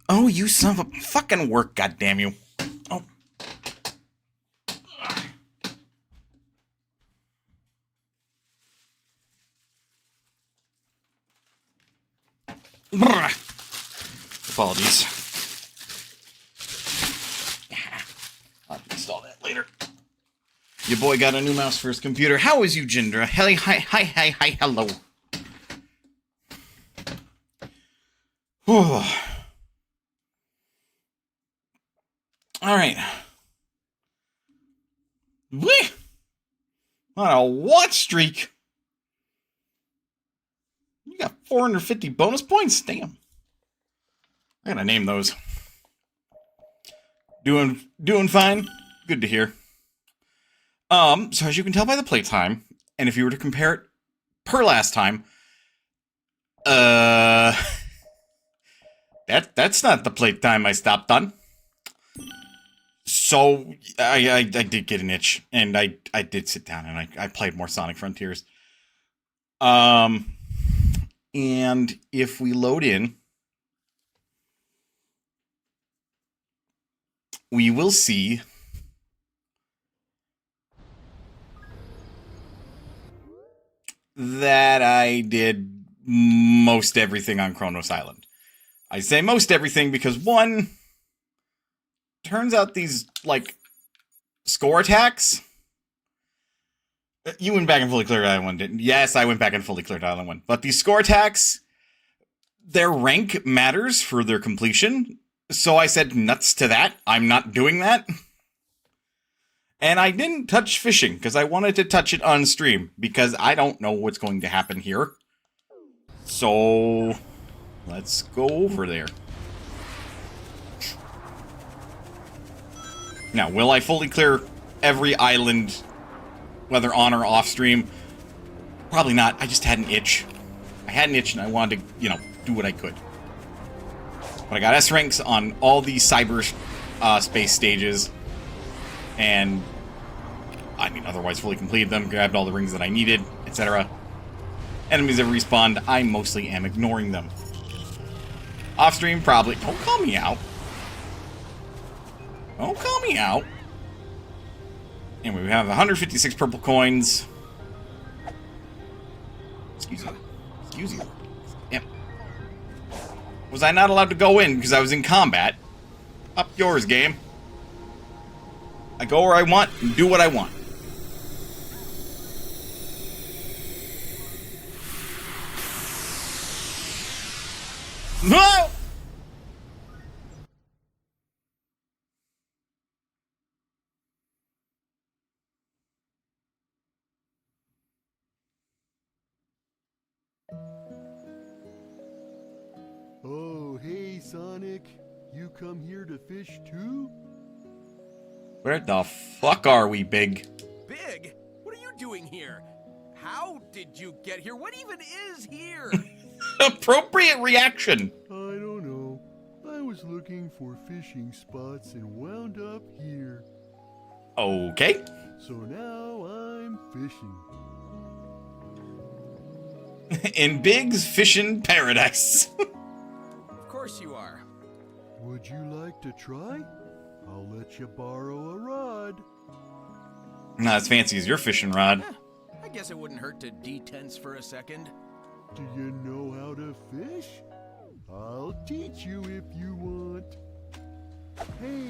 Oh, you son of a fucking work, goddamn you. Oh. Apologies. I'll install that later. Your boy got a new mouse for his computer. How is you, Jindra? Hi, hello. All right. Whee! On a what streak? You got 450 bonus points? Damn. I gotta name those. Doing fine. Good to hear. So as you can tell by the playtime, and if you were to compare it per last time, that's not the playtime I stopped on. So I did get an itch, and I did sit down and I played more Sonic Frontiers. And if we load in, we will see that I did most everything on Kronos Island. I say most everything because, one, turns out these, like, score attacks... You went back and fully cleared Island 1, didn't you? Yes, I went back and fully cleared Island 1. But these score attacks, their rank matters for their completion. So I said nuts to that. I'm not doing that. And I didn't touch fishing, because I wanted to touch it on stream, because I don't know what's going to happen here. So, let's go over there. Now, will I fully clear every island, whether on or off stream? Probably not. I just had an itch. I had an itch and I wanted to, do what I could. But I got S ranks on all these cyberspace stages. And, otherwise fully completed them, grabbed all the rings that I needed, etc. Enemies have respawned. I mostly am ignoring them. Off stream, probably. Don't call me out. Don't call me out. Anyway, we have 156 purple coins. Excuse you. Yep. Was I not allowed to go in because I was in combat? Up yours, game. I go where I want and do what I want. No! Oh, hey, Sonic. You come here to fish too? Where the fuck are we, Big? Big? What are you doing here? How did you get here? What even is here? Appropriate reaction. I don't know. I was looking for fishing spots and wound up here. Okay. So now I'm fishing. In Big's fishing paradise. Of course you are. Would you like to try? I'll let you borrow a rod. Not as fancy as your fishing rod. I guess it wouldn't hurt to detense for a second. Do you know how to fish? I'll teach you if you want. Hey,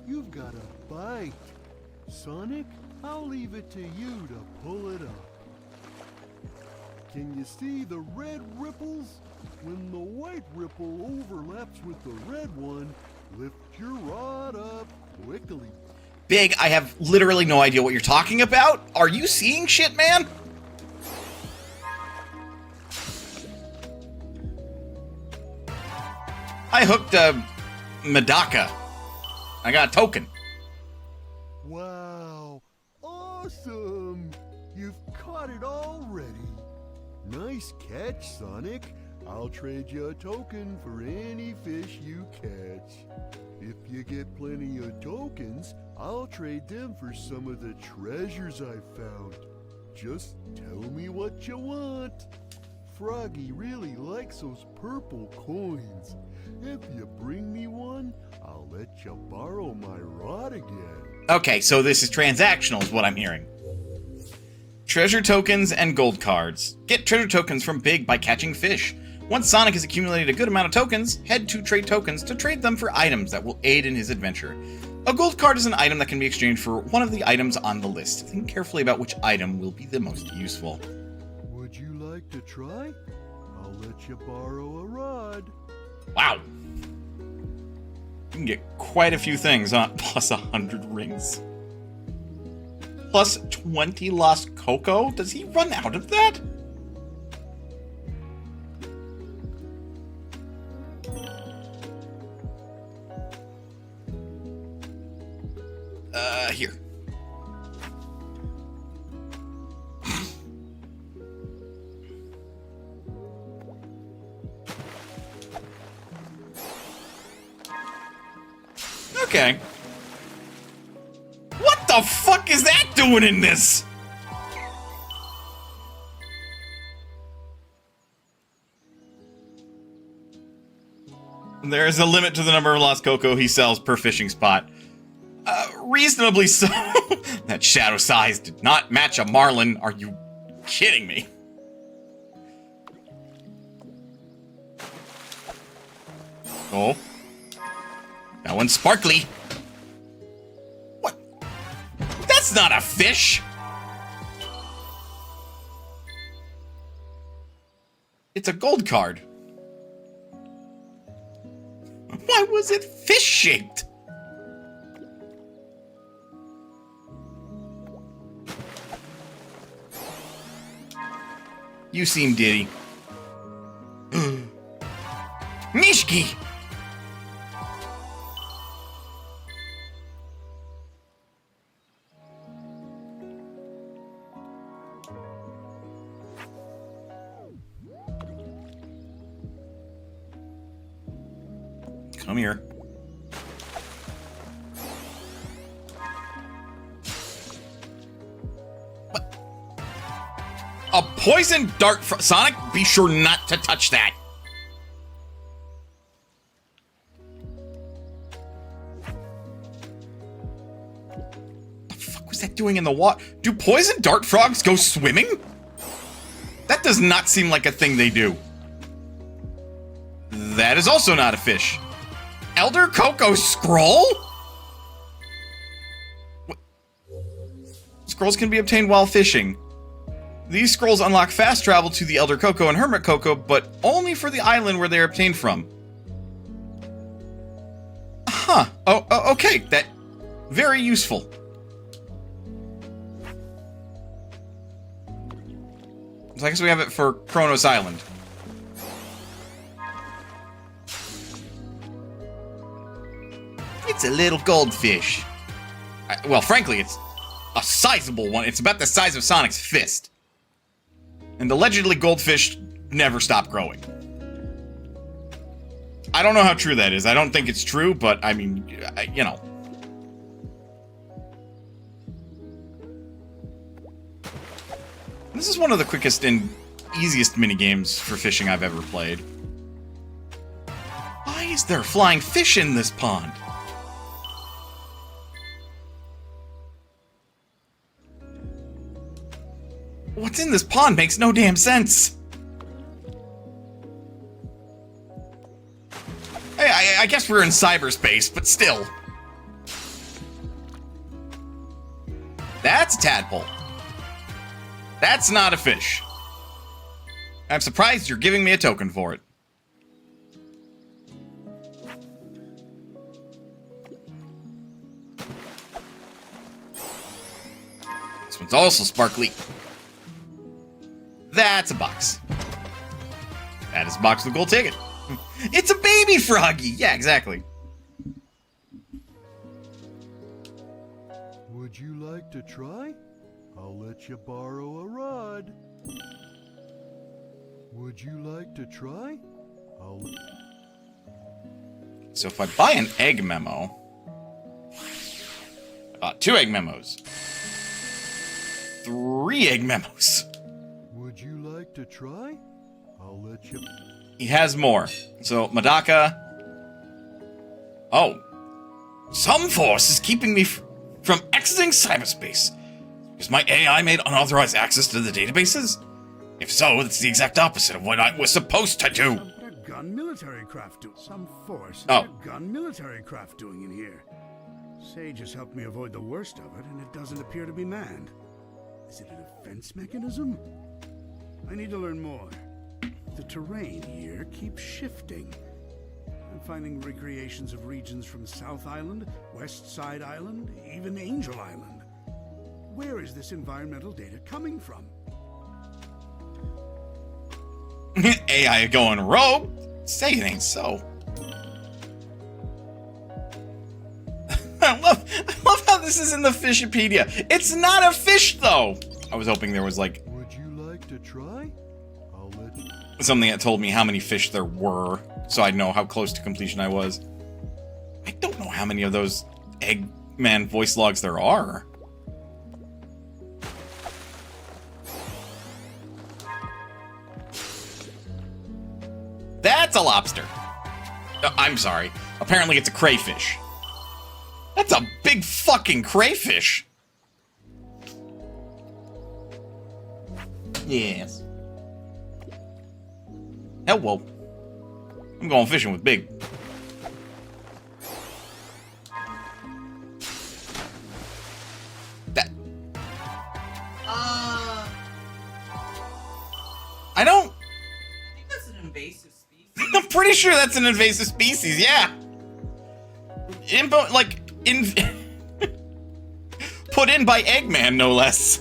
you've got a bite. Sonic, I'll leave it to you to pull it up. Can you see the red ripples? When the white ripple overlaps with the red one, lift your rod up quickly. Big, I have literally no idea what you're talking about. Are you seeing shit, man? I hooked a Medaka. I got a token. Wow, awesome! You've caught it already. Nice catch, Sonic. I'll trade you a token for any fish you catch. If you get plenty of tokens, I'll trade them for some of the treasures I've found. Just tell me what you want. Froggy really likes those purple coins. If you bring me one, I'll let you borrow my rod again. Okay, so this is transactional is what I'm hearing. Treasure tokens and gold cards. Get treasure tokens from Big by catching fish. Once Sonic has accumulated a good amount of tokens, head to Trade Tokens to trade them for items that will aid in his adventure. A gold card is an item that can be exchanged for one of the items on the list. Think carefully about which item will be the most useful. Would you like to try? I'll let you borrow a rod. Wow. You can get quite a few things on plus 100 rings. Plus 20 lost cocoa? Does he run out of that? Here. Okay. What the fuck is that doing in this? There is a limit to the number of lost cocoa he sells per fishing spot. Reasonably so. That shadow size did not match a marlin. Are you kidding me? Oh. That one's sparkly. What? That's not a fish! It's a gold card. Why was it fish-shaped? You seem diddy. Mishki! Come here. What? A poison dart Sonic, be sure not to touch that. What the fuck was that doing in the water? Do poison dart frogs go swimming? That does not seem like a thing they do. That is also not a fish. Elder Cocoa Scroll? What? Scrolls can be obtained while fishing. These scrolls unlock fast travel to the Elder Cocoa and Hermit Cocoa, but only for the island where they are obtained from. Huh. Oh, okay. That... very useful. So I guess we have it for Kronos Island. It's a little goldfish. Well, frankly, it's a sizable one. It's about the size of Sonic's fist. And allegedly, goldfish never stop growing. I don't know how true that is. I don't think it's true, but I mean, you know. This is one of the quickest and easiest minigames for fishing I've ever played. Why is there flying fish in this pond? What's in this pond makes no damn sense. Hey, I guess we're in cyberspace, but still. That's a tadpole. That's not a fish. I'm surprised you're giving me a token for it. This one's also sparkly. That's a box. That is a box with a gold ticket. It's a baby froggy! Yeah, exactly. Would you like to try? I'll let you borrow a rod. Would you like to try? So if I buy an egg memo... 2 egg memos. 3 egg memos. Would you like to try? I'll let you... He has more. So, Madaka. Oh. Some force is keeping me from exiting cyberspace. Is my AI made unauthorized access to the databases? If so, it's the exact opposite of what I was supposed to do. What a gun military craft do? Some force. Oh. What a gun military craft doing in here? Sage has helped me avoid the worst of it, and it doesn't appear to be manned. Is it a defense mechanism? I need to learn more. The terrain here keeps shifting. I'm finding recreations of regions from South Island, West Side Island, even Angel Island. Where is this environmental data coming from? AI going rogue? Say it ain't so. I love how this is in the Fishipedia. It's not a fish, though. I was hoping there was, like... Would you like to try? I'll let you... something that told me how many fish there were, so I'd know how close to completion I was. I don't know how many of those Eggman voice logs there are. That's a lobster. I'm sorry. Apparently it's a crayfish. That's a big fucking crayfish. Yes. Hello. I'm going fishing with Big. That. I don't. I think that's an invasive species. I'm pretty sure that's an invasive species. Yeah. Put in by Eggman, no less.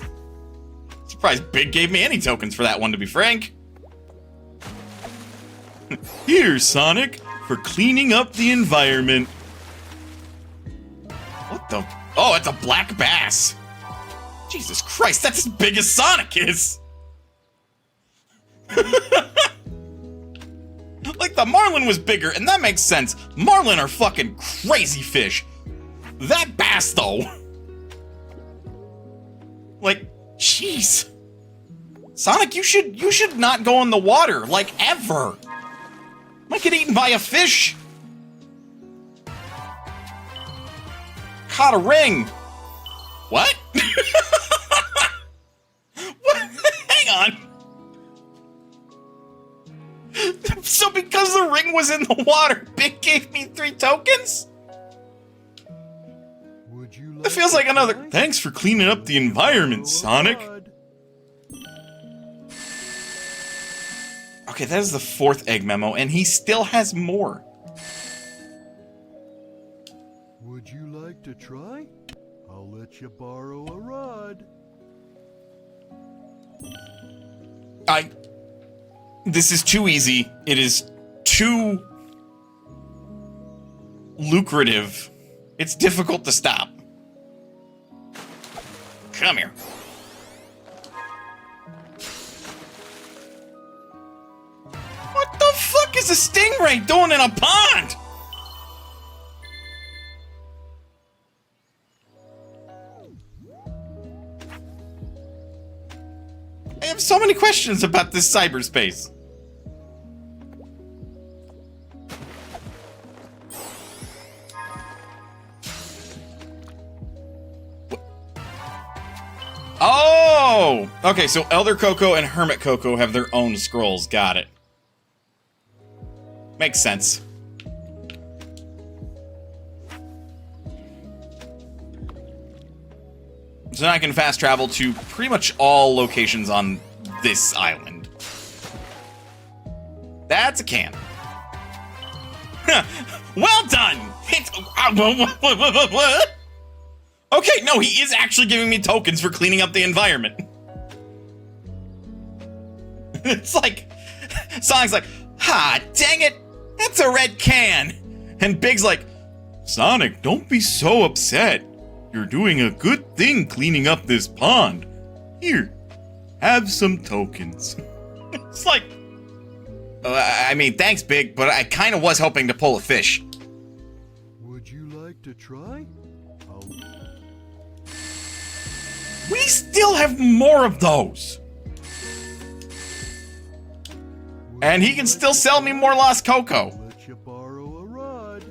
Surprised Big gave me any tokens for that one, to be frank. Here, Sonic, for cleaning up the environment. What the? Oh, it's a black bass. Jesus Christ, that's as big as Sonic is. Like, the marlin was bigger, and that makes sense. Marlin are fucking crazy fish. That bass, though. Like, jeez. Sonic, you should not go in the water, like, ever. Might get eaten by a fish. Caught a ring. What? What? Hang on. So because the ring was in the water, Big gave me 3 tokens? Would you That feels like to another... try? Thanks for cleaning up the environment, Sonic. Okay, that is the 4th egg memo, and he still has more. Would you like to try? I'll let you borrow a rod. This is too easy. It is too lucrative. It's difficult to stop. Come here. What the fuck is a stingray doing in a pond? I have so many questions about this cyberspace. Oh! Okay, so Elder Coco and Hermit Coco have their own scrolls. Got it. Makes sense. So now I can fast travel to pretty much all locations on this island. That's a can. Well done! It's... What? Okay, no, he is actually giving me tokens for cleaning up the environment. It's like... Sonic's like, ha, dang it! That's a red can! And Big's like, Sonic, don't be so upset. You're doing a good thing cleaning up this pond. Here, have some tokens. It's like... I mean, thanks, Big, but I kind of was hoping to pull a fish. Would you like to try? We still have more of those. And he can still sell me more Lost Cocoa. Let you borrow a rod.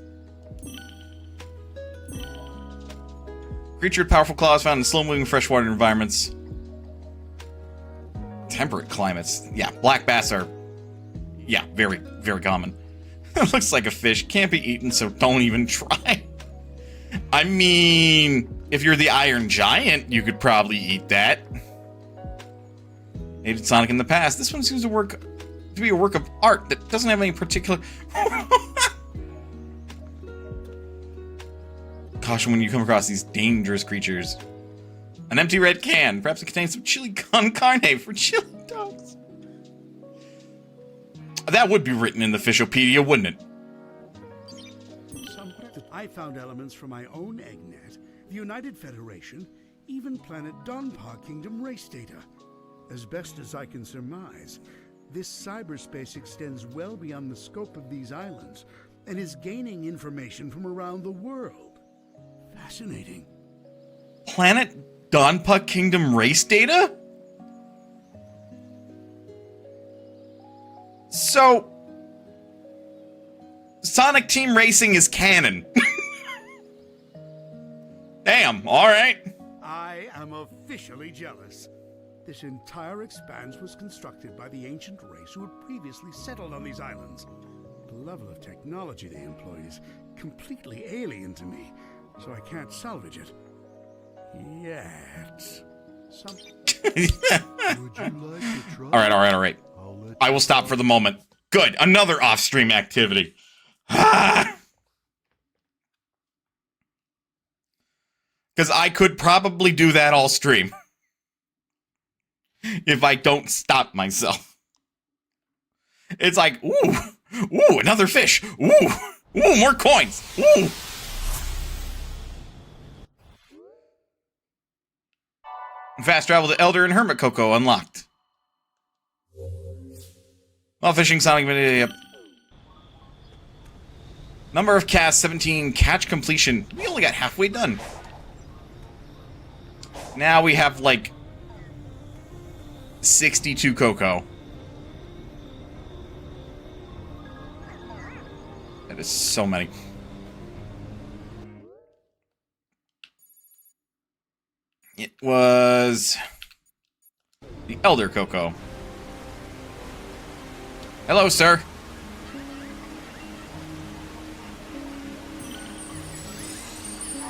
Creature with powerful claws found in slow-moving freshwater environments. Temperate climates. Yeah, black bass are... Yeah, very, very common. It looks like a fish. Can't be eaten, so don't even try. I mean, if you're the Iron Giant, you could probably eat that. Hated Sonic in the past. This one seems to be a work of art that doesn't have any particular... Caution when you come across these dangerous creatures. An empty red can. Perhaps it contains some chili con carne for chili dogs. That would be written in the Fishopedia, wouldn't it? I found elements from my own Eggnet, the United Federation, even planet Donpa Kingdom race data. As best as I can surmise, this cyberspace extends well beyond the scope of these islands and is gaining information from around the world. Fascinating. Planet Donpa Kingdom race data? So, Sonic Team Racing is canon. Damn, alright. I am officially jealous. This entire expanse was constructed by the ancient race who had previously settled on these islands. The level of technology they employed is completely alien to me, so I can't salvage it. Yet. Would you like to try? Alright. I will stop for the moment. Good, another off-stream activity. Because I could probably do that all stream. If I don't stop myself. It's like, ooh, another fish. Ooh, more coins. Ooh. Fast travel to Elder and Hermit Cocoa unlocked. While fishing, Sonic video. Yep. Number of casts 17. Catch completion. We only got halfway done. Now we have like 62 Cocoa. That is so many. It was the Elder Cocoa. Hello, sir.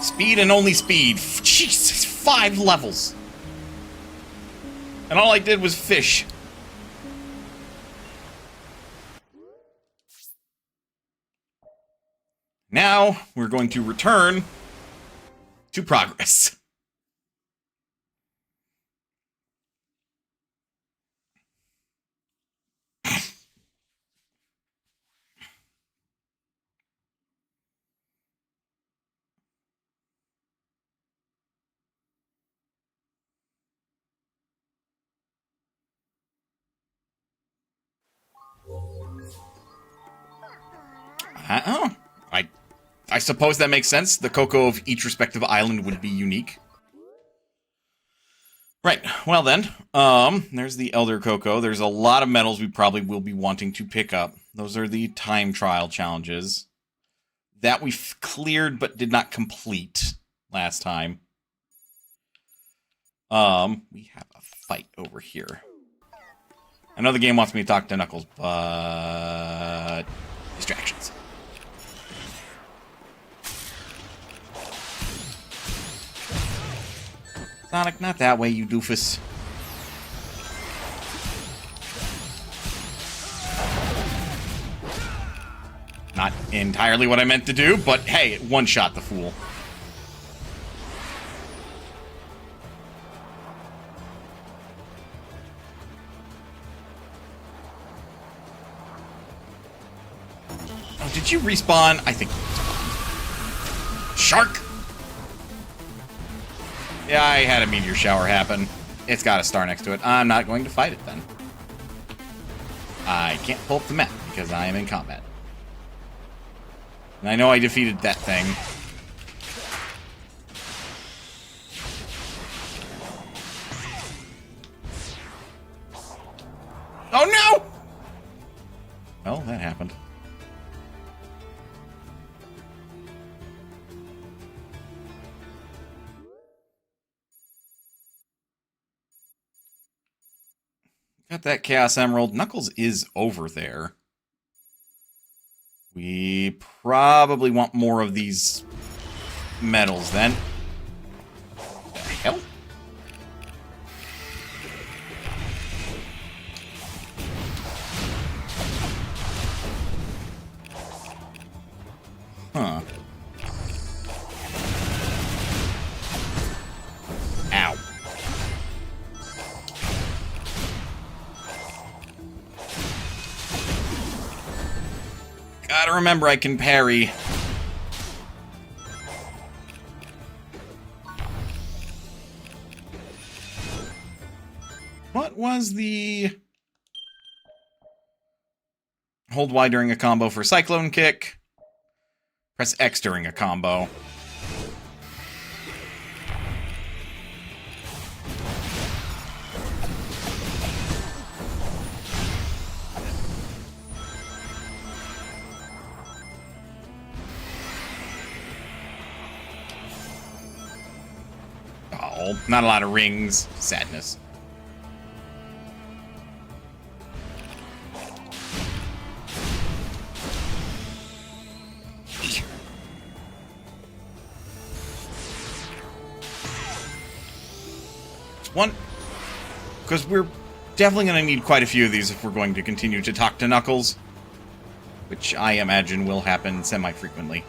Speed and only speed. Jesus, 5 levels. And all I did was fish. Now, we're going to return to progress. I suppose that makes sense. The cocoa of each respective island would be unique. Right, well then, there's the Elder Cocoa. There's a lot of medals we probably will be wanting to pick up. Those are the time trial challenges. That we cleared but did not complete last time. We have a fight over here. I know the game wants me to talk to Knuckles, but... distractions. Sonic, not that way, you doofus. Not entirely what I meant to do, but hey, one-shot the fool. Oh, did you respawn? I think... Shark! Yeah, I had a meteor shower happen. It's got a star next to it. I'm not going to fight it then. I can't pull up the map because I am in combat. And I know I defeated that thing. Oh no! Well, that happened. Got that Chaos Emerald. Knuckles is over there. We probably want more of these medals then. The hell? Huh. Ow. Gotta remember I can parry. What was the... Hold Y during a combo for Cyclone Kick. Press X during a combo. Oh, not a lot of rings. Sadness. One, because we're definitely going to need quite a few of these if we're going to continue to talk to Knuckles, which I imagine will happen semi-frequently.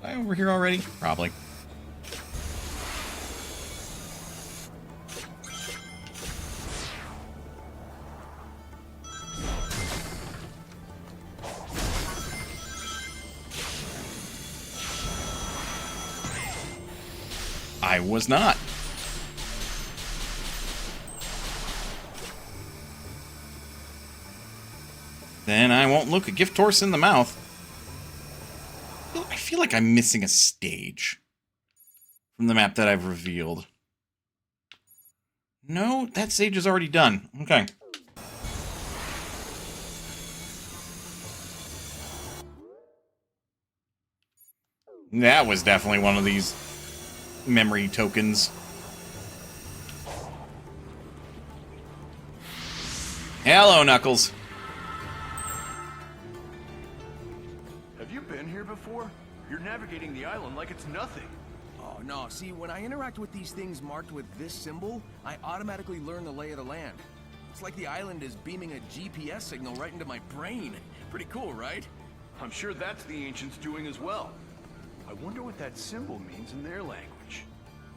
Am I over here already? Probably. I was not. Then I won't look a gift horse in the mouth. I feel like I'm missing a stage from the map that I've revealed. No, that stage is already done. Okay. That was definitely one of these memory tokens. Hello, Knuckles. Have you been here before? You're navigating the island like it's nothing. Oh, no. See, when I interact with these things marked with this symbol, I automatically learn the lay of the land. It's like the island is beaming a GPS signal right into my brain. Pretty cool, right? I'm sure that's the ancients doing as well. I wonder what that symbol means in their language.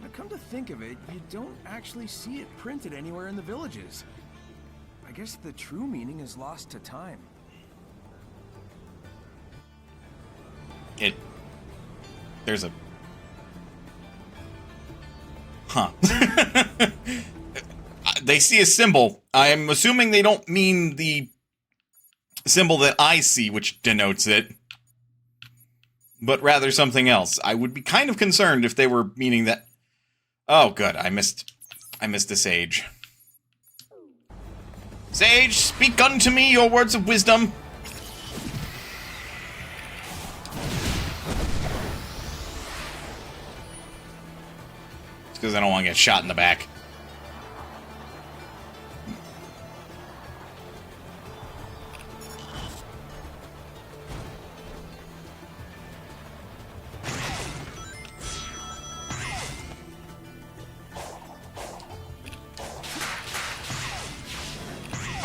Now, come to think of it, you don't actually see it printed anywhere in the villages. I guess the true meaning is lost to time. There's a... Huh. They see a symbol. I'm assuming they don't mean the symbol that I see, which denotes it, but rather something else. I would be kind of concerned if they were meaning that... Oh, good. I missed a sage. Sage, speak unto me your words of wisdom. It's because I don't want to get shot in the back.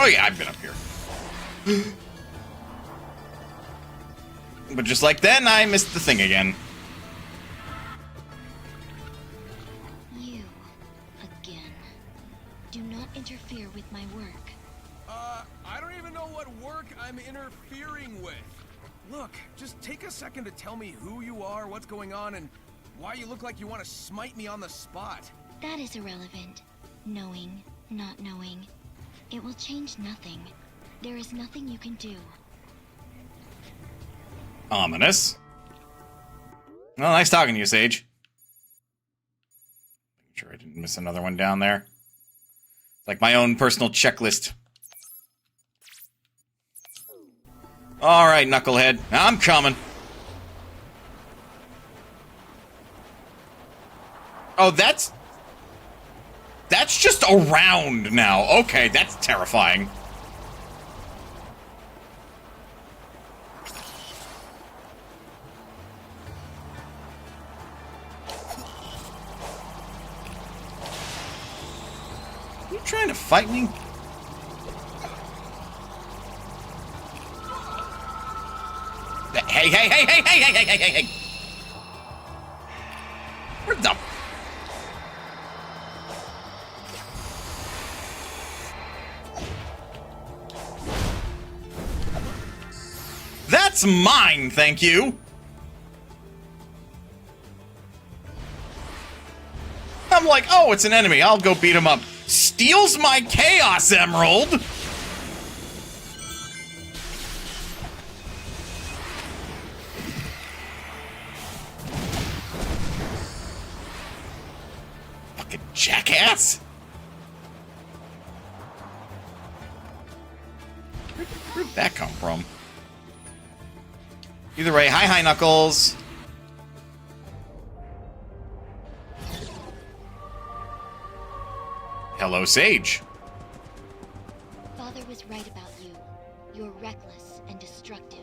Oh yeah, I've been up here. But just like then, I missed the thing again. You, again. Do not interfere with my work. I don't even know what work I'm interfering with. Look, just take a second to tell me who you are, what's going on, and why you look like you want to smite me on the spot. That is irrelevant. Knowing, not knowing. It will change nothing. There is nothing you can do. Ominous. Well, nice talking to you, Sage. Sure I didn't miss another one down there. Like my own personal checklist. Alright, knucklehead. I'm coming. Oh, that's just around now. Okay, that's terrifying. Are you trying to fight me? Hey, hey, hey, hey, hey, hey, hey, hey, hey, hey! Where the... That's mine, thank you! I'm like, oh, it's an enemy. I'll go beat him up. Steals my Chaos Emerald! Fucking jackass! Where'd that come from? Either way, hi, Knuckles. Hello, Sage. Father was right about you. You're reckless and destructive.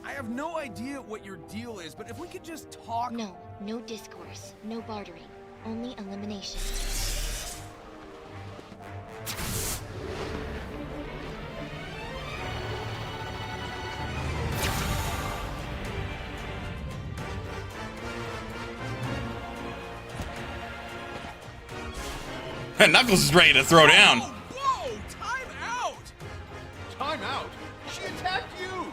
I have no idea what your deal is, but if we could just talk... No, no discourse, no bartering, only elimination. Knuckles is ready to throw down. Whoa! Time out! Time out! She attacked you!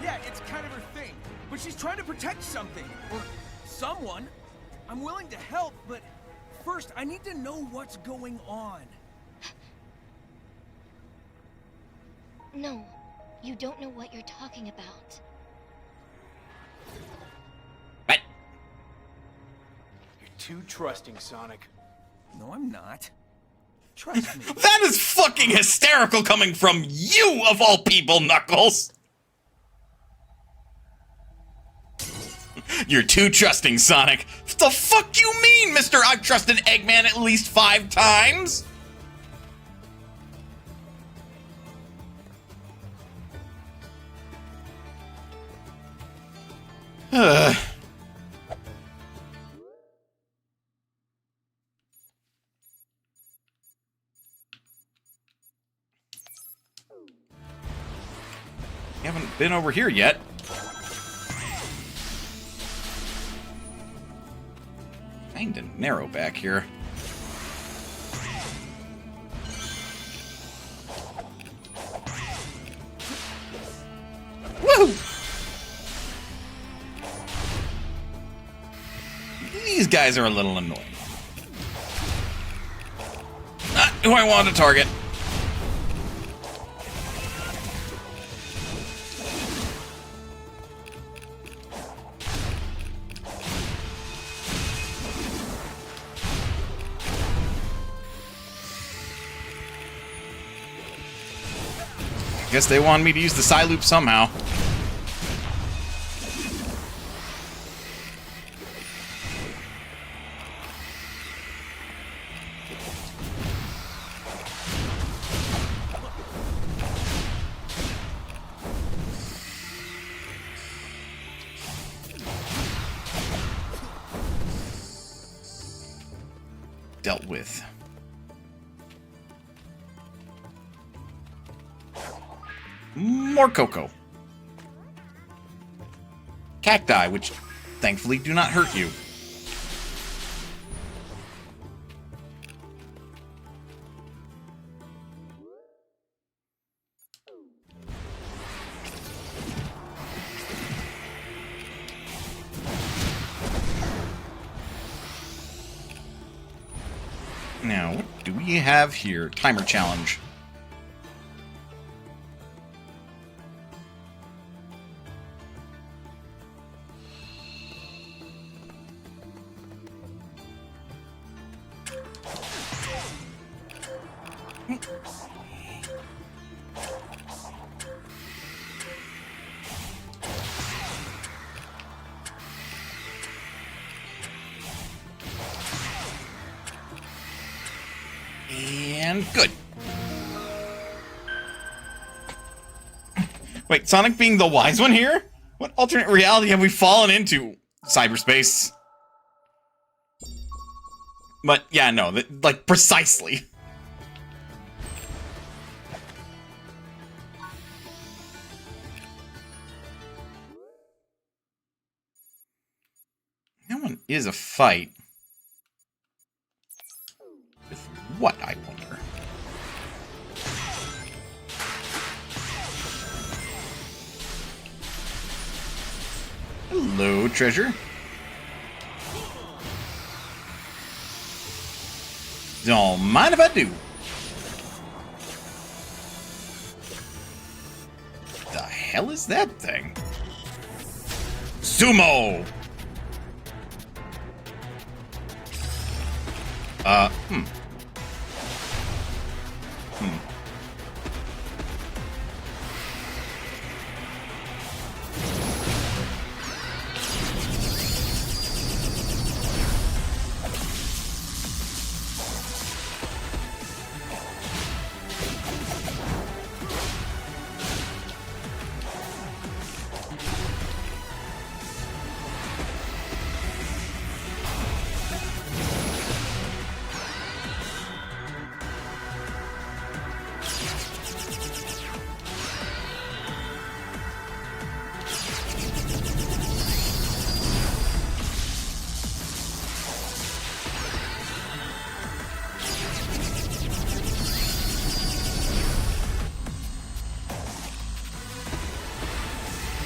Yeah, it's kind of her thing. But she's trying to protect something. Or someone. I'm willing to help, but first I need to know what's going on. No, you don't know what you're talking about. What? You're too trusting, Sonic. No, I'm not. Trust me. That is fucking hysterical coming from you, of all people, Knuckles! You're too trusting, Sonic. What the fuck you mean, Mr. I've trusted Eggman at least 5 times? You haven't been over here yet. Kinda narrow back here. Woo! These guys are a little annoying. Not who I want to target. Guess they wanted me to use the Psy Loop somehow. Dealt with. More cocoa. Cacti, which thankfully do not hurt you. Now, what do we have here? Timer challenge. And good. Wait, Sonic being the wise one here? What alternate reality have we fallen into? Cyberspace. But, yeah, no, like, precisely. That one is a fight. With what, I wonder? Hello, treasure. Don't mind if I do. The hell is that thing? Sumo!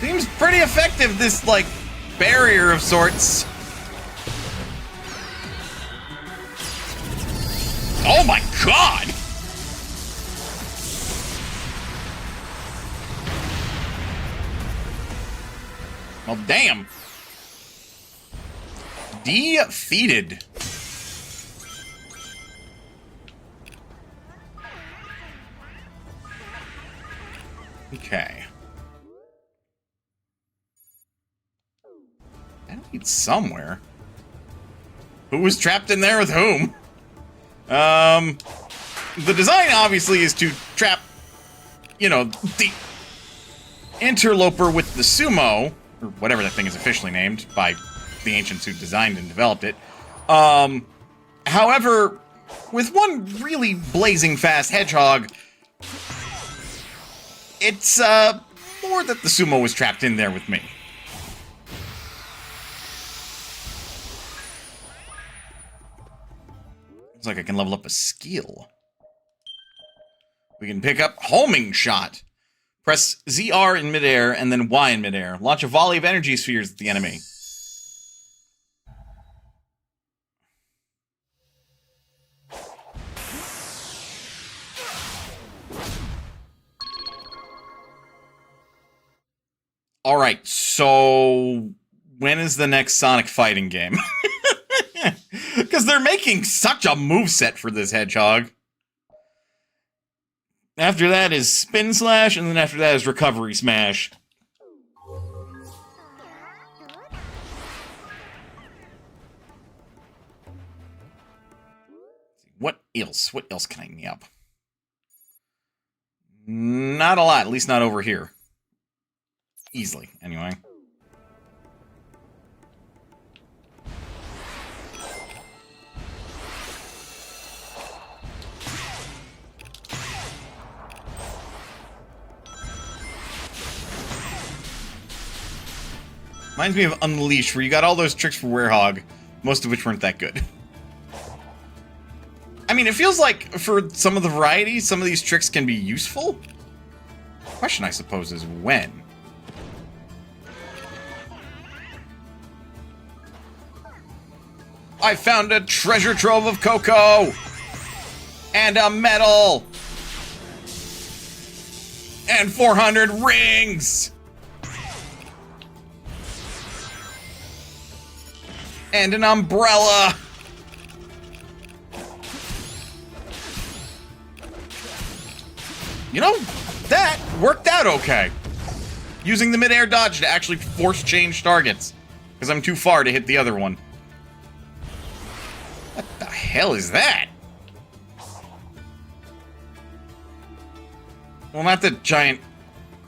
Seems pretty effective, this, like, barrier of sorts. Oh my god! Well, damn. Defeated. Okay. I need somewhere. Who was trapped in there with whom? The design obviously is to trap, you know, the interloper with the sumo, or whatever that thing is officially named by the ancients who designed and developed it. However, with one really blazing fast hedgehog, it's more that the sumo was trapped in there with me. Looks like I can level up a skill. We can pick up homing shot. Press ZR in midair and then Y in midair. Launch a volley of energy spheres at the enemy. Alright, so when is the next Sonic fighting game? Because they're making such a moveset for this hedgehog. After that is Spin Slash, and then after that is Recovery Smash. What else? What else can I nab? Not a lot, at least not over here. Easily, anyway. Reminds me of Unleashed, where you got all those tricks for Werehog, most of which weren't that good. I mean, it feels like, for some of the variety, some of these tricks can be useful. The question, I suppose, is when? I found a treasure trove of cocoa! And a medal! And 400 rings! And an umbrella! You know, that worked out okay. Using the mid-air dodge to actually force change targets. Because I'm too far to hit the other one. What the hell is that? Well, not the giant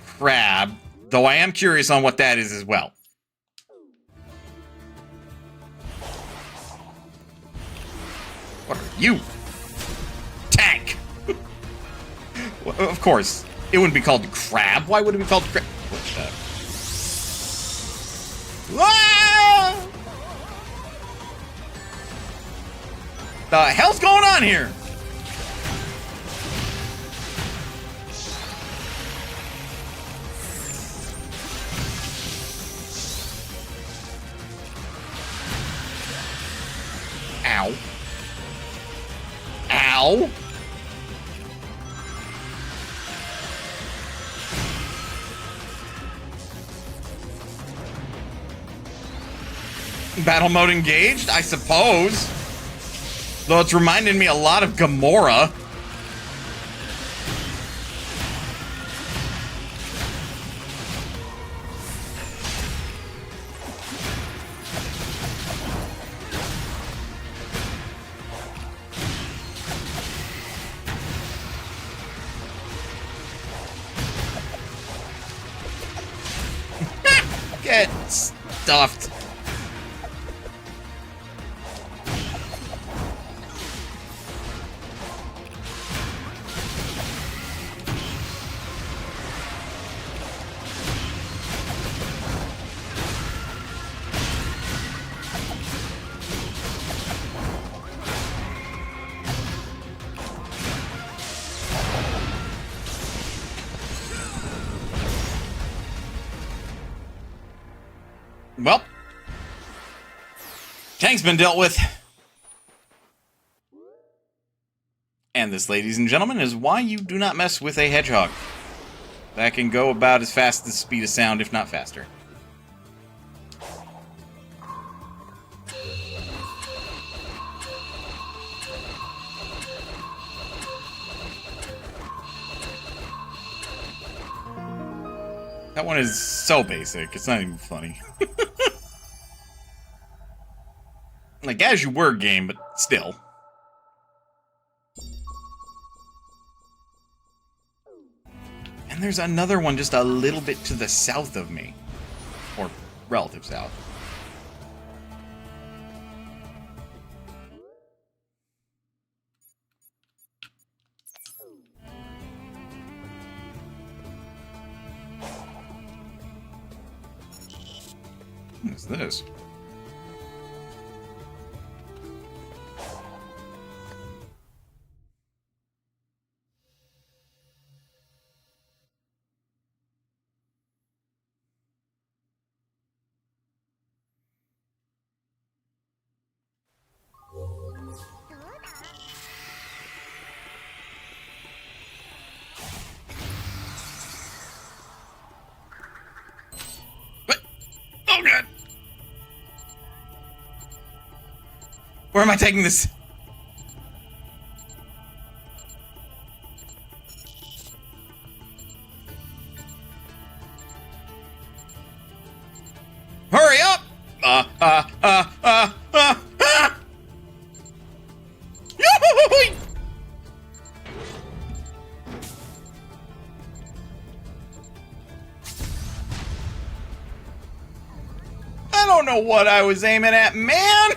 crab, though I am curious on what that is as well. What are you? Tank! Well, of course, it wouldn't be called crab. Why would it be called crab? What the... Ah! The hell's going on here? Ow. Ow. Battle mode engaged, I suppose. Though it's reminding me a lot of Gamora. Get stuffed. Well, tank's been dealt with. And this, ladies and gentlemen, is why you do not mess with a hedgehog. That can go about as fast as the speed of sound, if not faster. That one is so basic, it's not even funny. Like, as you were, game, but still. And there's another one just a little bit to the south of me. Or relative south. What is this? What? Oh god! Where am I taking this? Hurry up! Yoo-hoo-hoo-hoo! I don't know what I was aiming at, man!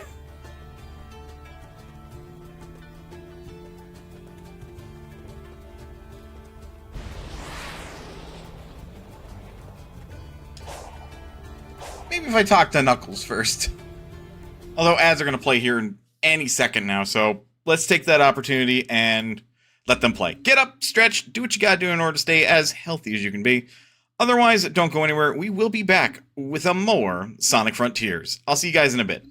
Maybe if I talk to Knuckles first. Although ads are going to play here in any second now, so let's take that opportunity and let them play. Get up, stretch, do what you gotta do in order to stay as healthy as you can be. Otherwise, don't go anywhere. We will be back with a more Sonic Frontiers. I'll see you guys in a bit.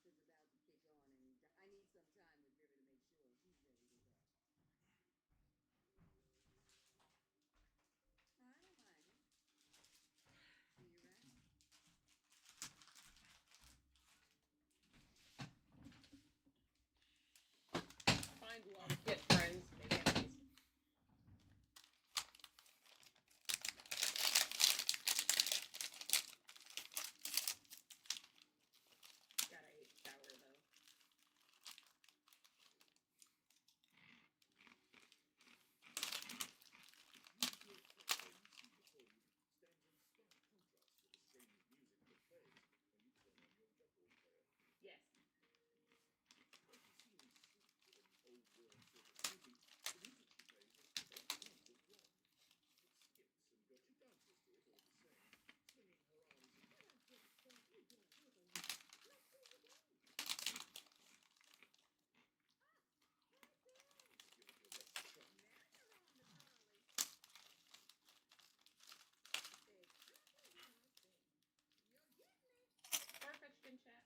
is about to kick on, and I need some time with River to make sure he's ready to go. I don't mind it. See you around. Find love, get friends, make enemies. God, I hate shower though. Yes. Far-fetched in chat.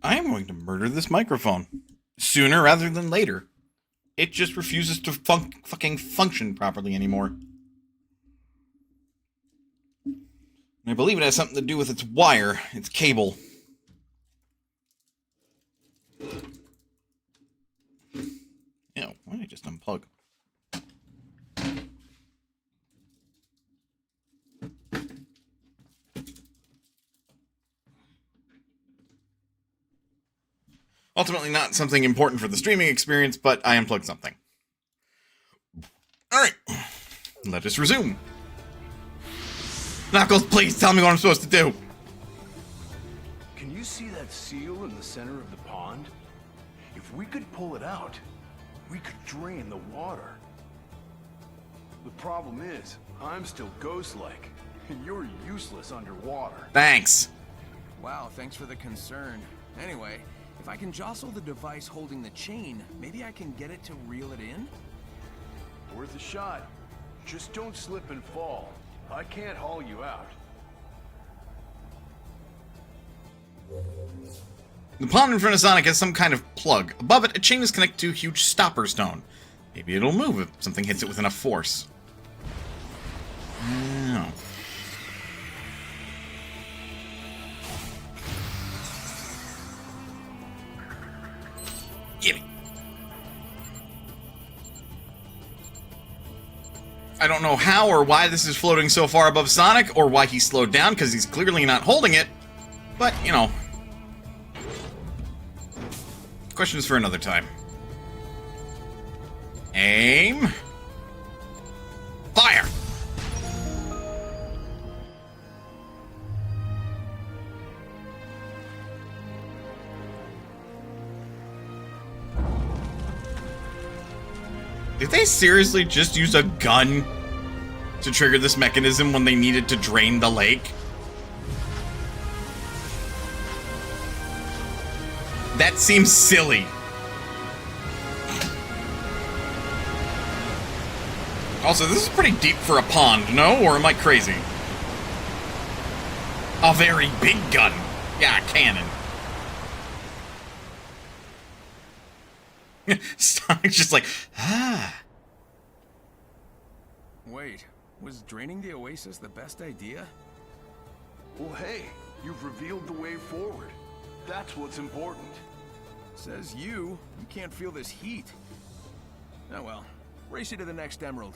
I am going to murder this microphone. Sooner rather than later. It just refuses to fucking function properly anymore. And I believe it has something to do with its wire, its cable. Ew, why did I just unplug? Ultimately not something important for the streaming experience, but I unplugged something. Alright, let us resume. Knuckles, please tell me what I'm supposed to do. Can you see that seal in the center of the pond? If we could pull it out, we could drain the water. The problem is, I'm still ghost-like, and you're useless underwater. Thanks. Wow, thanks for the concern. Anyway, if I can jostle the device holding the chain, maybe I can get it to reel it in? Worth a shot. Just don't slip and fall. I can't haul you out. The pond in front of Sonic has some kind of plug. Above it, a chain is connected to a huge stopper stone. Maybe it'll move if something hits it with enough force. Oh. Get it. I don't know how or why this is floating so far above Sonic, or why he slowed down, because he's clearly not holding it. But, you know. Questions for another time. Aim. Fire! Did they seriously just use a gun to trigger this mechanism when they needed to drain the lake? That seems silly. Also, this is pretty deep for a pond, no? Or am I crazy? A very big gun. Yeah, a cannon. Sonic's just like, ah. Wait, was draining the oasis the best idea? Well, hey, you've revealed the way forward. That's what's important. Says you. You can't feel this heat. Oh well. Race you to the next emerald.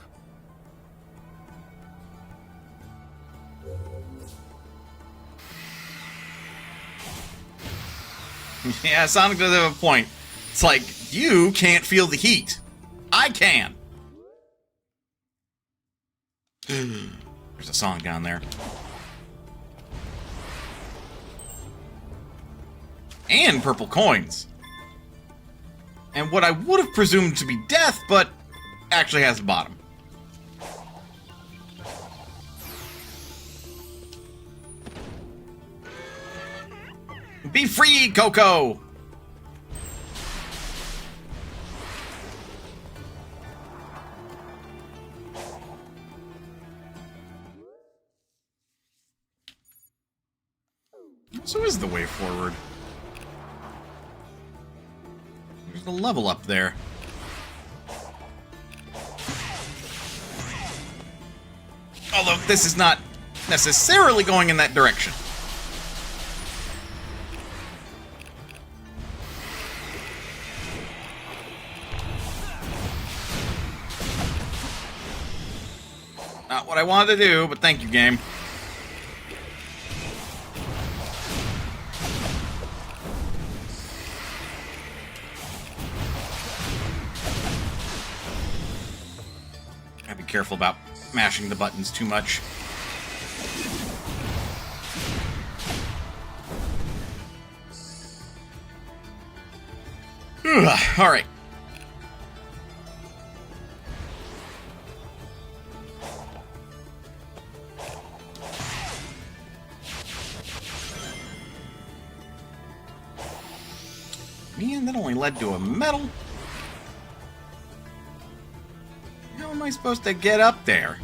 Yeah, Sonic does have a point. It's like, you can't feel the heat. I can. There's a song down there. And purple coins. And what I would have presumed to be death, but actually has a bottom. Be free, Coco! So is the way forward. There's a level up there. Although this is not necessarily going in that direction. Not what I wanted to do, but thank you, game. Gotta be careful about mashing the buttons too much. All right. Man, that only led to a medal. How am I supposed to get up there?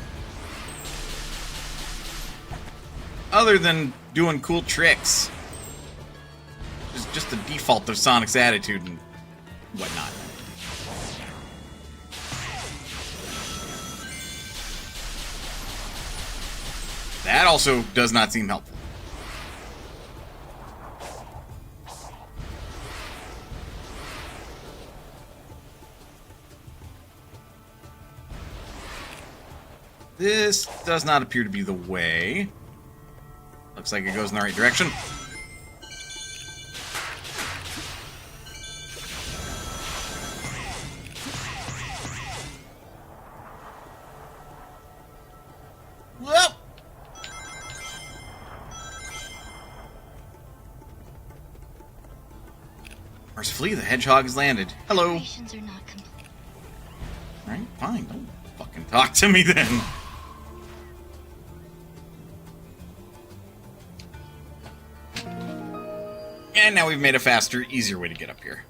Other than doing cool tricks. It's just the default of Sonic's attitude and whatnot. That also does not seem helpful. This does not appear to be the way. Looks like it goes in the right direction. Whoa! Mercifully, the hedgehog has landed. Hello. Operations are not complete. Right, fine. Don't fucking talk to me then. And now we've made a faster, easier way to get up here.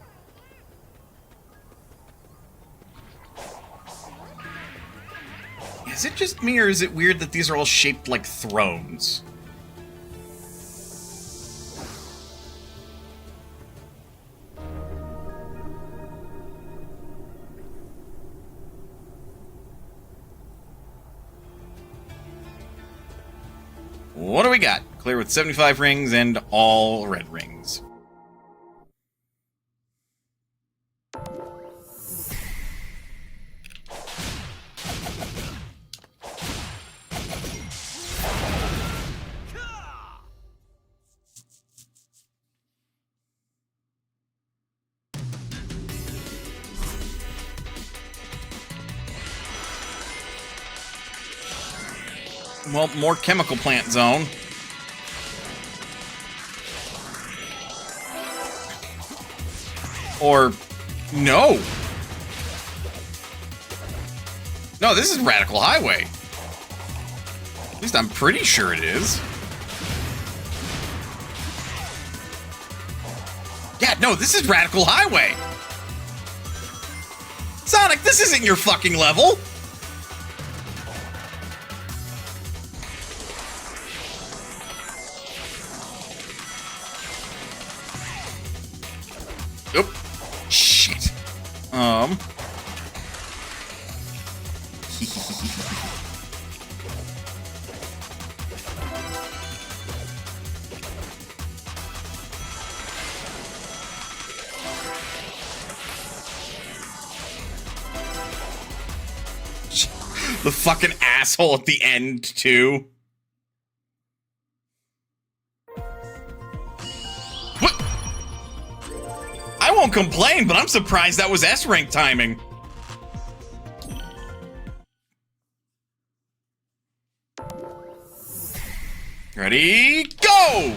Is it just me, or is it weird that these are all shaped like thrones? What do we got? Clear with 75 rings and all red rings. Well, more chemical plant zone. Or no. No, this is Radical Highway. At least I'm pretty sure it is. Yeah, no, this is Radical Highway. Sonic, this isn't your fucking level. Oop. Shit. The fucking asshole at the end, too. What? I won't complain, but I'm surprised that was S-rank timing. Ready, go!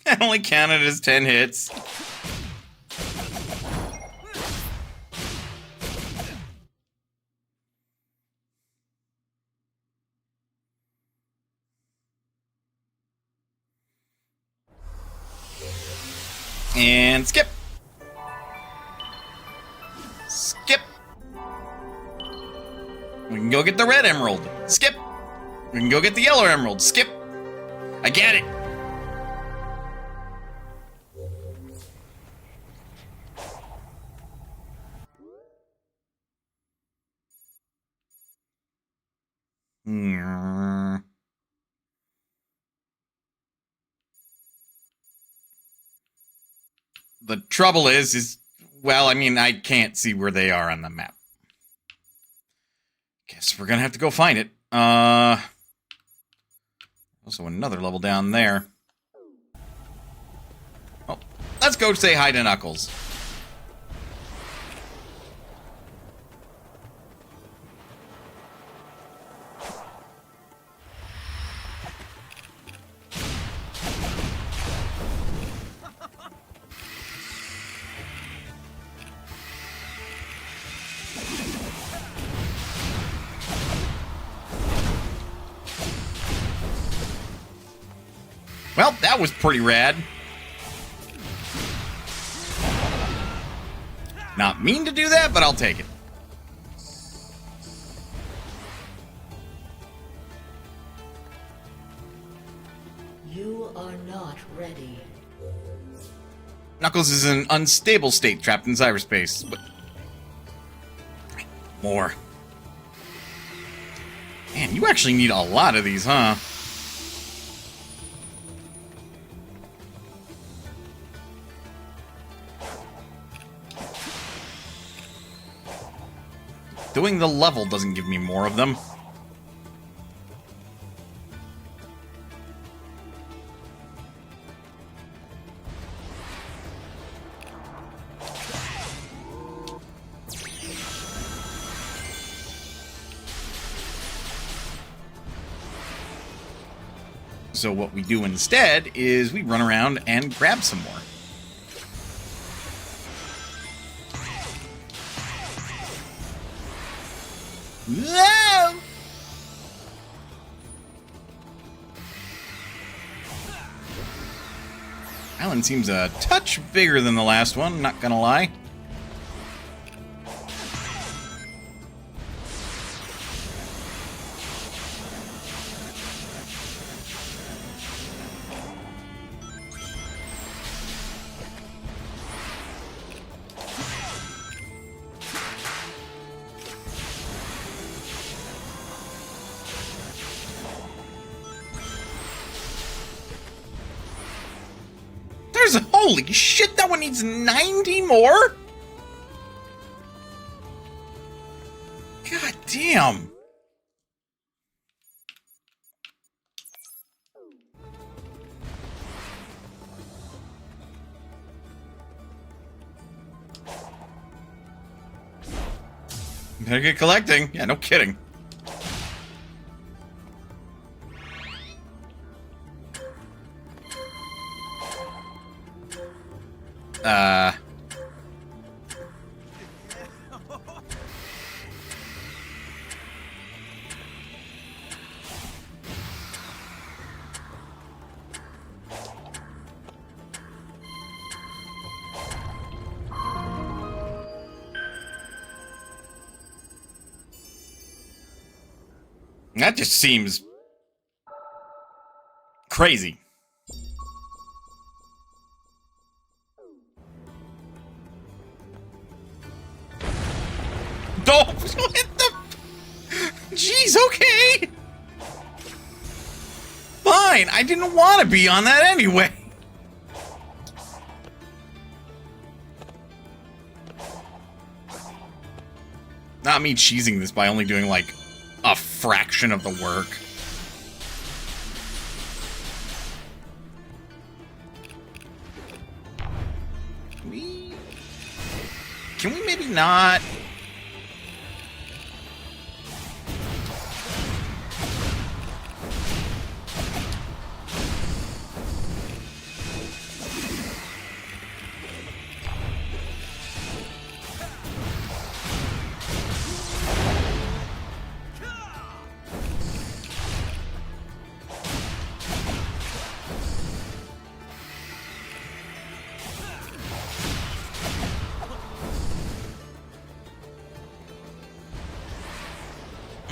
I only counted as 10 hits. And skip. Skip. We can go get the red emerald. Skip. We can go get the yellow emerald. Skip. I get it. The trouble is, well, I mean, I can't see where they are on the map. Guess we're gonna have to go find it. Also another level down there. Oh, let's go say hi to Knuckles. Well, that was pretty rad. Not mean to do that, but I'll take it. You are not ready. Knuckles is in an unstable state trapped in cyberspace. But more. Man, you actually need a lot of these, huh? Doing the level doesn't give me more of them. So what we do instead is we run around and grab some more. No! Island seems a touch bigger than the last one, not gonna lie. Holy shit, that one needs 90 more? God damn. Better get collecting. Yeah, no kidding. That just seems crazy. Oh, what the? Jeez, okay. Fine, I didn't want to be on that anyway. Not me cheesing this by only doing like a fraction of the work. Can we maybe not?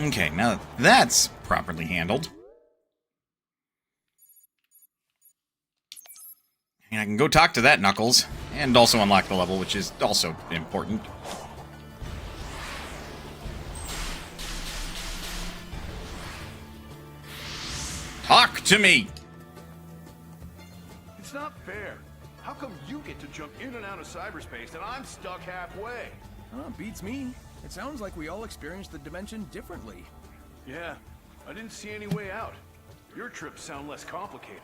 Okay, now that's properly handled. And I can go talk to that Knuckles, and also unlock the level, which is also important. Talk to me! It's not fair. How come you get to jump in and out of cyberspace and I'm stuck halfway? Beats me. It sounds like we all experienced the dimension differently. Yeah, I didn't see any way out. Your trips sound less complicated.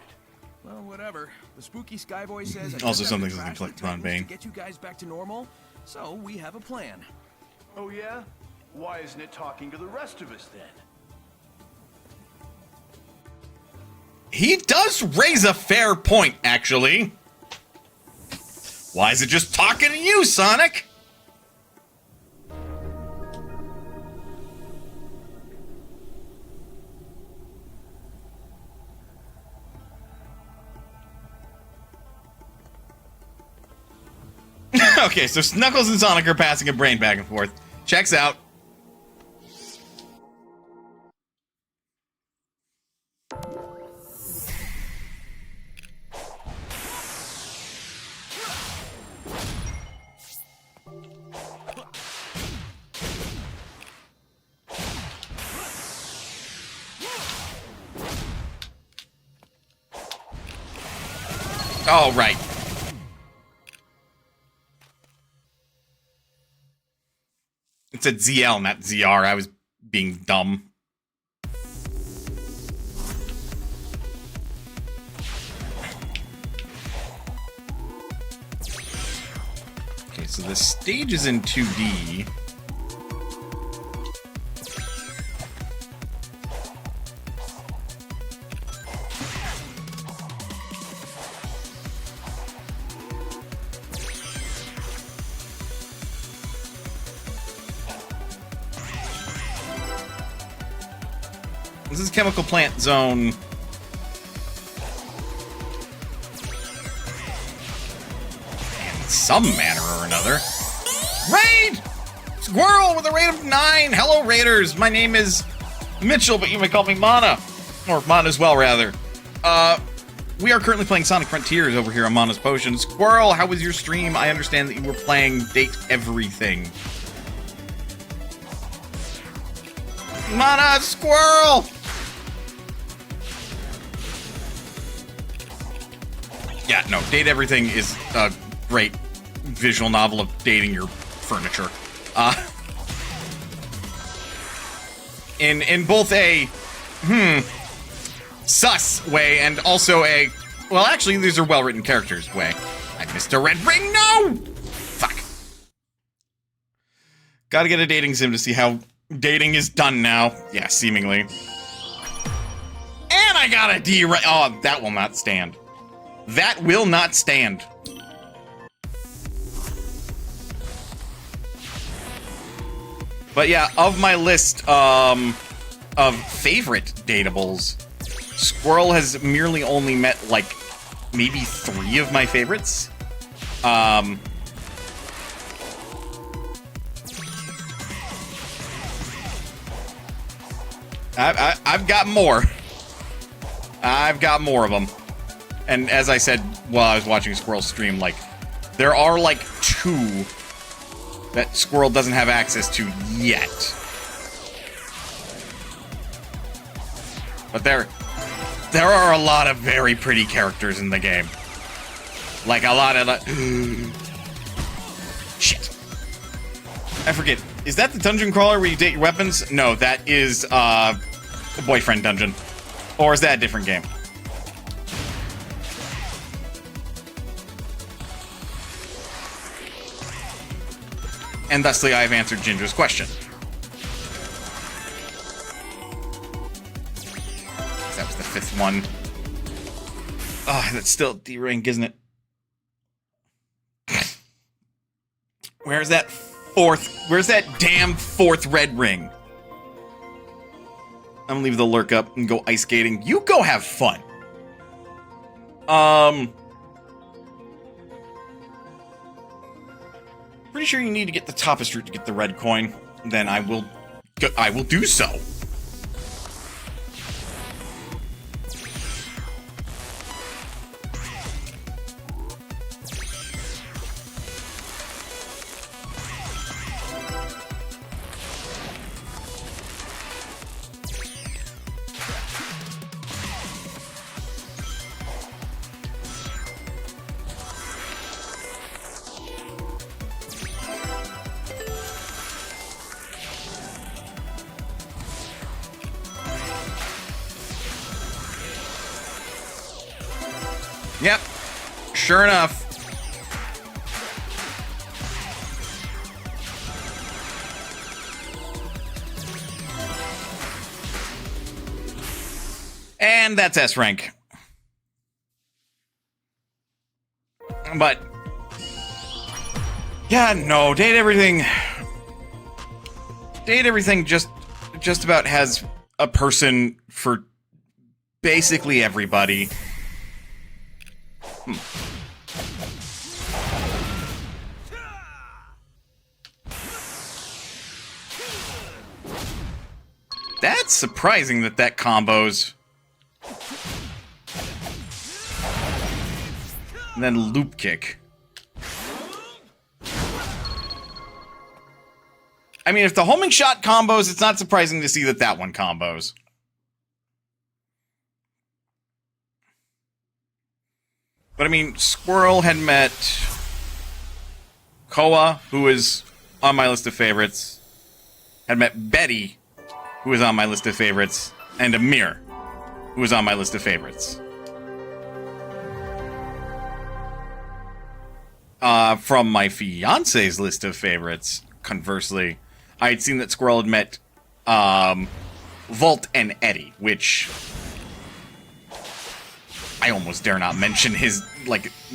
Well, whatever. The spooky Skyboy says I Also just something have to like crash the Ron Titans Bane. to get you guys back to normal. So we have a plan. Oh yeah? Why isn't it talking to the rest of us then? He does raise a fair point, actually. Why is it just talking to you, Sonic? Okay, so Knuckles and Sonic are passing a brain back and forth. Checks out. All right. It said ZL, not ZR. I was being dumb. Okay, so the stage is in 2D. This is Chemical Plant Zone. In some manner or another. Raid! Squirrel with a rate of 9! Hello, Raiders! My name is Mitchell, but you may call me Mana. Or Mana as well, rather. We are currently playing Sonic Frontiers over here on Mana's Potion. Squirrel, how was your stream? I understand that you were playing Date Everything. Mana, Squirrel! Yeah, no, Date Everything is a great visual novel of dating your furniture. In both a, sus way and also a, well, actually, these are well-written characters way. I missed a red ring, no! Fuck. Gotta get a dating sim to see how dating is done now. Yeah, seemingly. And I got a D right. Oh, that will not stand. That will not stand. But yeah, of my list of favorite dateables, Squirrel has merely only met, like, maybe 3 of my favorites. I've got more. I've got more of them. And as I said while I was watching Squirrel stream, like, there are, like, 2 that Squirrel doesn't have access to yet. But there are a lot of very pretty characters in the game. Like, a lot of... Shit. I forget. Is that the dungeon crawler where you date your weapons? No, that is, the boyfriend dungeon. Or is that a different game? And thusly, I have answered Ginger's question. That was the 5th one. Oh, that's still D-rank, isn't it? Where's that 4th? Where's that damn 4th red ring? I'm gonna leave the lurk up and go ice skating. You go have fun. Pretty sure you need to get the toppest route to get the red coin. Then I will do so. Yep. Sure enough. And that's S rank. But yeah, no, Date Everything just about has a person for basically everybody. That's surprising that combos. And then loop kick. I mean, if the homing shot combos, it's not surprising to see that one combos. But I mean, Squirrel had met Koa, who is on my list of favorites. Had met Betty, who is on my list of favorites. And Amir, who is on my list of favorites. From my fiance's list of favorites, conversely, I had seen that Squirrel had met Volt and Eddie, which I almost dare not mention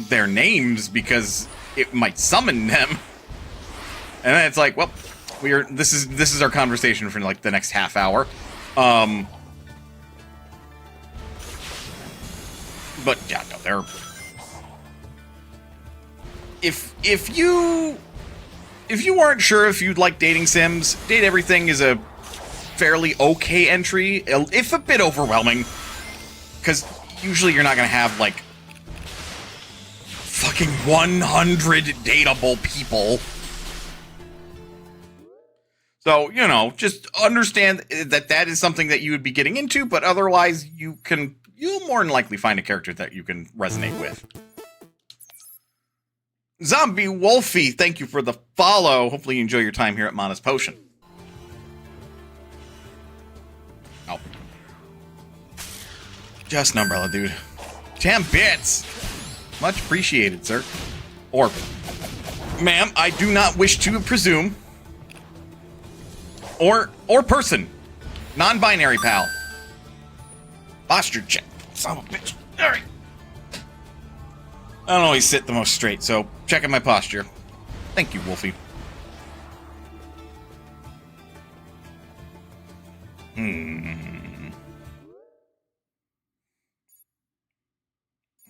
their names because it might summon them. And then it's like, well, this is our conversation for like the next half hour. But yeah, no, they're if you aren't sure if you'd like dating sims, Date Everything is a fairly okay entry, if a bit overwhelming, because usually you're not gonna have like fucking 100 dateable people. So, you know, just understand that is something that you would be getting into, but otherwise you'll more than likely find a character that you can resonate with. Zombie Wolfie, thank you for the follow. Hopefully you enjoy your time here at Mana's Potion. Oh. Just an umbrella, dude. 10 bits! Much appreciated, sir. Or, ma'am, I do not wish to presume. Or person. Non-binary, pal. Posture check. Son of a bitch. Alright. I don't always sit the most straight, so checking my posture. Thank you, Wolfie.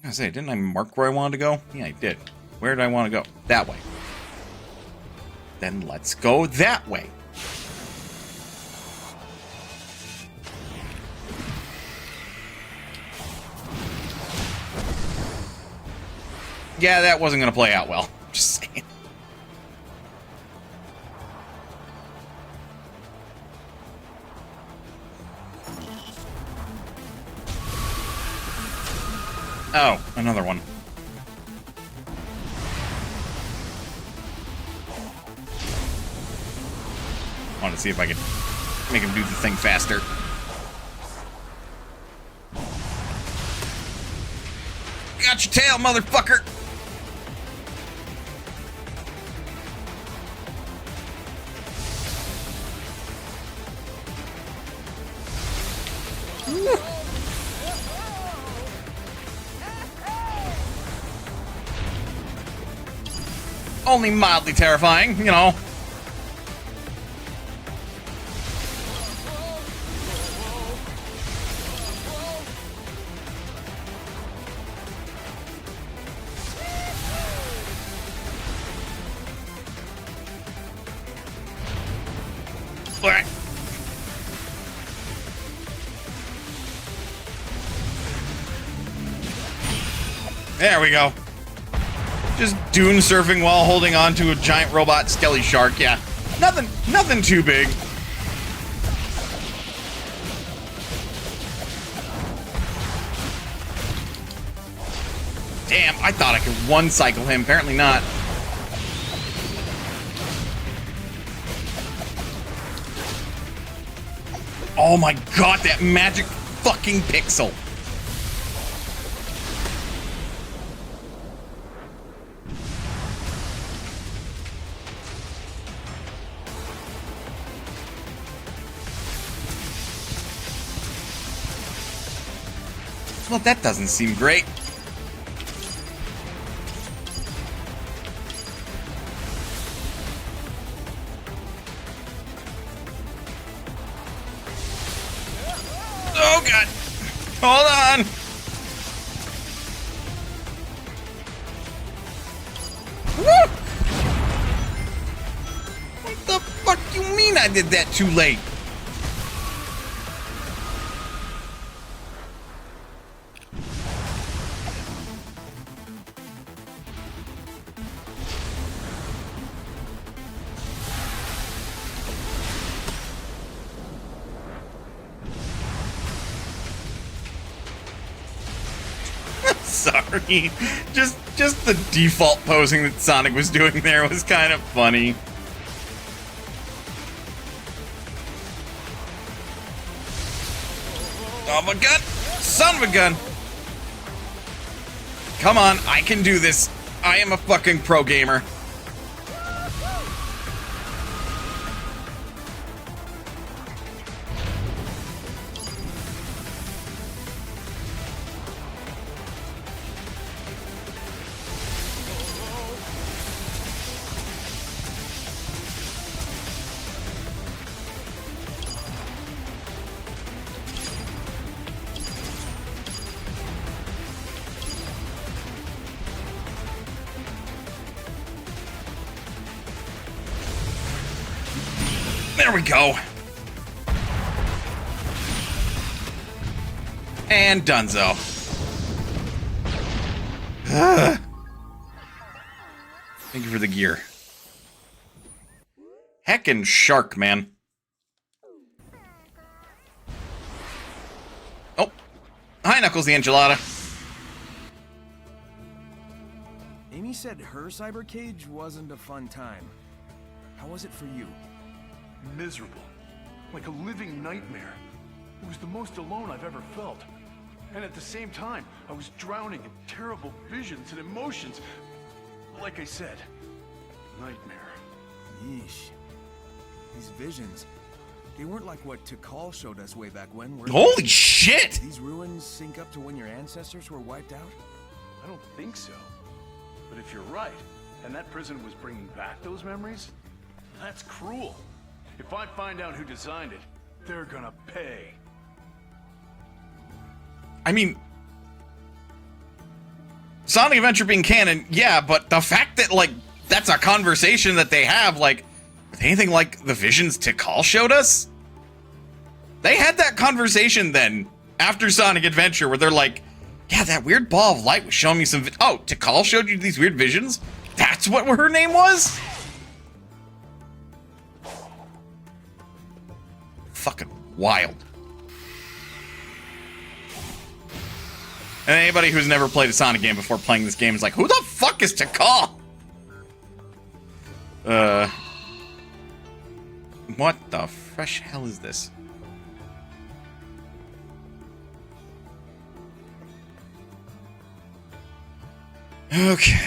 I say, didn't I mark where I wanted to go? Yeah, I did. Where did I want to go? That way. Then let's go that way. Yeah, that wasn't going to play out well. Just saying. Oh, another one. Want to see if I can make him do the thing faster. Got your tail, motherfucker! Only mildly terrifying, you know. There we go. Just dune surfing while holding on to a giant robot skelly shark. Yeah, nothing too big. Damn, I thought I could one cycle him. Apparently not. Oh my god, that magic fucking pixel. Well, that doesn't seem great. Oh, God. Hold on. Woo! What the fuck you mean I did that too late? Sorry. Just the default posing that Sonic was doing there was kind of funny. Oh my god! Son of a gun! Come on, I can do this. I am a fucking pro gamer. There we go. And donezo. Thank you for the gear. Heckin' shark, man. Oh. Hi, Knuckles the Enchilada. Amy said her cyber cage wasn't a fun time. How was it for you? Miserable. Like a living nightmare. It was the most alone I've ever felt. And at the same time, I was drowning in terrible visions and emotions. Like I said, nightmare. Yeesh. These visions, They weren't like what Tikal showed us way back when, were they? Holy shit! These ruins sync up to when your ancestors were wiped out? I don't think so. But if you're right, and that prison was bringing back those memories, that's cruel. If I find out who designed it, they're gonna pay. I mean, Sonic Adventure being canon, yeah, but the fact that, like, that's a conversation that they have, like, with anything like the visions Tikal showed us? They had that conversation then, after Sonic Adventure, where they're like, yeah, that weird ball of light was showing me some... Oh, Tikal showed you these weird visions? That's what her name was? Fucking wild. And anybody who's never played a Sonic game before playing this game is like, who the fuck is Tikal? What the fresh hell is this? Okay.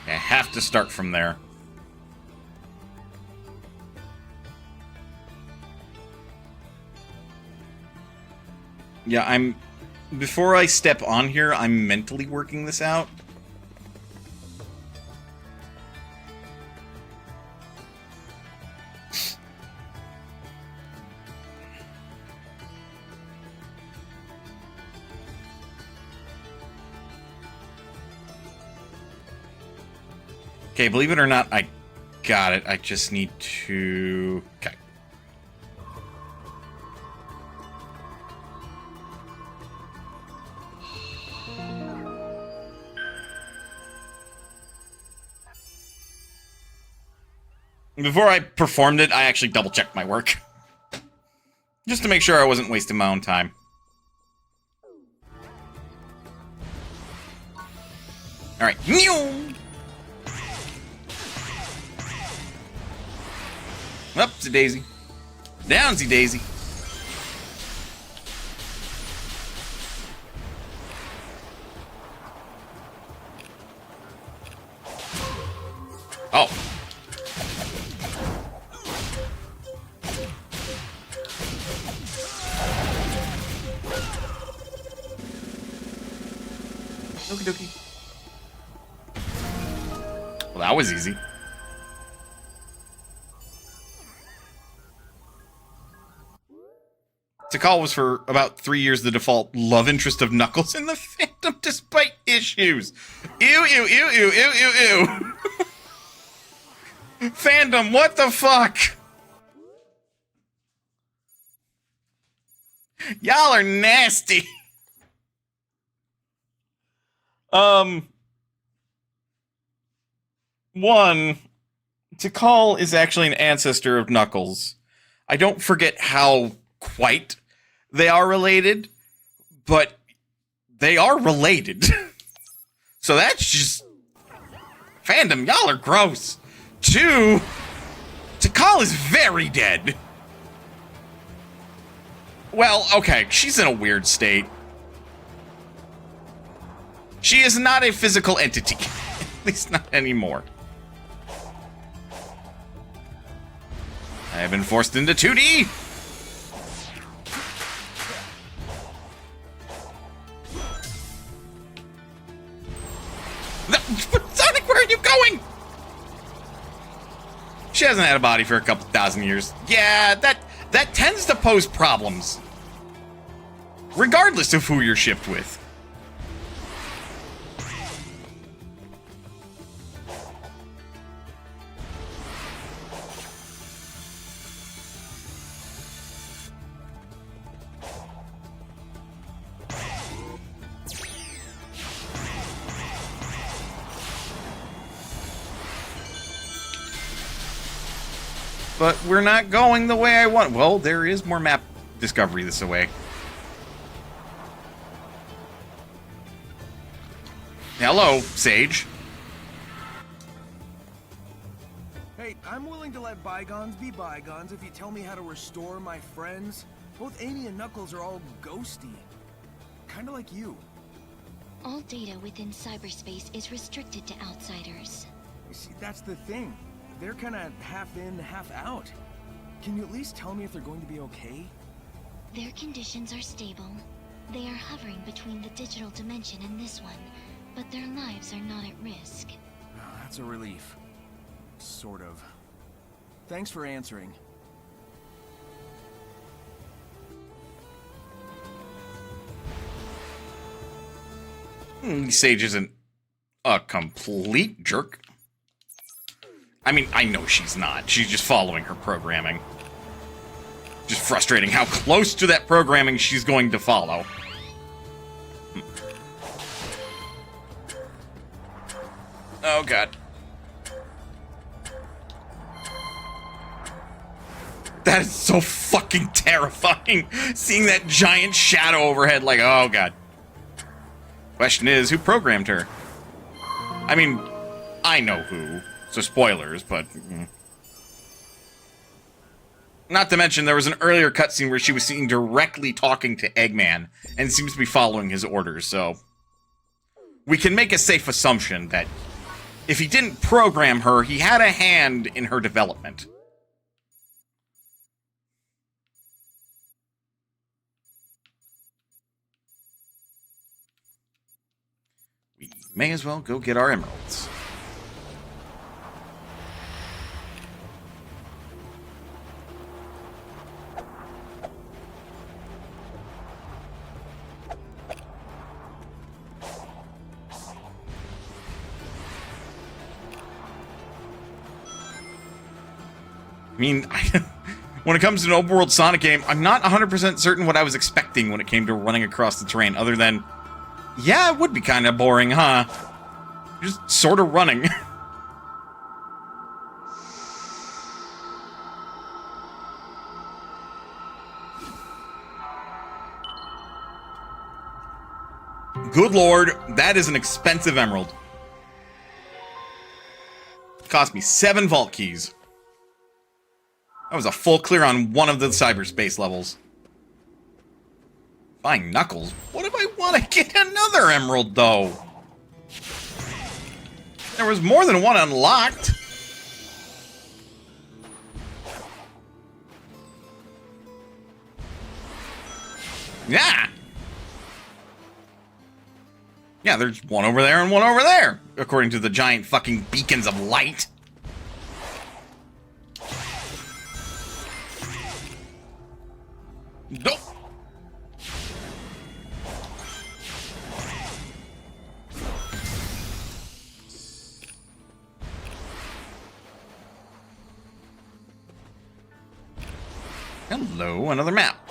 I have to start from there. Yeah, before I step on here, I'm mentally working this out. Okay, believe it or not, I got it. I just need to... Okay. Before I performed it, I actually double-checked my work. Just to make sure I wasn't wasting my own time. Alright. Upsy daisy. Downsy daisy. Oh. Okie dokie. Well, that was easy. Tikal was for about 3 years the default love interest of Knuckles in the fandom despite issues. Ew, ew, ew, ew, ew, ew, ew. Fandom, what the fuck? Y'all are nasty. One, Tikal is actually an ancestor of Knuckles. I don't forget how quite they are related, but they are related. So that's just... Fandom, y'all are gross. Two, Tikal is very dead. Well, okay, she's in a weird state. She is not a physical entity. At least not anymore. I have been forced into 2D. Sonic, where are you going? She hasn't had a body for a couple thousand years. Yeah, that tends to pose problems. Regardless of who you're shipped with. But we're not going the way I want. Well, there is more map discovery this way. Hello, Sage. Hey, right, I'm willing to let bygones be bygones if you tell me how to restore my friends. Both Amy and Knuckles are all ghosty. Kinda like you. All data within cyberspace is restricted to outsiders. You see, that's the thing. They're kinda half in, half out. Can you at least tell me if they're going to be okay? Their conditions are stable. They are hovering between the digital dimension and this one, but their lives are not at risk. That's a relief. Sort of. Thanks for answering. Sage isn't a complete jerk. I mean, I know she's not. She's just following her programming. Just frustrating how close to that programming she's going to follow. Oh, God. That is so fucking terrifying. Seeing that giant shadow overhead, like, oh, God. Question is, who programmed her? I mean, I know who. So spoilers, but... Not to mention, there was an earlier cutscene where she was seen directly talking to Eggman, and seems to be following his orders, so... We can make a safe assumption that if he didn't program her, he had a hand in her development. We may as well go get our emeralds. I mean, when it comes to an open world Sonic game, I'm not 100% certain what I was expecting when it came to running across the terrain, other than, yeah, it would be kind of boring, huh? Just sort of running. Good lord, that is an expensive emerald. Cost me 7 vault keys. That was a full clear on one of the cyberspace levels. Buying Knuckles? What if I want to get another emerald, though? There was more than one unlocked. Yeah. Yeah, there's one over there and one over there, according to the giant fucking beacons of light. Nope. Hello, another map.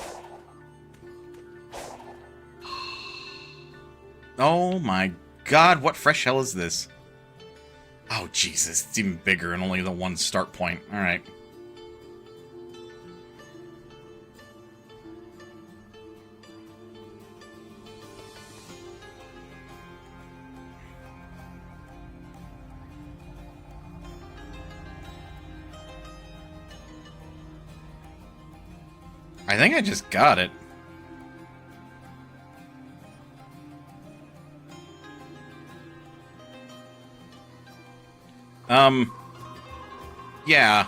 Oh my god, what fresh hell is this? Oh Jesus, it's even bigger and only the one start point. Alright. I think I just got it. Yeah.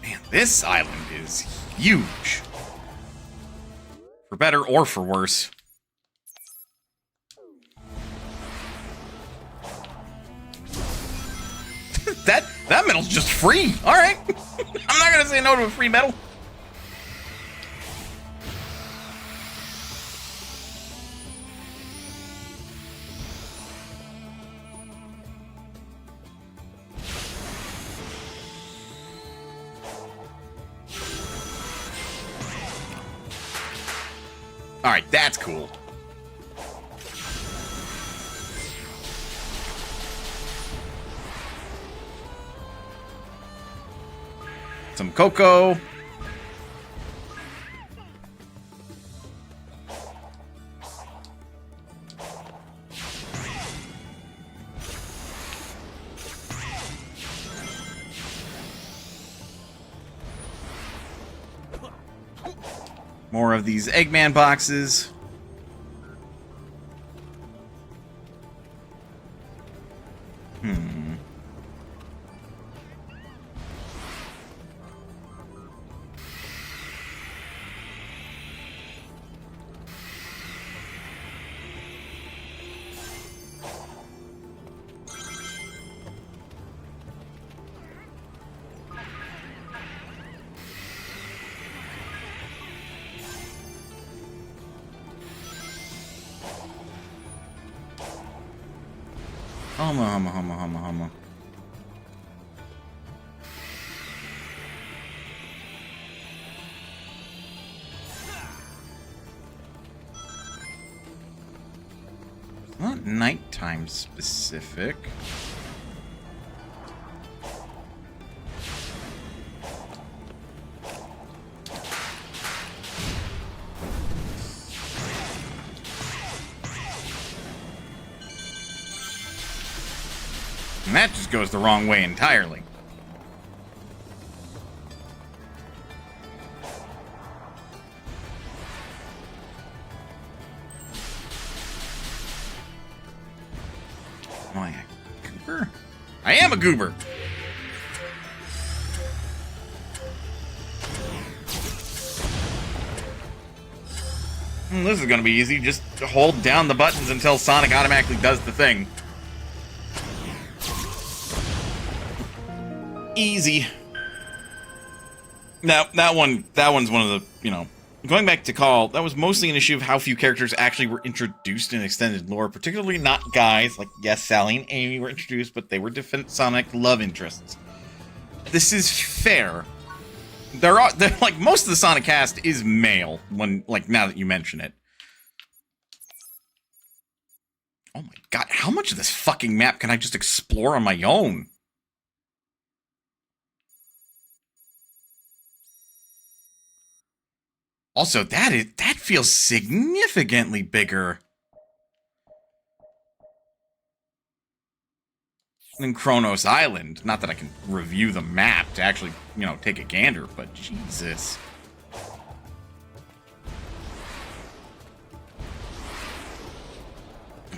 Man, this island is huge. For better or for worse. that medal's just free. All right. I'm not gonna say no to a free medal. Alright, that's cool. Some cocoa. More of these Eggman boxes. Humma. Not nighttime specific. And that just goes the wrong way entirely. Am I a goober? I am a goober! This is gonna be easy. Just hold down the buttons until Sonic automatically does the thing. Easy. Now, that one's one of the, you know, going back to Call, that was mostly an issue of how few characters actually were introduced in extended lore, particularly not guys, like, yes, Sally and Amy were introduced, but they were different Sonic love interests. This is fair. They're like, most of the Sonic cast is male, when, like, now that you mention it. Oh my god, how much of this fucking map can I just explore on my own? Also, that feels significantly bigger than Kronos Island. Not that I can review the map to actually, you know, take a gander, but Jesus.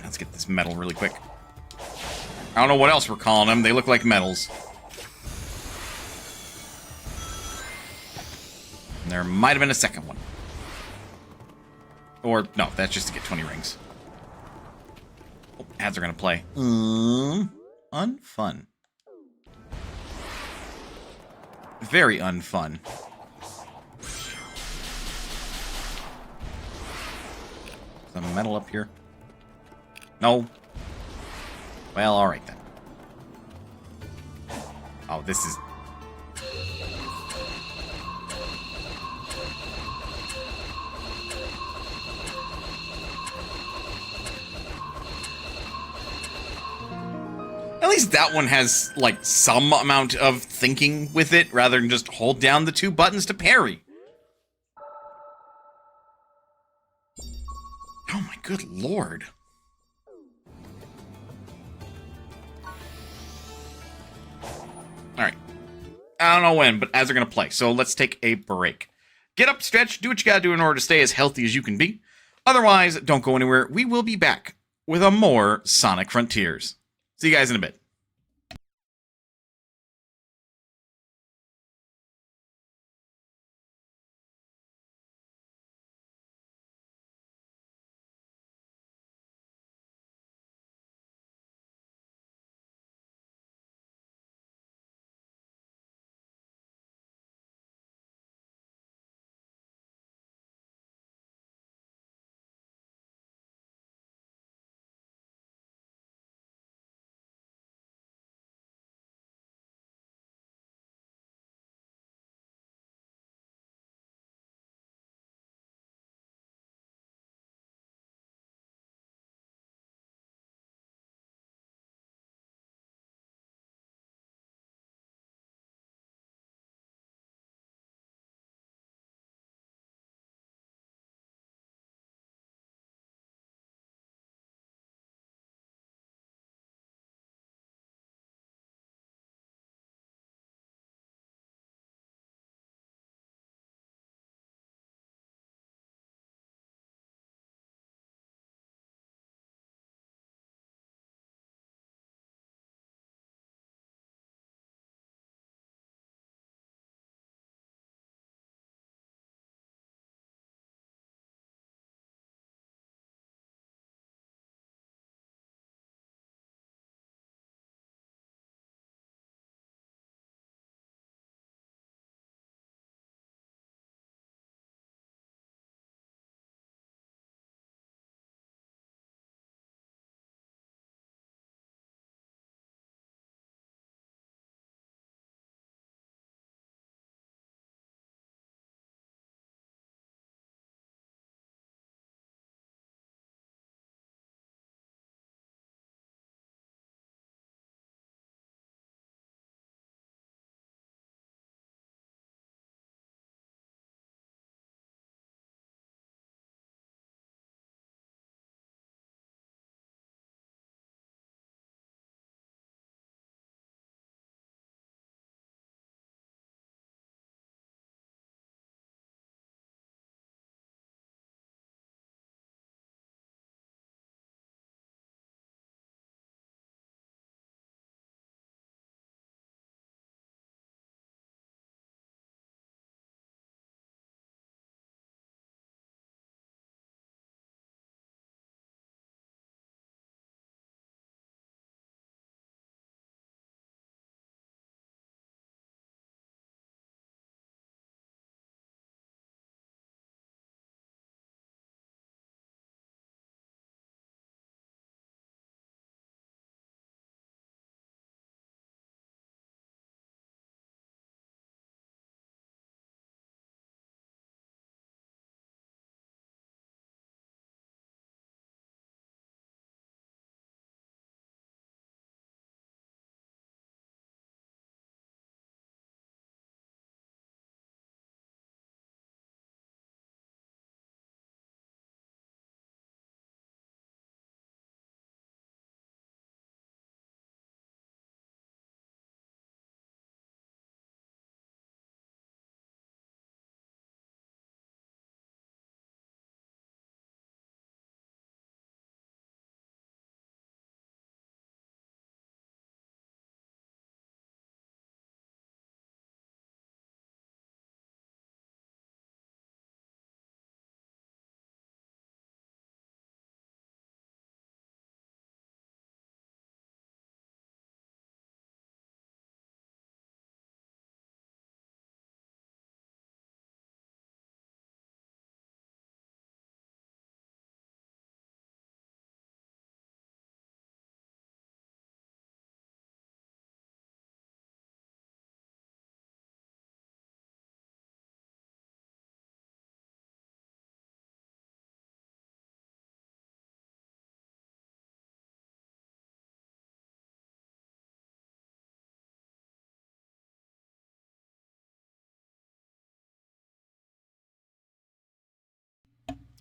Let's get this metal really quick. I don't know what else we're calling them. They look like metals. And there might have been a second one. Or, no, that's just to get 20 rings. Oh, ads are gonna play. Unfun. Very unfun. Some metal up here. No. Well, alright then. Oh, this is... At least that one has, like, some amount of thinking with it, rather than just hold down the two buttons to parry. Oh my good lord. Alright. I don't know when, but as they're gonna play, so let's take a break. Get up, stretch, do what you gotta do in order to stay as healthy as you can be. Otherwise, don't go anywhere. We will be back with a more Sonic Frontiers. See you guys in a bit.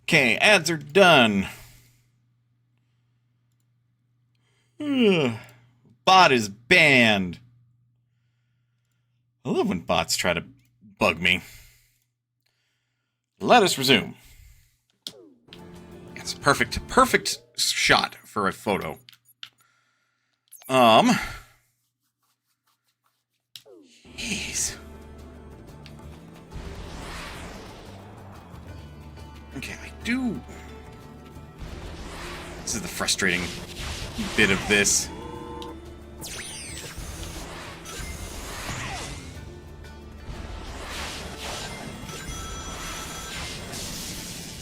Okay, ads are done. Bot is banned. I love when bots try to bug me. Let us resume. It's a perfect shot for a photo. Jeez. Okay, I do... This is the frustrating bit of this.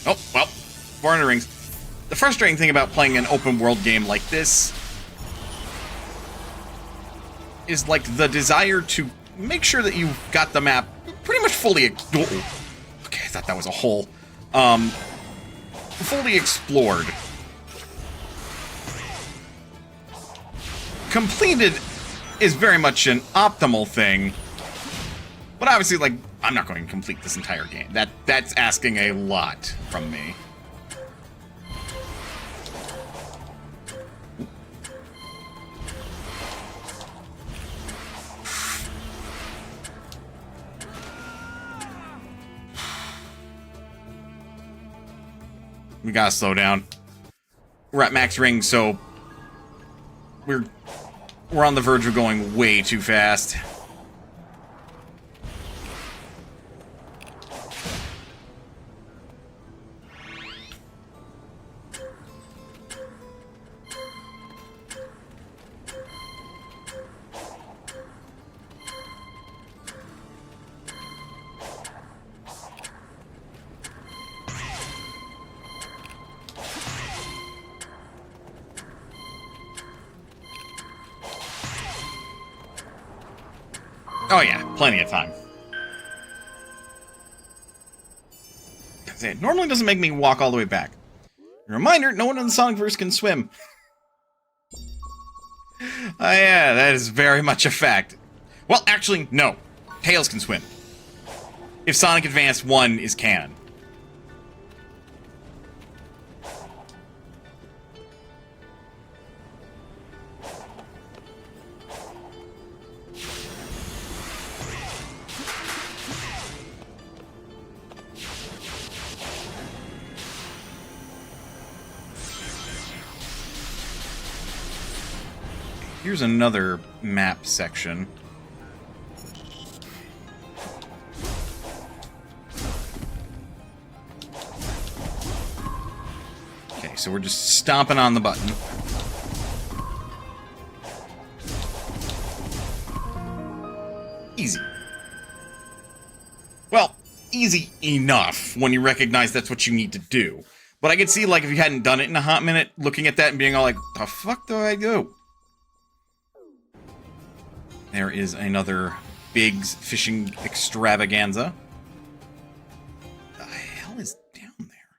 Oh, well, 400 rings. The frustrating thing about playing an open world game like this is like the desire to make sure that you've got the map pretty much fully... Okay, I thought that was a hole. Fully explored. Completed is very much an optimal thing, but obviously, like, I'm not going to complete this entire game. That's asking a lot from me. We gotta slow down. We're at max ring, so we're on the verge of going way too fast. Oh yeah, plenty of time. It normally doesn't make me walk all the way back. A reminder, no one in the Sonicverse can swim. Oh yeah, that is very much a fact. Well, actually, no. Tails can swim. If Sonic Advance 1 is canon. Here's another map section. Okay, so we're just stomping on the button. Easy. Well, easy enough when you recognize that's what you need to do. But I could see, like, if you hadn't done it in a hot minute, looking at that and being all like, the fuck do I do? There is another Biggs fishing extravaganza. The hell is down there?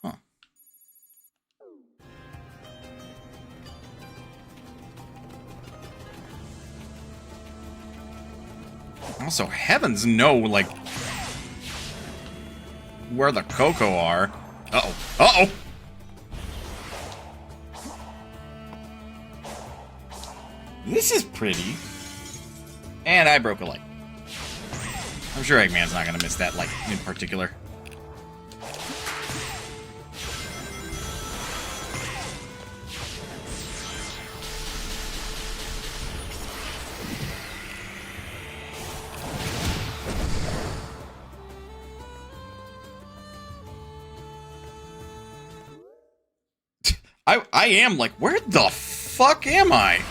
Huh. Also, heavens know, like, where the Coco are. Uh-oh. Uh-oh! This is pretty. And I broke a light. I'm sure Eggman's not gonna miss that light in particular. I am like, where the fuck am I?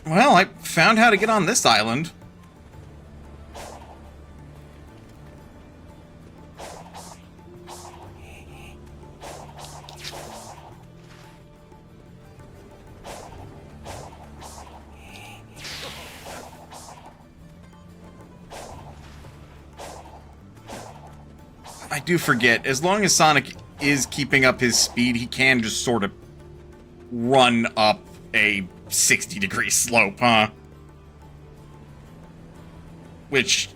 Well, I found how to get on this island. I do forget, as long as Sonic is keeping up his speed, he can just sort of run up a 60-degree slope, huh? Which,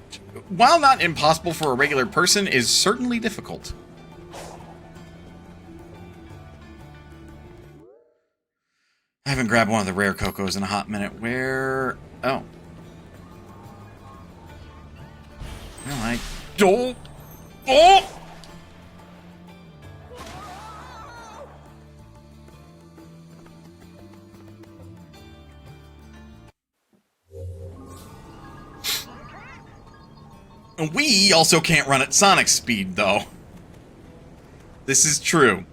while not impossible for a regular person, is certainly difficult. I haven't grabbed one of the rare cocos in a hot minute. Where... Oh. Well, I don't... Oh! We also can't run at Sonic speed, though. This is true.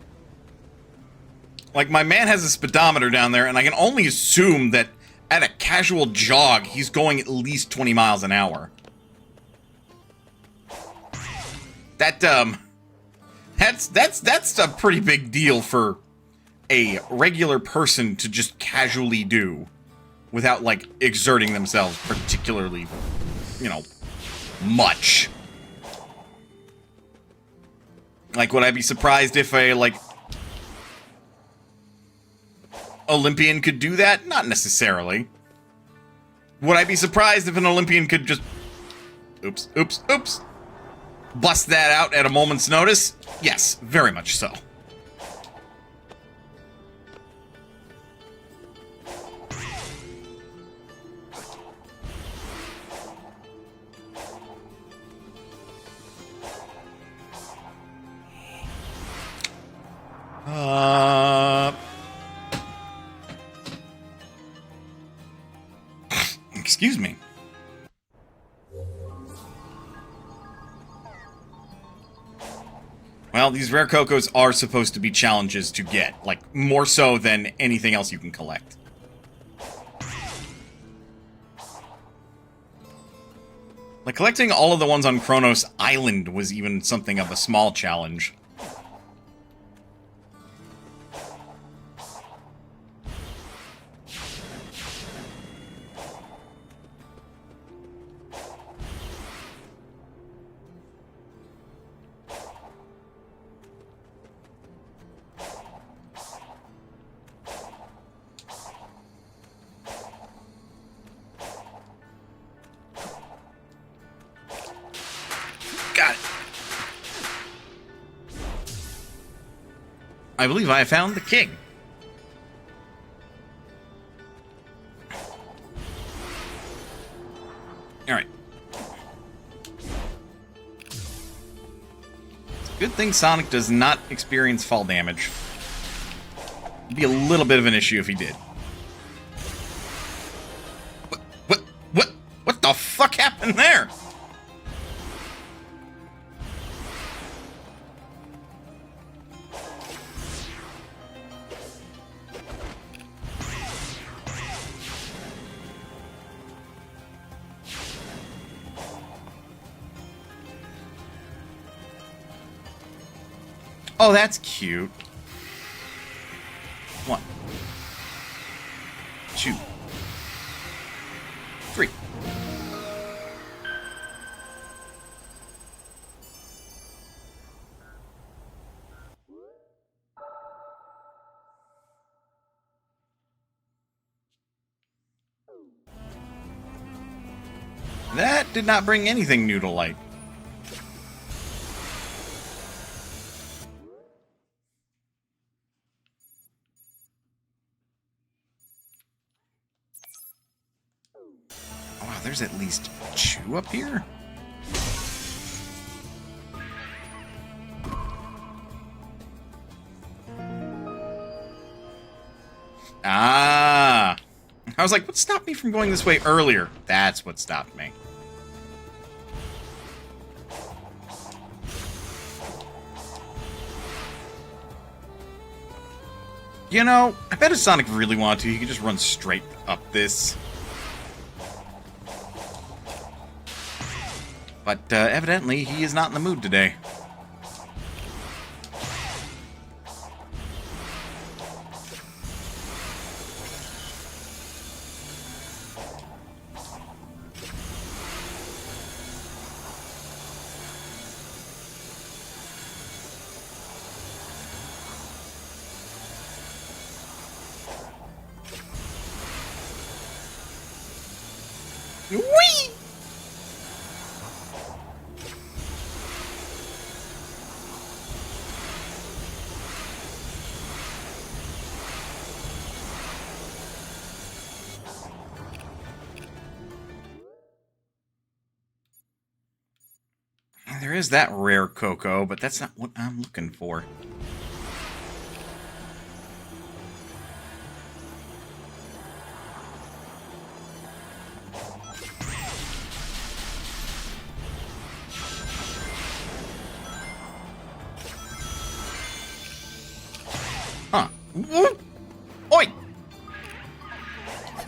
Like, my man has a speedometer down there, and I can only assume that at a casual jog, he's going at least 20 miles an hour. That's a pretty big deal for a regular person to just casually do without, like, exerting themselves particularly, you know, much. Like, would I be surprised if a, like, Olympian could do that? Not necessarily. Would I be surprised if an Olympian could just... Oops, oops, oops. Bust that out at a moment's notice? Yes, very much so. Excuse me. Well, these rare cocos are supposed to be challenges to get, like, more so than anything else you can collect. Like, collecting all of the ones on Kronos Island was even something of a small challenge. I believe I found the king. Alright. Good thing Sonic does not experience fall damage. It'd be a little bit of an issue if he did. What the fuck happened there? Oh, that's cute. 1, 2, 3. That did not bring anything new to light. Wow, there's at least 2 up here? Ah! I was like, what stopped me from going this way earlier? That's what stopped me. You know, I bet if Sonic really wanted to, he could just run straight up this. But evidently, he is not in the mood today. Whee! There is that rare cocoa, but that's not what I'm looking for. Huh. Oi!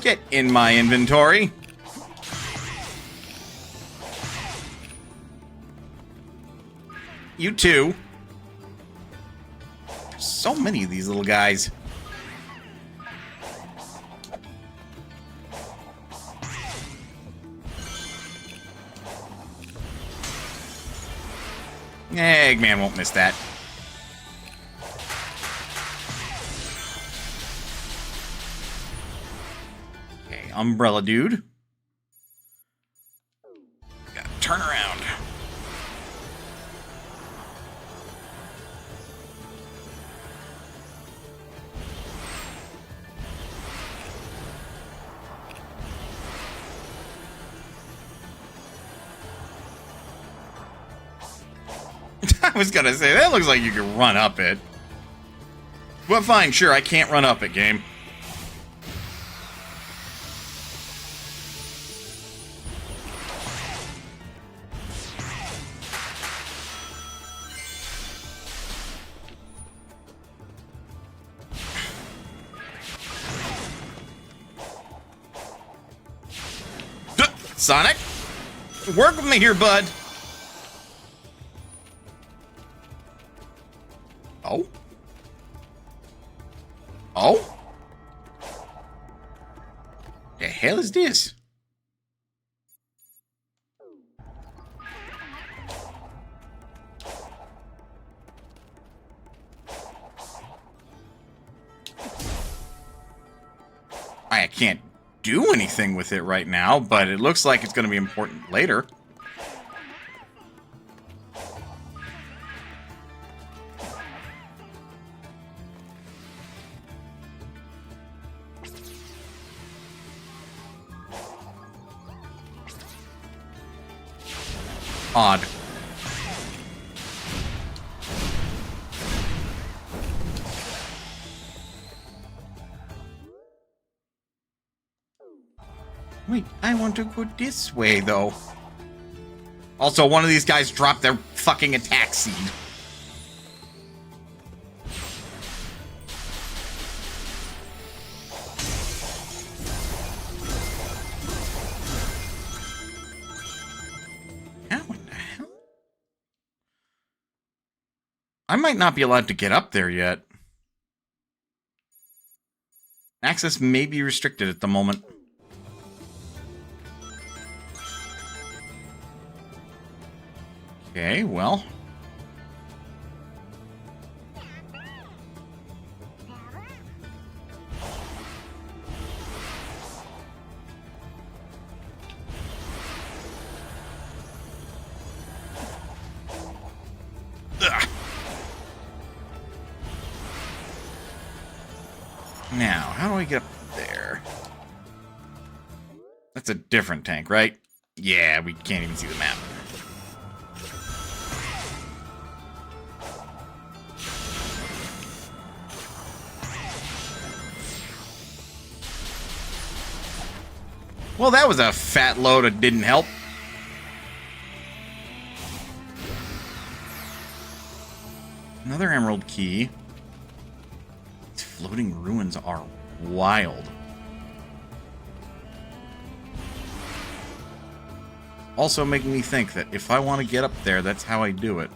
Get in my inventory. You too. There's so many of these little guys. Eggman won't miss that. Okay, umbrella dude. Gotta turn around. I was gonna say, that looks like you could run up it. But fine, sure, I can't run up it, game. Sonic, work with me here, bud. Oh? Oh? The hell is this? I can't do anything with it right now, but it looks like it's going to be important later. Odd. Wait, I want to go this way, though. Also, one of these guys dropped their fucking attack seed. I might not be allowed to get up there yet. Access may be restricted at the moment. Okay, well. Ugh. Now, how do I get up there? That's a different tank, right? Yeah, we can't even see the map. Well, that was a fat load that didn't help. Another emerald key. These floating ruins are wild. Also making me think that if I want to get up there, that's how I do it.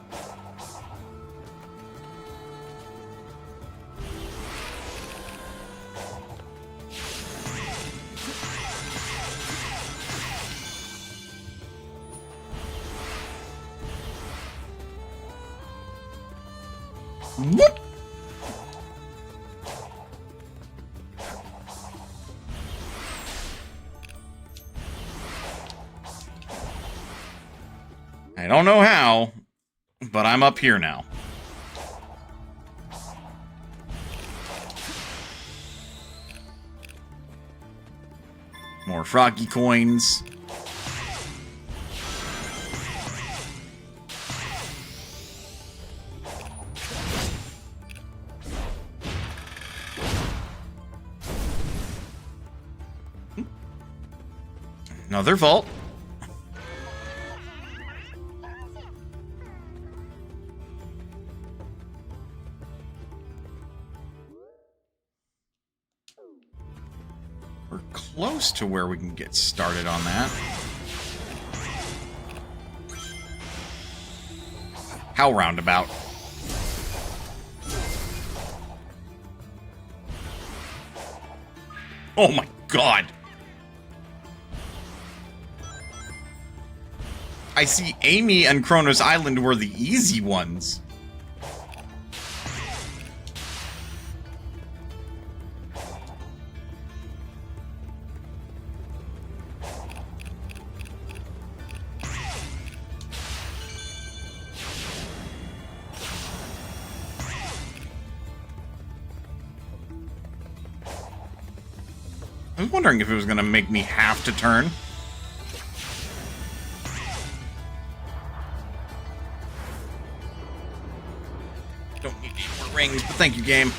Whoop! I don't know how, but I'm up here now. More froggy coins. Another vault. We're close to where we can get started on that. How roundabout? Oh my god! I see Amy and Kronos Island were the easy ones. I was wondering if it was going to make me have to turn. Don't need any more rings, but thank you, game.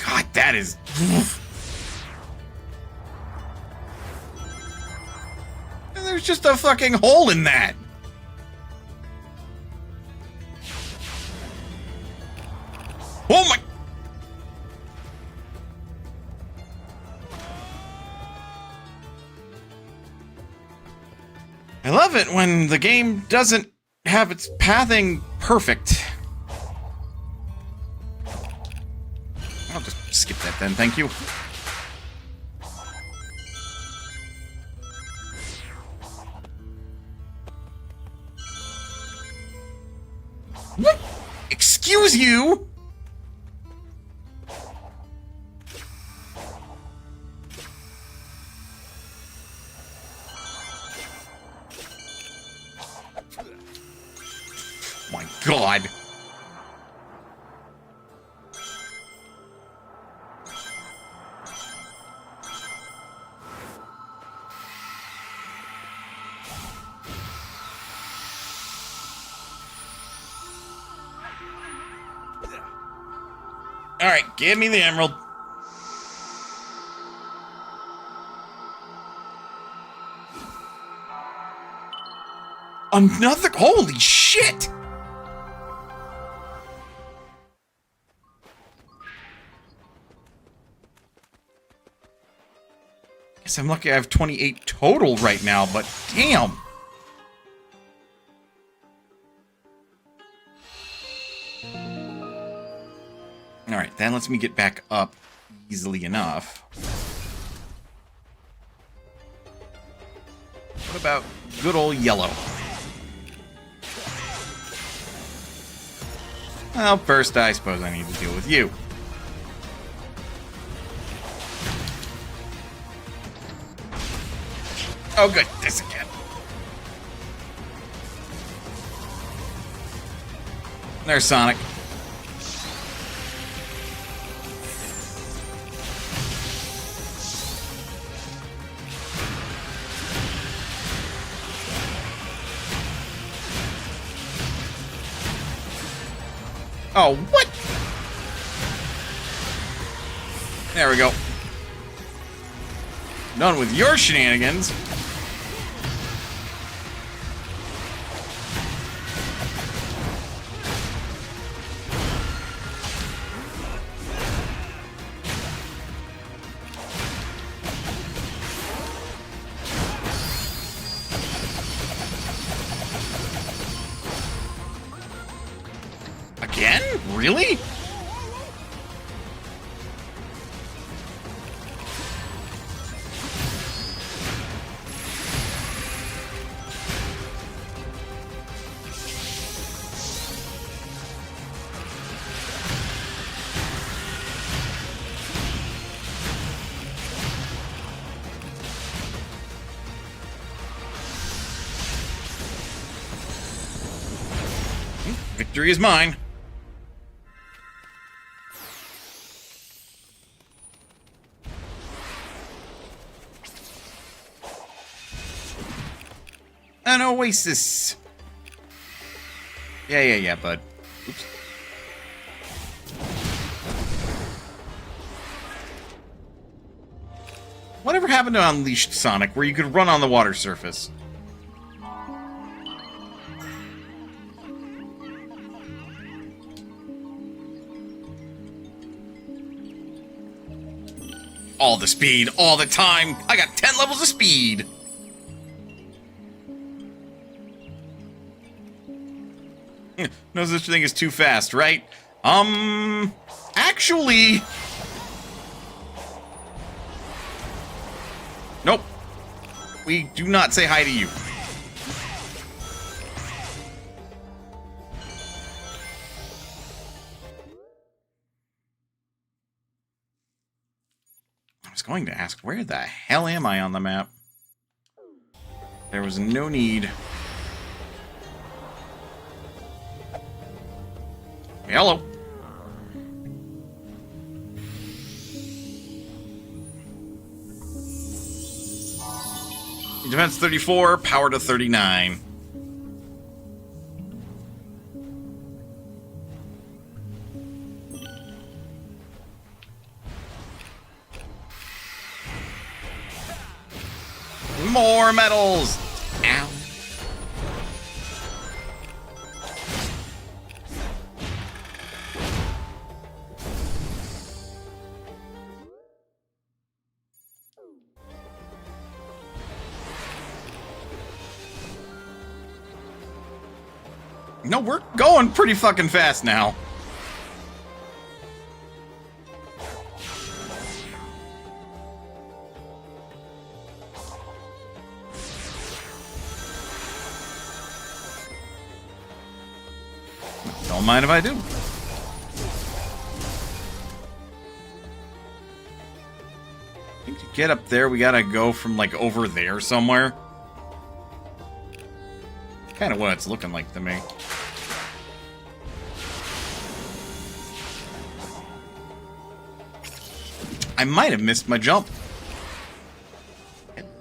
God, that is... And there's just a fucking hole in that. Oh my... I love it when the game doesn't have its pathing perfect. I'll just skip that then, thank you. What? Excuse you? My God. All right, give me the emerald. Another, holy shit! Guess I'm lucky I have 28 total right now, but damn. Alright, that lets me get back up easily enough. What about good old yellow? Well, first I suppose I need to deal with you. Oh good, this again. There's Sonic. Oh, what? There we go. Done with your shenanigans. Again? Really? Victory is mine. An oasis. Yeah, bud. Oops. Whatever happened to Unleashed Sonic, where you could run on the water surface? All the speed, all the time. I got 10 levels of speed. No such thing as too fast, right? Actually... Nope. We do not say hi to you. I was going to ask, where the hell am I on the map? There was no need. Hello. Defense 34, power to 39. More medals! Ow. No, we're going pretty fucking fast now. Don't mind if I do. I think to get up there, we gotta go from, like, over there somewhere. Kind of what it's looking like to me. I might have missed my jump.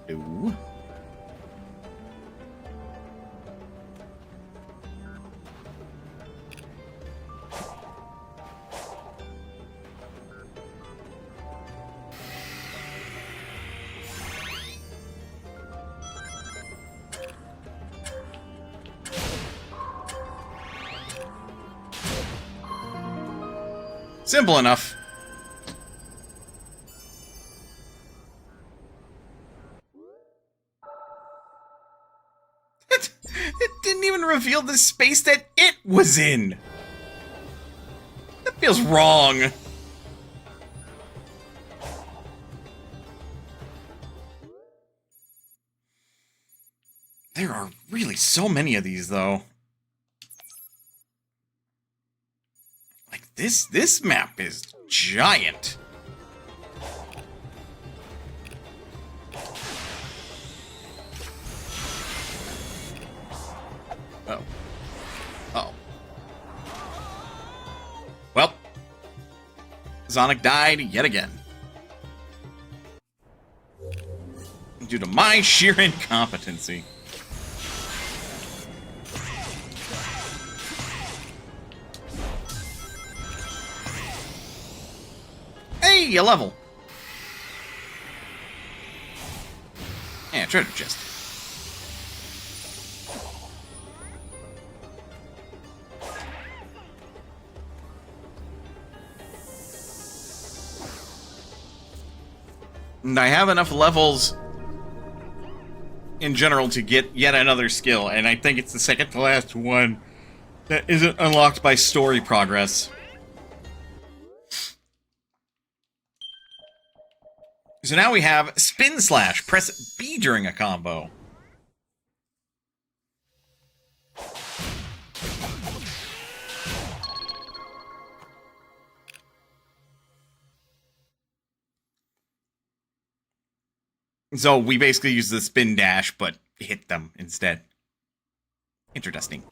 Hello. Simple enough. It didn't even reveal the space that it was in. That feels wrong. There are really so many of these, though. Like, this map is giant. Oh. Uh-oh. Well, Sonic died yet again. Due to my sheer incompetency. Hey, a level. Yeah, treasure chest. And I have enough levels in general to get yet another skill, and I think it's the second to last one that isn't unlocked by story progress. So now we have Spin Slash. Press B during a combo. So we basically use the spin dash, but hit them instead. Interesting.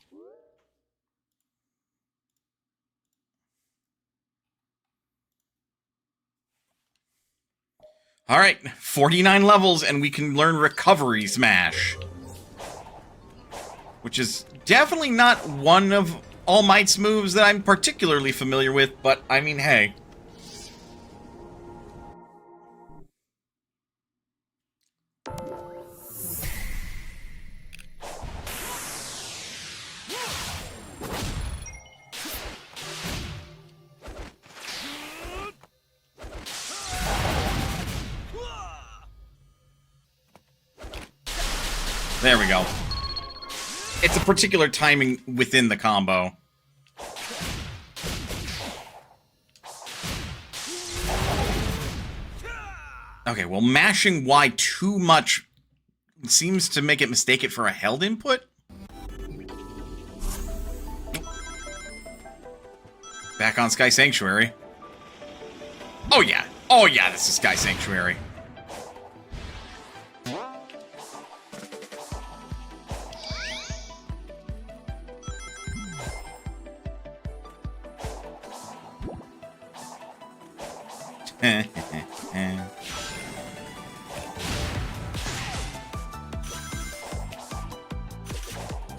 Alright, 49 levels, and we can learn Recovery Smash. Which is definitely not one of All Might's moves that I'm particularly familiar with, but, I mean, hey. There we go. It's a particular timing within the combo. Okay, well, mashing Y too much seems to make it mistake it for a held input. Back on Sky Sanctuary. Oh yeah. Oh yeah, this is Sky Sanctuary.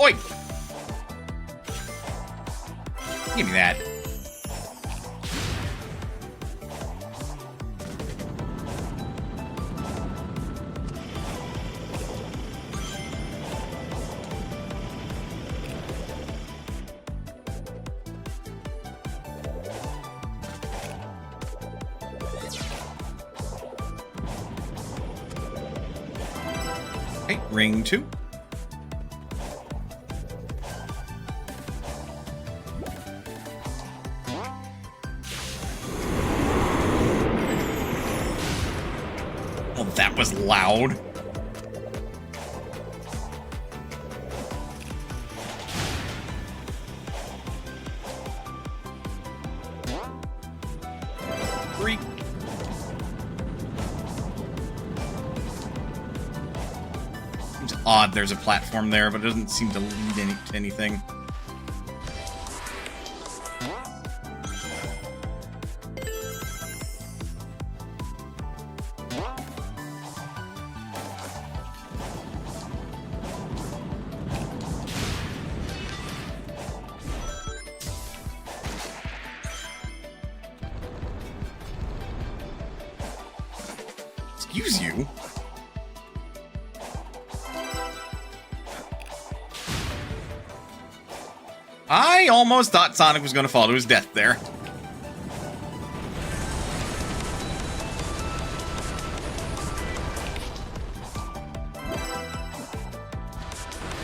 Oi! Give me that. Okay, ring 2. Well, that was loud. Three. Seems odd there's a platform there, but it doesn't seem to lead to anything. Excuse you? I almost thought Sonic was going to fall to his death there.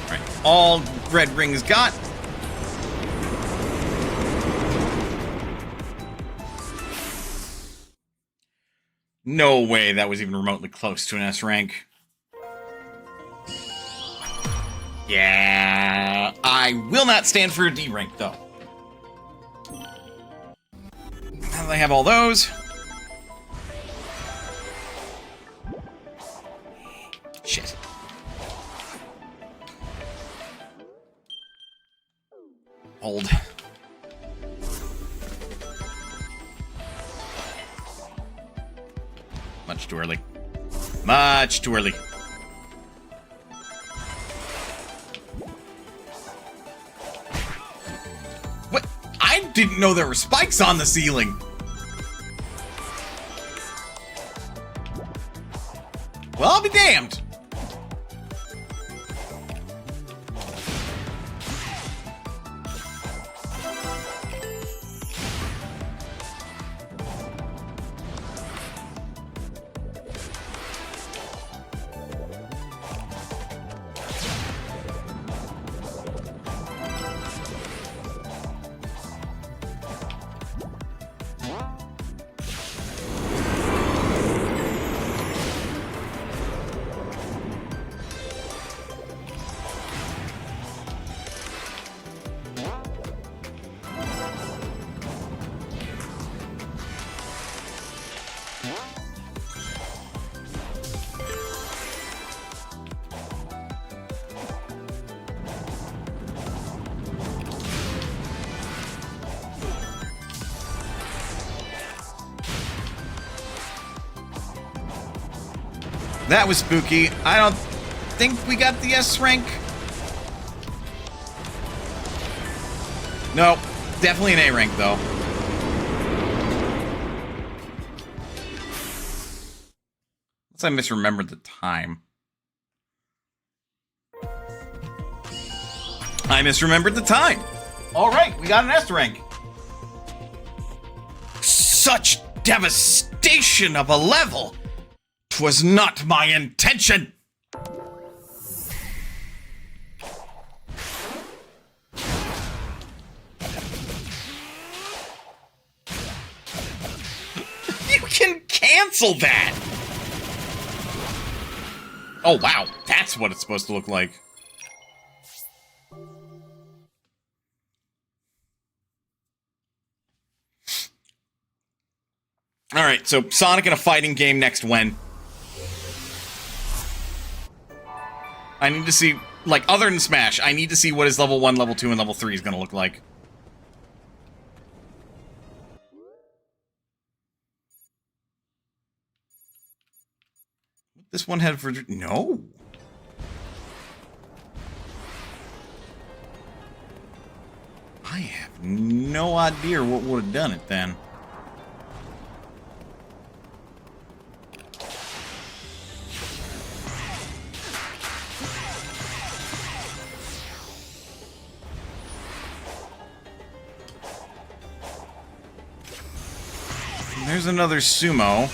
Alright, all red rings got. No way that was even remotely close to an S rank. Yeah, I will not stand for a D rank, though. Now that I have all those. Shit. Hold. Much too early. Much too early. What? I didn't know there were spikes on the ceiling. Well, I'll be damned. That was spooky. I don't think we got the S rank. No, definitely an A rank, though. Unless I misremembered the time. I misremembered the time. All right, we got an S rank. Such devastation of a level. 'Twas not my intention. You can cancel that. Oh, wow. That's what it's supposed to look like. Alright, so Sonic in a fighting game next when? I need to see, like, other than Smash, I need to see what his level 1, level 2, and level 3 is gonna look like. This one had for... No. I have no idea what would have done it then. There's another sumo.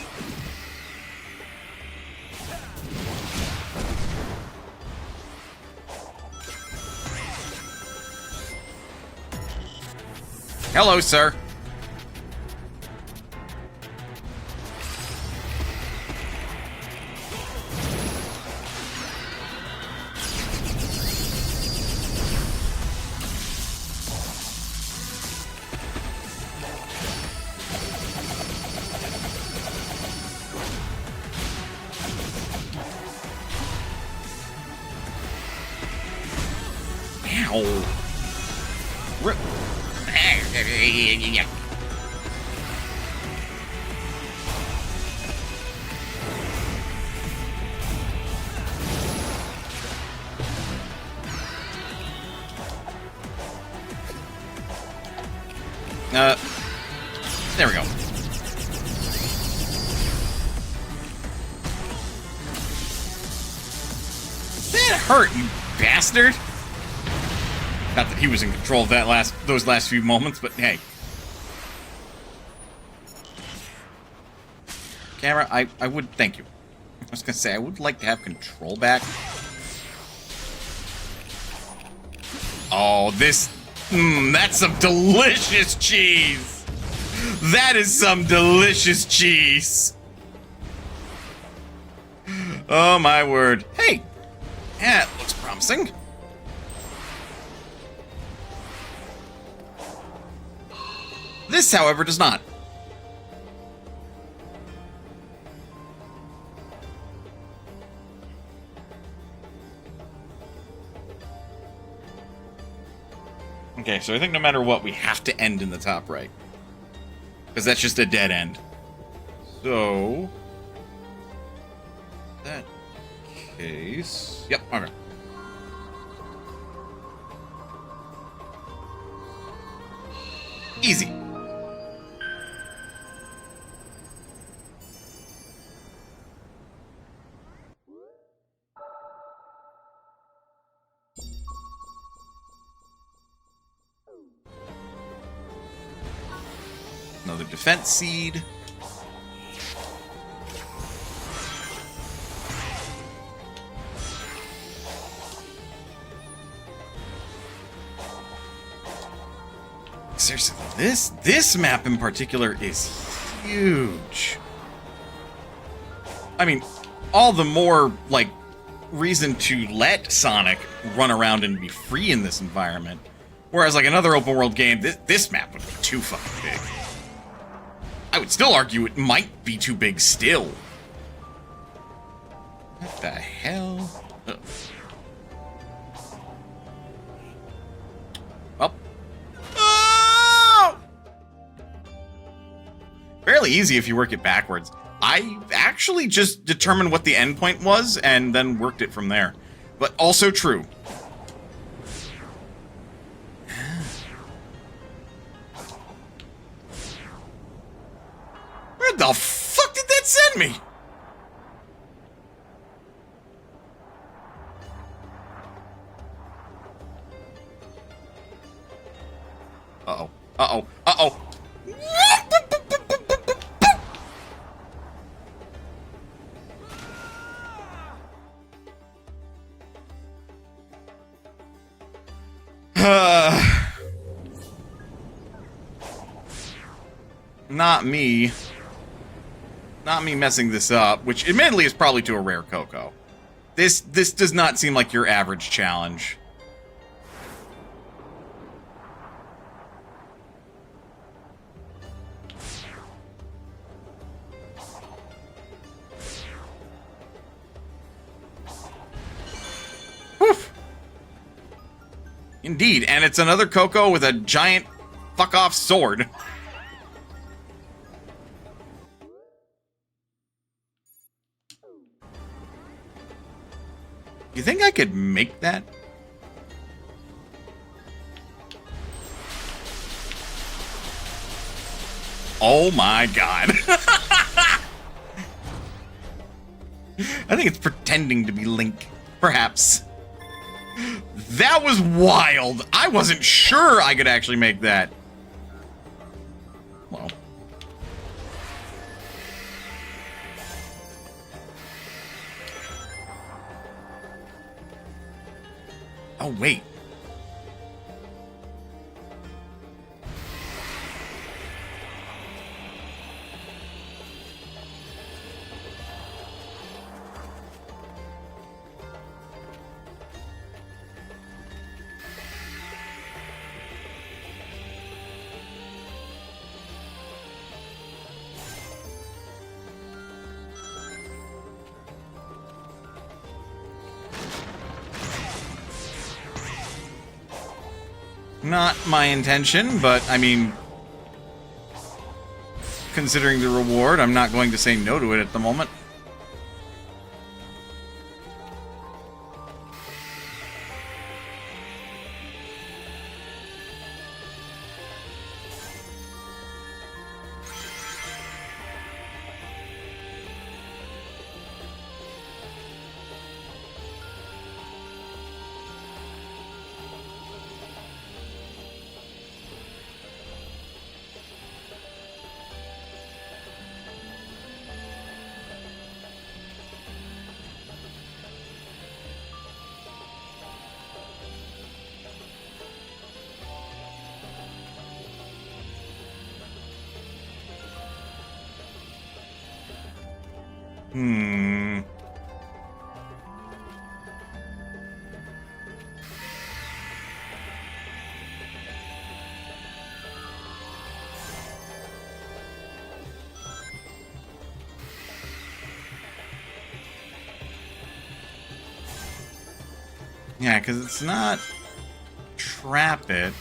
Hello, sir. Ow. There we go. That hurt, you bastard! Not that he was in control of that those last few moments, but hey. Camera, I would thank you. I was gonna say, I would like to have control back. Oh, that's some delicious cheese! That is some delicious cheese! Oh my word. Hey! That looks promising. This, however, does not. Okay, so I think no matter what, we have to end in the top right. Because that's just a dead end. So... that case... Yep, okay. Easy. Another defense seed. Seriously, this map in particular is huge. I mean, all the more, like, reason to let Sonic run around and be free in this environment. Whereas, like, another open world game, this map would be too fucking big. I would still argue it might be too big still. What the hell? Ugh. Well. Oh! Fairly easy if you work it backwards. I actually just determined what the endpoint was and then worked it from there. But also true. Where the fuck did that send me? Uh-oh. Uh-oh. Uh-oh. Not me. Not me messing this up, which admittedly is probably to a rare Coco. This does not seem like your average challenge. Woof. Indeed, and it's another Coco with a giant fuck-off sword. You think I could make that? Oh my god. I think it's pretending to be Link, perhaps. That was wild. I wasn't sure I could actually make that. Well. Oh, wait. Not my intention, but I mean, considering the reward, I'm not going to say no to it at the moment. Yeah, because it's not trap it.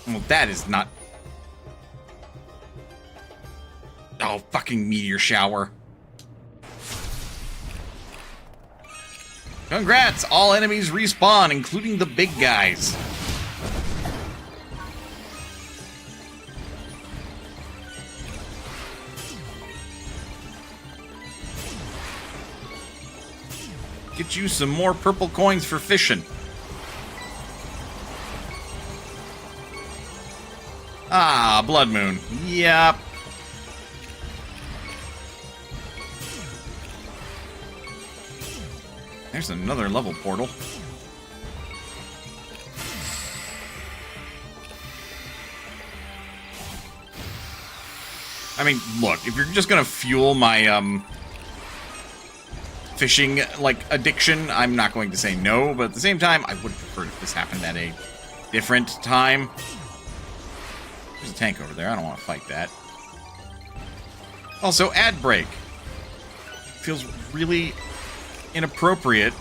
Well, that is not... Oh, fucking meteor shower. Congrats! All enemies respawn, including the big guys. Get you some more purple coins for fishing. Ah, Blood Moon. Yep. There's another level portal. I mean, look, if you're just gonna fuel my, fishing, like, addiction, I'm not going to say no, but at the same time, I would prefer if this happened at a different time. There's a tank over there. I don't want to fight that. Also, ad break. Feels really inappropriate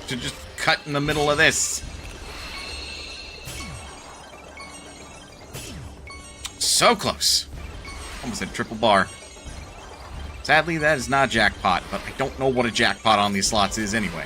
to just cut in the middle of this. So close. Almost hit triple bar. Sadly, that is not a jackpot, but I don't know what a jackpot on these slots is anyway.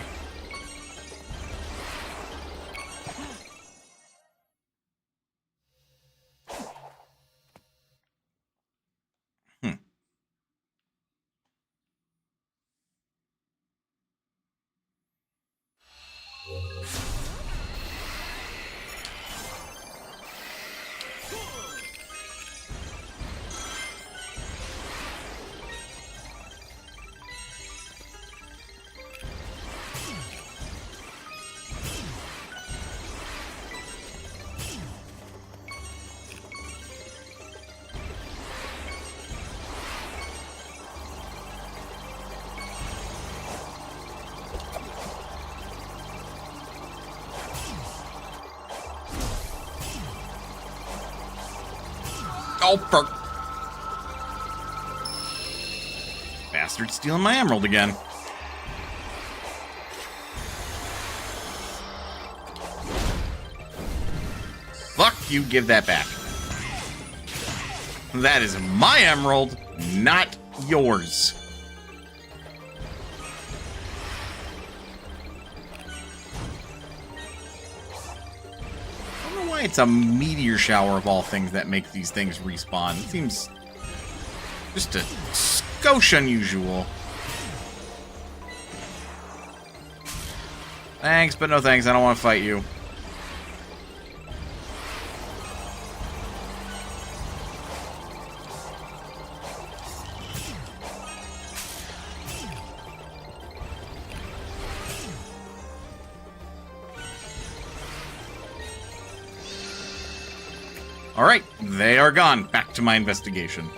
Oh, perk. Bastard stealing my emerald again. Fuck you, give that back. That is my emerald, not yours. It's a meteor shower of all things that make these things respawn. It seems just a skosh unusual. Thanks, but no thanks. I don't want to fight you. Alright, they are gone. Back to my investigation.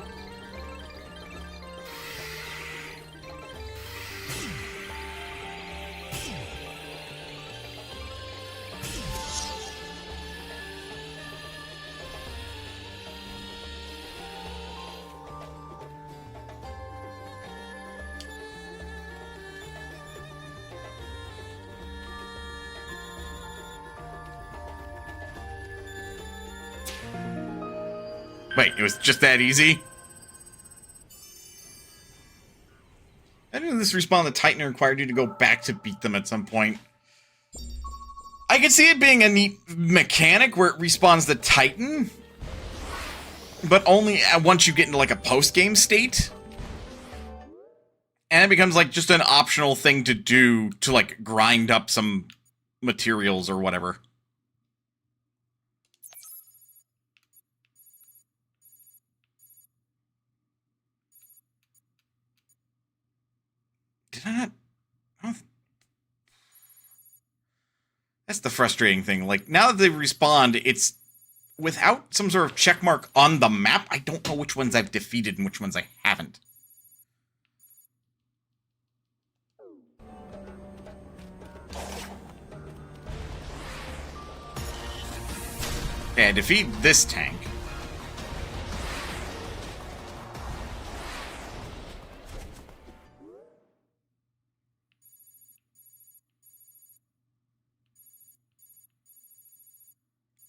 Wait, it was just that easy? I knew this respawn the Titan required you to go back to beat them at some point. I could see it being a neat mechanic where it respawns the Titan, but only once you get into like a post-game state. And it becomes like just an optional thing to do to like grind up some materials or whatever. Did I not? That's the frustrating thing. Like, now that they respawned, it's without some sort of check mark on the map. I don't know which ones I've defeated and which ones I haven't. Okay, I defeat this tank.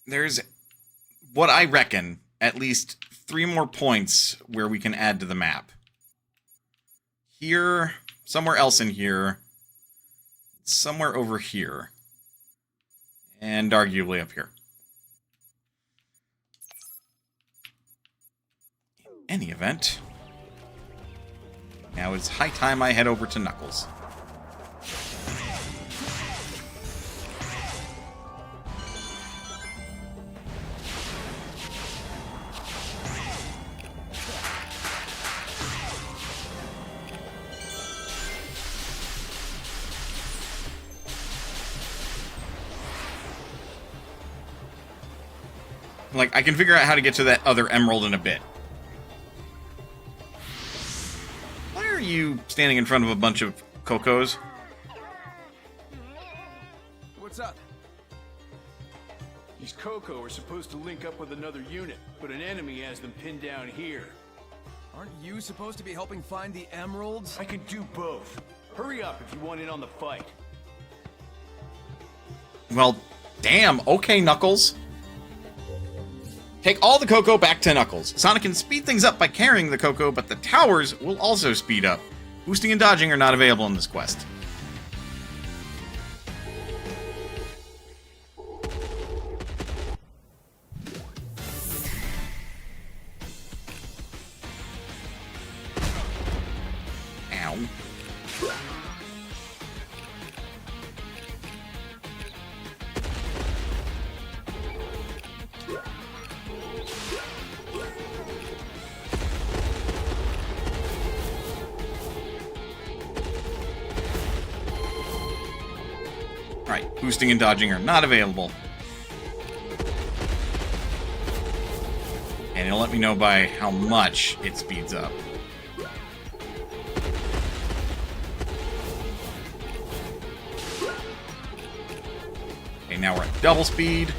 There's, what I reckon, at least 3 more points where we can add to the map. Here, somewhere else in here, somewhere over here, and arguably up here. In any event, now it's high time I head over to Knuckles. Like, I can figure out how to get to that other emerald in a bit. Why are you standing in front of a bunch of Cocos? What's up? These Coco are supposed to link up with another unit, but an enemy has them pinned down here. Aren't you supposed to be helping find the emeralds? I can do both. Hurry up if you want in on the fight. Well, damn. Okay, Knuckles. Take all the cocoa back to Knuckles. Sonic can speed things up by carrying the cocoa, but the towers will also speed up. Boosting and dodging are not available in this quest. Ow. Right, boosting and dodging are not available. And it'll let me know by how much it speeds up. Okay, now we're at double speed.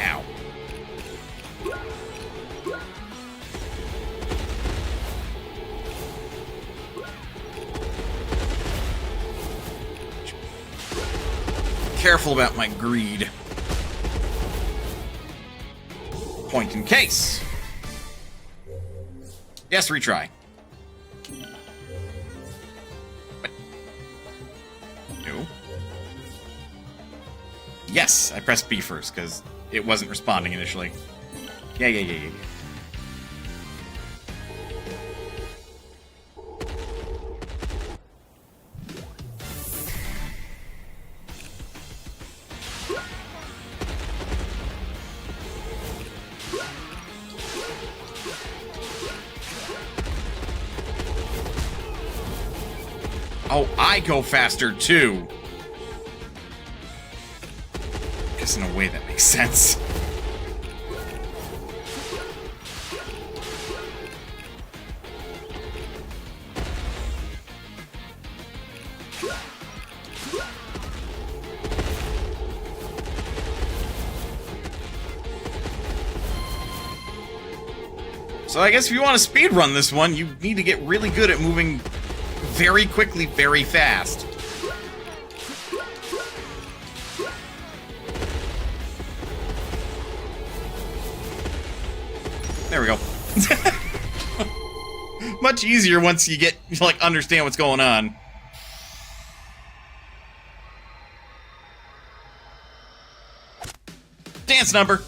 Ow. Careful about my greed. Point in case. Yes, retry. What? No. Yes, I pressed B first because it wasn't responding initially. Yeah. Oh, I go faster too. Guess in a way that makes sense. So I guess if you want to speedrun this one, you need to get really good at moving very quickly, very fast. There we go. Much easier once you get, like, understand what's going on. Dance number.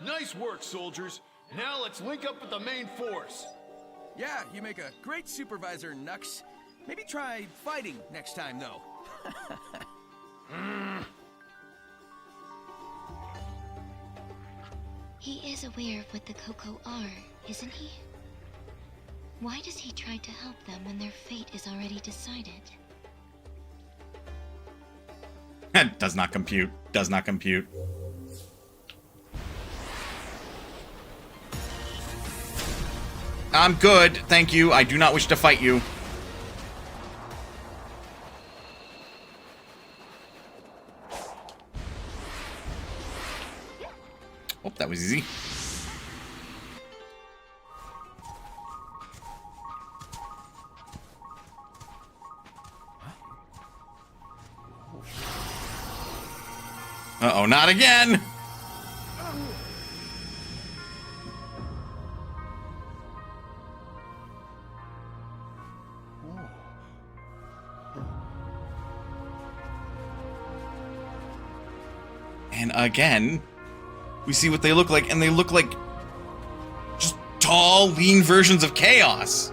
Nice work, soldiers. Now let's link up with the main force. Yeah, you make a great supervisor, Nux. Maybe try fighting next time, though. He is aware of what the Coco are, isn't he? Why does he try to help them when their fate is already decided? Does not compute. Does not compute. I'm good, thank you. I do not wish to fight you. Oh, that was easy. Uh-oh, not again! And again, we see what they look like, and they look like just tall, lean versions of Chaos.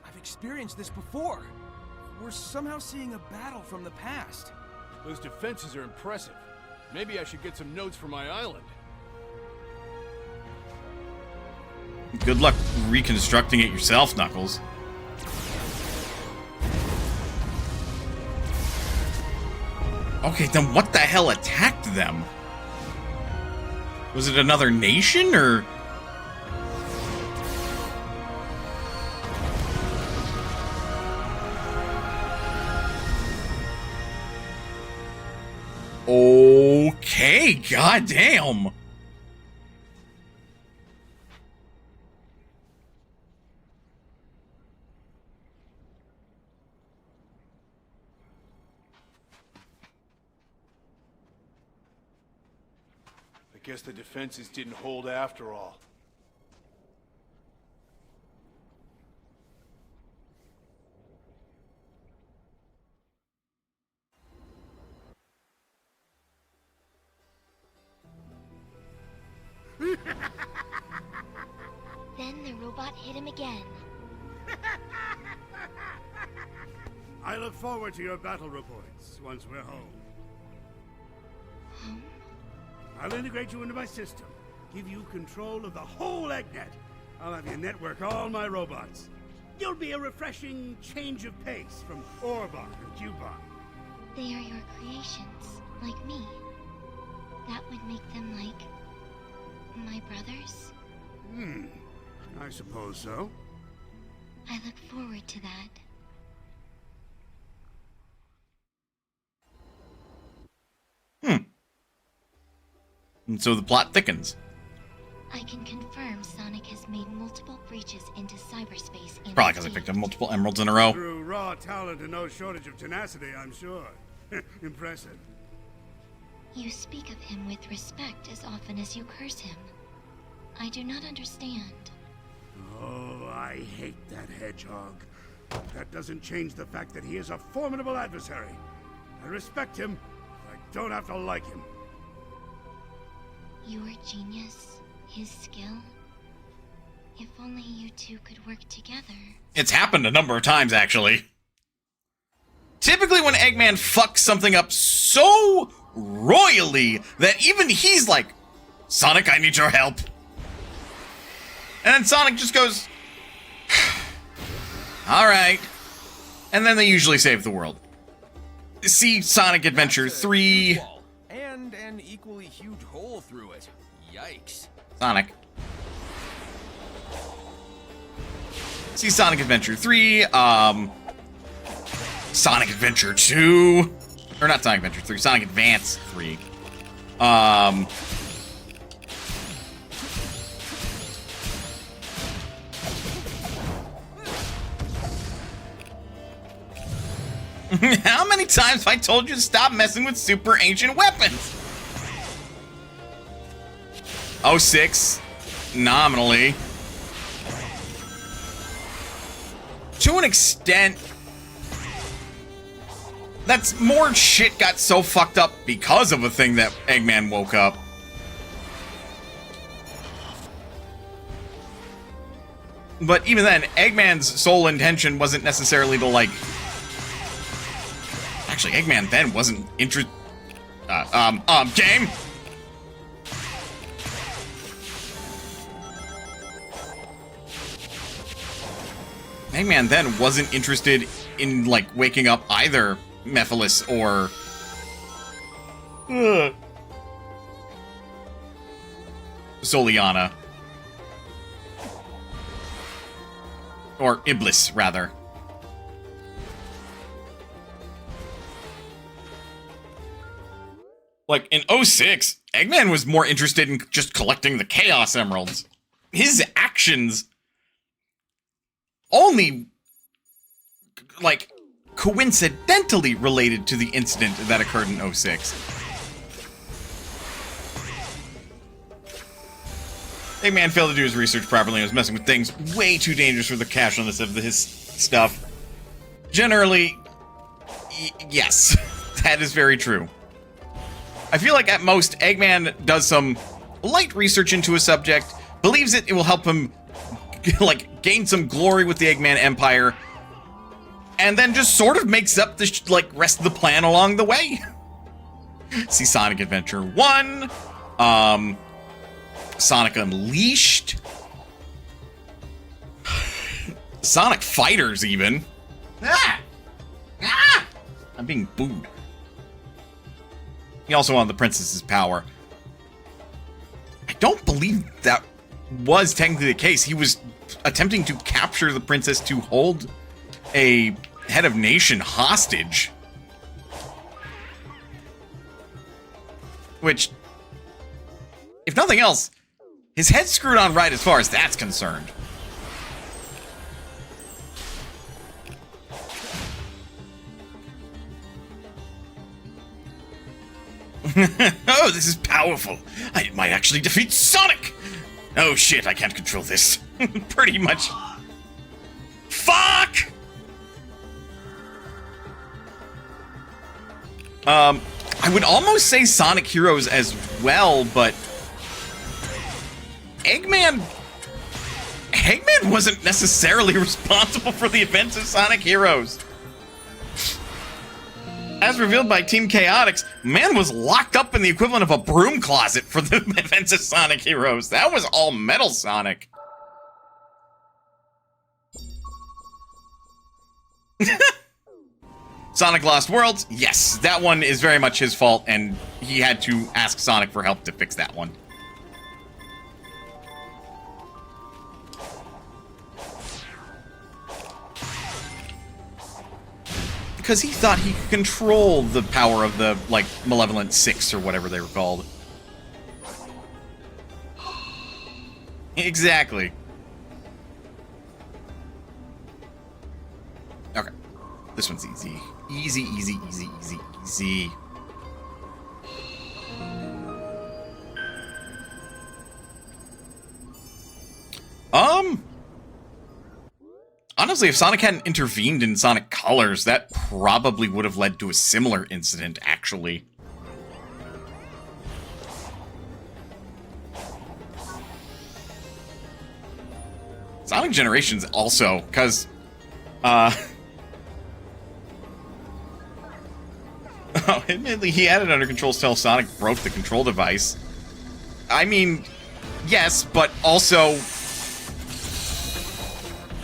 I've experienced this before. We're somehow seeing a battle from the past. Those defenses are impressive. Maybe I should get some notes for my island. Good luck reconstructing it yourself, Knuckles. Okay, then what the hell attacked them? Was it another nation, or...? Okay, goddamn. I guess the defenses didn't hold after all. Then the robot hit him again. I look forward to your battle reports once we're home. Home? I'll integrate you into my system, give you control of the whole Eggnet. I'll have you network all my robots. You'll be a refreshing change of pace from Orbot and Cubot. They are your creations, like me. That would make them like... my brothers? I suppose so. I look forward to that. And so the plot thickens. I can confirm Sonic has made multiple breaches into cyberspace in Probably because I picked up multiple emeralds in a row. Through raw talent and no shortage of tenacity, I'm sure. Impressive. You speak of him with respect as often as you curse him. I do not understand. Oh, I hate that hedgehog. That doesn't change the fact that he is a formidable adversary. I respect him, but I don't have to like him. Your genius, his skill. If only you two could work together. It's happened a number of times, actually. Typically when Eggman fucks something up so royally that even he's like, Sonic, I need your help. And then Sonic just goes, alright. And then they usually save the world. See Sonic Adventure 3. And an equally huge hole through it. Yikes. Sonic. See Sonic Adventure 3, Sonic Adventure 2, or not Sonic Adventure 3, Sonic Advance 3. How many times have I told you to stop messing with super ancient weapons? 06, nominally. To an extent, that's more shit got so fucked up because of a thing that Eggman woke up. But even then, Eggman's sole intention wasn't necessarily to, like... Actually, Eggman then wasn't game? Eggman then wasn't interested in, like, waking up either Mephiles or... Soliana. Or Iblis, rather. Like, in 06, Eggman was more interested in just collecting the Chaos Emeralds. His actions only, like, coincidentally related to the incident that occurred in 06. Eggman failed to do his research properly and was messing with things way too dangerous for the casualness of his stuff. Generally, yes, that is very true. I feel like at most, Eggman does some light research into a subject, believes it will help him, like, gain some glory with the Eggman Empire, and then just sort of makes up the, rest of the plan along the way. See Sonic Adventure 1, Sonic Unleashed, Sonic Fighters even. I'm being booed. He also wanted the princess's power. I don't believe that was technically the case. He was attempting to capture the princess to hold a head of nation hostage. Which, if nothing else, his head's screwed on right as far as that's concerned. Oh, this is powerful. I might actually defeat Sonic! Oh shit, I can't control this. Pretty much. Fuck! I would almost say Sonic Heroes as well, but Eggman wasn't necessarily responsible for the events of Sonic Heroes. As revealed by Team Chaotix, man was locked up in the equivalent of a broom closet for the events of Sonic Heroes. That was all Metal Sonic. Sonic Lost Worlds, yes, that one is very much his fault, and he had to ask Sonic for help to fix that one. Because he thought he could control the power of the, like, Malevolent Six or whatever they were called. Exactly. Okay. This one's easy. Easy, easy, easy, easy, easy. Honestly, if Sonic hadn't intervened in Sonic Colors, that probably would have led to a similar incident, actually. Sonic Generations also, because, admittedly, he had it under control till Sonic broke the control device. I mean, yes, but also,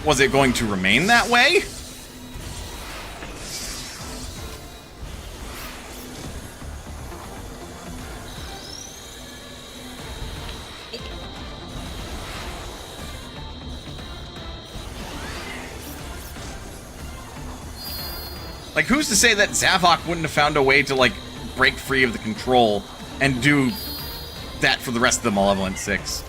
was it going to remain that way? Like, who's to say that Zavok wouldn't have found a way to, like, break free of the control and do that for the rest of the Malevolent Six?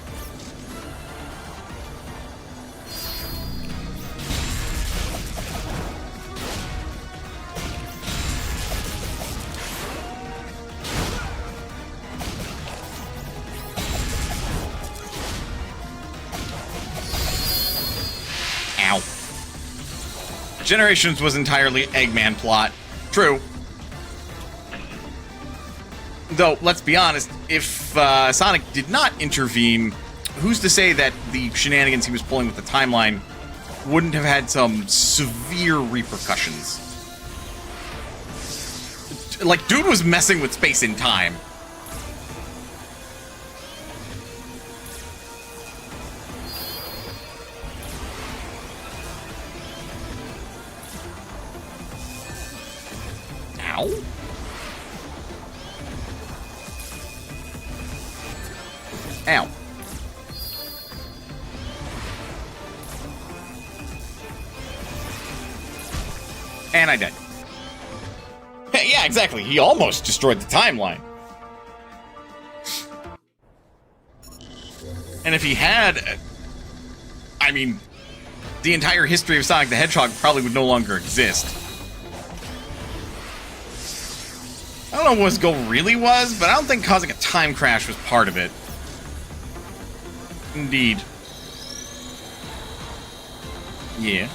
Ow. Generations was entirely Eggman plot. True. Though, let's be honest, if Sonic did not intervene, who's to say that the shenanigans he was pulling with the timeline wouldn't have had some severe repercussions? Like, dude was messing with space and time. Ow. Ow. And I died. Yeah, exactly. He almost destroyed the timeline. And if he had, I mean, the entire history of Sonic the Hedgehog probably would no longer exist. I don't know what his goal really was, but I don't think causing a time crash was part of it. Indeed. Yeah.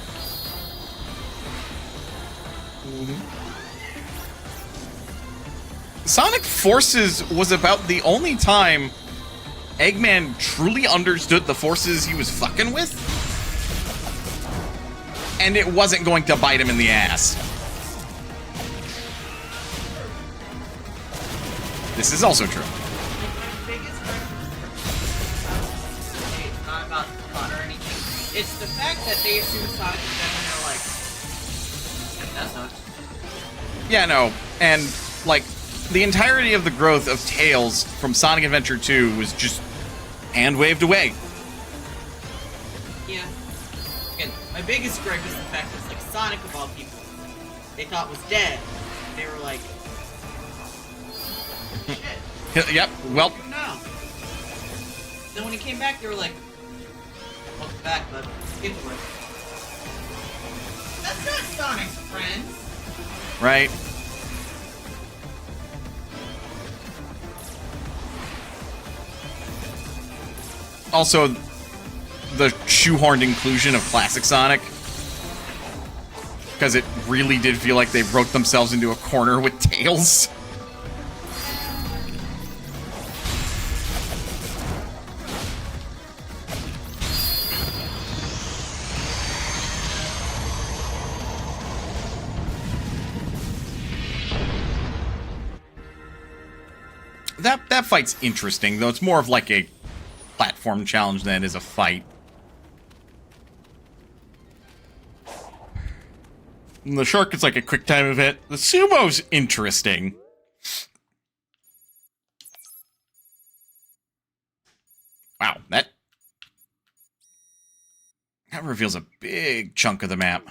Sonic Forces was about the only time Eggman truly understood the forces he was fucking with. And it wasn't going to bite him in the ass. This is also true. My biggest gripe it's not about the plot or anything. It's the fact that they assume Sonic is dead and they're like, that sucks. Yeah, no. And, like, the entirety of the growth of Tails from Sonic Adventure 2 was just hand-waved away. Yeah. Again, my biggest gripe is the fact that it's like Sonic of all people they thought was dead. They were like, shit. Yep, well... No. Then when he came back, they were like, welcome back, but get to it. That's not Sonic's friend. Right. Also, the shoehorned inclusion of Classic Sonic. Because it really did feel like they wrote themselves into a corner with Tails. That fight's interesting, though it's more of like a platform challenge than it is a fight. And the shark is like a quick time event. The sumo's interesting. Wow, that reveals a big chunk of the map.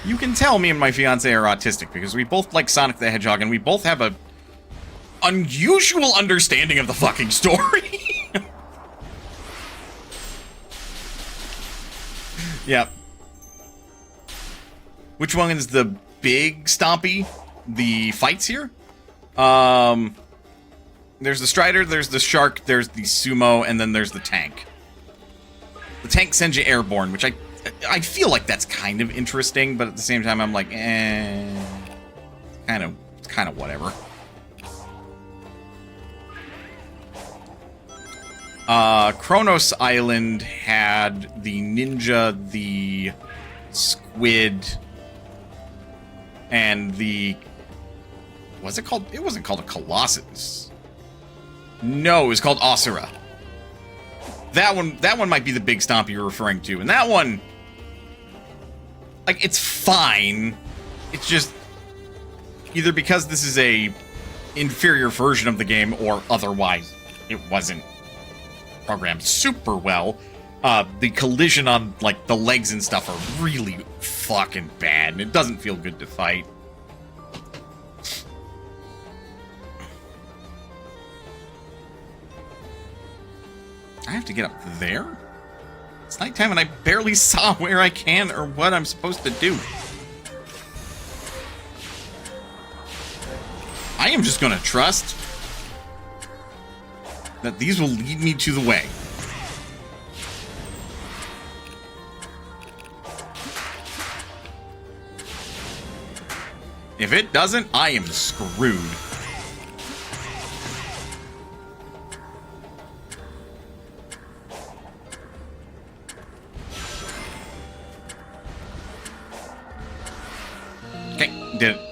You can tell me and my fiance are autistic because we both like Sonic the Hedgehog and we both have a unusual understanding of the fucking story. Yep. Which one is the big stompy? The fights here? There's the Strider, there's the Shark, there's the Sumo, and then there's the Tank. The Tank sends you airborne, which I feel like that's kind of interesting, but at the same time I'm like, kind of whatever. Kronos Island had the ninja, the squid, and the... What's it called? It wasn't called a Colossus. No, it was called Osira. That one might be the big stomp you're referring to. And that one... Like, it's fine. It's just... Either because this is a inferior version of the game, or otherwise it wasn't programmed super well. The collision on, like, the legs and stuff are really fucking bad, and it doesn't feel good to fight. I have to get up there? It's nighttime and I barely saw where I can or what I'm supposed to do. I am just gonna trust that these will lead me to the way. If it doesn't, I am screwed. Okay, did it.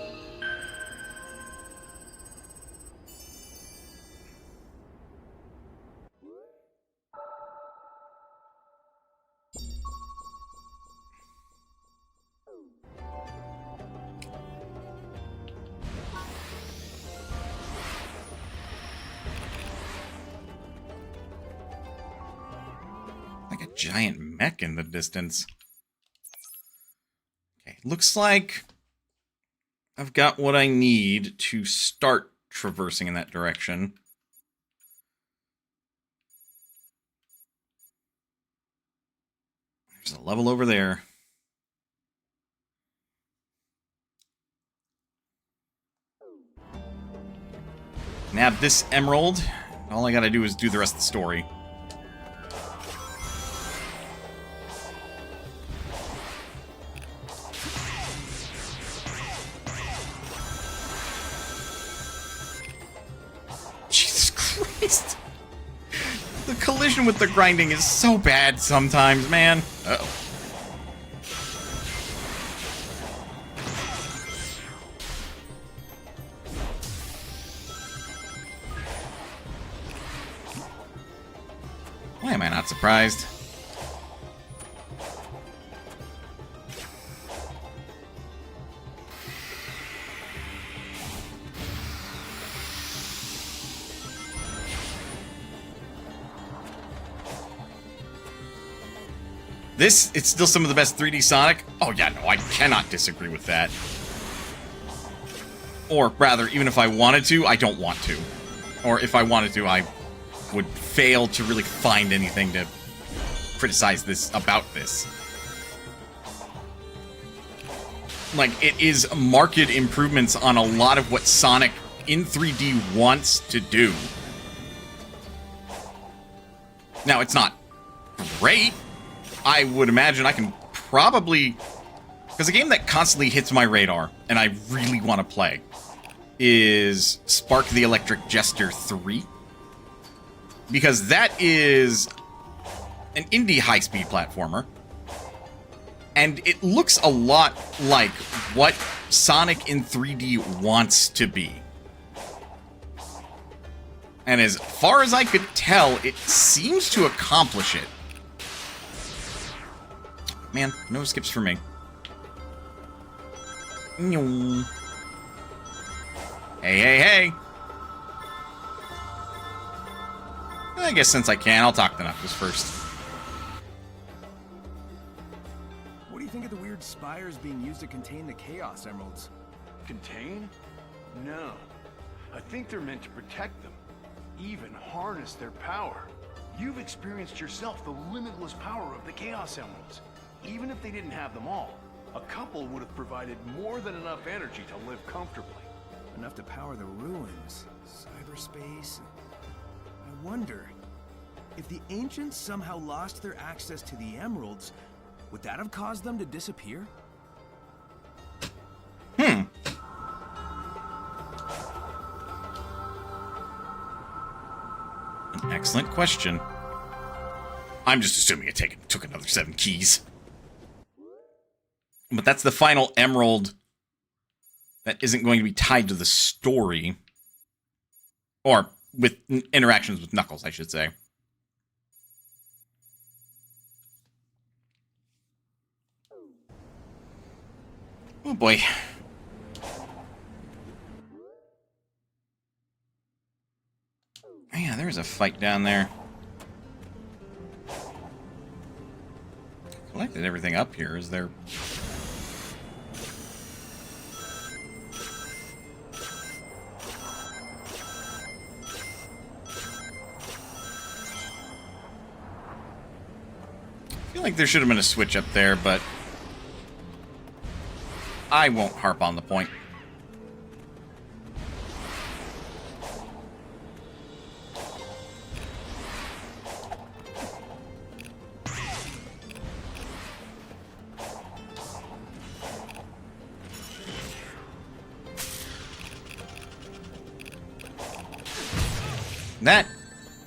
Like a giant mech in the distance. Okay, looks like I've got what I need to start traversing in that direction. There's a level over there. Nab this emerald. All I gotta do is do the rest of the story. Jesus Christ. The collision with the grinding is so bad sometimes, man. Uh-oh. Why am I not surprised? It's still some of the best 3D Sonic? Oh yeah, no, I cannot disagree with that. Or rather, even if I wanted to, I don't want to. Or if I wanted to, I would fail to really find anything to criticize about this. Like, it is marked improvements on a lot of what Sonic in 3D wants to do. Now, it's not great. I would imagine I can probably... Because a game that constantly hits my radar, and I really want to play, is Spark the Electric Jester 3. Because that is an indie high-speed platformer. And it looks a lot like what Sonic in 3D wants to be. And as far as I could tell, it seems to accomplish it. Man, no skips for me. Hey, hey, hey! I guess since I can, I'll talk to Knuckles first. What do you think of the weird spires being used to contain the Chaos Emeralds? Contain? No. I think they're meant to protect them. Even harness their power. You've experienced yourself the limitless power of the Chaos Emeralds. Even if they didn't have them all, a couple would have provided more than enough energy to live comfortably. Enough to power the ruins, cyberspace. I wonder, if the ancients somehow lost their access to the emeralds, would that have caused them to disappear? An excellent question. I'm just assuming it took another 7 keys. But that's the final emerald that isn't going to be tied to the story. Or with interactions with Knuckles, I should say. Oh boy. Yeah, there's a fight down there. Collected everything up here. Is there... I feel like there should have been a switch up there, but I won't harp on the point.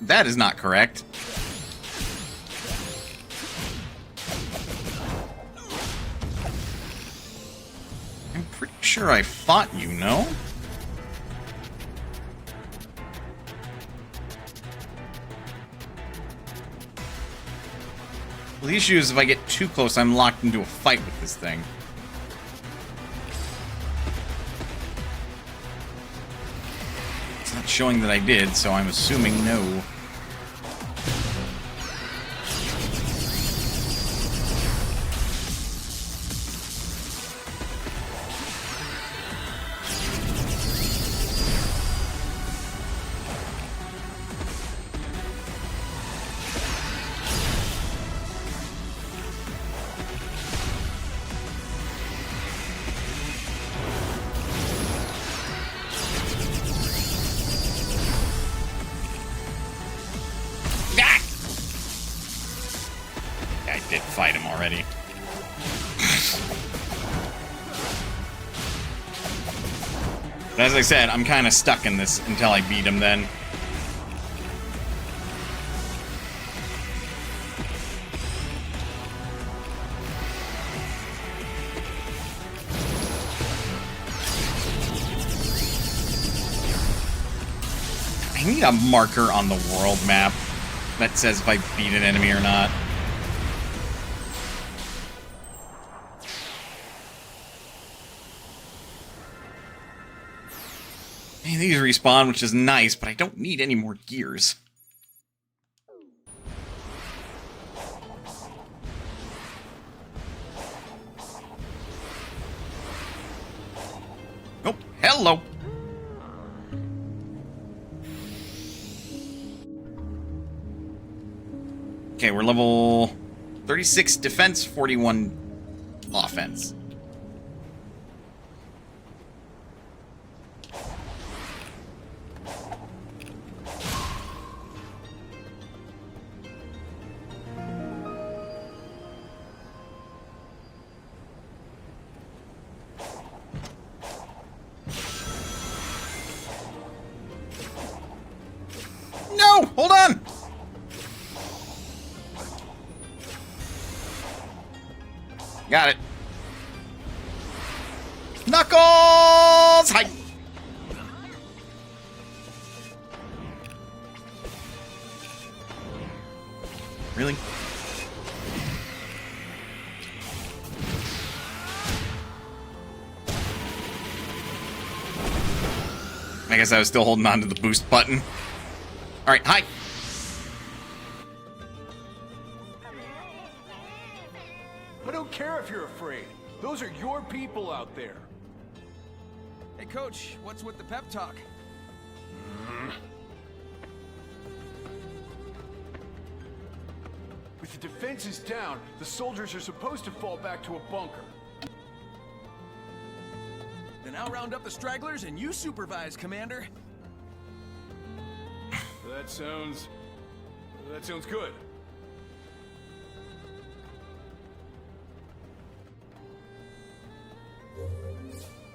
That is not correct. I'm pretty sure I fought you, no? Well, the issue is if I get too close, I'm locked into a fight with this thing. It's not showing that I did, so I'm assuming no. Fight him already. But as I said, I'm kind of stuck in this until I beat him then. I need a marker on the world map. that says if I beat an enemy or not. Hey, these respawn, which is nice, but I don't need any more gears. Oh, hello. Okay, we're level 36 defense, 41 offense. No! Hold on! Got it. Knuckles! Hi! Really? I guess I was still holding on to the boost button. Alright, hi! I don't care if you're afraid. Those are your people out there. Hey, Coach, what's with the pep talk? With the defenses down, the soldiers are supposed to fall back to a bunker. Then I'll round up the stragglers and you supervise, Commander. That sounds good.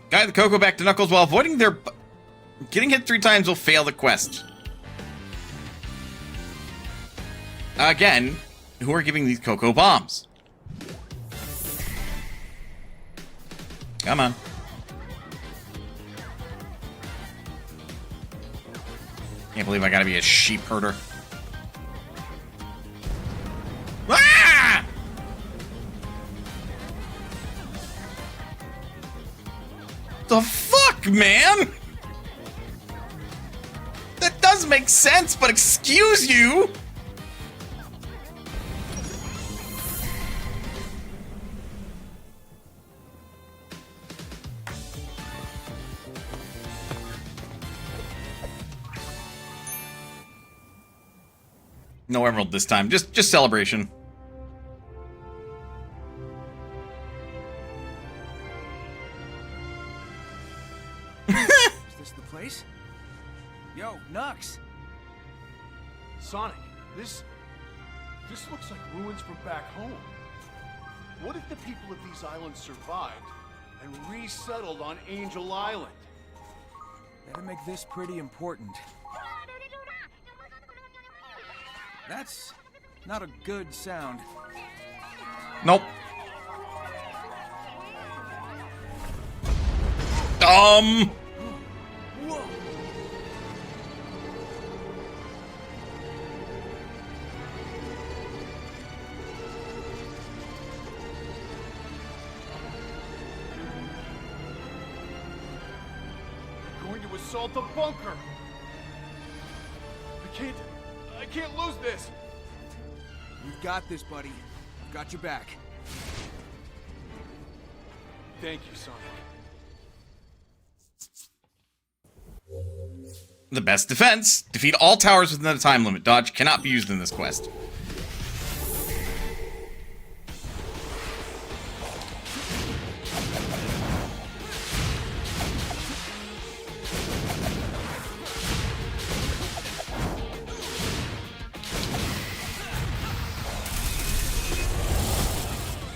Guide the Coco back to Knuckles while avoiding their... Getting hit 3 times will fail the quest. Again, who are giving these Coco bombs? Come on. Can't believe I gotta be a sheep herder. Ah! The fuck, man? That does make sense, but excuse you. No emerald this time. Just celebration. Is this the place? Yo, Nux! Sonic, this looks like ruins from back home. What if the people of these islands survived and resettled on Angel Island? Better make this pretty important. That's not a good sound. Nope. Whoa! They're going to assault the bunker. I can't lose this. You've got this, buddy. I've got your back. Thank you, Sonic. The best defense. Defeat all towers within the time limit. Dodge cannot be used in this quest.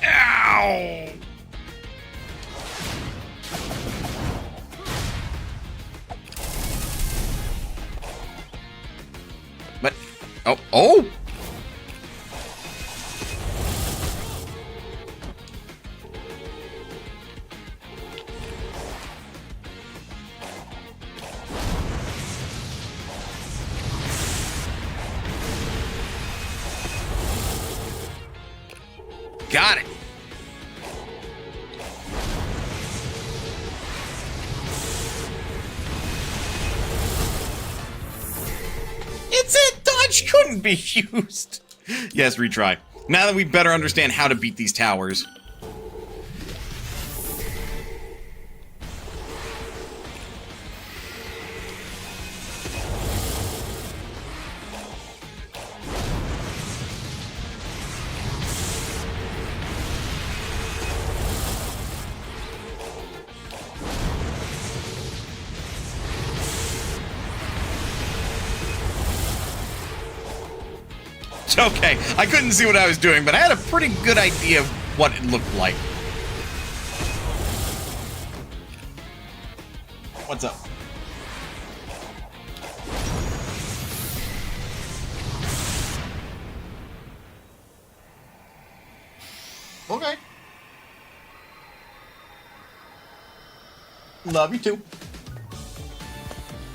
Ow! But, oh! Got it. It's it! Dodge couldn't be used! Yes, retry. Now that we better understand how to beat these towers. Okay, I couldn't see what I was doing, but I had a pretty good idea of what it looked like. What's up? Okay. Love you too.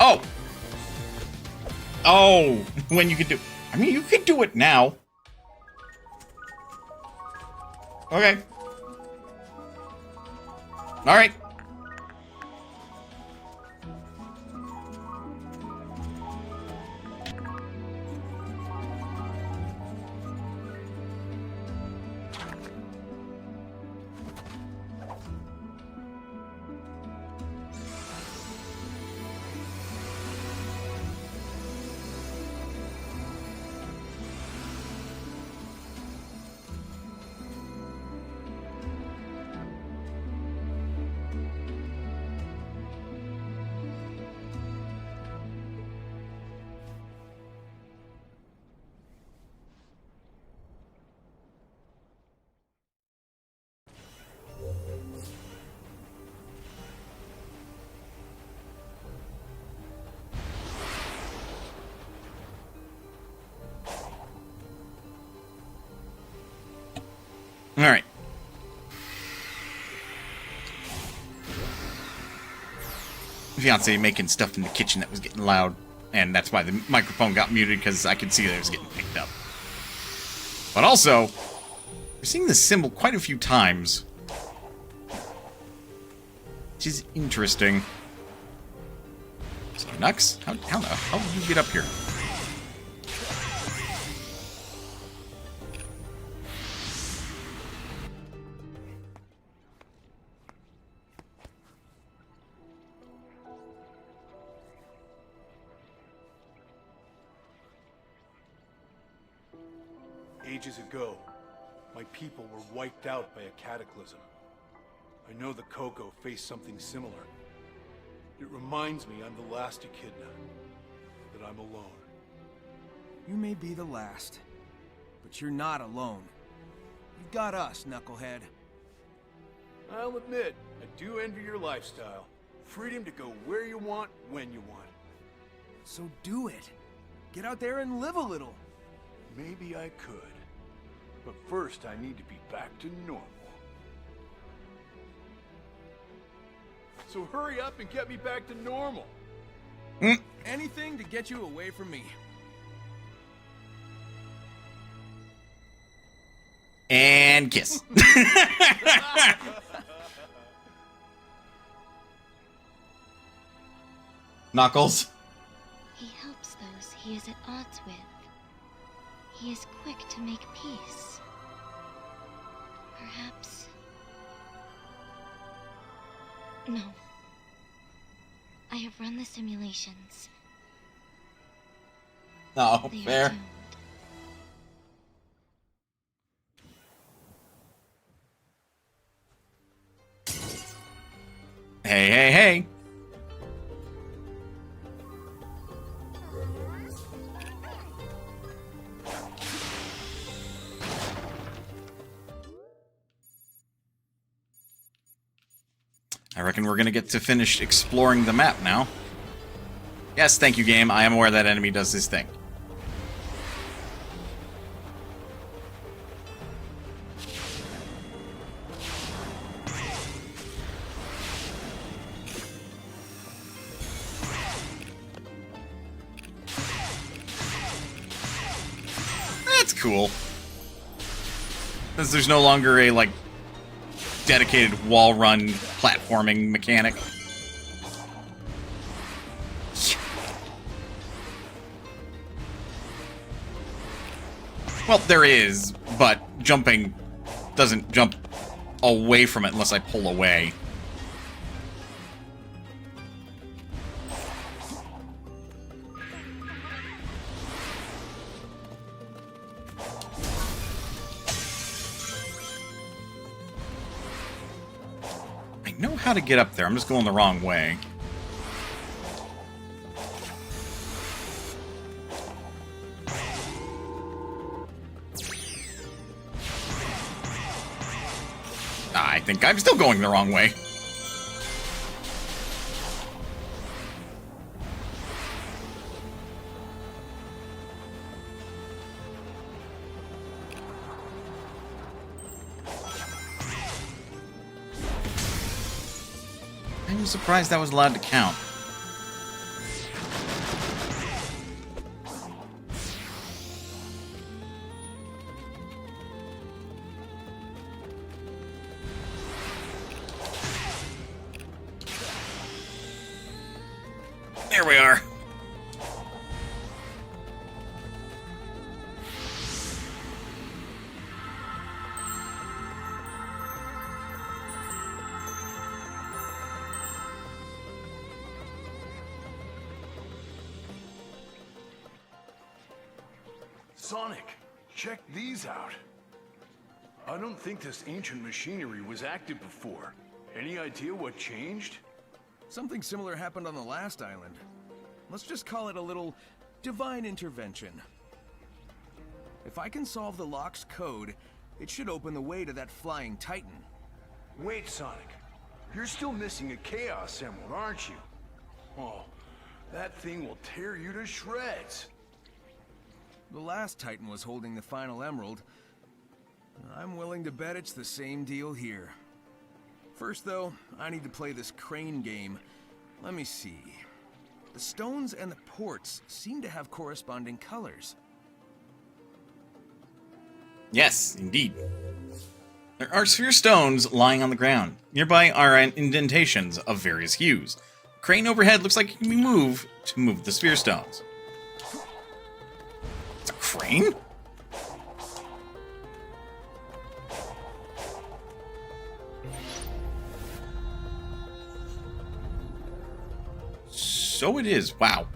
Oh! Oh, when you could do... I mean, you could do it now. Okay. Alright. Alright. Fiance making stuff in the kitchen that was getting loud, and that's why the microphone got muted, because I could see that it was getting picked up. But also, we're seeing this symbol quite a few times, which is interesting. So, Nux, how did you get up here? Ages ago, my people were wiped out by a cataclysm. I know the Coco faced something similar. It reminds me I'm the last Echidna, that I'm alone. You may be the last, but you're not alone. You've got us, Knucklehead. I'll admit, I do envy your lifestyle. Freedom to go where you want, when you want. So do it. Get out there and live a little. Maybe I could. But first, I need to be back to normal. So hurry up and get me back to normal. Anything to get you away from me. And kiss. Knuckles. He helps those he is at odds with. He is quick to make peace. Perhaps... No. I have run the simulations. Oh, They are fair. doomed. Hey, hey, hey. I reckon we're gonna get to finish exploring the map now. Yes, thank you, game. I am aware that enemy does this thing. That's cool. Since there's no longer a, like, dedicated wall run platforming mechanic. Well, there is, but jumping doesn't jump away from it unless I pull away. I know how to get up there. I'm just going the wrong way. I think I'm still going the wrong way. I'm surprised that was allowed to count. There we are. Sonic, check these out. I don't think this ancient machinery was active before. Any idea what changed? Something similar happened on the last island. Let's just call it a little divine intervention. If I can solve the lock's code, it should open the way to that flying titan. Wait, Sonic. You're still missing a Chaos Emerald, aren't you? Oh, that thing will tear you to shreds. The last titan was holding the final emerald. I'm willing to bet it's the same deal here. First, though, I need to play this crane game. Let me see. The stones and the ports seem to have corresponding colors. Yes, indeed. There are sphere stones lying on the ground. Nearby are indentations of various hues. The crane overhead looks like it can be moved to move the sphere stones. It's a crane? So it is. Wow.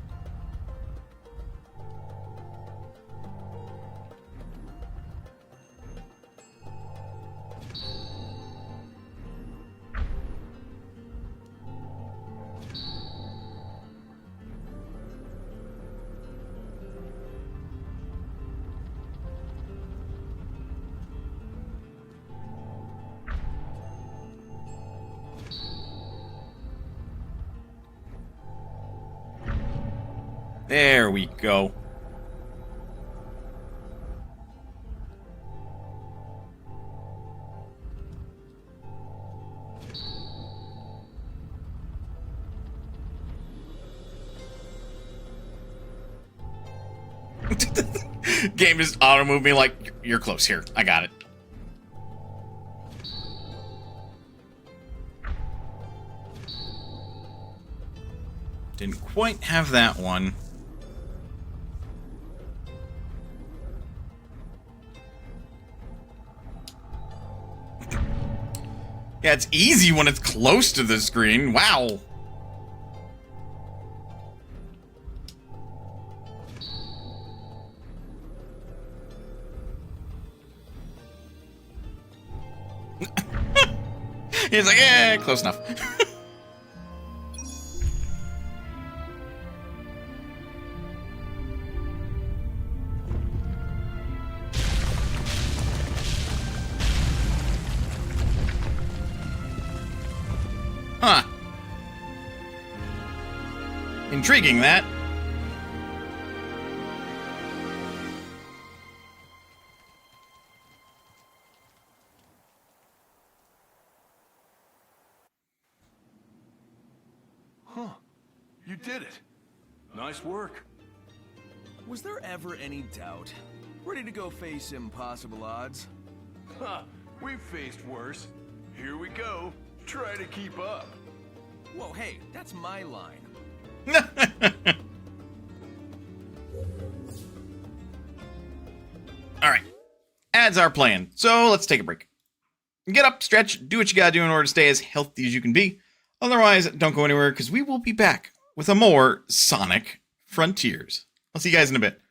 There we go. Game just auto moved me like, you're close here. I got it. Didn't quite have that one. Yeah, it's easy when it's close to the screen. Wow. He's like, yeah, close enough. Huh. Intriguing, that. Huh. You did it. Nice work. Was there ever any doubt? Ready to go face impossible odds? Huh, we've faced worse. Here we go. Try to keep up. Whoa, hey, that's my line. All right. Ads are playing, so let's take a break. Get up, stretch, do what you gotta do in order to stay as healthy as you can be. Otherwise, don't go anywhere because we will be back with a more Sonic Frontiers. I'll see you guys in a bit.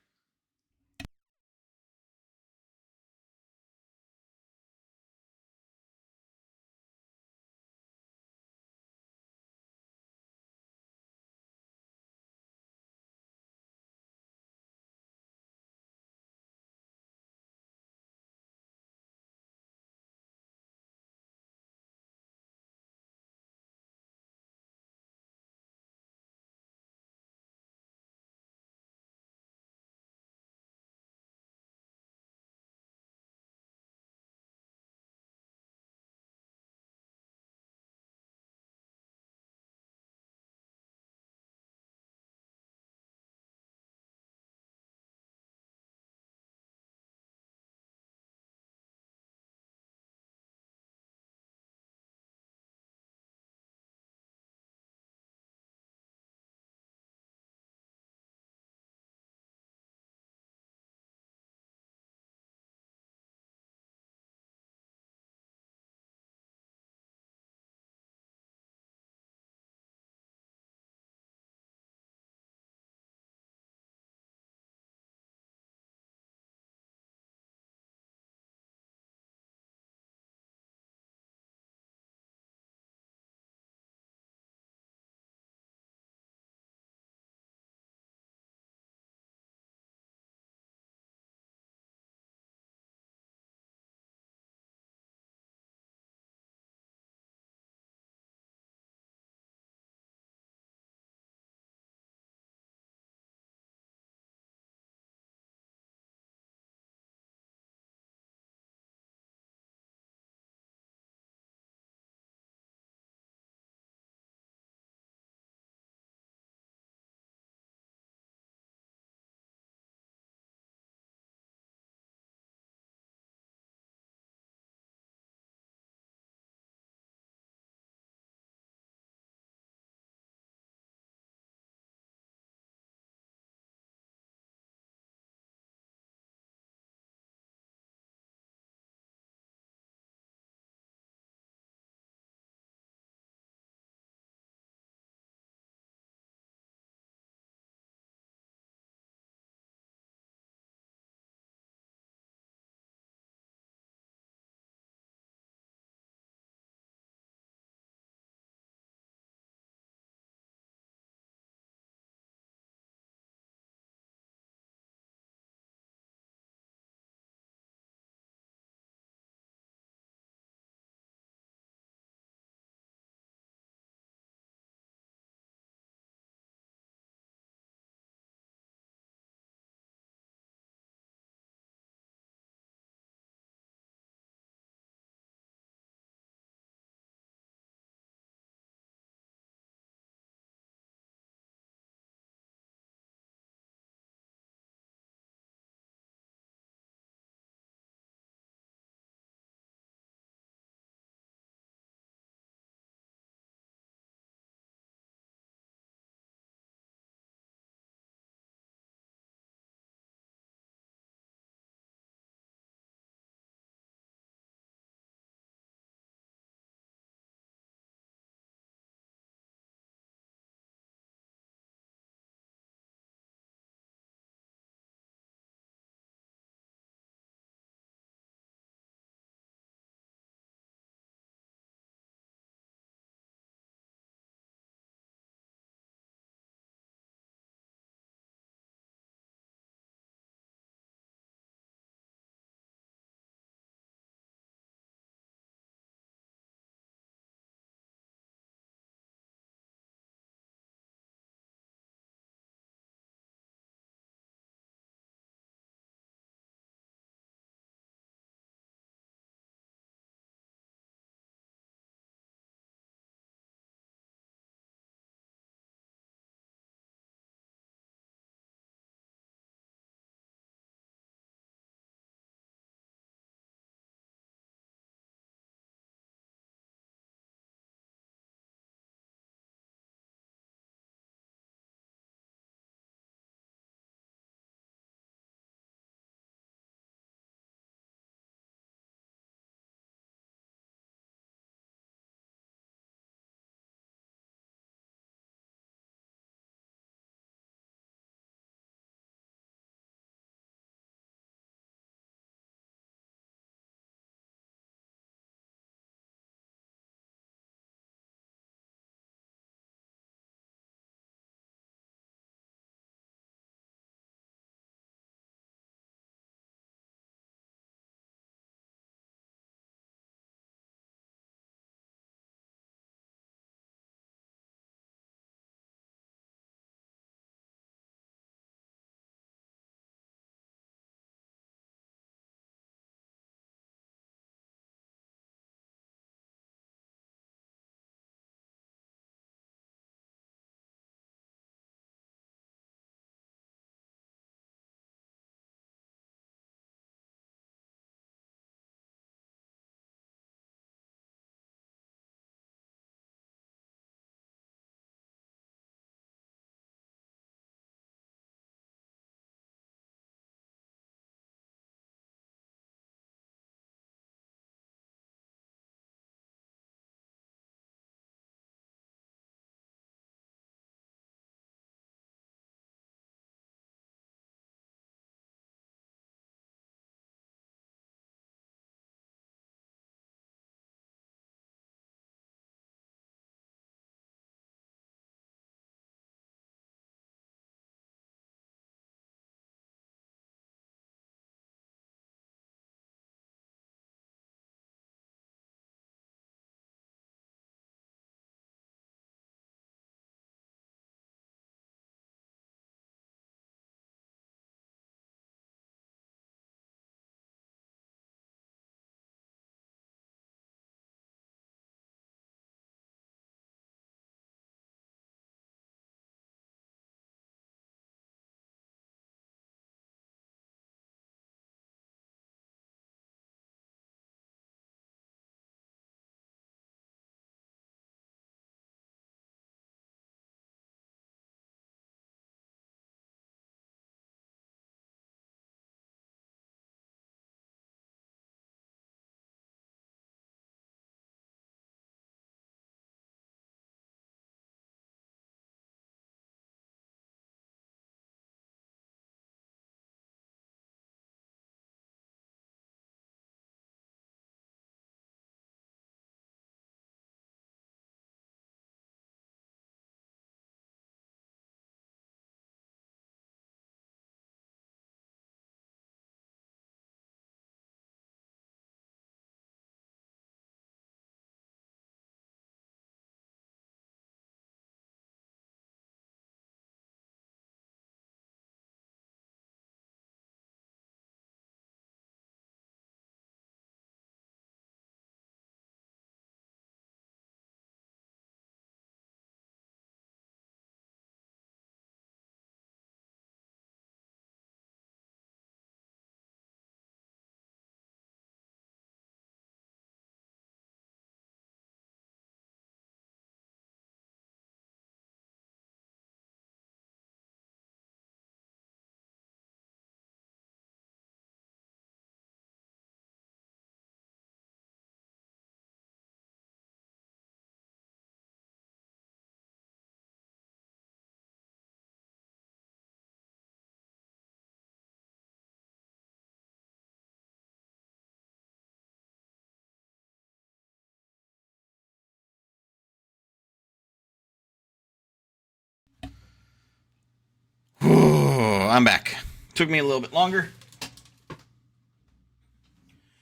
I'm back. Took me a little bit longer.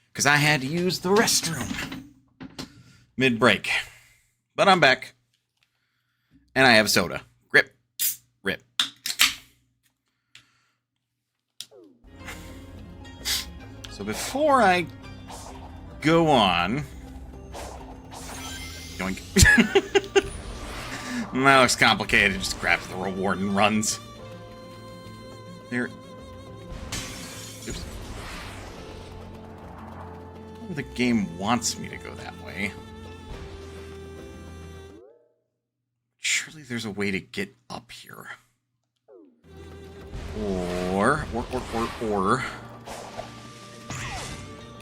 Because I had to use the restroom. Mid-break. But I'm back. And I have soda. Grip. Rip. So before I go on... Yoink. That looks complicated. Just grabs the reward and runs. There... Oops. The game wants me to go that way. Surely there's a way to get up here. Or...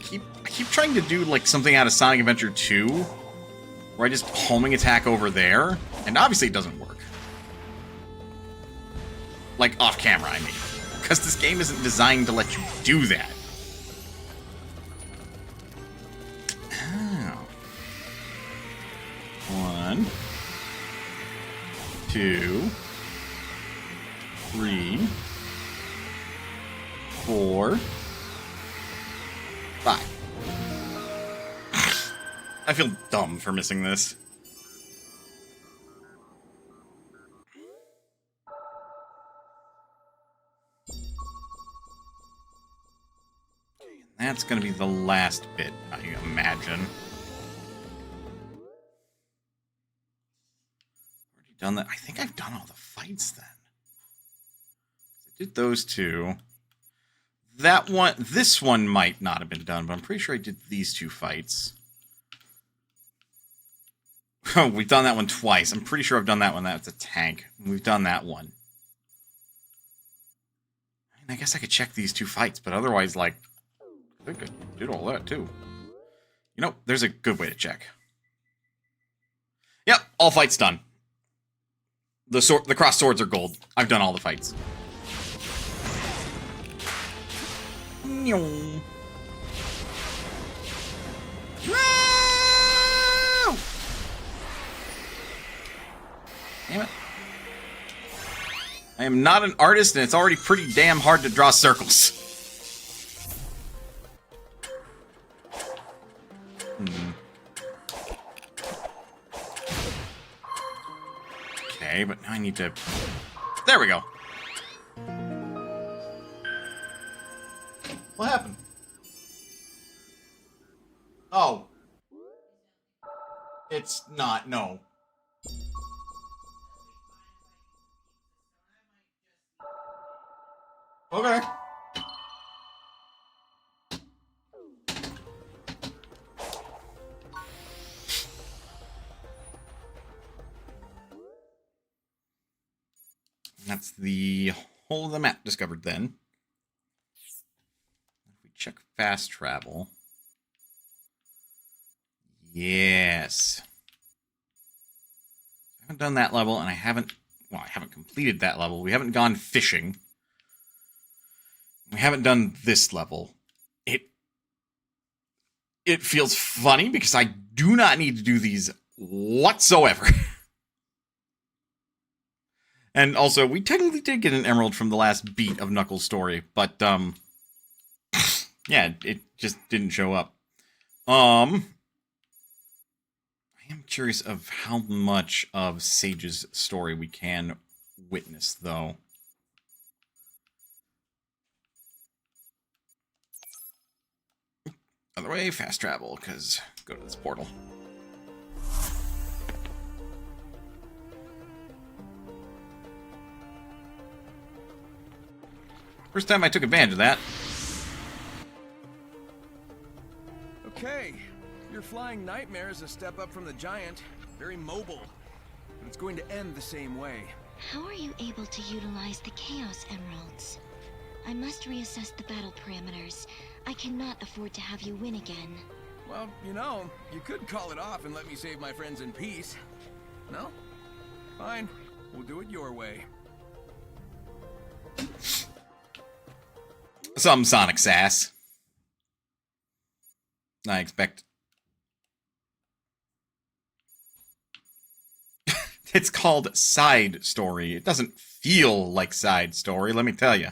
I keep trying to do, like, something out of Sonic Adventure 2, where I just homing attack over there, and obviously it doesn't work. Like, off camera, I mean. Because this game isn't designed to let you do that. Oh. 1, 2, 3, 4, 5. I feel dumb for missing this. Okay, and that's gonna be the last bit, I imagine. Already done that. I think I've done all the fights then. I did those two. That one, this one might not have been done, but I'm pretty sure I did these two fights. Oh, we've done that one twice. I'm pretty sure I've done that one. That's a tank. We've done that one. I guess I could check these two fights, but otherwise, like, I think I did all that, too. You know, there's a good way to check. Yep, all fights done. The cross swords are gold. I've done all the fights. No. Damn it. I am not an artist, and it's already pretty damn hard to draw circles. Okay, but now I need to... There we go. What happened? Oh. It's not, no. Okay. That's the whole of the map discovered then. If we check fast travel. Yes. I haven't done that level, and I haven't completed that level. We haven't gone fishing. We haven't done this level. It feels funny because I do not need to do these whatsoever. And also, we technically did get an emerald from the last beat of Knuckles' story, but, yeah, it just didn't show up. I am curious of how much of Sage's story we can witness, though. Other way, fast travel, because go to this portal. First time I took advantage of that. Okay, your flying nightmare is a step up from the giant. Very mobile. And it's going to end the same way. How are you able to utilize the Chaos Emeralds? I must reassess the battle parameters. I cannot afford to have you win again. Well, you know, you could call it off and let me save my friends in peace. No? Fine. We'll do it your way. Some Sonic sass. I expect. It's called Side Story. It doesn't feel like Side Story, let me tell you.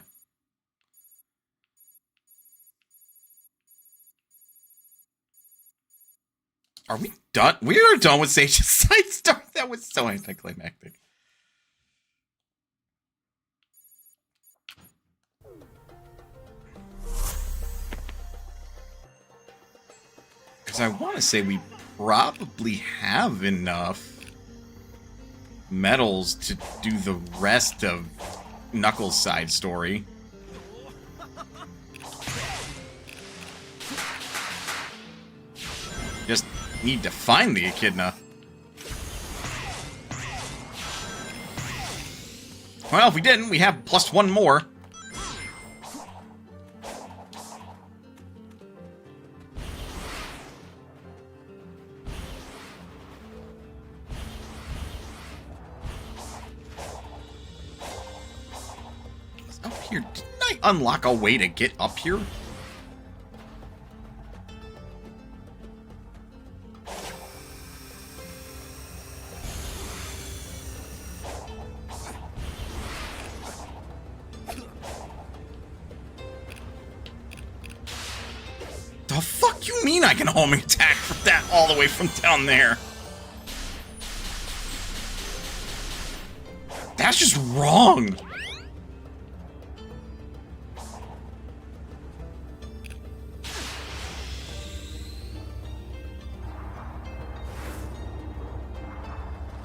Are we done? We are done with Sage's side story. That was so anticlimactic. Because I want to say we probably have enough medals to do the rest of Knuckles' side story. Just need to find the echidna. Well, if we didn't, we have +1 more. It's up here. Didn't I unlock a way to get up here? The fuck you mean I can homing attack from that all the way from down there? That's just wrong.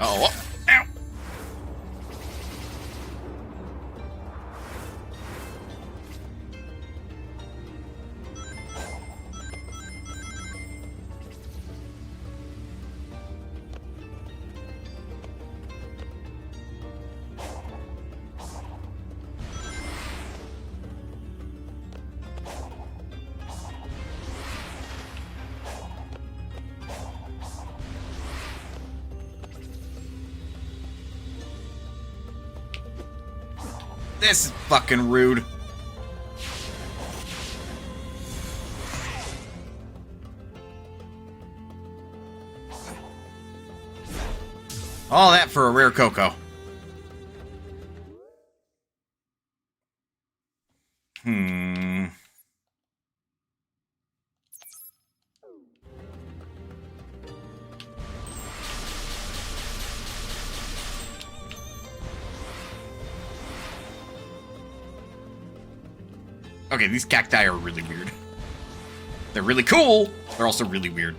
Oh, ow. This is fucking rude. All that for a rare Cocoa. Okay, these cacti are really weird. They're really cool, they're also really weird.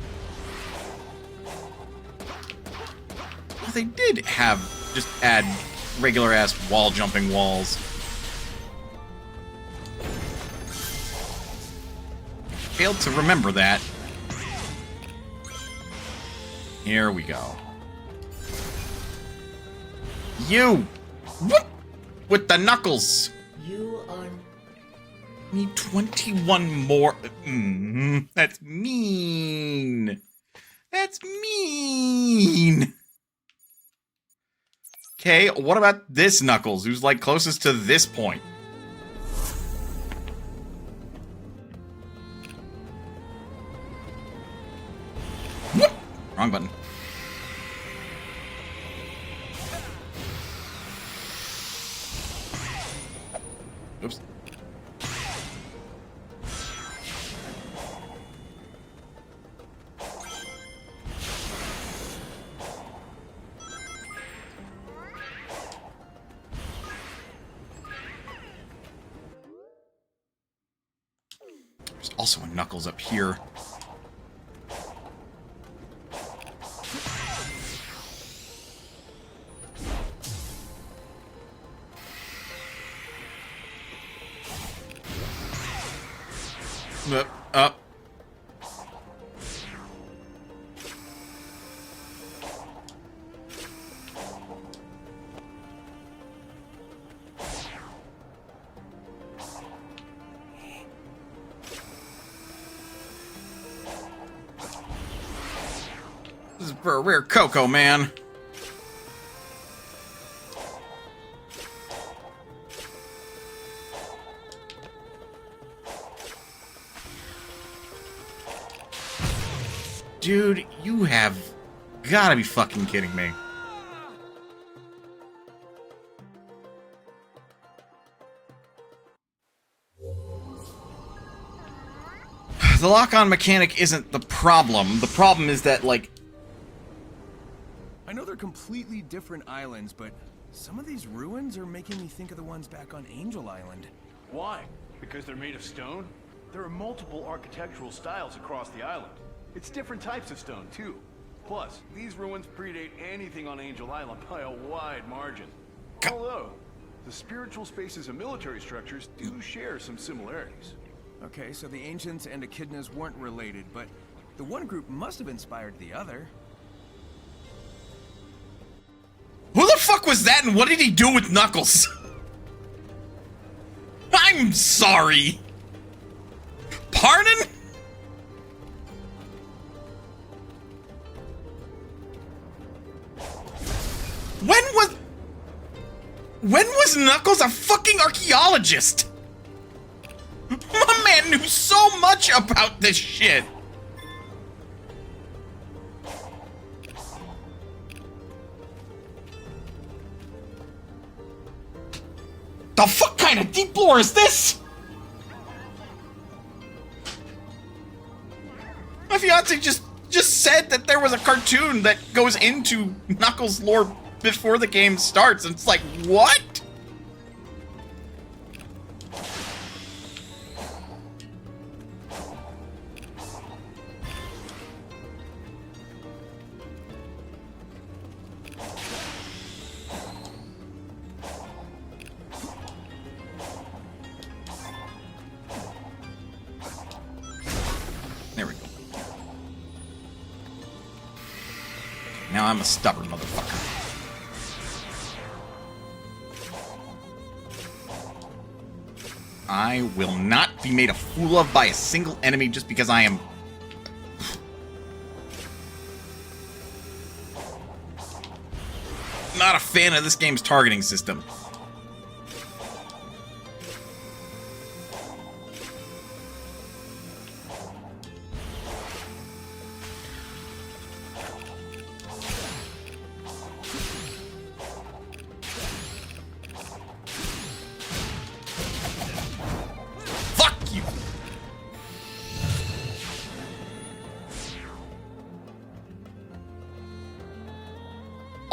Well, they did have, just add regular ass wall jumping walls. Failed to remember that. Here we go. You! Whoop! With the knuckles! You are Need 21 more. That's mean. That's mean. Okay, what about this Knuckles, who's like closest to this point? Whoop! Wrong button. Oops. There's also a Knuckles up here. Up. This is for a rare Cocoa, man. Dude, you have gotta be fucking kidding me. the lock-on mechanic isn't the problem. The problem is that, like... I know they're completely different islands, but some of these ruins are making me think of the ones back on Angel Island. Why? Because they're made of stone? There are multiple architectural styles across the island. It's different types of stone, too. Plus, these ruins predate anything on Angel Island by a wide margin. Although, the spiritual spaces and military structures do share some similarities. Okay, so the ancients and echidnas weren't related, but the one group must have inspired the other. Who the fuck was that, and what did he do with Knuckles? I'm sorry. Pardon? When was Knuckles a fucking archaeologist? My man knew so much about this shit. The fuck kind of deep lore is this? My fiance just said that there was a cartoon that goes into Knuckles lore before the game starts, and it's like, what? There we go. Now I'm a stubborn motherfucker. I will not be made a fool of by a single enemy just because I am... not a fan of this game's targeting system.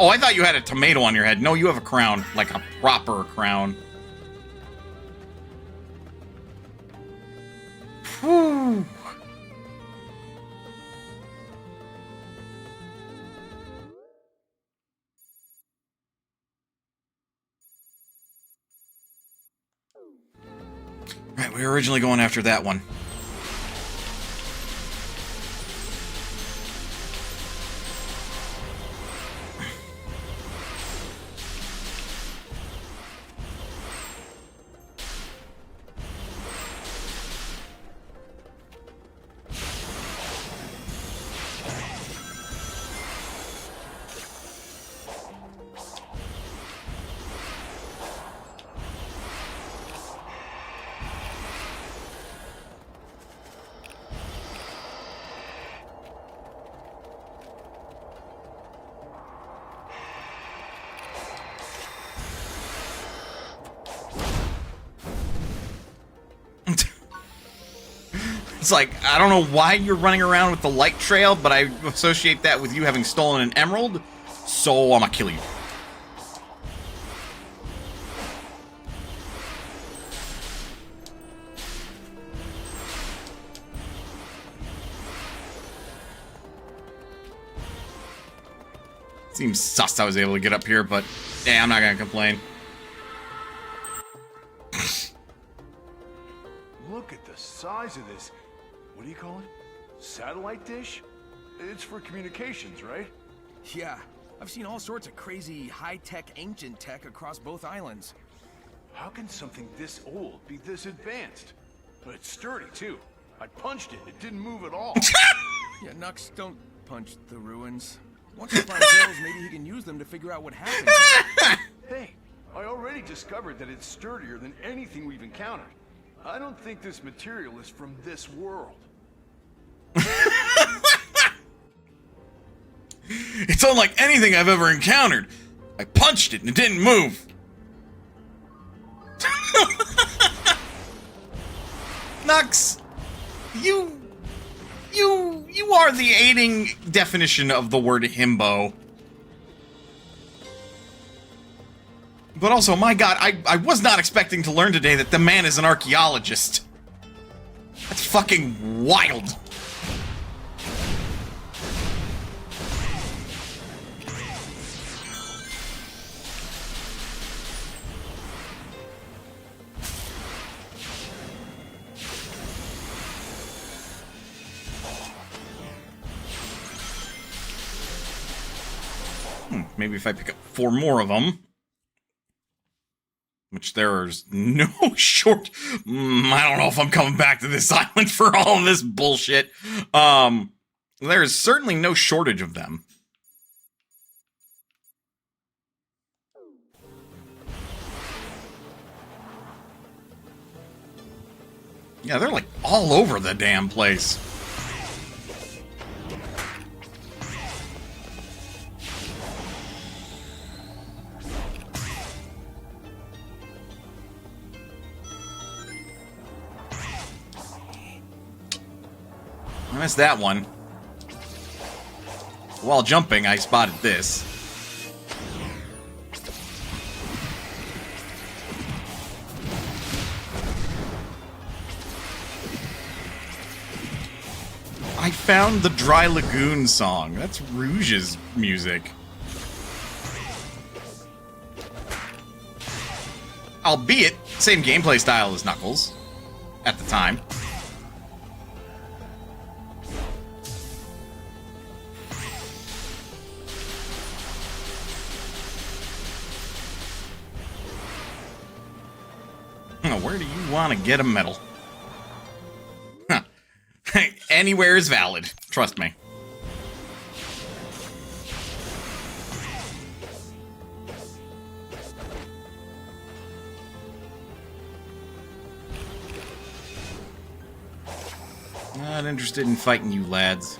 Oh, I thought you had a tomato on your head. No, you have a crown. Like a proper crown. Whew. Right, we were originally going after that one. It's like, I don't know why you're running around with the light trail, but I associate that with you having stolen an emerald, so I'm gonna kill you. Seems sus I was able to get up here, but yeah, I'm not gonna complain. Look at the size of this. What do you call it? Satellite dish? It's for communications, right? Yeah, I've seen all sorts of crazy high-tech ancient tech across both islands. How can something this old be this advanced? But it's sturdy, too. I punched it. It didn't move at all. Yeah, Nux, don't punch the ruins. Once he finds hills, maybe he can use them to figure out what happened. Hey, I already discovered that it's sturdier than anything we've encountered. I don't think this material is from this world. It's unlike anything I've ever encountered. I punched it and it didn't move. Nux, you the aiding definition of the word himbo. But also, my god, I was not expecting to learn today that the man is an archaeologist. That's fucking wild. Maybe if I pick up 4 more of them. Which there's no short... I don't know if I'm coming back to this island for all of this bullshit. There's certainly no shortage of them. Yeah, they're like all over the damn place. I missed that one. While jumping, I spotted this. I found the Dry Lagoon song. That's Rouge's music. Albeit, same gameplay style as Knuckles. At the time. Where do you want to get a medal? Huh. Anywhere is valid. Trust me. Not interested in fighting you, lads.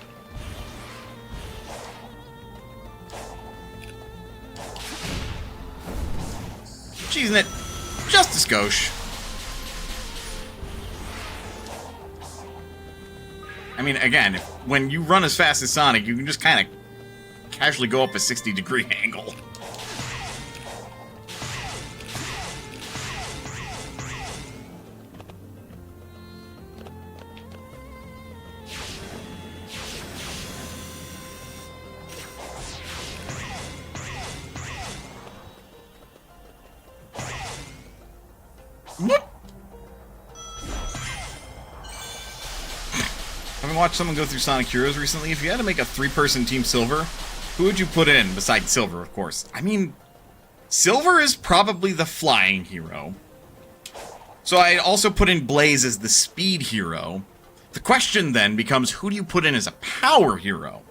Cheesing it just a skosh. I mean, again, when you run as fast as Sonic, you can just kind of casually go up a 60-degree angle. What? I've watched someone go through Sonic Heroes recently. If you had to make a 3-person Team Silver, who would you put in besides Silver, of course? I mean, Silver is probably the flying hero. So I'd also put in Blaze as the speed hero. The question then becomes, who do you put in as a power hero?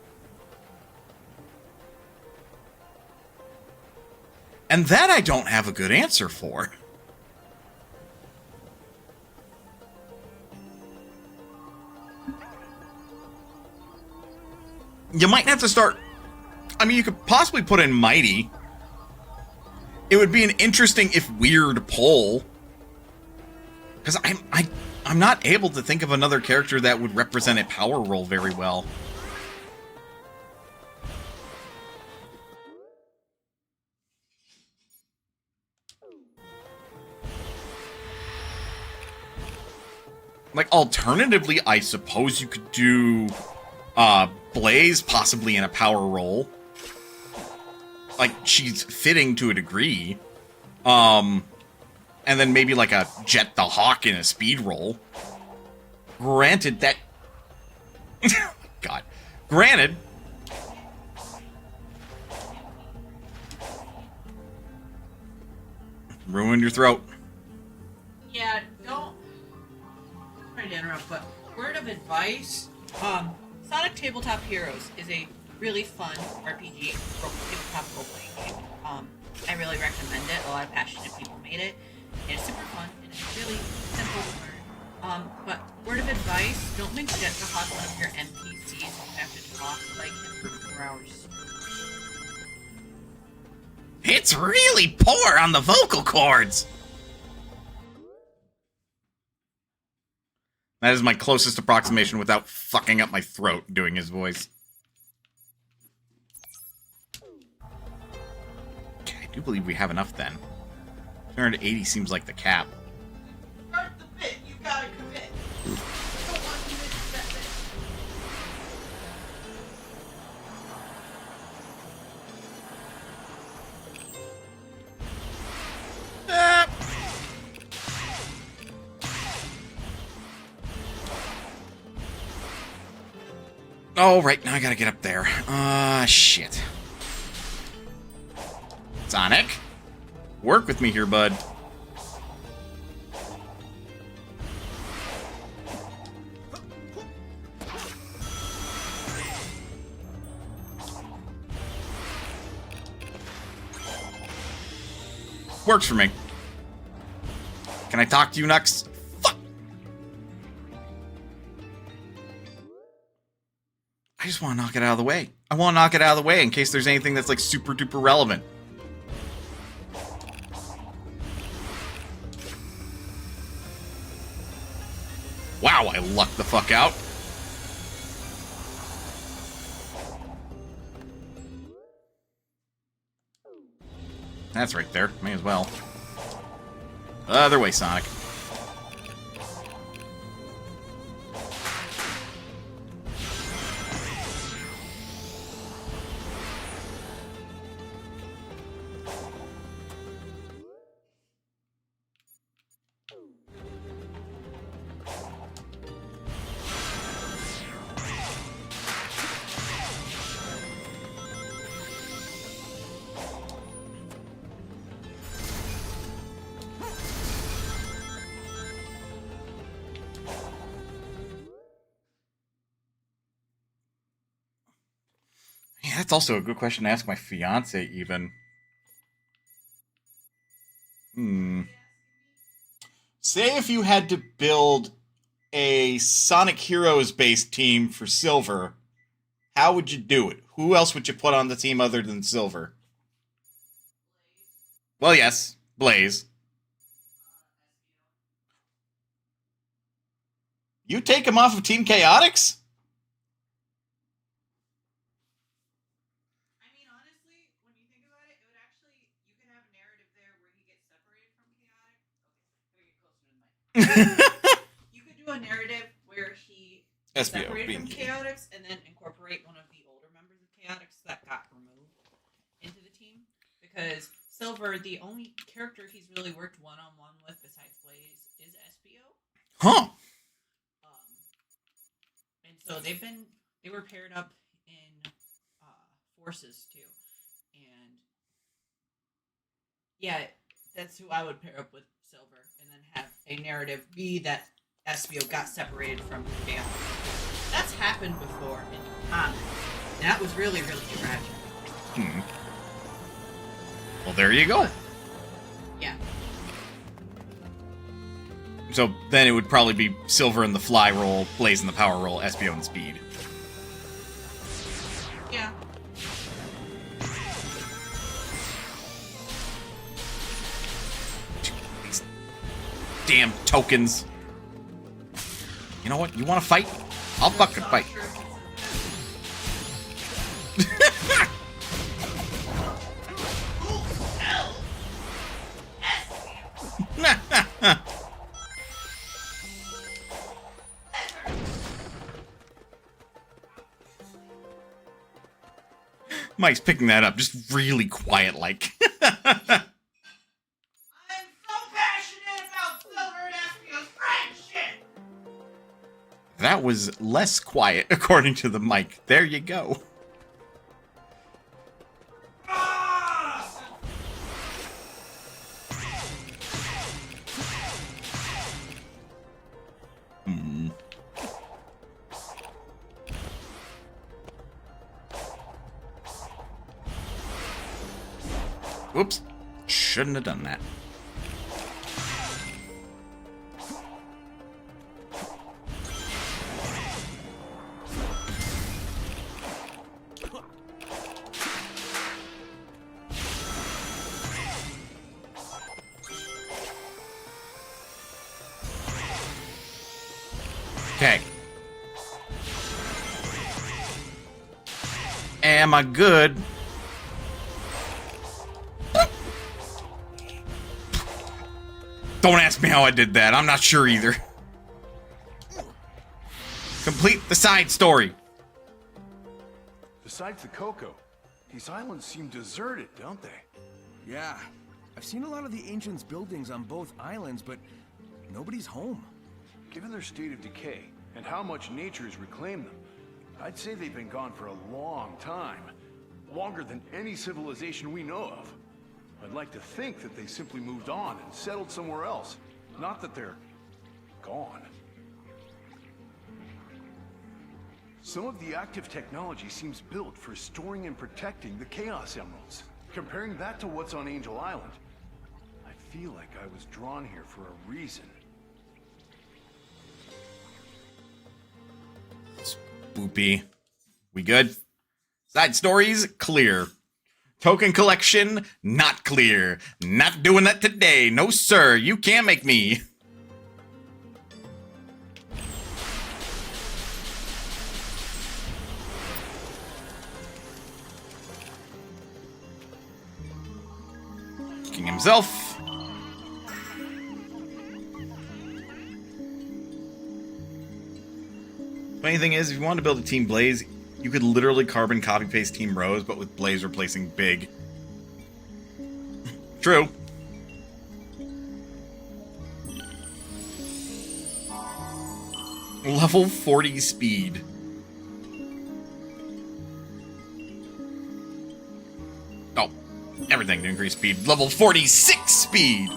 And that I don't have a good answer for. You might have to start... I mean, you could possibly put in Mighty. It would be an interesting, if weird, poll. Because I'm not able to think of another character that would represent a power role very well. Like, alternatively, I suppose you could do... Blaze possibly in a power role. Like, she's fitting to a degree. And then maybe like a Jet the Hawk in a speed role. Granted that... God. Granted... Ruined your throat. Yeah, don't... Sorry to interrupt, but word of advice, Sonic Tabletop Heroes is a really fun RPG tabletop role-playing game. I really recommend it. A lot of passionate people made it. And it's super fun, and it's really simple to learn. But word of advice, don't make Jet the Hawk one of your NPCs. You have to talk like him for 4 hours. It's really poor on the vocal cords! That is my closest approximation without fucking up my throat doing his voice. Okay, I do believe we have enough then. 280 seems like the cap. Start the bit, you gotta commit. I don't want to miss that bit. Oh, right, now I gotta get up there. Shit. Sonic? Work with me here, bud. Works for me. Can I talk to you next? Fuck! I just want to knock it out of the way. I want to knock it out of the way in case there's anything that's like super duper relevant. Wow, I lucked the fuck out. That's right there. May as well. Other way, Sonic. Yeah, that's also a good question to ask my fiance, even. Say if you had to build a Sonic Heroes-based team for Silver, how would you do it? Who else would you put on the team other than Silver? Well, yes, Blaze. You take him off of Team Chaotix? I mean, honestly, when you think about it, it would actually, you could have a narrative there where he gets separated from Chaotix. Okay, gotta get closer to the mic. You could do a narrative where he gets SBO, separated from being- Chaotix and then incorporate one of the older members of Chaotix that got removed into the team. Because Silver, the only character he's really worked one-on-one with besides Blaze is SBO. Huh. And so they were paired up in forces too. And yeah, that's who I would pair up with Silver and then have a narrative be that SBO got separated from Chaos. That's happened before in the comics. And that was really, really tragic. Well, there you go. Yeah. So then it would probably be Silver in the fly roll, Blaze in the power roll, SBO in speed. Yeah. These damn tokens. You know what? You want to fight? I'll fucking fight. Mike's picking that up, just really quiet like. I'm so passionate about Silver and SBO's friendship! That was less quiet, according to the mic. There you go. Whoops. Shouldn't have done that. Okay. Am I good? Don't ask me how I did that. I'm not sure either. Complete the side story. Besides the cocoa, these islands seem deserted, don't they? Yeah. I've seen a lot of the Ancients' buildings on both islands, but nobody's home. Given their state of decay and how much nature has reclaimed them, I'd say they've been gone for a long time. Longer than any civilization we know of. I'd like to think that they simply moved on and settled somewhere else. Not that they're gone. Some of the active technology seems built for storing and protecting the Chaos Emeralds. Comparing that to what's on Angel Island, I feel like I was drawn here for a reason. Spoopy. We good? Side stories, clear. Token collection, not clear. Not doing that today. No, sir. You can't make me. King himself. Funny thing is, if you wanted to build a Team Blaze, you could literally carbon copy paste Team Rose, but with Blaze replacing Big. True. Level 40 speed. Oh, everything to increase speed. Level 46 speed!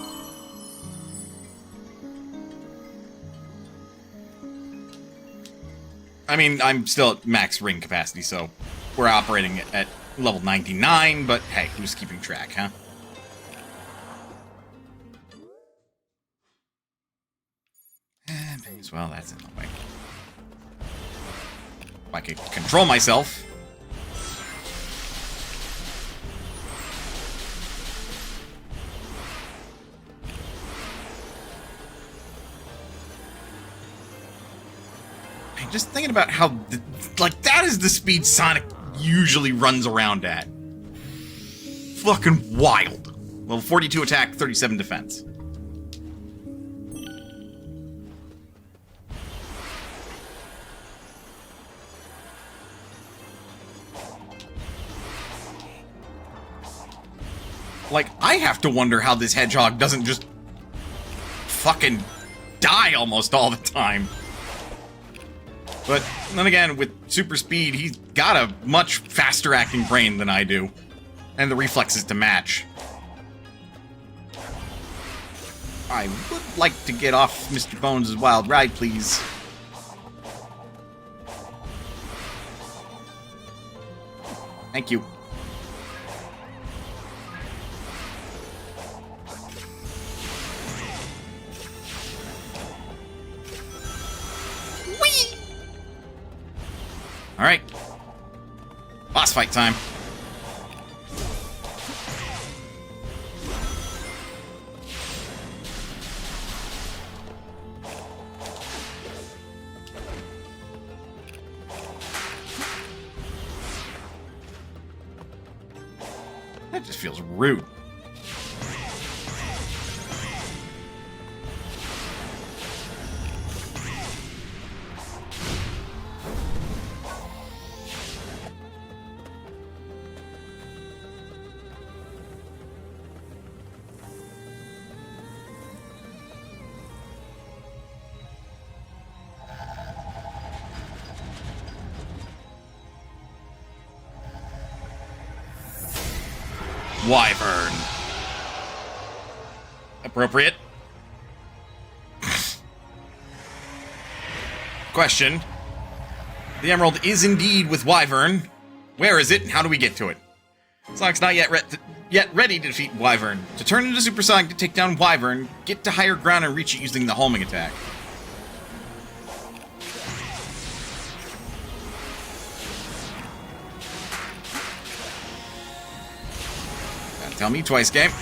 I mean, I'm still at max ring capacity, so we're operating at level 99, but hey, who's keeping track, huh? As well, that's in the way. If I could control myself. Just thinking about how, like, that is the speed Sonic usually runs around at. Fucking wild. Level 42 attack, 37 defense. Like, I have to wonder how this hedgehog doesn't just fucking die almost all the time. But then again, with super speed, he's got a much faster acting brain than I do. And the reflexes to match. I would like to get off Mr. Bones' wild ride, please. Thank you. Alright. Boss fight time. That just feels rude. Wyvern. Appropriate. Question. The emerald is indeed with Wyvern. Where is it, and how do we get to it? Sonic's not yet ready to defeat Wyvern. To turn into Super Sonic to take down Wyvern, get to higher ground and reach it using the homing attack. Tell me twice, game.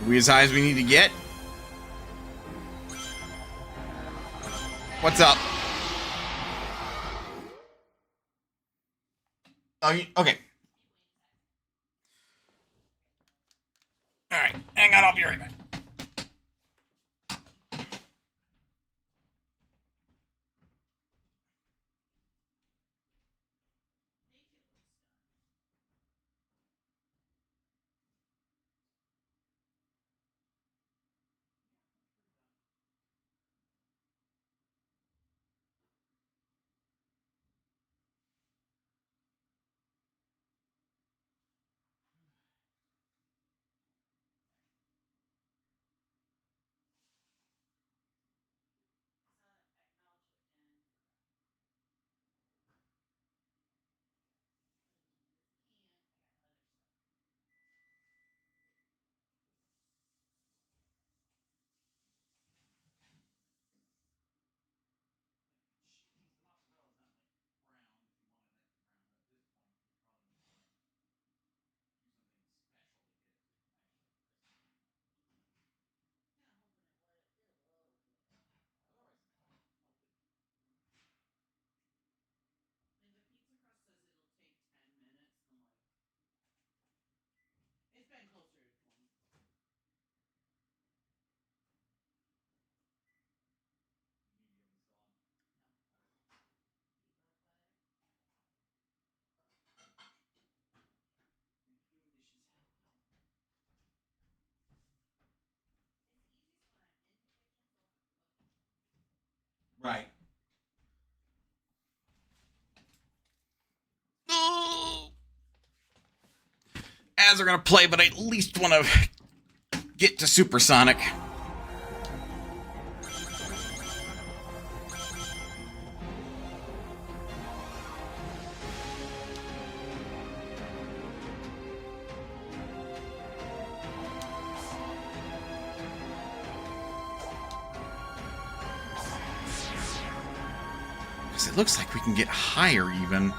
Are we as high as we need to get? What's up? Oh, okay. Alright, hang on, I'll be right back. It's been closer to 20. Right. As are gonna play, but I at least want to get to supersonic. Because it looks like we can get higher even.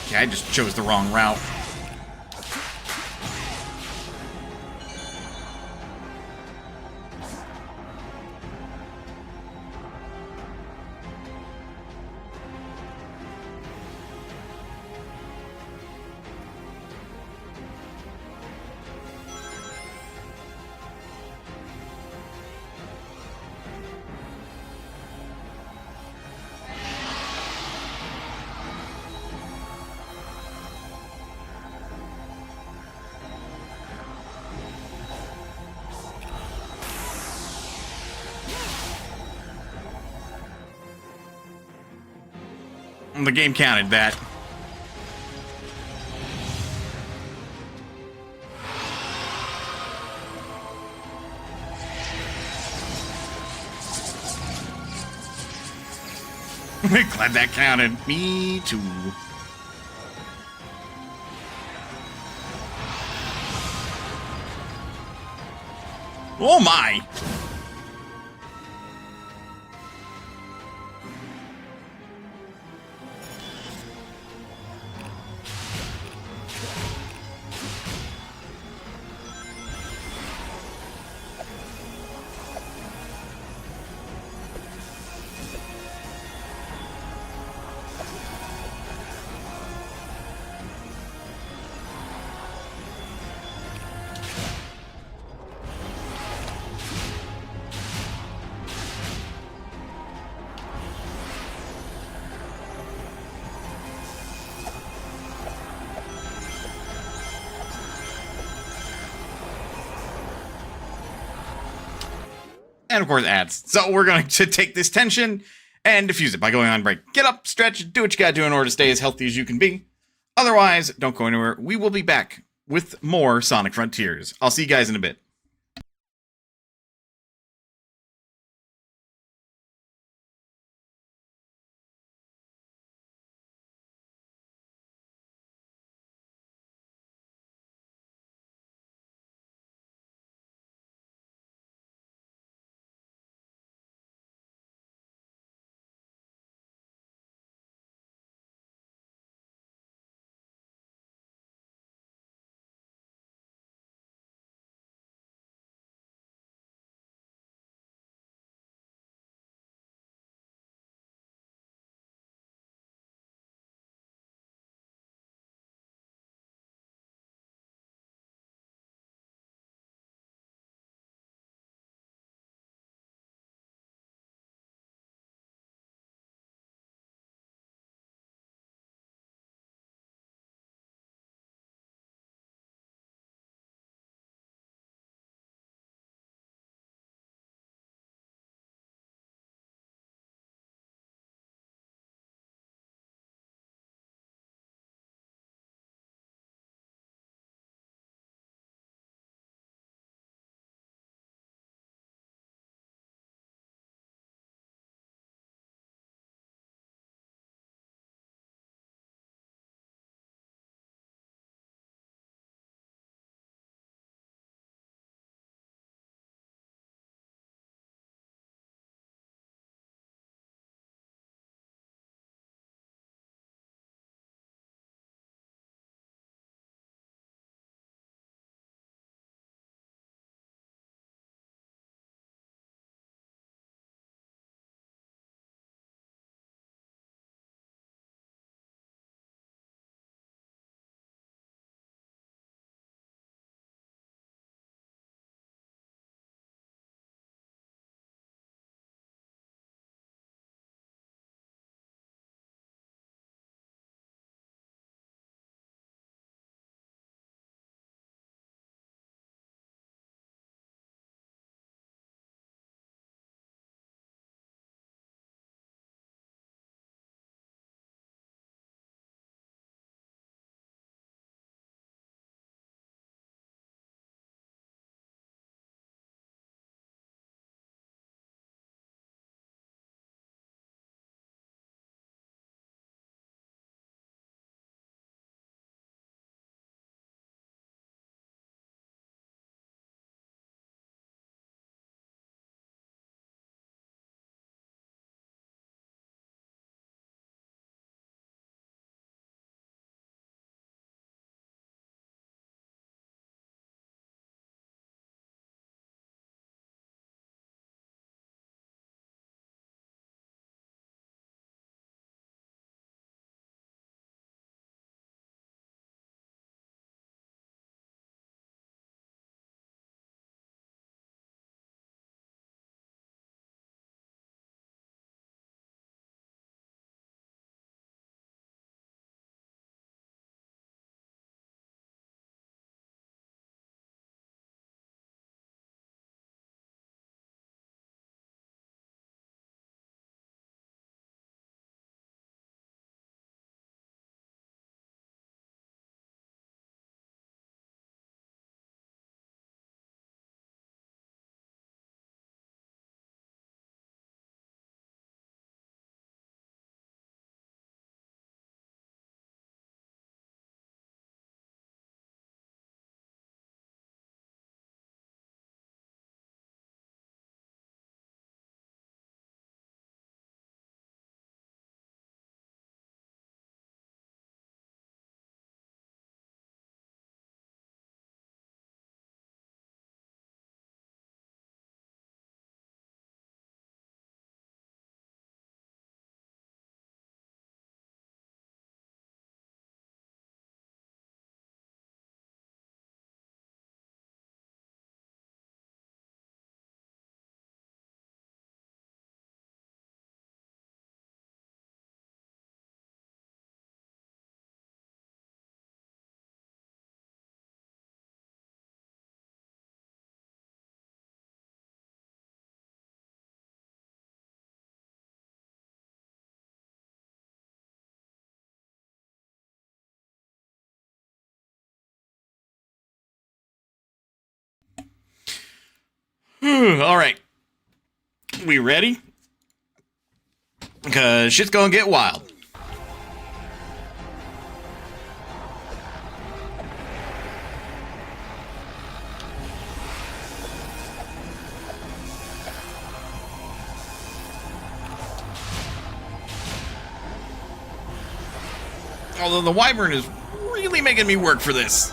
Okay, I just chose the wrong route. The game counted that. Glad that counted. Me too. Oh my! And of course ads. So we're going to take this tension and diffuse it by going on break. Get up, stretch, do what you gotta do in order to stay as healthy as you can be. Otherwise, don't go anywhere. We will be back with more Sonic Frontiers. I'll see you guys in a bit. All right. We ready? Because shit's gonna get wild. Although the wyvern is really making me work for this.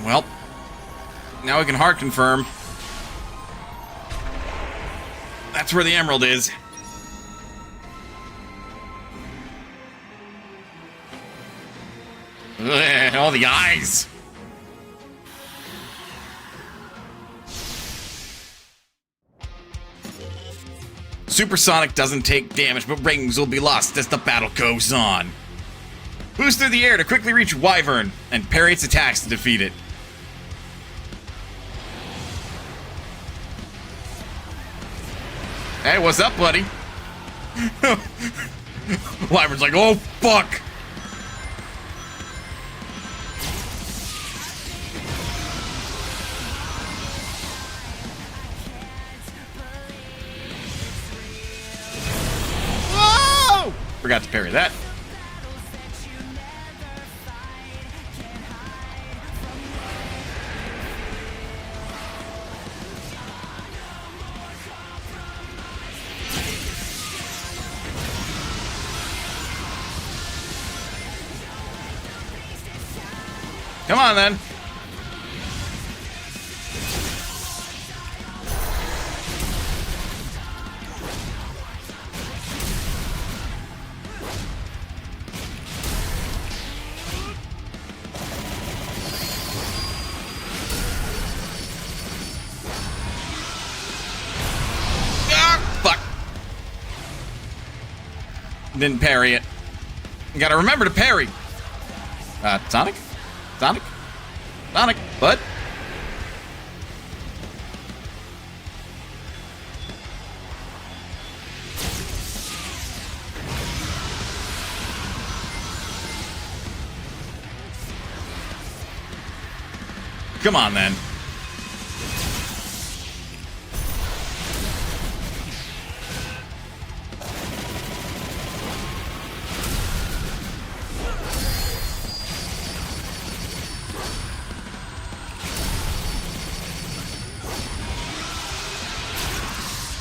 Well, now we can hard confirm. That's where the emerald is. Ugh, all the eyes. Supersonic doesn't take damage, but rings will be lost as the battle goes on. Boost through the air to quickly reach Wyvern and parry its attacks to defeat it. Hey, what's up, buddy? Wyvern's like, oh, fuck! Whoa! Forgot to parry that. Come on, then. Ah, fuck. Didn't parry it. You gotta remember to parry. Sonic? Sonic? Sonic, bud? Come on, then.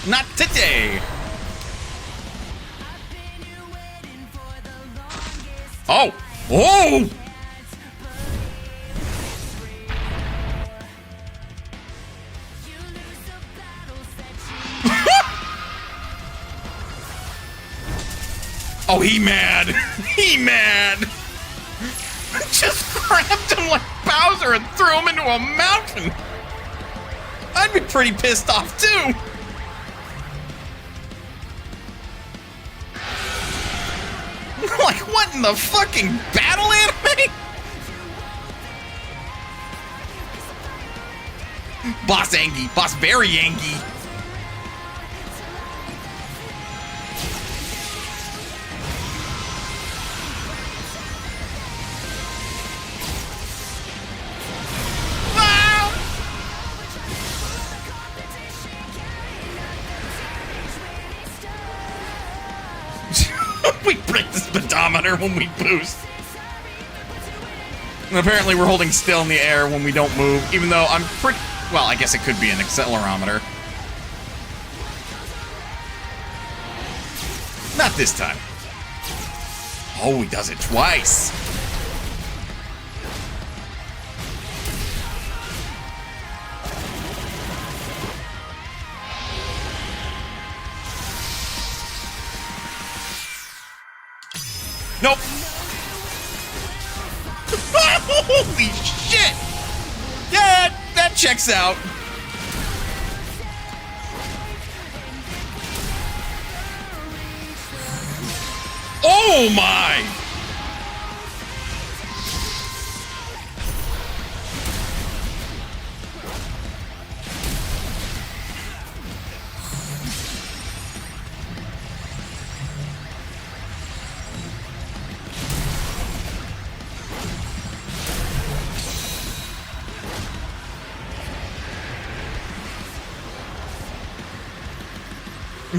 Not today! Oh! Oh! Oh, he mad! He mad! Just grabbed him like Bowser and threw him into a mountain! I'd be pretty pissed off, too! Like, what in the fucking battle anime? Boss Angie. Boss very Angie. We break the speedometer when we boost. And apparently we're holding still in the air when we don't move, even though I'm pretty... Well, I guess it could be an accelerometer. Not this time. Oh, he does it twice. Nope. Holy shit! Yeah, that checks out. Oh my!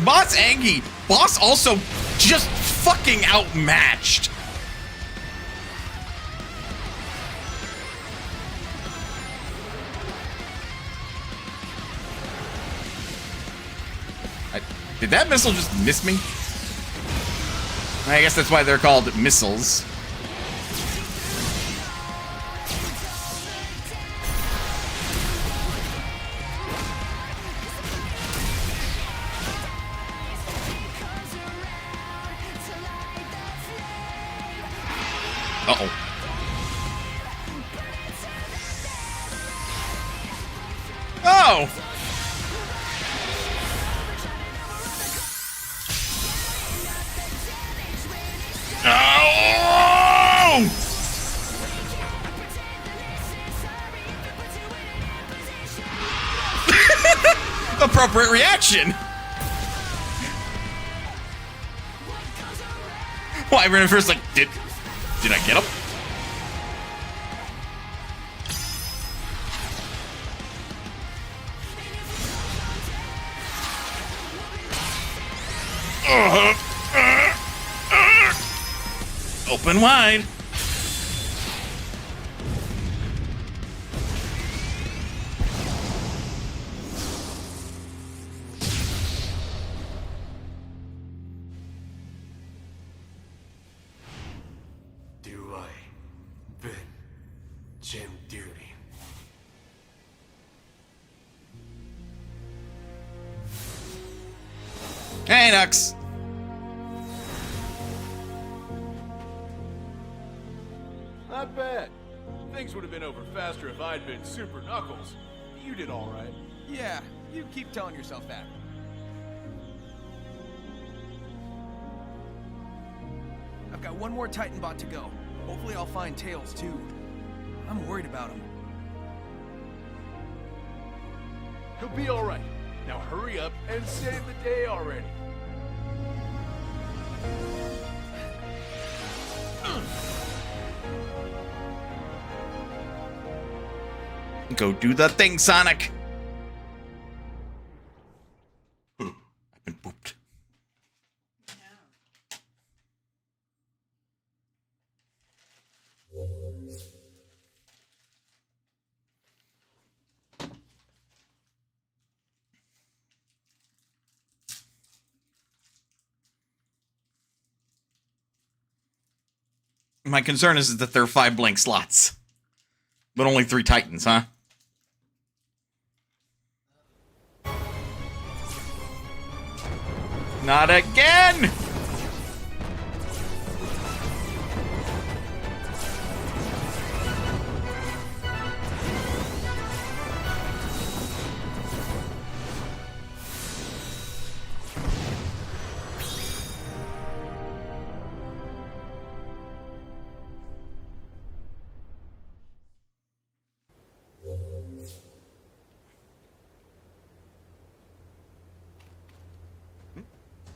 Boss Angie. Boss also just fucking outmatched. Did that missile just miss me? I guess that's why they're called missiles. Uh-oh. Oh! Oh! Appropriate reaction. Well, I ran first like, did I get him? Open wide. Do I been Jim Duty? Hey, Nux. Not bad. Things would have been over faster if I'd been Super Knuckles. You did all right. Yeah, you keep telling yourself that. I've got one more Titan bot to go. Hopefully I'll find Tails too. I'm worried about him. He'll be all right. Now hurry up and save the day already. Go do the thing, Sonic. I've been booped. My concern is that there are 5 blank slots, but only 3 Titans, huh? Not again!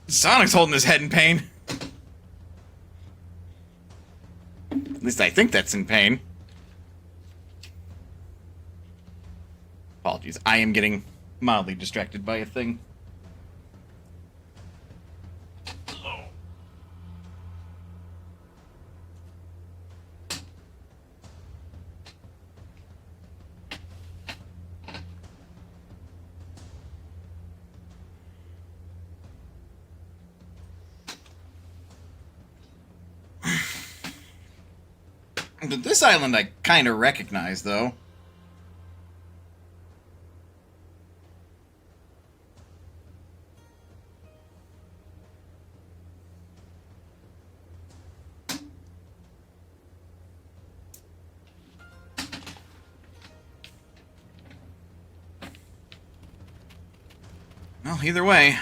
Sonic's holding his head in pain. At least I think that's in pain. Apologies. I am getting mildly distracted by a thing. But this island I kind of recognize, though. Well, either way.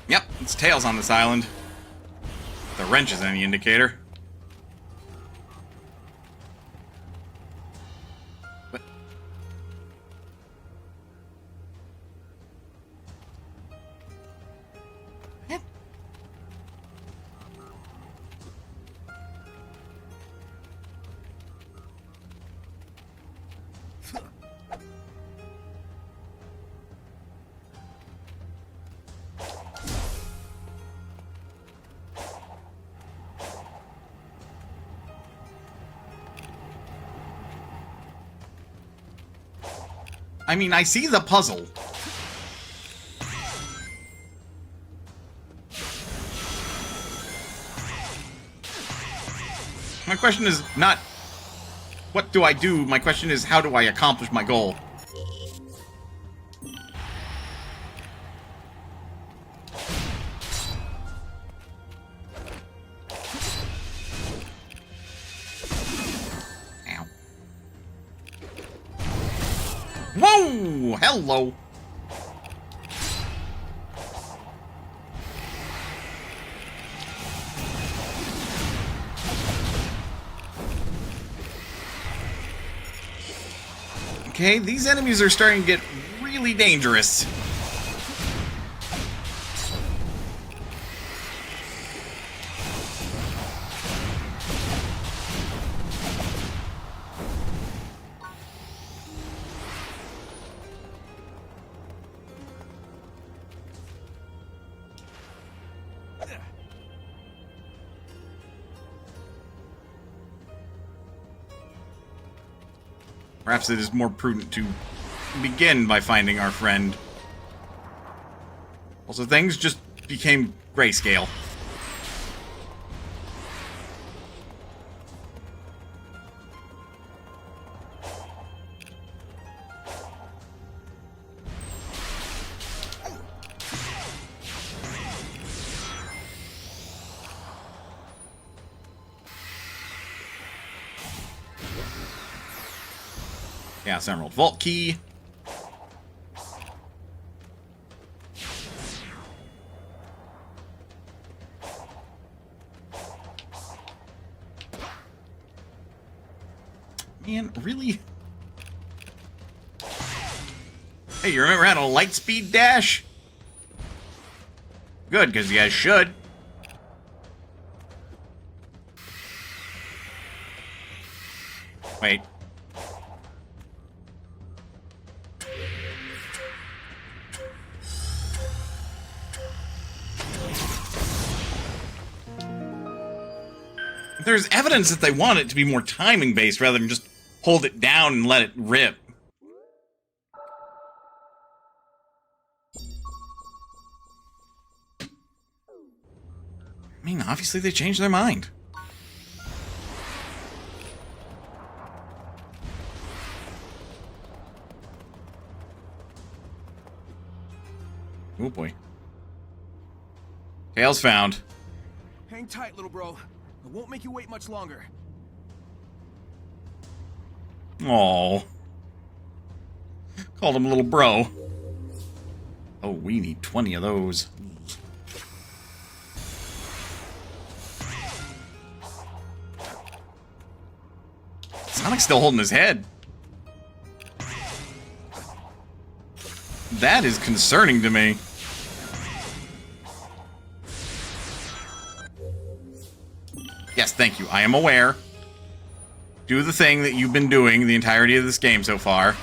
Yep, it's Tails on this island. The wrench is any indicator. What? I mean, I see the puzzle. My question is not, what do I do? My question is, how do I accomplish my goal? Ow. Whoa! Hello! Okay, these enemies are starting to get really dangerous. Perhaps it is more prudent to begin by finding our friend. Also, things just became grayscale. Chaos Emerald Vault Key. Man, really? Hey, you remember how to light speed dash? Good, because you guys should. Wait. There's evidence that they want it to be more timing based rather than just hold it down and let it rip. I mean, obviously they changed their mind. Oh boy. Tails found. Hang tight, little bro. I won't make you wait much longer. Aww. Called him a little bro. Oh, we need 20 of those. Sonic's still holding his head. That is concerning to me. Yes, thank you. I am aware. Do the thing that you've been doing the entirety of this game so far.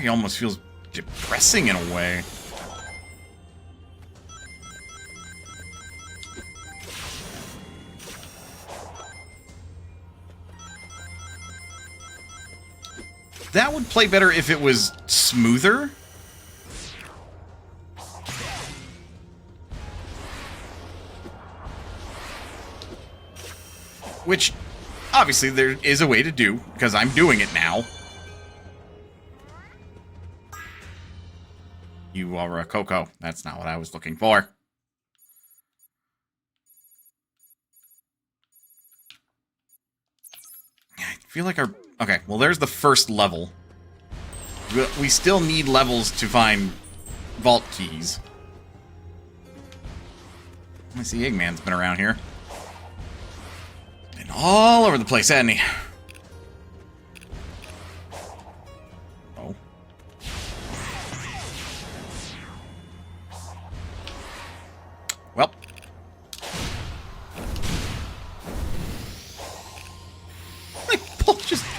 He almost feels depressing in a way. That would play better if it was smoother. Which, obviously, there is a way to do, because I'm doing it now. You are a Coco. That's not what I was looking for. I feel like our... Okay, well, there's the first level. We still need levels to find vault keys. I see Eggman's been around here. Been all over the place, hasn't he?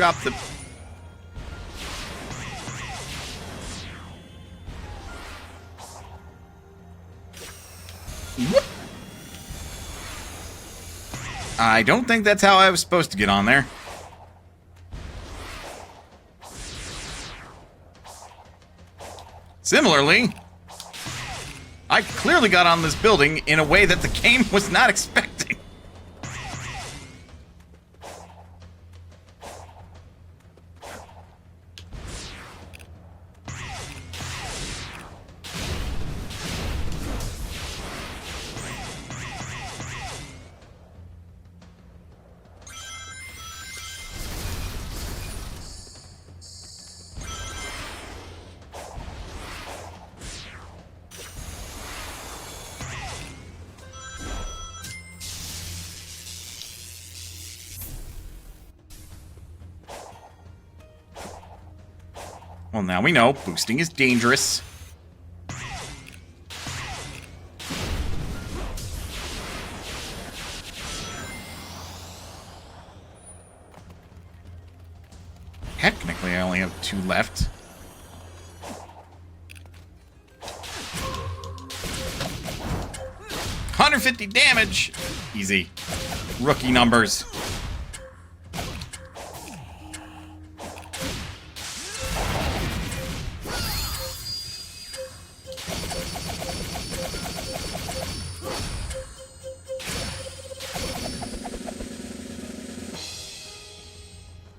drop the... Whoop. I don't think that's how I was supposed to get on there. Similarly, I clearly got on this building in a way that the game was not expecting. Well, now we know boosting is dangerous. Technically, I only have 2 left. $150 damage! Easy. Rookie numbers.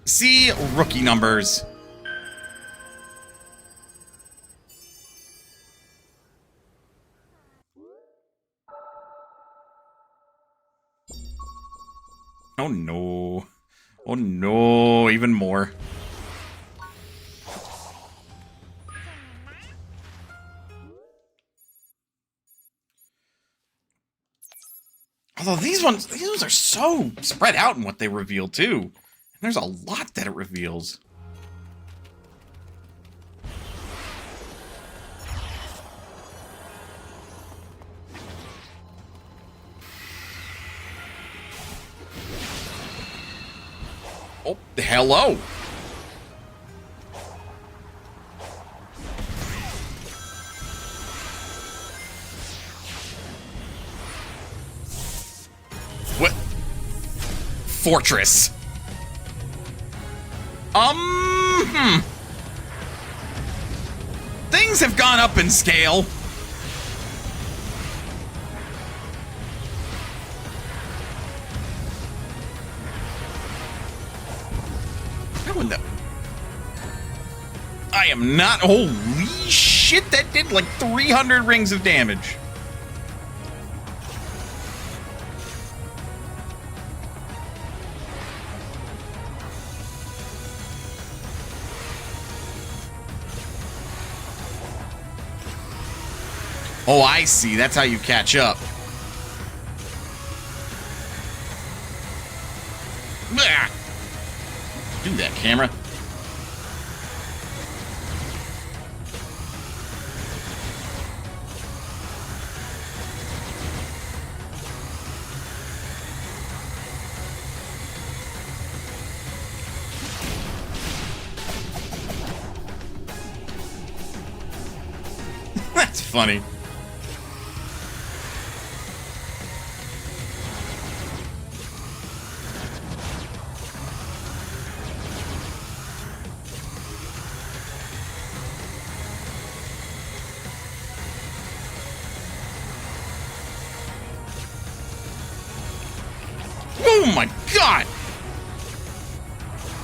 See, rookie numbers. Oh no. Oh no, even more. Although these ones are so spread out in what they reveal too. There's a lot that it reveals. Oh, hello. What? Fortress. Things have gone up in scale. I am not... Holy shit, that did like 300 rings of damage. Oh, I see. That's how you catch up. Blah! Do that, camera. That's funny. Oh my god!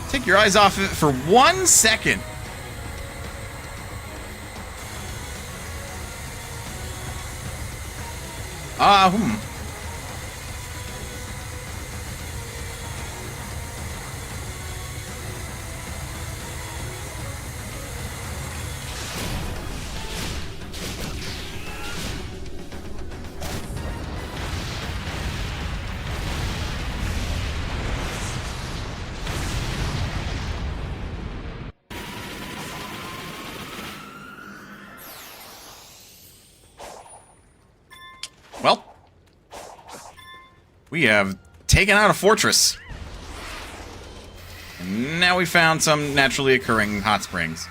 Take your eyes off of it for 1 second. Well, we have taken out a fortress. And Now we found some naturally occurring hot springs.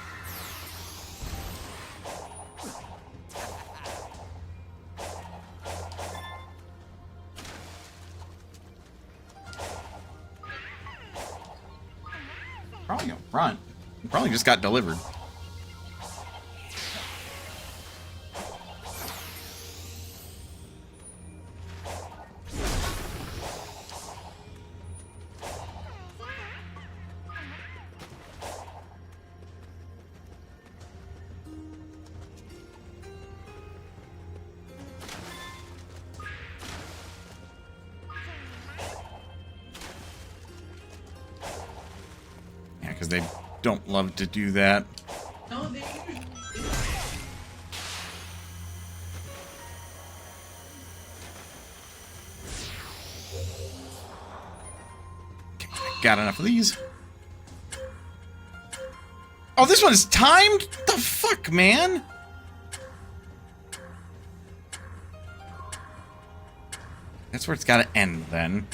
Probably up front. It probably just got delivered. Yeah, because they don't love to do that. No, they usually do. Got enough of these. Oh, this one is timed? The fuck, man? That's where it's gotta end, then.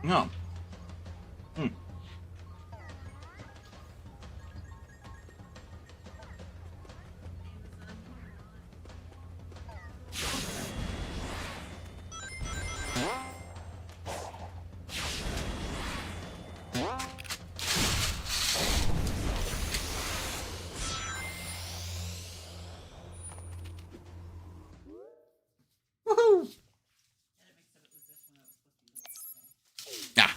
No. Hmm. Woohoo! Ah.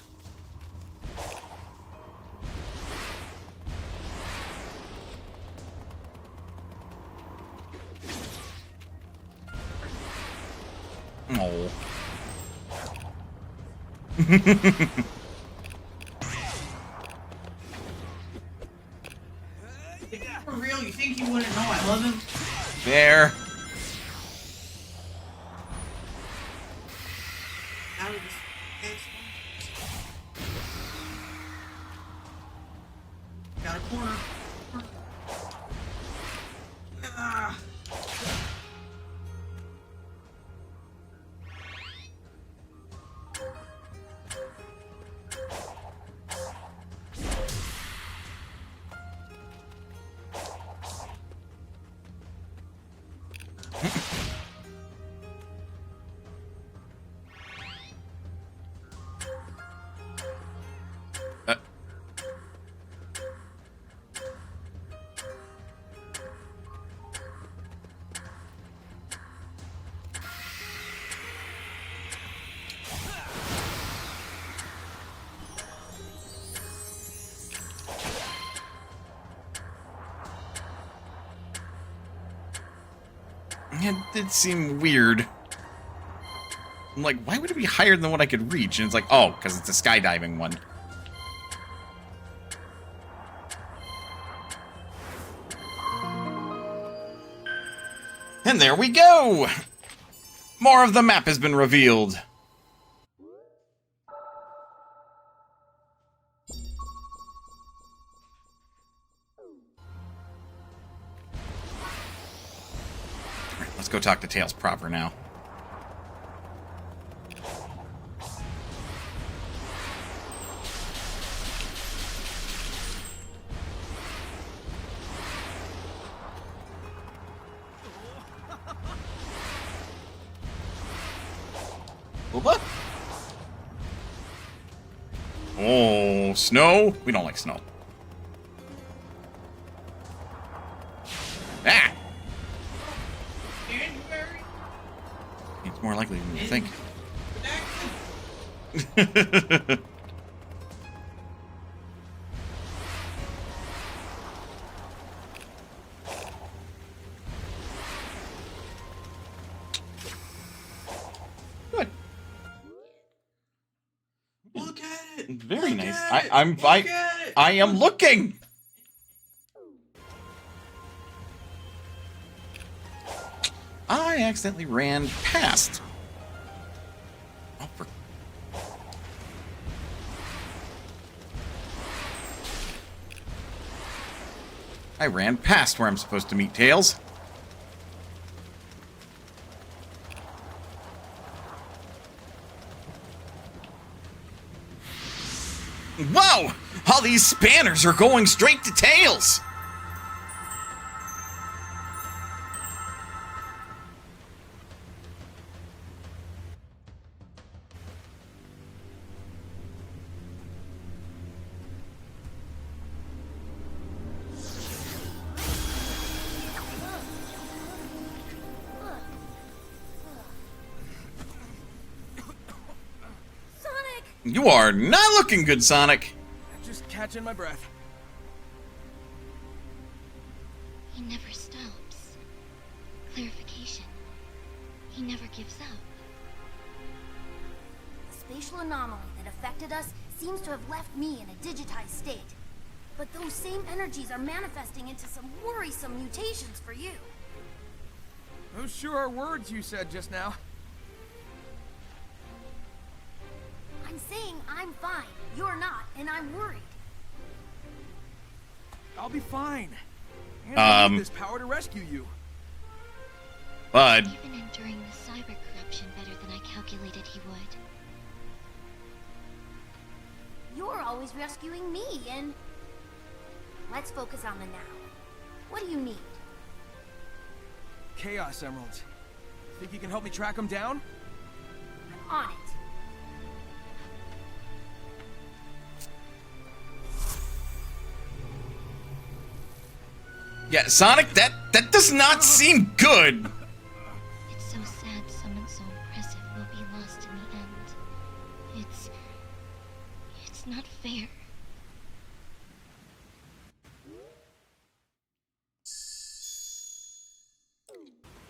Oh. For real, you think he wouldn't know I love him? There. Out of this. Got a corner. Ah. It did seem weird. I'm like, why would it be higher than what I could reach? And it's like, oh, because it's a skydiving one. And there we go! More of the map has been revealed. Alright, let's go talk to Tails proper now. What? Oh, snow? We don't like snow. Ah! January? It's more likely than you think. Good. Look at it! Very Look nice. at it! I Look at it! am looking. I accidentally ran past. Oh, for... I ran past where I'm supposed to meet Tails. Whoa! All these spanners are going straight to Tails! You are not looking good, Sonic. Just catching my breath. He never stops. Clarification. He never gives up. The spatial anomaly that affected us seems to have left me in a digitized state. But those same energies are manifesting into some worrisome mutations for you. Those sure are words you said just now. I'm saying I'm fine. You're not, and I'm worried. I'll be fine. And I need this power to rescue you. But Even enduring the cyber corruption better than I calculated he would. You're always rescuing me, and... Let's focus on the now. What do you need? Chaos Emeralds. Think you can help me track them down? I'm on it. yeah, Sonic, that does not seem good. It's so sad someone so impressive will be lost in the end. It's not fair.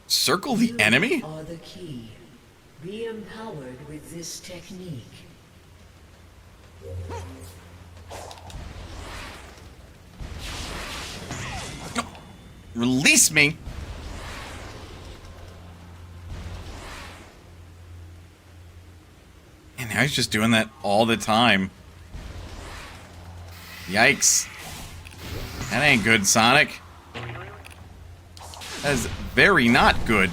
Circle the enemy? Are the key. Be empowered with this technique. Release me. And now he's just doing that all the time. Yikes. That ain't good, Sonic. That is very not good.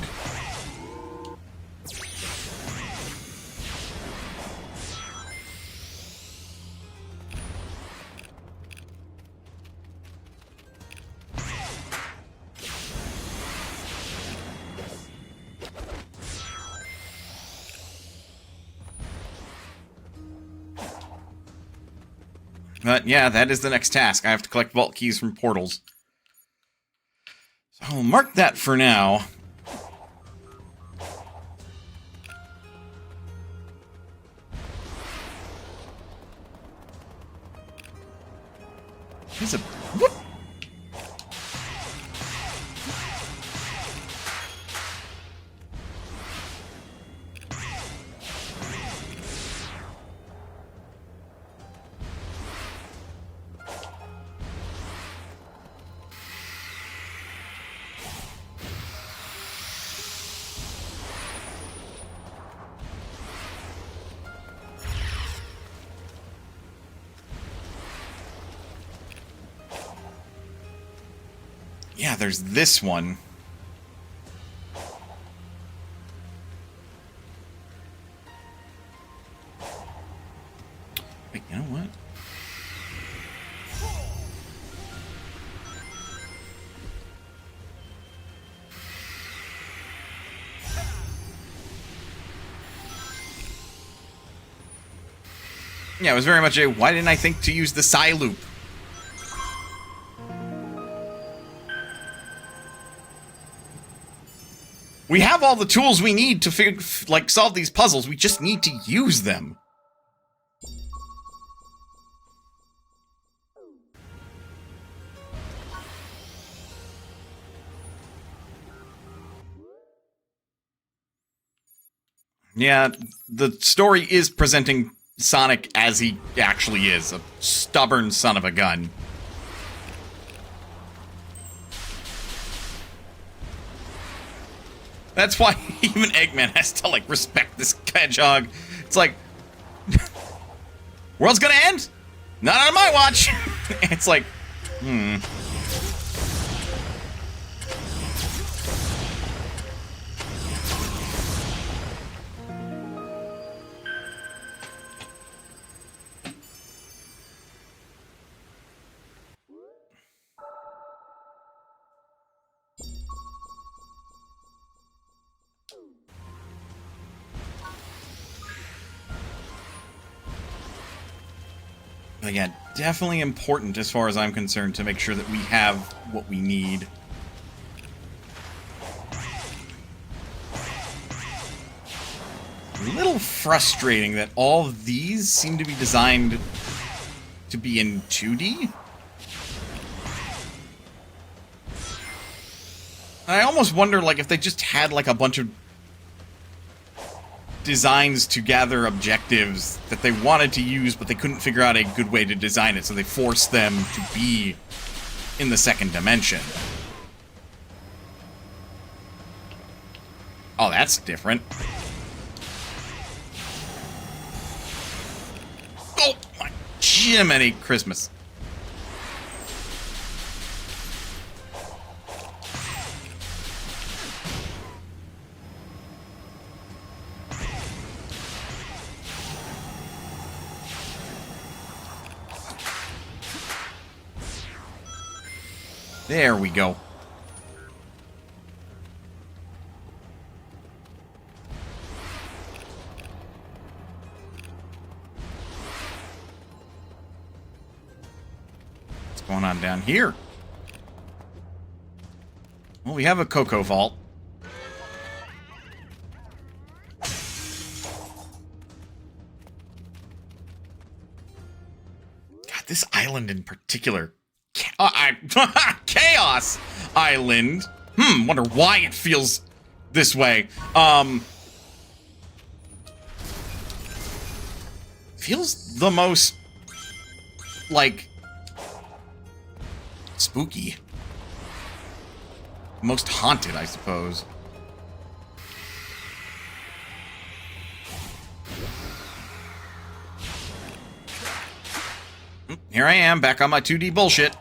But yeah, that is the next task. I have to collect vault keys from portals. So I'll mark that for now. Here's a whoop. Yeah, there's this one. Wait, you know what? Yeah, it was very much a, why didn't I think to use the psi loop? We have all the tools we need to solve these puzzles. We just need to use them. Yeah, the story is presenting Sonic as he actually is, a stubborn son of a gun. That's why even Eggman has to, like, respect this hedgehog. It's like, world's gonna end? Not on my watch! It's like, again, definitely important as far as I'm concerned to make sure that we have what we need. A little frustrating that all of these seem to be designed to be in 2D. I almost wonder, like, if they just had, like, a bunch of designs to gather objectives that they wanted to use, but they couldn't figure out a good way to design it, so they forced them to be in the second dimension. Oh, that's different. Oh, my Jiminy Christmas. There we go. What's going on down here? Well, we have a cocoa vault. God, this island in particular. Chaos Island. Wonder why it feels this way. Feels the most, like, spooky. Most haunted, I suppose. Here I am, back on my 2D bullshit.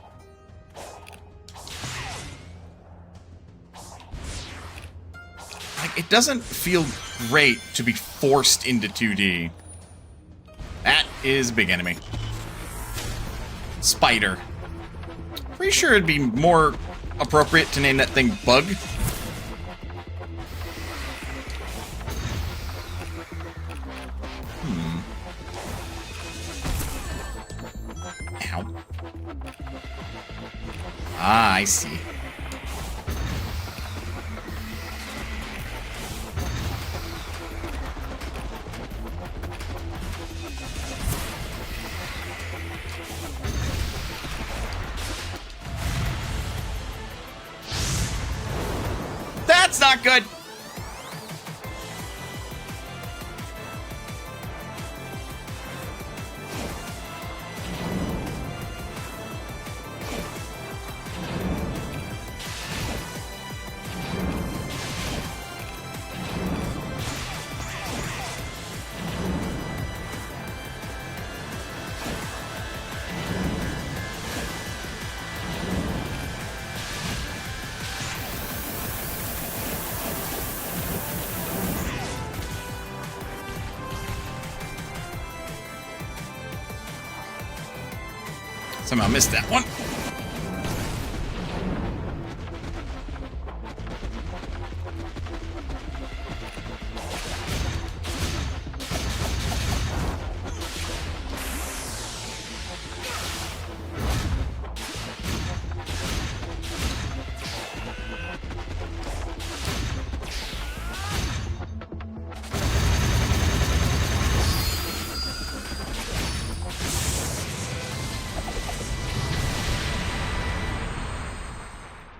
Like, it doesn't feel great to be forced into 2D. That is a big enemy. Spider. Pretty sure it'd be more appropriate to name that thing Bug. Ow. Ah, I see. That's not good. Somehow missed that one.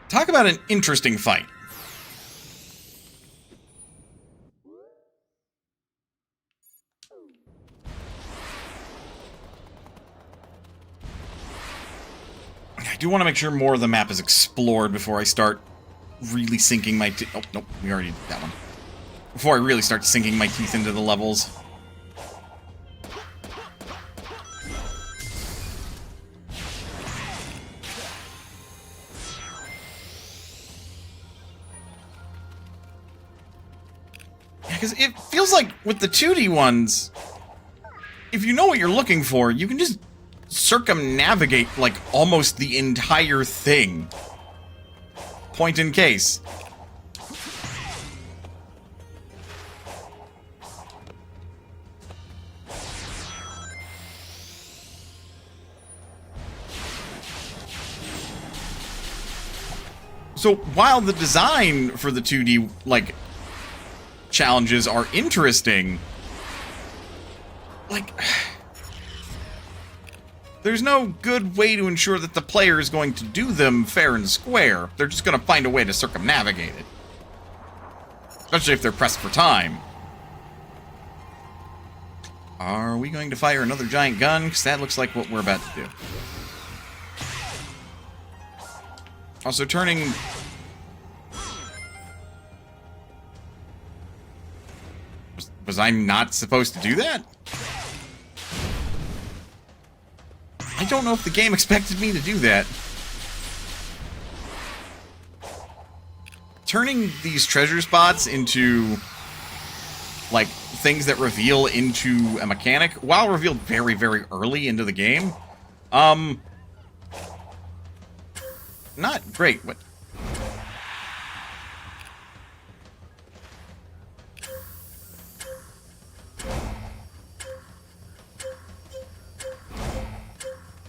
Talk about an interesting fight. I do want to make sure more of the map is explored before I start really sinking my teeth... Oh, nope, we already did that one. Before I really start sinking my teeth into the levels. Because it feels like with the 2D ones, if you know what you're looking for, you can just circumnavigate, like, almost the entire thing. Point in case. So, while the design for the 2D, like, challenges are interesting, like, there's no good way to ensure that the player is going to do them fair and square. They're just going to find a way to circumnavigate it. Especially if they're pressed for time. Are we going to fire another giant gun? Because that looks like what we're about to do. Also, turning... Was I not supposed to do that? I don't know if the game expected me to do that. Turning these treasure spots into, like, things that reveal into a mechanic, while revealed very, very early into the game, not great. What?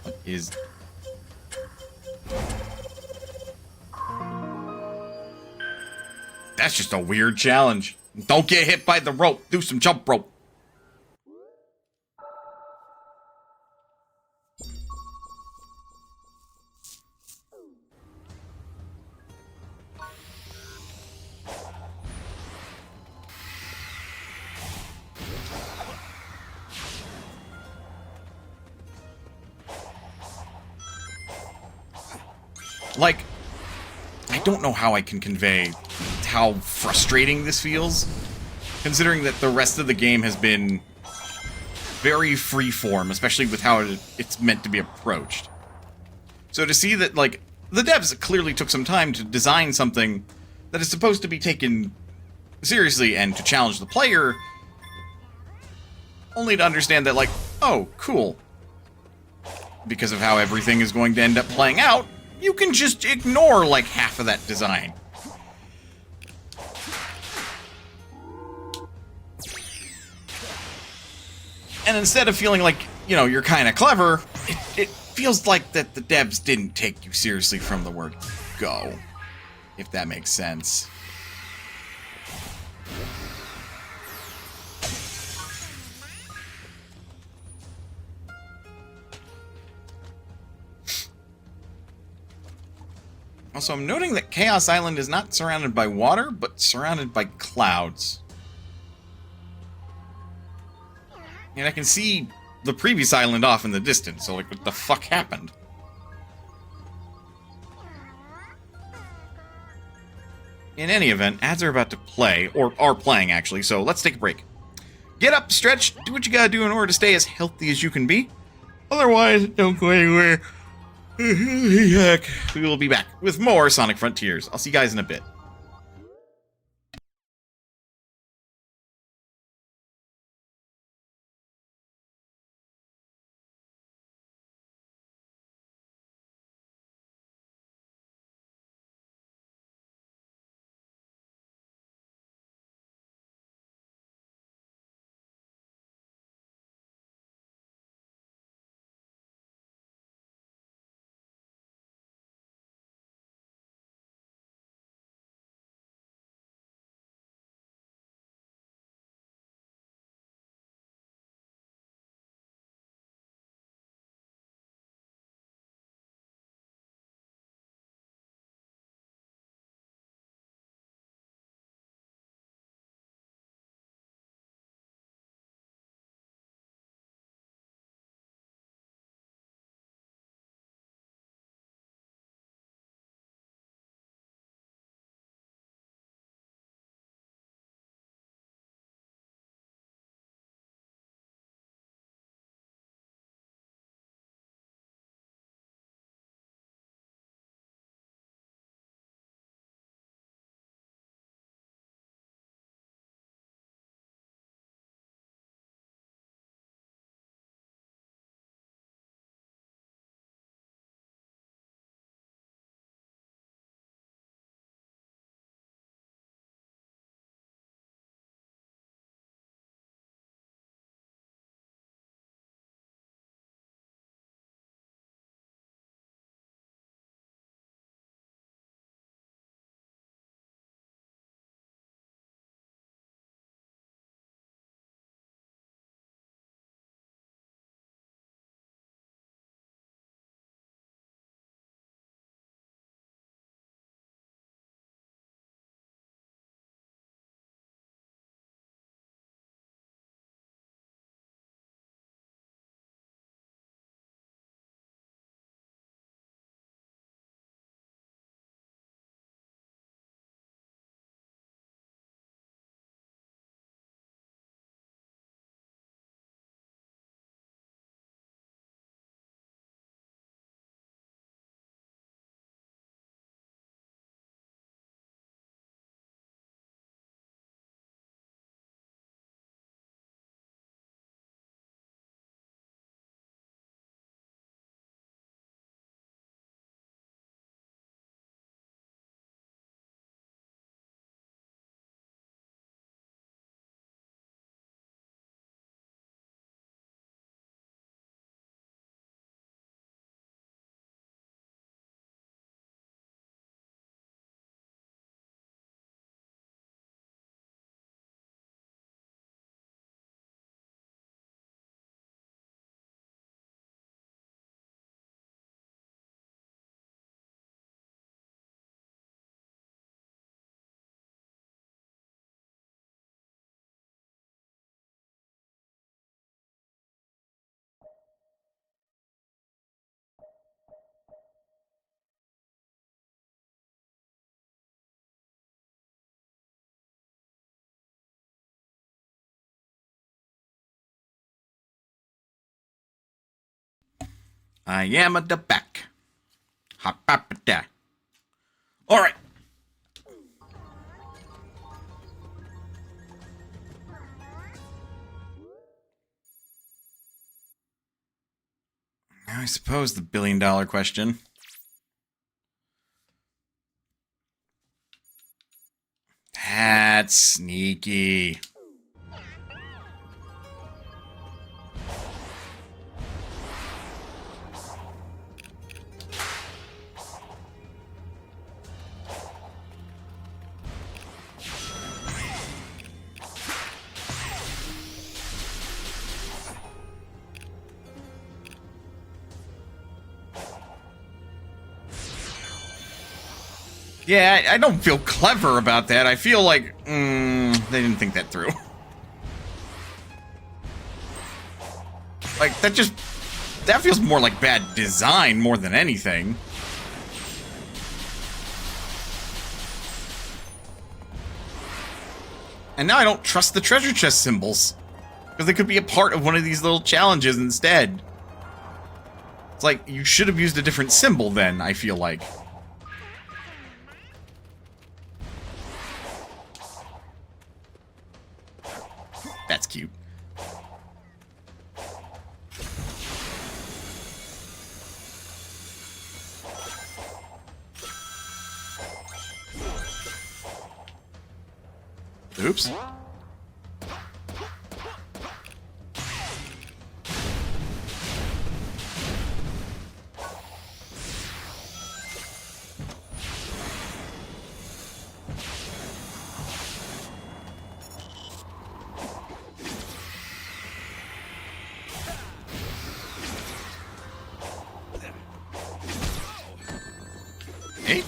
What is... That's just a weird challenge. Don't get hit by the rope. Do some jump rope. Like, I don't know how I can convey how frustrating this feels, considering that the rest of the game has been very freeform, especially with how it's meant to be approached. So to see that, like, the devs clearly took some time to design something that is supposed to be taken seriously and to challenge the player, only to understand that, like, oh, cool. Because of how everything is going to end up playing out, you can just ignore, like, half of that design. And instead of feeling like, you know, you're kind of clever, it feels like that the devs didn't take you seriously from the word go. If that makes sense. Also, I'm noting that Chaos Island is not surrounded by water, but surrounded by clouds. And I can see the previous island off in the distance, so, like, what the fuck happened? In any event, ads are about to play, or are playing, actually, so let's take a break. Get up, stretch, do what you gotta do in order to stay as healthy as you can be. Otherwise, don't go anywhere. Heck, we will be back with more Sonic Frontiers. I'll see you guys in a bit. I am at the back. Ha-pa-pa-da. All right. Now I suppose the billion-dollar question. That's sneaky. Yeah, I don't feel clever about that. I feel like, they didn't think that through. Like, that feels more like bad design more than anything. And now I don't trust the treasure chest symbols. Because they could be a part of one of these little challenges instead. It's like, you should have used a different symbol then, I feel like. That's cute. Oops. Hey.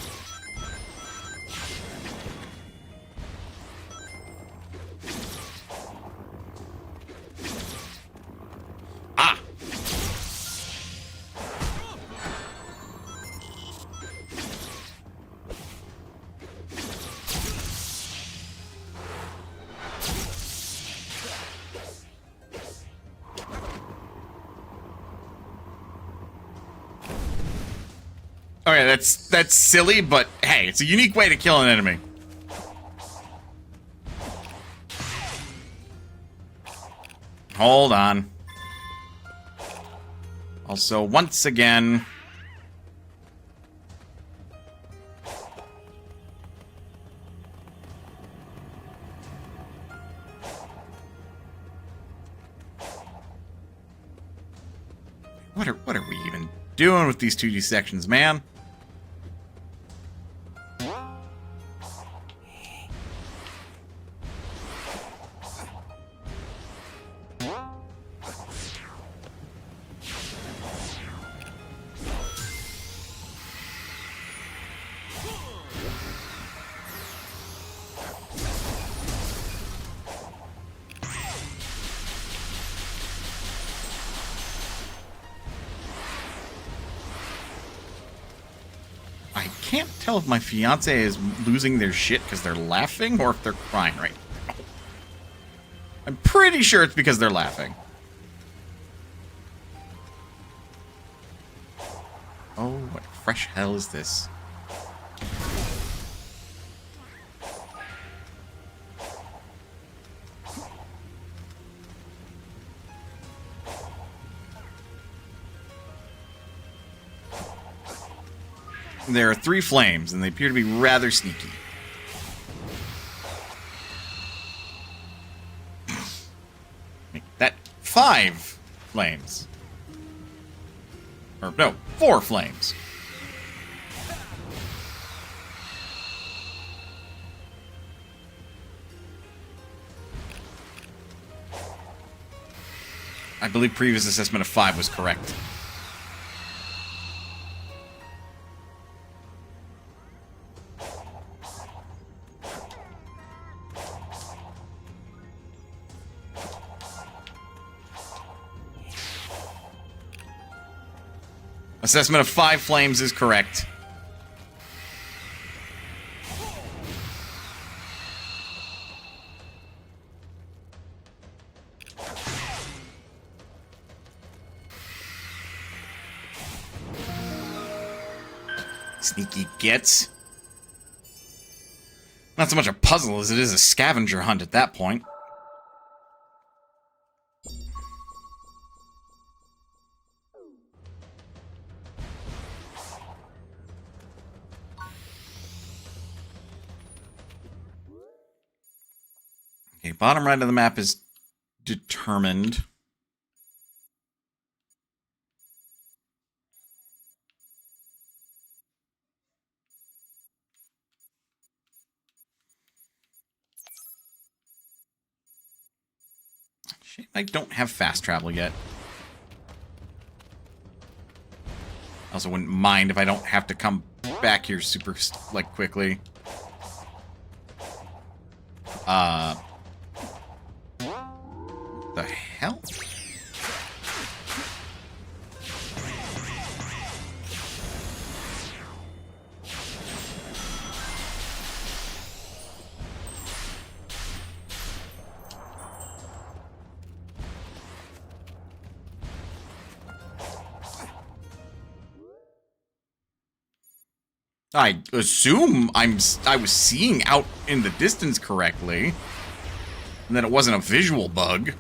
Ah. Okay, that's silly, but hey, it's a unique way to kill an enemy. Hold on. Also, once again... What are we even doing with these 2D sections, man? I can't tell if my fiance is losing their shit because they're laughing or if they're crying right now. I'm pretty sure it's because they're laughing. Oh, what fresh hell is this? There are 3 flames, and they appear to be rather sneaky. Make that 5 flames. Or, no, 4 flames. I believe previous assessment of 5 was correct. Assessment of 5 flames is correct. Sneaky gits. Not so much a puzzle as it is a scavenger hunt at that point. Okay, bottom right of the map is determined. Shit, I don't have fast travel yet. I also wouldn't mind if I don't have to come back here super, like, quickly. The hell? I assume I was seeing out in the distance correctly, and that it wasn't a visual bug.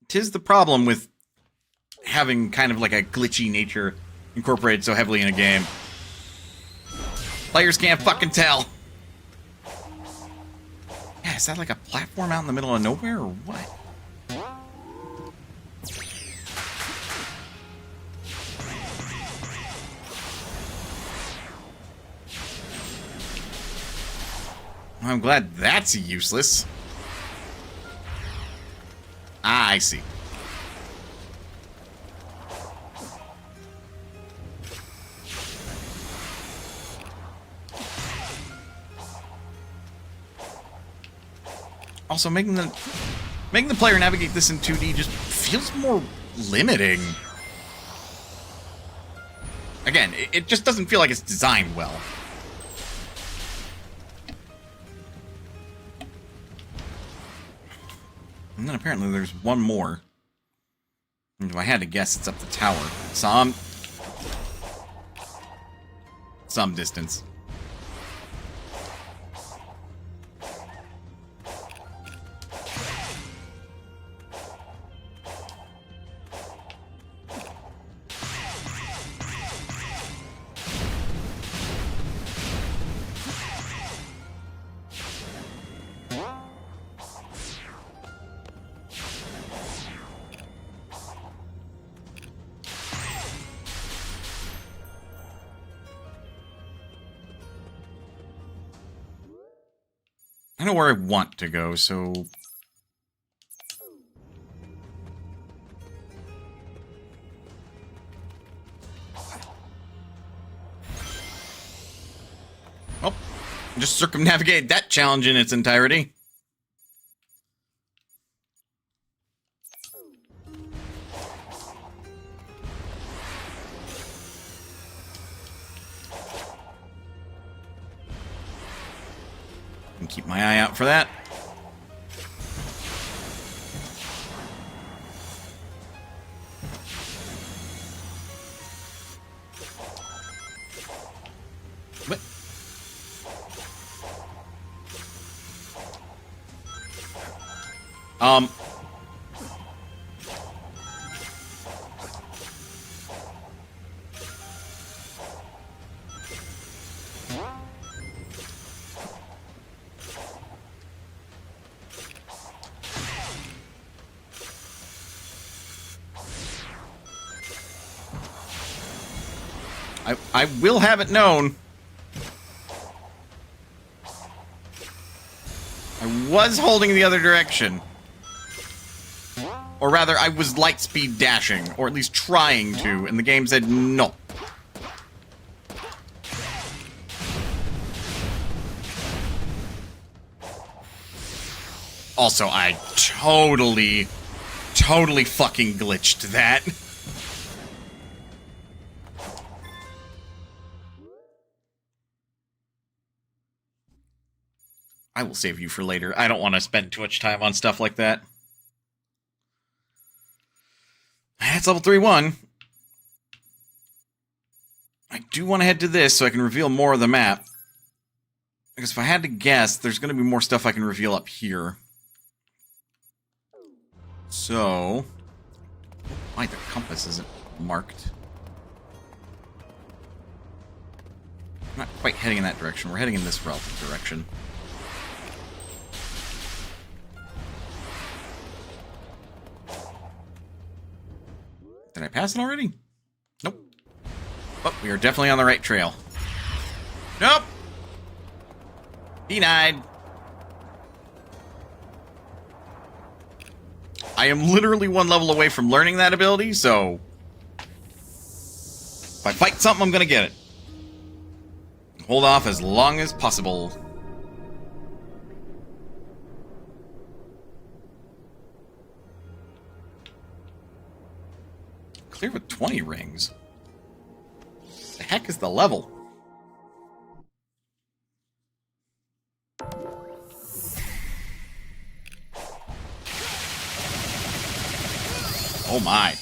Tis the problem with having kind of like a glitchy nature incorporated so heavily in a game. Players can't fucking tell. Yeah, is that like a platform out in the middle of nowhere or what? I'm glad that's useless. Ah, I see. Also, making the player navigate this in 2D just feels more limiting. Again, it just doesn't feel like it's designed well. And then apparently there's one more. And if I had to guess, it's up the tower. Some distance. I know where I want to go, so... Oh, just circumnavigated that challenge in its entirety. And keep my eye out for that. What? I will have it known. I was holding the other direction. Or rather, I was light speed dashing, or at least trying to, and the game said no. Also, I totally fucking glitched that. I will save you for later. I don't want to spend too much time on stuff like that. That's level 3-1. I do want to head to this so I can reveal more of the map. Because if I had to guess, there's going to be more stuff I can reveal up here. So... why the compass isn't marked? I'm not quite heading in that direction. We're heading in this relative direction. Did I pass it already? Nope. But we are definitely on the right trail. Nope! Denied. I am literally one level away from learning that ability, so... if I fight something, I'm gonna get it. Hold off as long as possible. Clear with 20 rings. The heck is the level? Oh my.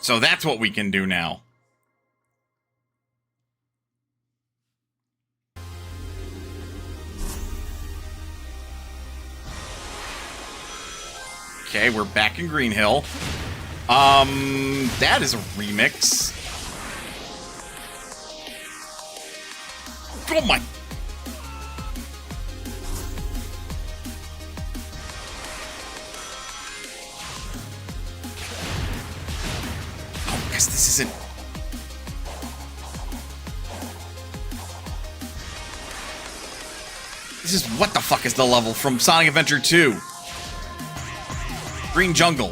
So that's what we can do now. Okay, we're back in Green Hill. That is a remix. Oh my. Oh, guess this isn't. This is what the fuck is the level from Sonic Adventure 2? Green Jungle.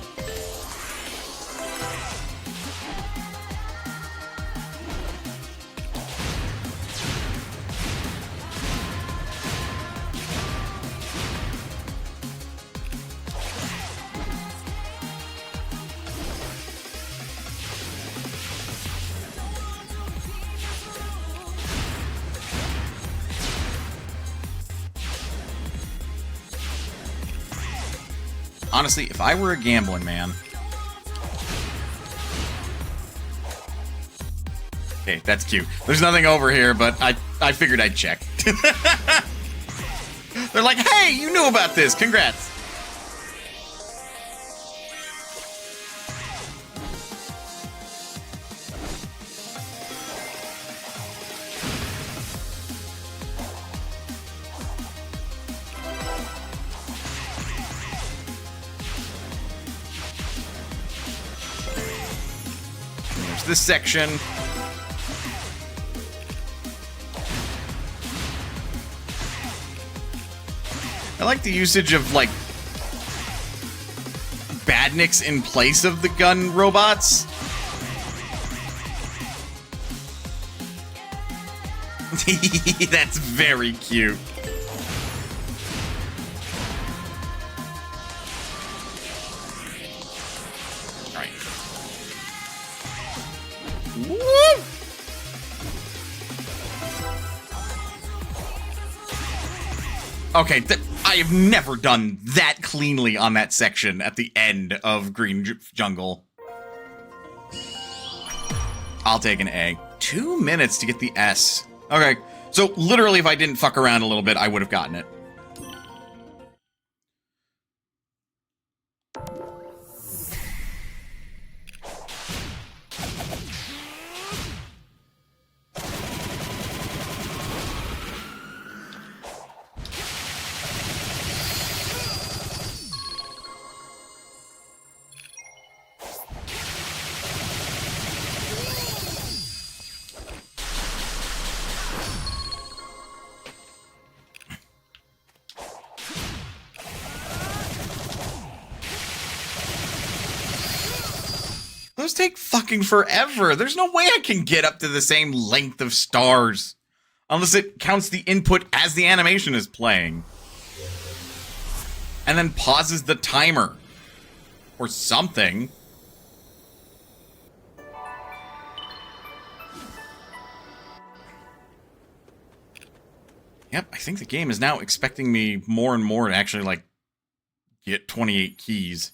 Honestly, if I were a gambling man... okay, that's cute. There's nothing over here, but I figured I'd check. They're like, hey, you knew about this. Congrats. This section. I like the usage of, like, badniks in place of the gun robots. That's very cute. Okay, I have never done that cleanly on that section at the end of Green Jungle. I'll take an A. 2 minutes to get the S. Okay, so literally if I didn't fuck around a little bit, I would have gotten it. Those take fucking forever. There's no way I can get up to the same length of stars. Unless it counts the input as the animation is playing. And then pauses the timer. Or something. Yep, I think the game is now expecting me more and more to actually, like, get 28 keys.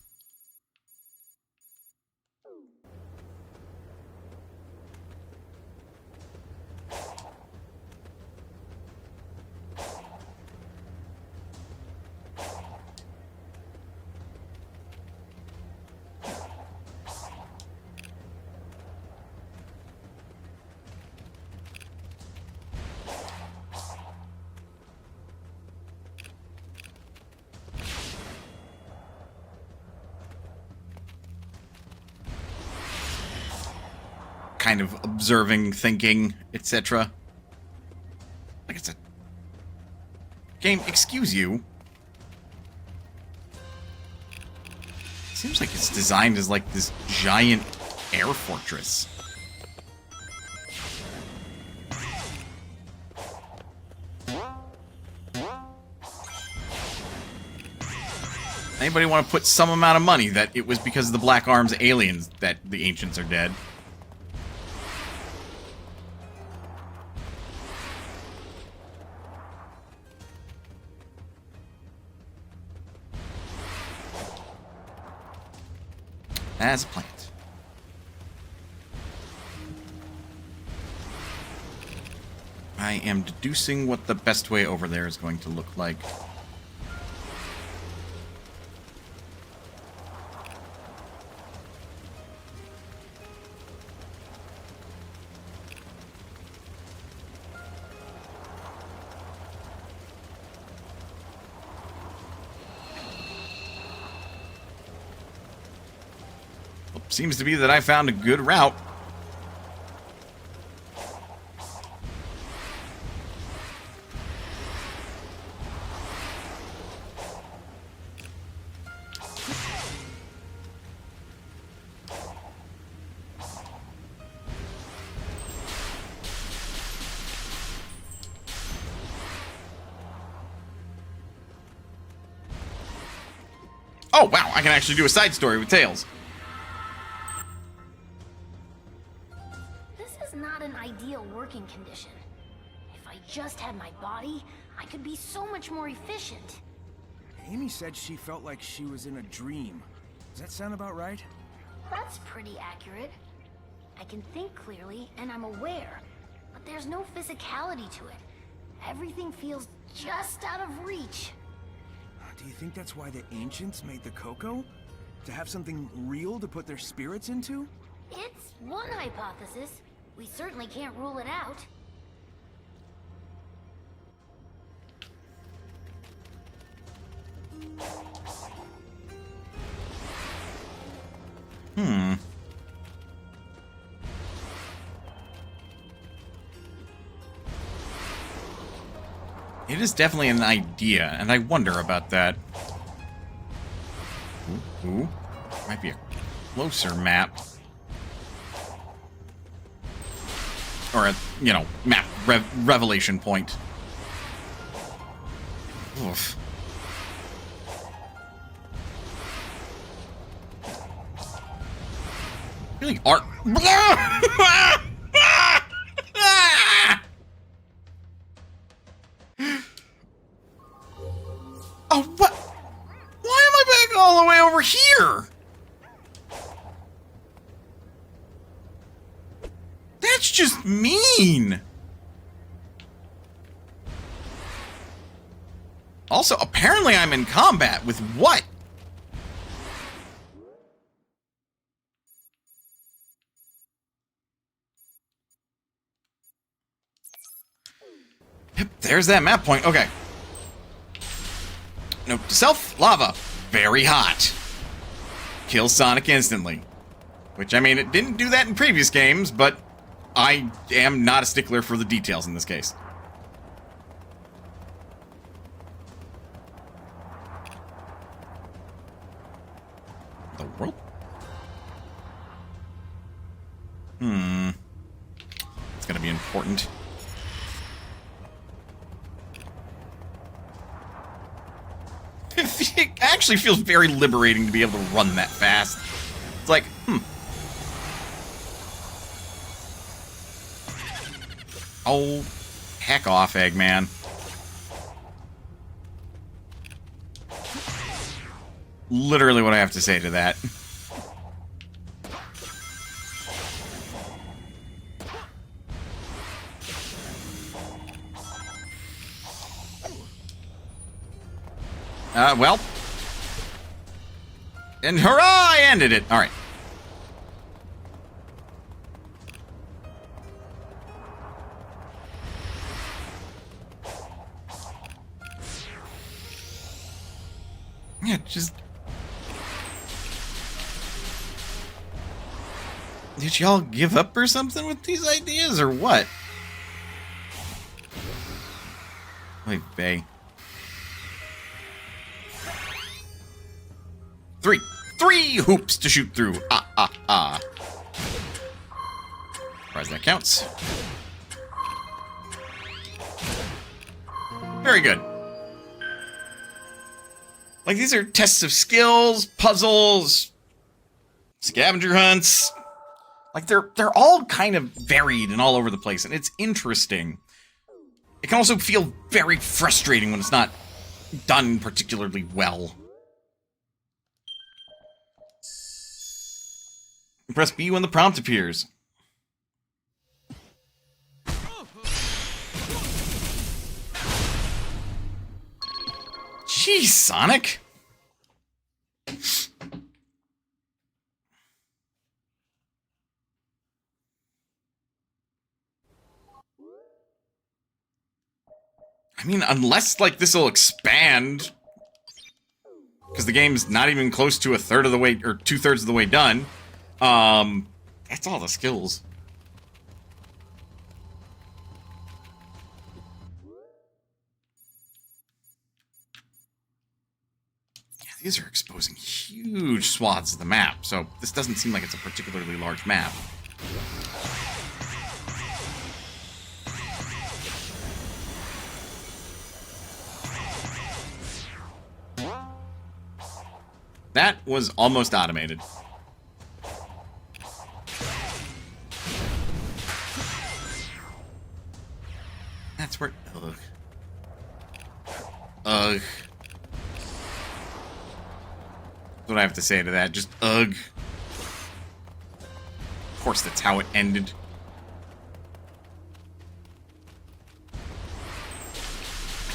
Kind of observing, thinking, etc. Like it's a game, excuse you. Seems like it's designed as like this giant air fortress. Anybody want to put some amount of money that it was because of the Black Arms aliens that the ancients are dead? As a plant. I am deducing what the best way over there is going to look like. Seems to be that I found a good route. Oh, wow, I can actually do a side story with Tails. Ideal working condition. If I just had my body, I could be so much more efficient. Amy said she felt like she was in a dream. Does that sound about right? That's pretty accurate. I can think clearly, and I'm aware, but there's no physicality to it. Everything feels just out of reach. Do you think that's why the ancients made the cocoa? To have something real to put their spirits into? It's one hypothesis. We certainly can't rule it out. It is definitely an idea, and I wonder about that. Ooh. Might be a closer map. Or a, you know, map revelation point. Oof. Really art. Oh, what? Why am I back all the way over here? That's just mean. Also, apparently I'm in combat with what? Yep, there's that map point. Okay. Note to self, lava. Very hot. Kill Sonic instantly. Which, I mean, it didn't do that in previous games, but I am not a stickler for the details in this case. The world? It's gonna be important. It actually feels very liberating to be able to run that fast. It's like, Oh, heck off, Eggman. literally what I have to say to that. Well. And hurrah, I ended it. All right. Yeah, just... Did y'all give up or something with these ideas, or what? Wait, Bay. Three hoops to shoot through. Surprised that counts. Very good. Like, these are tests of skills, puzzles, scavenger hunts. Like, they're all kind of varied and all over the place, and it's interesting. It can also feel very frustrating when it's not done particularly well. Press B when the prompt appears. Jeez, Sonic! I mean, unless, like, this will expand. Because the game's not even close to a third of the way, or 2/3 of the way done. That's all the skills. Yeah, these are exposing huge swaths of the map, so this doesn't seem like it's a particularly large map. That was almost automated. That's where... Ugh. Ugh. That's what I have to say to that. Just ugh. Of course, that's how it ended.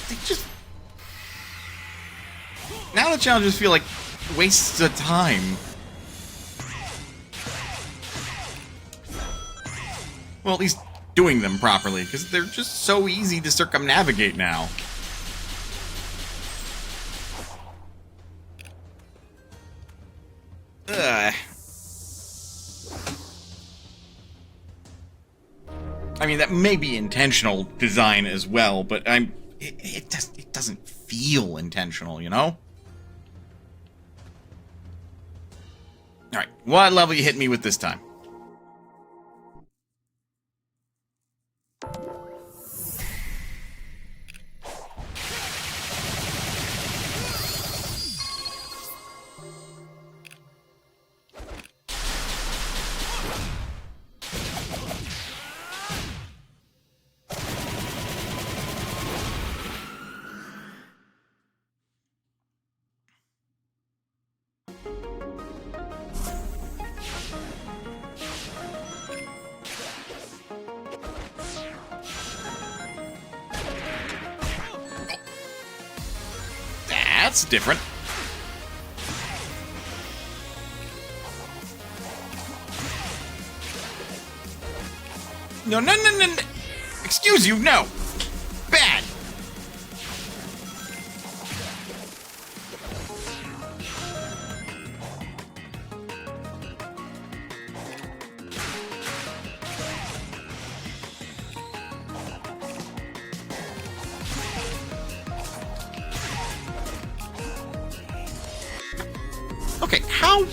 They just... Now the challenges feel like wastes of time. Well, at least doing them properly, because they're just so easy to circumnavigate now. Ugh. I mean, that may be intentional design as well, but it doesn't feel intentional, you know? Alright, what level you hit me with this time? That's different. No. Excuse you, no. Bad. Okay, how?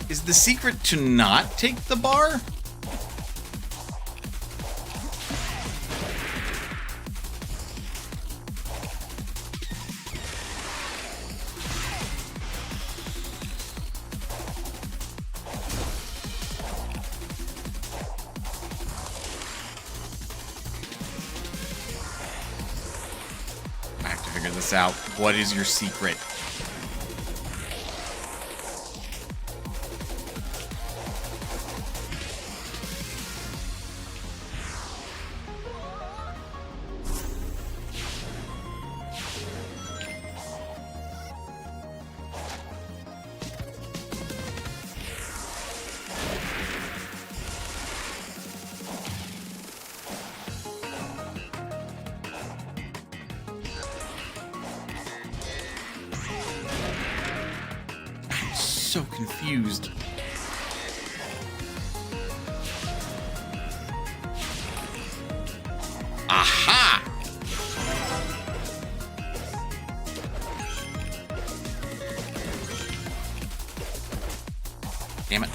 Is the secret to not take the bar? this out. What is your secret? So confused. Aha! Damn it.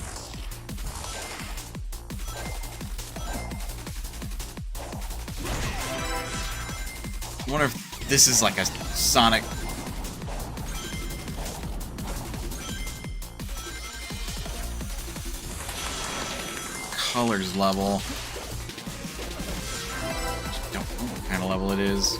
I wonder if this is like a Sonic colors level. Just don't know what kind of level it is.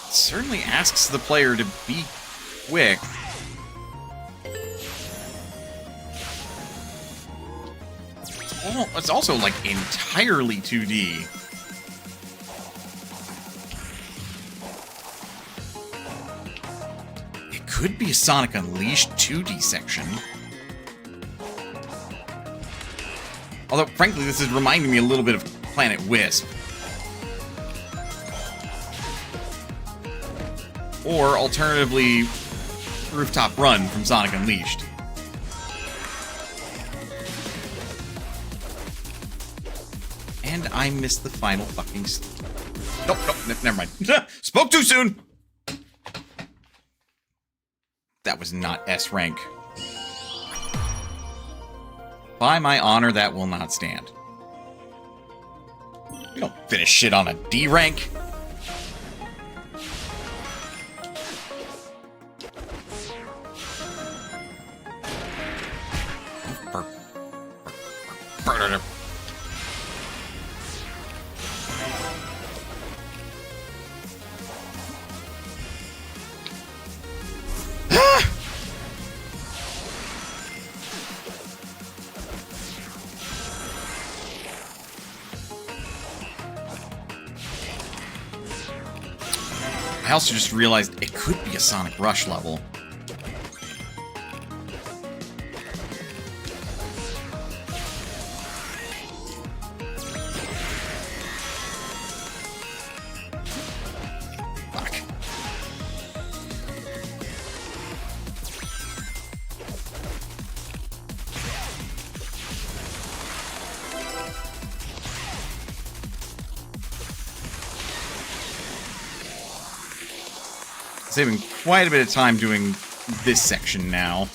It certainly asks the player to be quick. It's also like entirely 2D. Could be a Sonic Unleashed 2D section. Although, frankly, this is reminding me a little bit of Planet Wisp. Or, alternatively, Rooftop Run from Sonic Unleashed. And I missed the final fucking... Nope, never mind. Spoke too soon! That was not S rank. By my honor, that will not stand. You don't finish shit on a D rank. I also just realized it could be a Sonic Rush level. Fuck. Saving quite a bit of time doing this section now.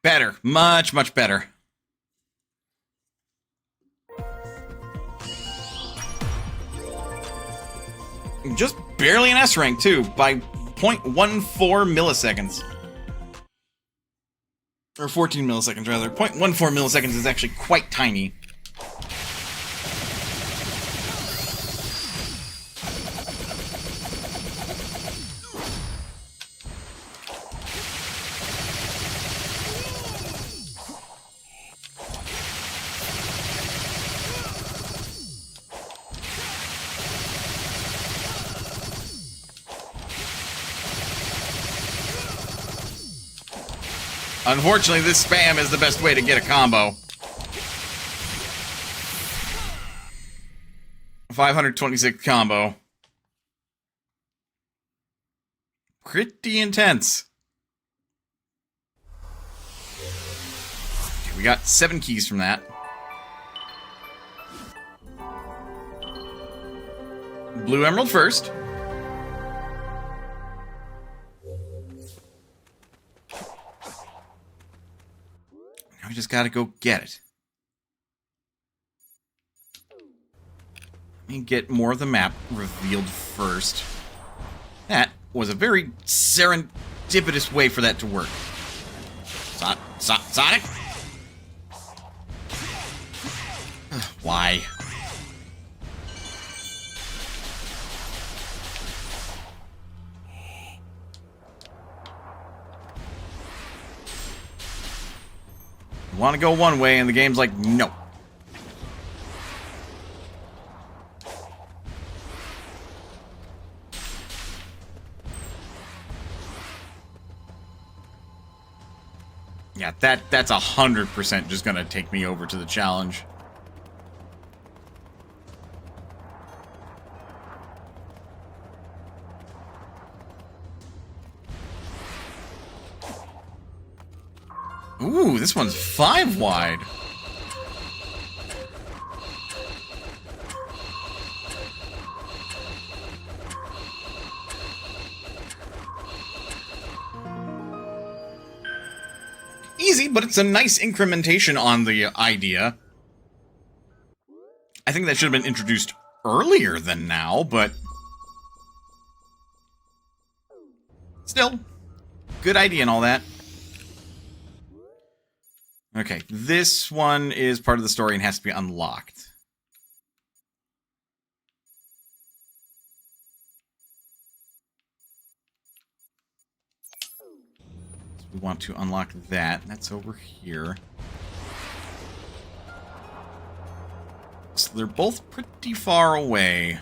Better. Much, much better. Just barely an S rank, too, by 0.14 milliseconds. Or 14 milliseconds, rather. 0.14 milliseconds is actually quite tiny. Unfortunately, this spam is the best way to get a combo. 526 combo. Pretty intense. we got 7 keys from that. Blue emerald first. Now we just gotta go get it. Let me get more of the map revealed first. That was a very serendipitous way for that to work. Sonic? Why? You want to go one way, and the game's like, no. Yeah, that's 100% just gonna take me over to the challenge. Ooh, this one's 5 wide. Easy, but it's a nice incrementation on the idea. I think that should have been introduced earlier than now, but still, good idea and all that. Okay, this one is part of the story and has to be unlocked. So we want to unlock that. That's over here. So they're both pretty far away.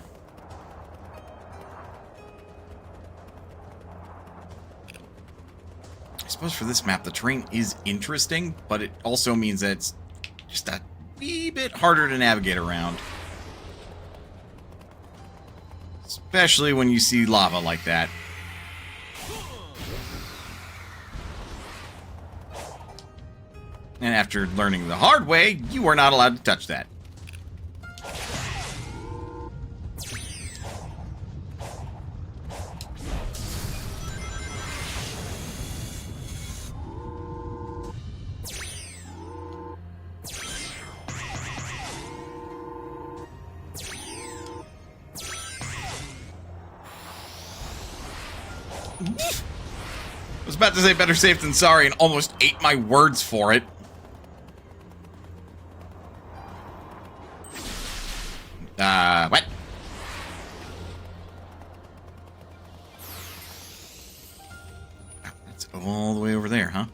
I suppose for this map, the terrain is interesting, but it also means that it's just a wee bit harder to navigate around. Especially when you see lava like that. And after learning the hard way, you are not allowed to touch that. I was about to say better safe than sorry and almost ate my words for it. What? That's all the way over there, huh?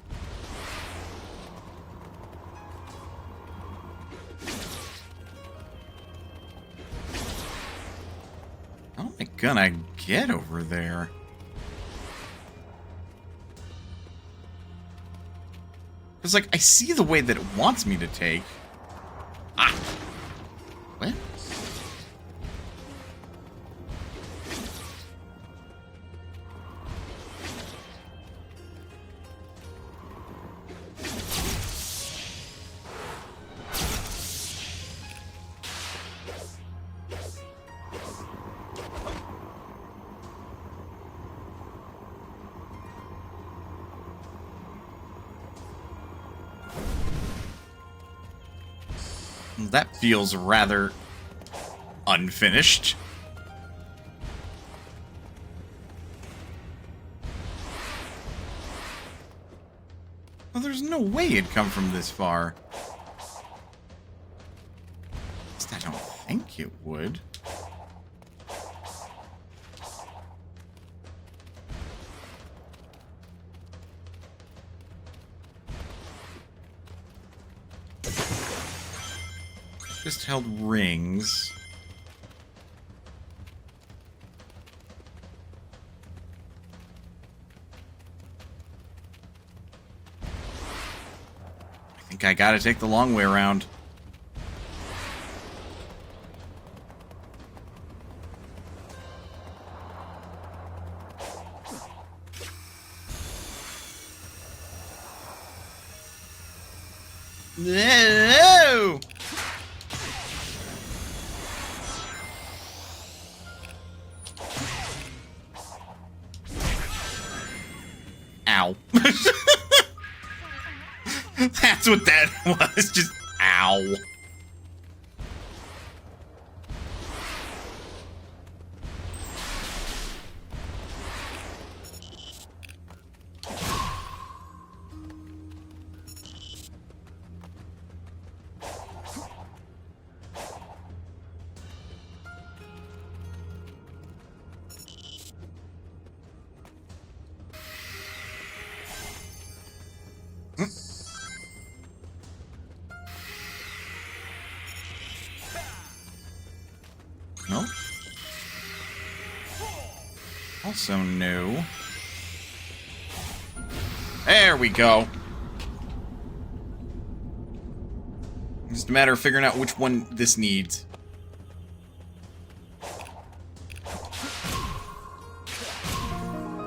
How am I gonna get over there? It's like, I see the way that it wants me to take. Ah! What? That feels rather unfinished. Well, there's no way it'd come from this far. At least I don't think it would. Just held rings. I think I gotta take the long way around. No! Ow. That's what that was. Just ow. No. Also no. There we go. It's just a matter of figuring out which one this needs.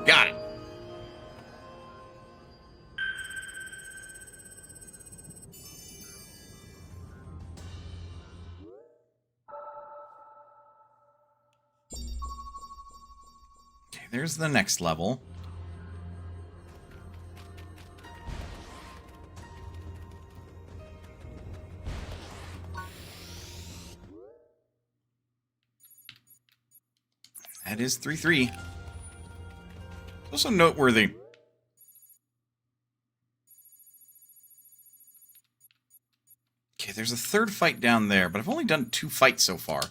Got it. Okay, there's the next level. That is 3-3. It's also noteworthy. Okay, there's a third fight down there, but I've only done 2 fights so far.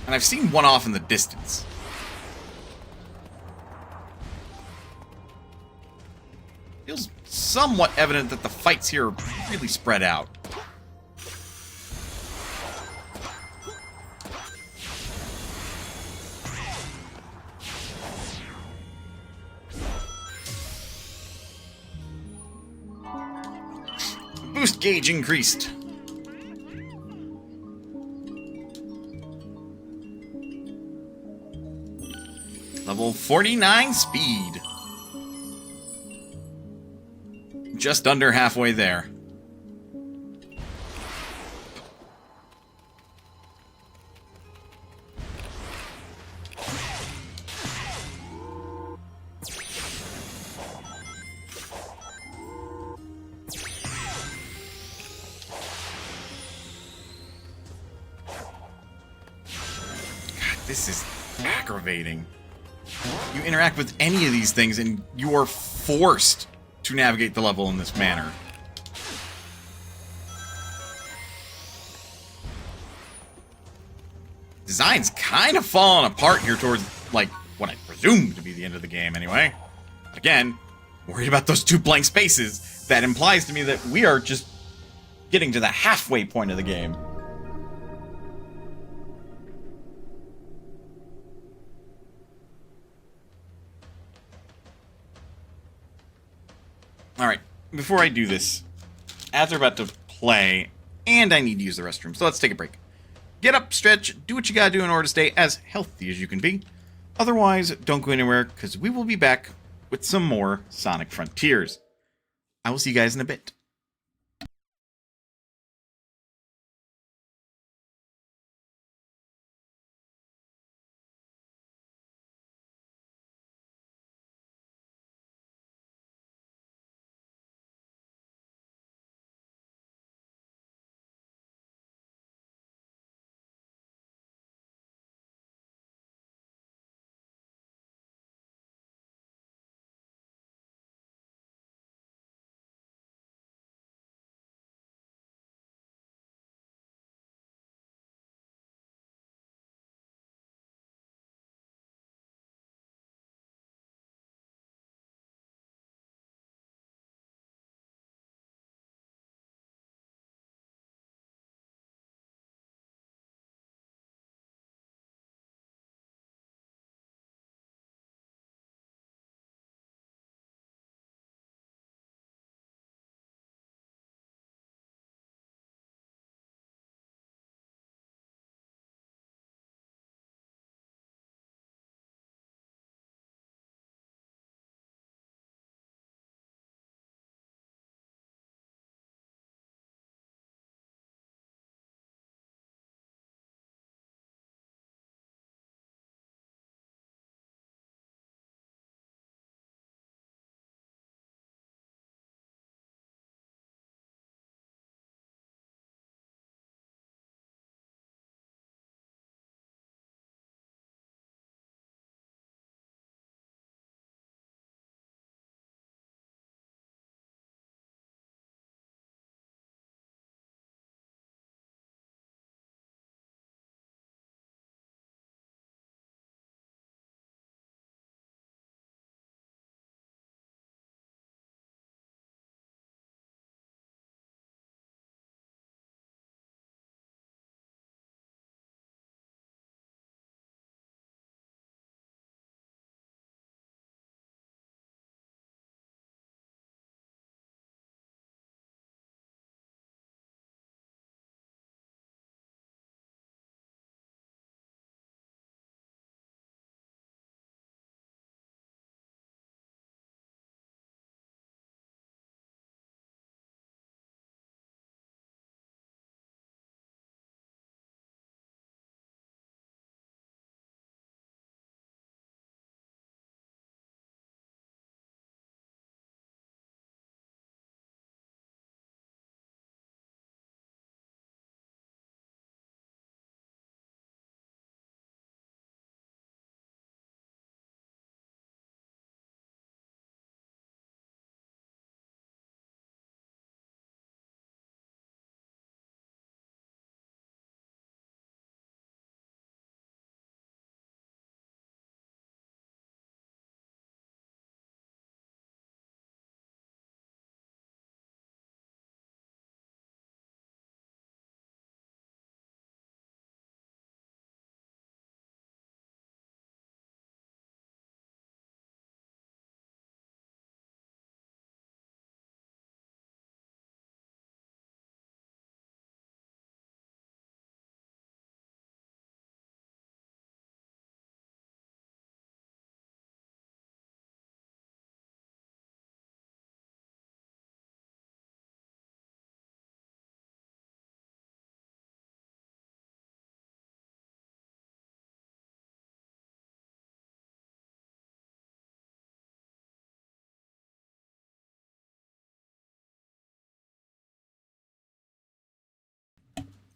And I've seen one off in the distance. Feels somewhat evident that the fights here are really spread out. Boost gauge increased. Level 49 speed. Just under halfway there. This is aggravating. You interact with any of these things and you are forced to navigate the level in this manner. Design's kind of falling apart here towards, like, what I presume to be the end of the game anyway. Again, worried about those 2 blank spaces. That implies to me that we are just getting to the halfway point of the game. Alright, before I do this, ads are about to play, and I need to use the restroom, so let's take a break. Get up, stretch, do what you gotta do in order to stay as healthy as you can be. Otherwise, don't go anywhere, because we will be back with some more Sonic Frontiers. I will see you guys in a bit.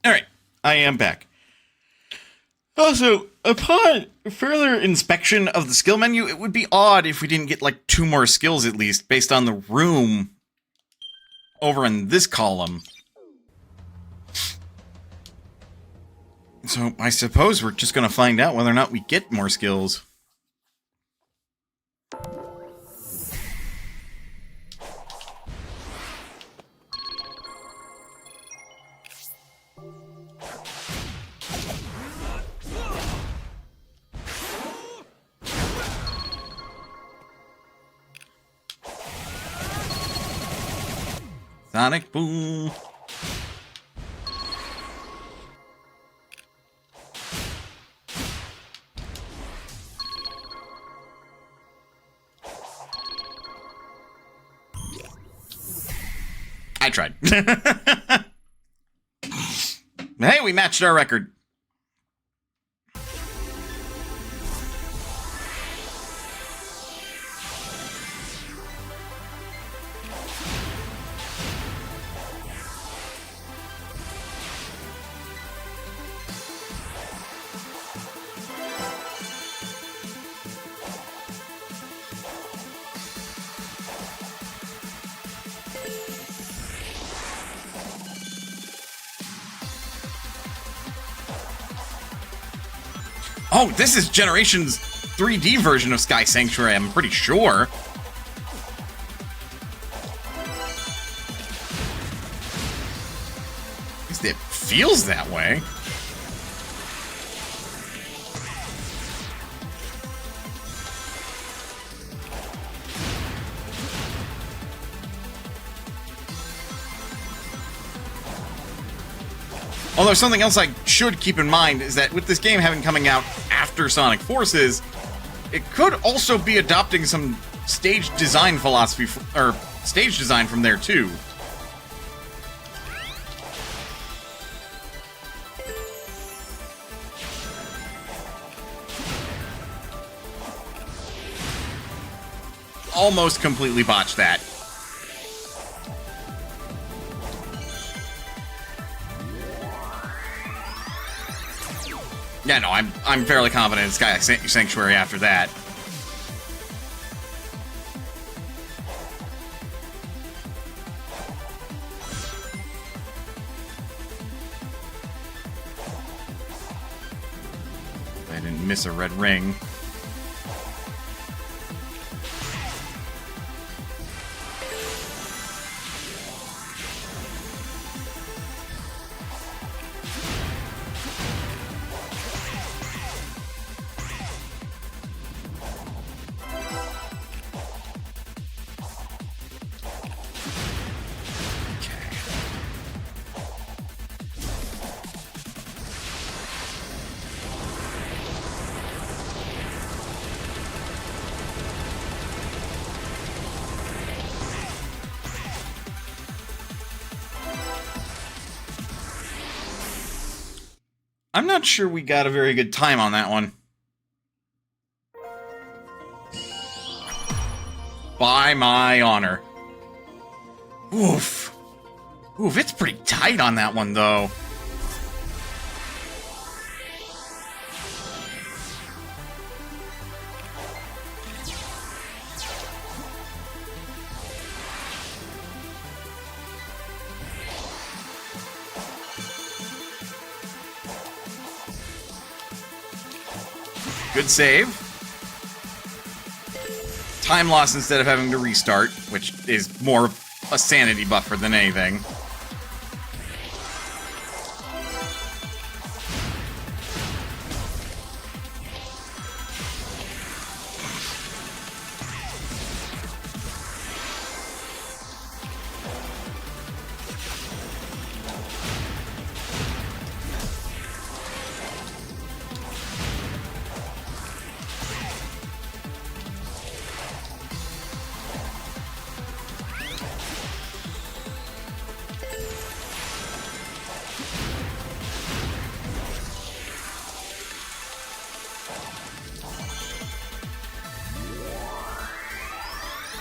Alright, I am back. Also, upon further inspection of the skill menu, it would be odd if we didn't get like 2 more skills at least, based on the room over in this column. So, I suppose we're just gonna find out whether or not we get more skills. Sonic Boom. I tried. Hey, we matched our record. Oh, this is Generation's 3D version of Sky Sanctuary, I'm pretty sure. At least it feels that way. Although something else I should keep in mind is that with this game having coming out after Sonic Forces, it could also be adopting some stage design philosophy, or stage design from there too. Almost completely botched that. Yeah, no, I'm fairly confident in Sky Sanctuary after that. I didn't miss a red ring. I'm not sure we got a very good time on that one. By my honor. Oof. Oof, it's pretty tight on that one, though. Good save. Time loss instead of having to restart, which is more a sanity buffer than anything.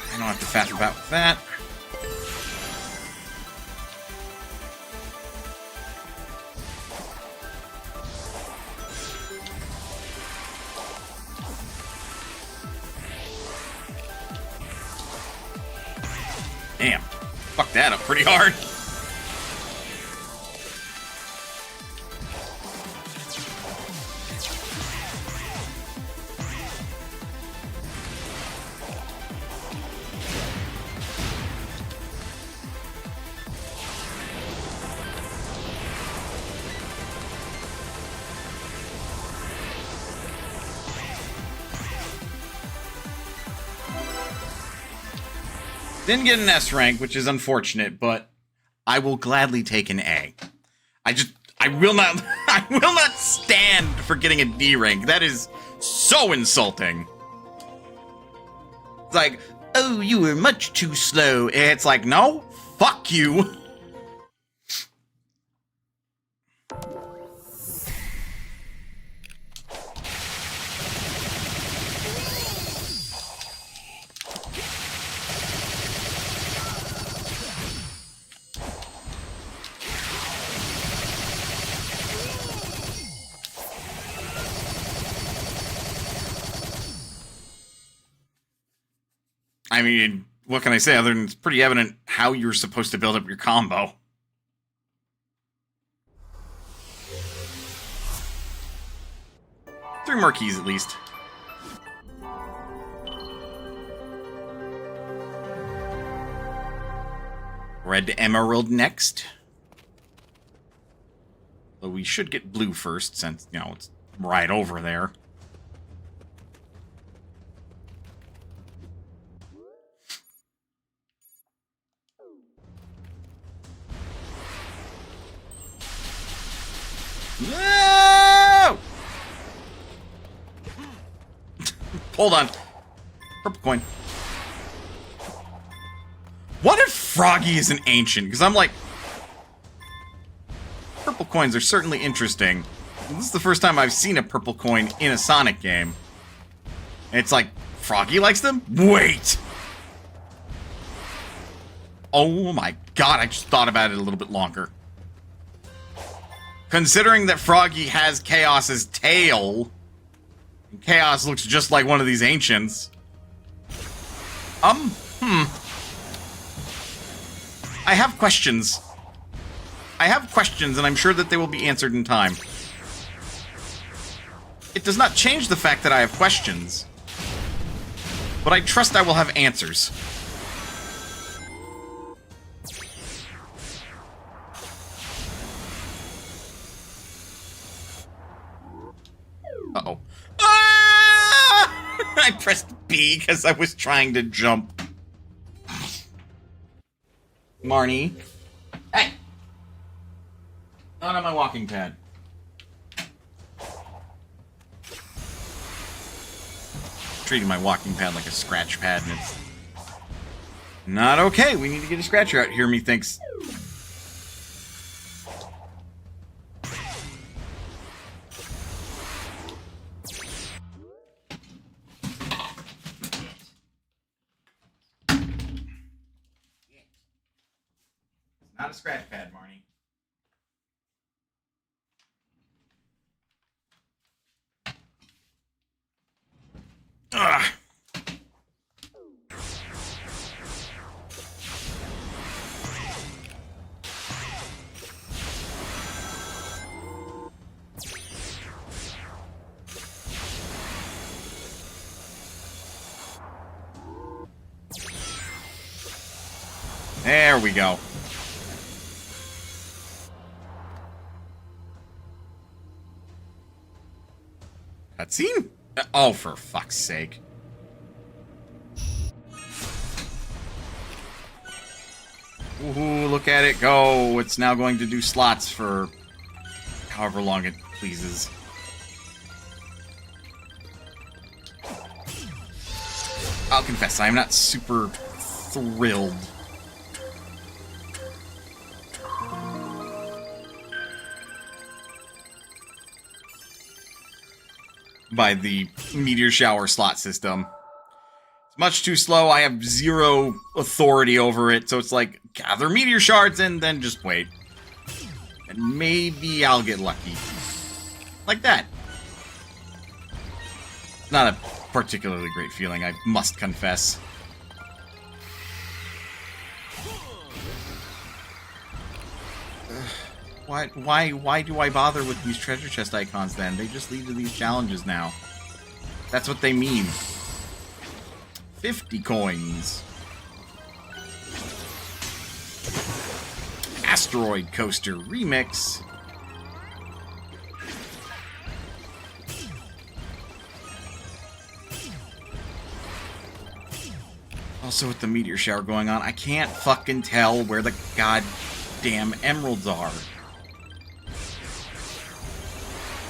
I don't have to faff about with that. Fuck that up pretty hard. Didn't get an S rank, which is unfortunate, but I will gladly take an A. I will not stand for getting a D rank. That is so insulting. It's like, oh, you were much too slow. It's like, no, fuck you. I mean, what can I say other than it's pretty evident how you're supposed to build up your combo. Three more keys at least. Red emerald next. Though we should get blue first since, you know, it's right over there. No! Hold on. Purple coin. What if Froggy is an ancient? Because I'm like... Purple coins are certainly interesting. This is the first time I've seen a purple coin in a Sonic game. And it's like, Froggy likes them? Wait! Oh my god, I just thought about it a little bit longer. Considering that Froggy has Chaos's tail, and Chaos looks just like one of these ancients. I have questions. I have questions, and I'm sure that they will be answered in time. It does not change the fact that I have questions, but I trust I will have answers. Uh-oh. Ah! I pressed B because I was trying to jump. Marnie. Hey! Not on my walking pad. Treating my walking pad like a scratch pad, and it's not okay. We need to get a scratcher out here, methinks. Not a scratch pad, Marnie. Ugh. There we go. Cutscene? Oh, for fuck's sake. Ooh, look at it go. It's now going to do slots for however long it pleases. I'll confess, I am not super thrilled by the meteor shower slot system. It's much too slow. I have zero authority over it, so it's like, gather meteor shards and then just wait. And maybe I'll get lucky. Like that. Not a particularly great feeling, I must confess. Why do I bother with these treasure chest icons then? They just lead to these challenges now. That's what they mean. 50 coins. Asteroid Coaster Remix. Also with the meteor shower going on, I can't fucking tell where the goddamn emeralds are.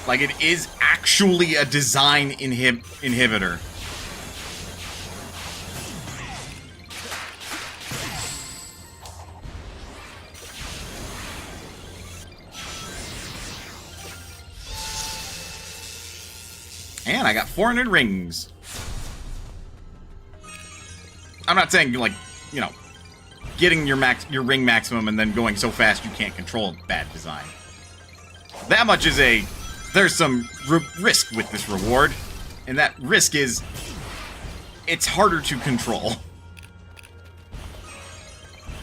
Like, it is actually a design inhibitor. And I got 400 rings. I'm not saying, like, you know, getting your ring maximum and then going so fast you can't control a bad design. That much is there's some risk with this reward, and that risk is it's harder to control.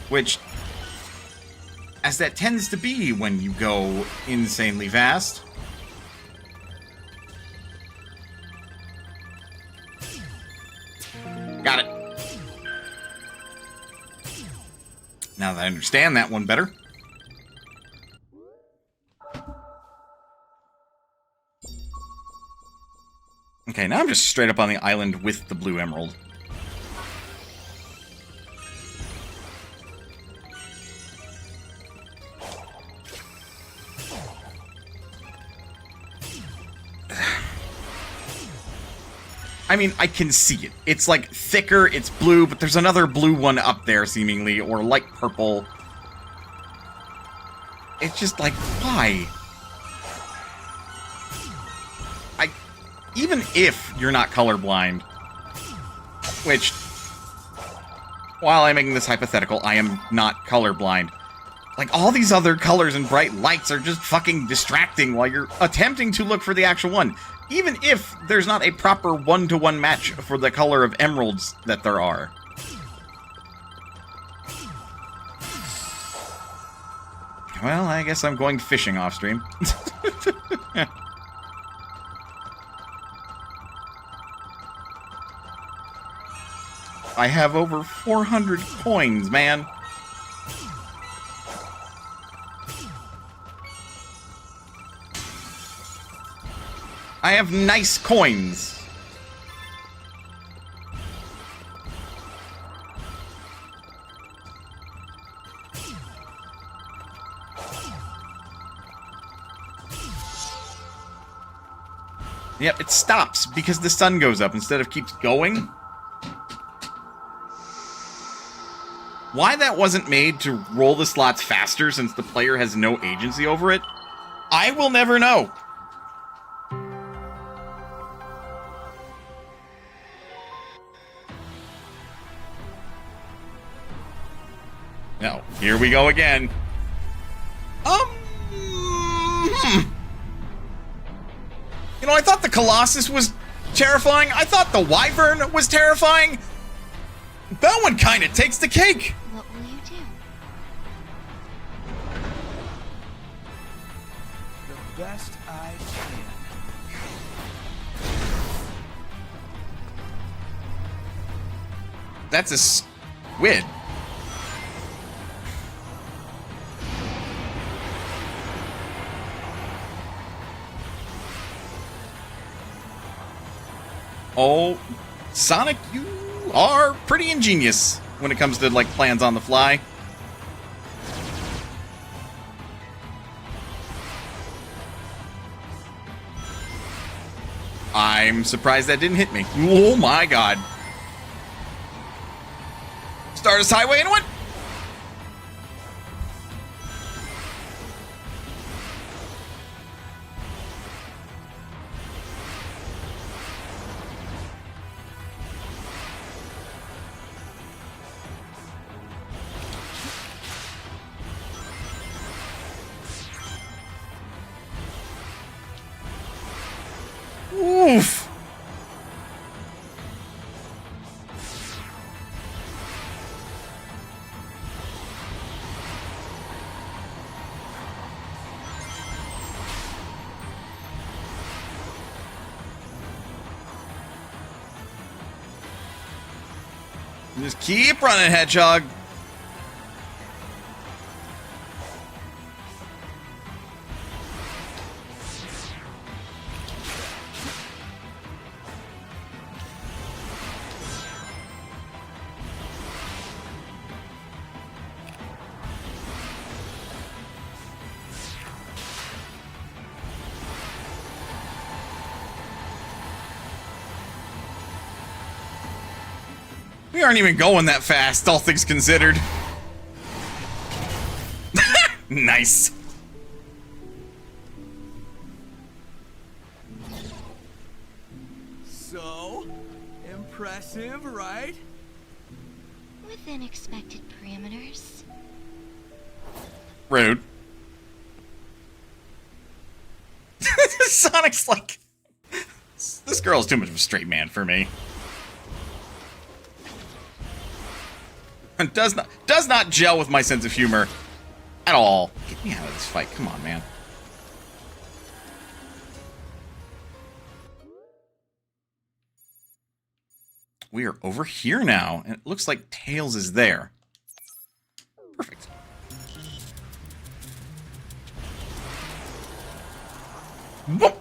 Which, as that tends to be when you go insanely fast. Got it. Now that I understand that one better. Okay, now I'm just straight up on the island with the blue emerald. I mean, I can see it. It's like thicker, it's blue, but there's another blue one up there, seemingly, or light purple. It's just like, why? Even if you're not colorblind, which, while I'm making this hypothetical, I am not colorblind. Like, all these other colors and bright lights are just fucking distracting while you're attempting to look for the actual one. Even if there's not a proper one-to-one match for the color of emeralds that there are. Well, I guess I'm going fishing off-stream. I have over 400 coins, man. I have nice coins. Yep, it stops because the sun goes up instead of keeps going. Why that wasn't made to roll the slots faster since the player has no agency over it, I will never know. No, here we go again. You know, I thought the Colossus was terrifying. I thought the Wyvern was terrifying. That one kind of takes the cake. What will you do? The best I can. That's a squid. Oh, Sonic, you are pretty ingenious when it comes to, like, plans on the fly. I'm surprised that didn't hit me. Oh my god. Stardust Highway and what? Oof. Just keep running, Hedgehog. We aren't even going that fast, all things considered. Nice. So, impressive, right? Within expected parameters. Rude. Sonic's like, this girl's too much of a straight man for me. And does not gel with my sense of humor at all. Get me out of this fight. Come on, man. We are over here now, and it looks like Tails is there. Perfect. Whoop.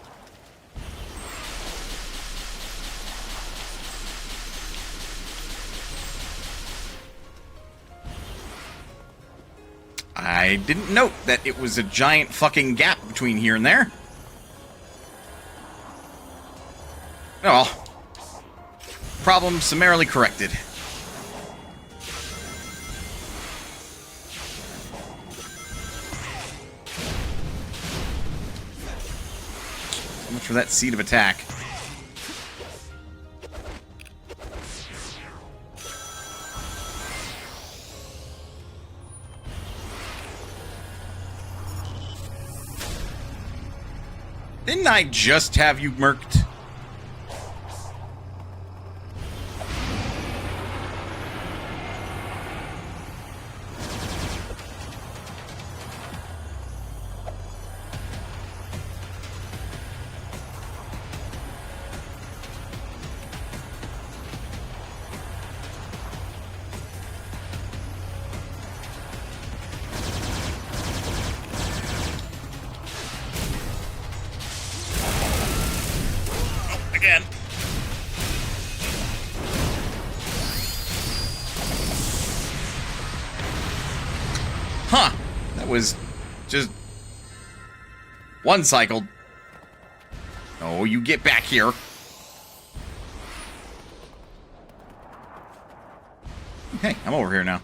I didn't note that it was a giant fucking gap between here and there. Oh well. Problem summarily corrected. So much for that seed of attack. Didn't I just have you murked? Again. Huh. That was just one cycle. Oh, you get back here. Hey, I'm over here now.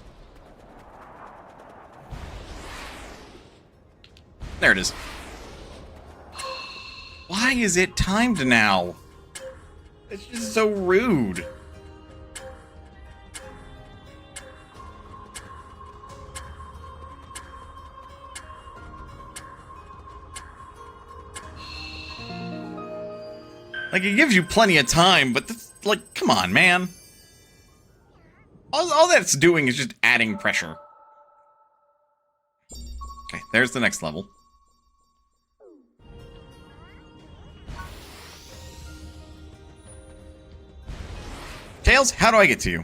There it is. Why is it timed now? It's just so rude. Like, it gives you plenty of time, but that's, like, come on, man. All that's doing is just adding pressure. Okay, there's the next level. Tails, how do I get to you?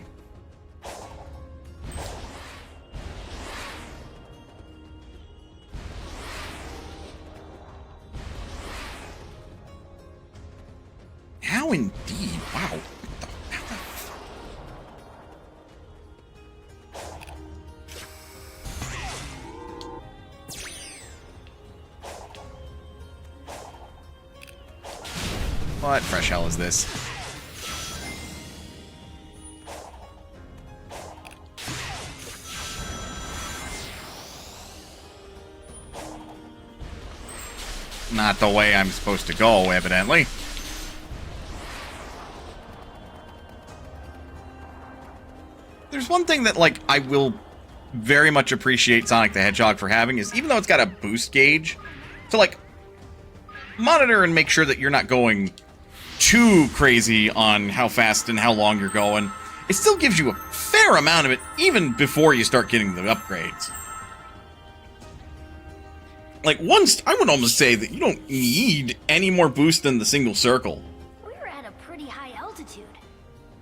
How indeed? Wow. What fresh hell is this? Not the way I'm supposed to go, evidently. There's one thing that, like, I will very much appreciate Sonic the Hedgehog for having is, even though it's got a boost gauge, to, like, monitor and make sure that you're not going too crazy on how fast and how long you're going, it still gives you a fair amount of it even before you start getting the upgrades. Like, I would almost say that you don't need any more boost than the single circle. We're at a pretty high altitude.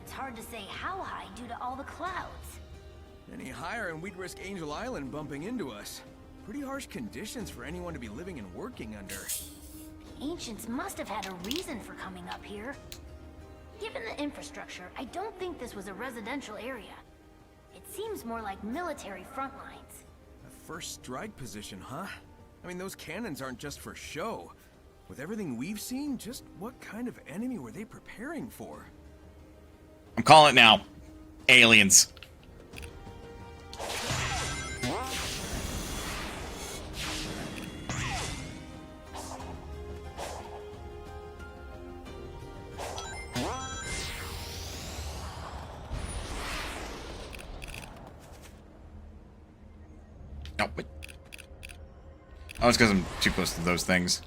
It's hard to say how high due to all the clouds. we'd risk Angel Island bumping into us. Pretty harsh conditions for anyone to be living and working under. Ancients must have had a reason for coming up here. Given the infrastructure, I don't think this was a residential area. It seems more like military front lines. A first strike position, huh? I mean, those cannons aren't just for show. With everything we've seen, just what kind of enemy were they preparing for? I'm calling it now. Aliens. No, wait. Oh, it's because I'm too close to those things.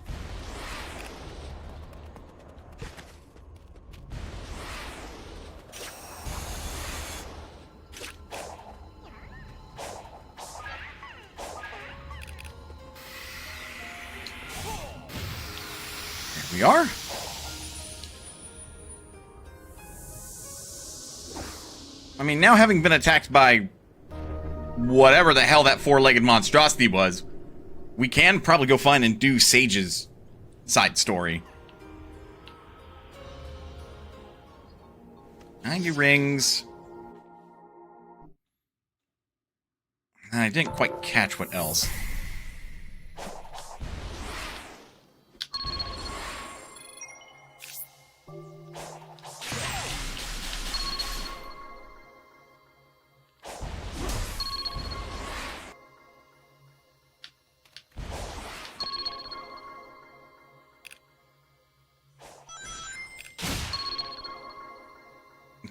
There we are. I mean, now having been attacked by whatever the hell that four-legged monstrosity was, we can probably go find and do Sage's side story. 90 rings. I didn't quite catch what else.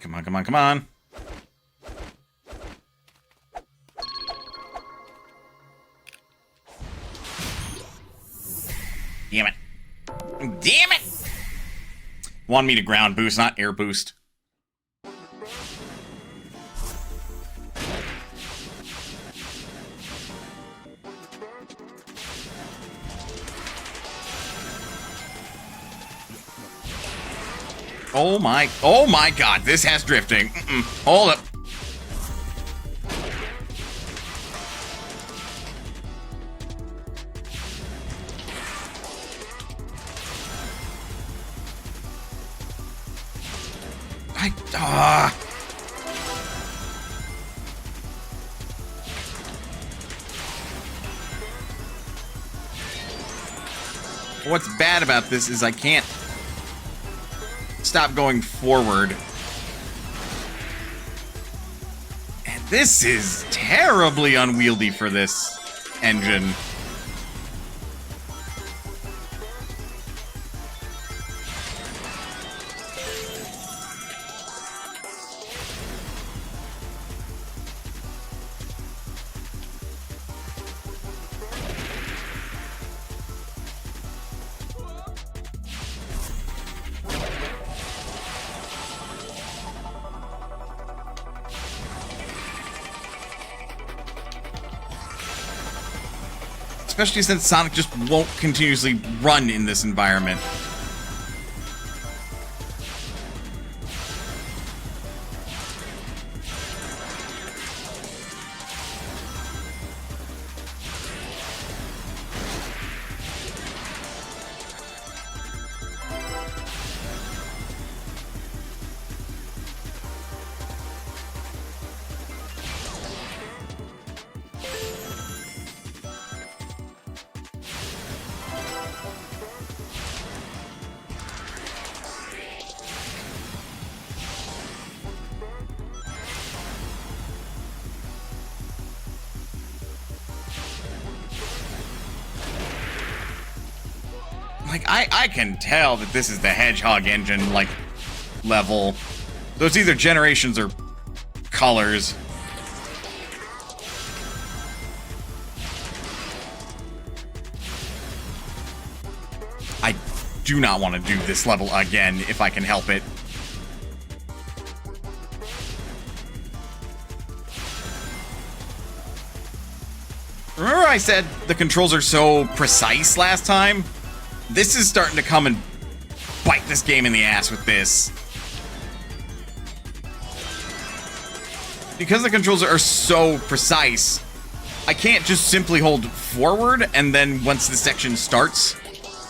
Come on, come on, come on. Damn it. Damn it! Wanted me to ground boost, not air boost. Oh my god, this has drifting. Hold up. What's bad about this is I can't stop going forward. And this is terribly unwieldy for this engine. Especially since Sonic just won't continuously run in this environment. Like, I can tell that this is the Hedgehog engine, like, level. Those either generations or colors. I do not want to do this level again if I can help it. Remember I said the controls are so precise last time? This is starting to come and bite this game in the ass with this. because the controls are so precise, I can't just simply hold forward and then once the section starts,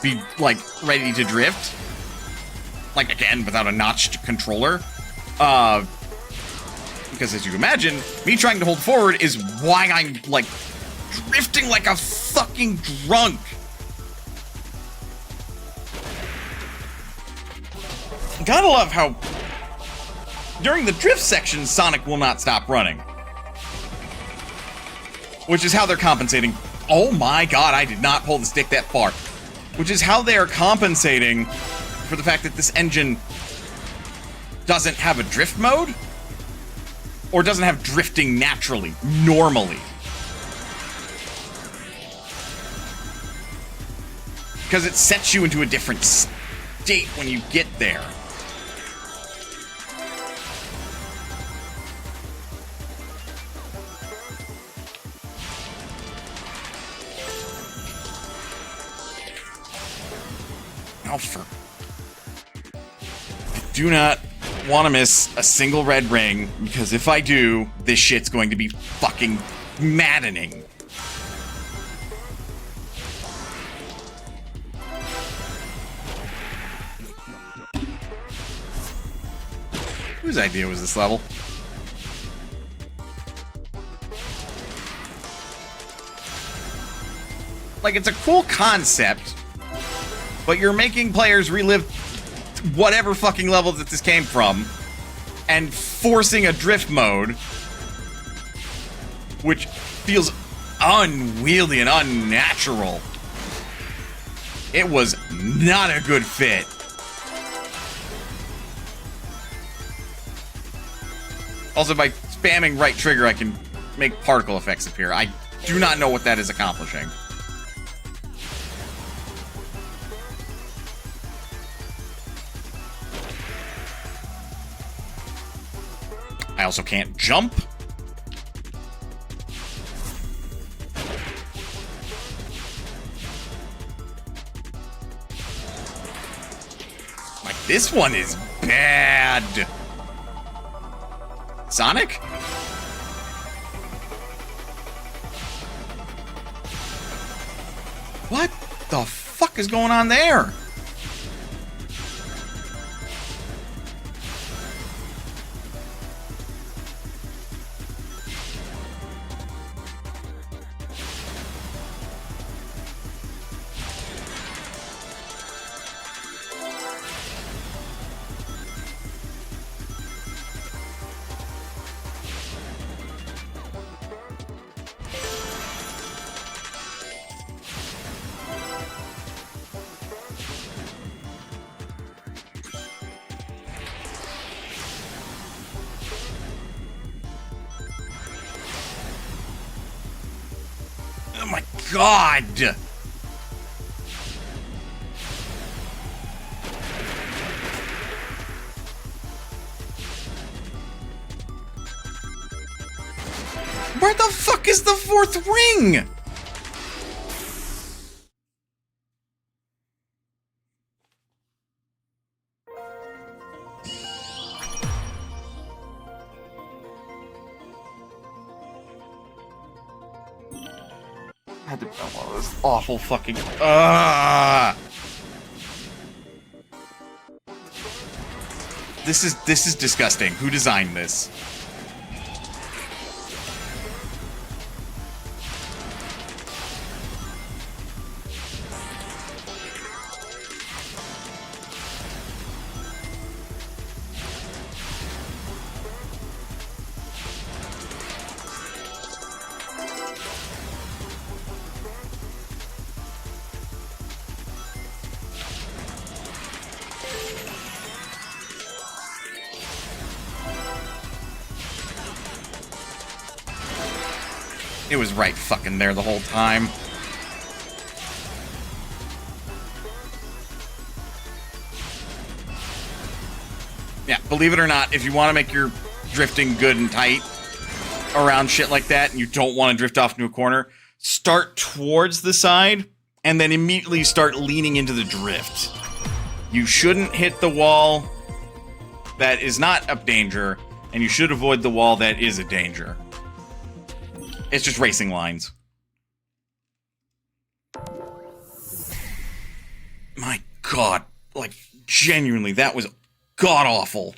be, like, ready to drift. Like, again, without a notched controller. Because as you imagine, me trying to hold forward is why I'm, like, drifting like a fucking drunk. Gotta love how during the drift section, Sonic will not stop running. Which is how they're compensating. Oh my god, I did not pull the stick that far. Which is how they are compensating for the fact that this engine doesn't have a drift mode. Or doesn't have drifting naturally, normally. Because it sets you into a different state when you get there. I do not want to miss a single red ring, because if I do, this shit's going to be fucking maddening. Whose idea was this level? Like, it's a cool concept, but you're making players relive whatever fucking level that this came from, and forcing a drift mode, which feels unwieldy and unnatural. It was not a good fit. Also, by spamming right trigger, I can make particle effects appear. I do not know what that is accomplishing. I also can't jump. Like, this one is bad. Sonic? What the fuck is going on there? Oh my god! Where the fuck is the fourth ring? I had to film all this awful fucking. This is disgusting. Who designed this? It was right fucking there the whole time. Yeah, believe it or not, if you want to make your drifting good and tight around shit like that, and you don't want to drift off into a corner, start towards the side, and then immediately start leaning into the drift. You shouldn't hit the wall that is not of danger, And you should avoid the wall that is a danger. It's just racing lines. My God, like, genuinely, that was god-awful.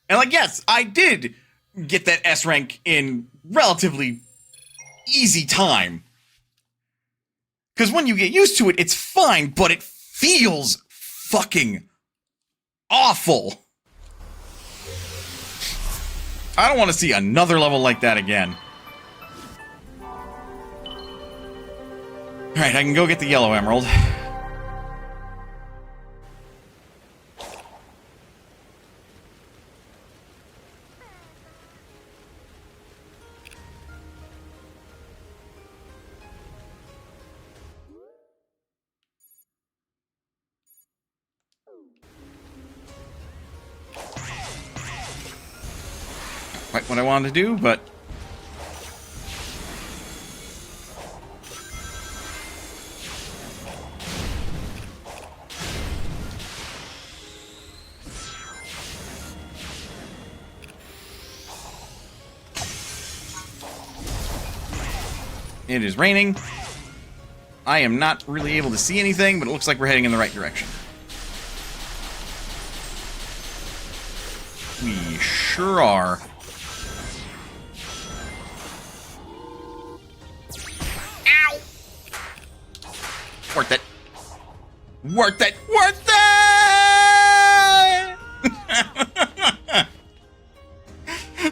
And, like, yes, I did get that S rank in relatively easy time. Because when you get used to it, it's fine, but it feels fucking awful. I don't want to see another level like that again. Alright, I can go get the yellow emerald. Quite what I wanted to do, but it is raining. I am not really able to see anything, but it looks like we're heading in the right direction. We sure are. Ow! Worth it. Worth it! Worth it!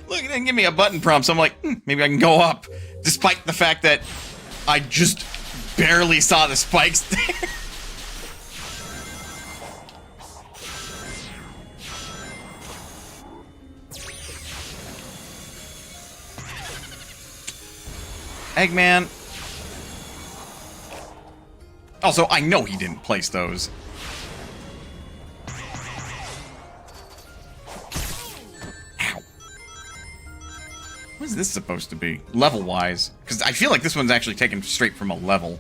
Look, it didn't give me a button prompt, so I'm like, maybe I can go up. Despite the fact that I just barely saw the spikes there. Eggman. Also, I know he didn't place those. Ow. What is this supposed to be? Level-wise? Because I feel like this one's actually taken straight from a level.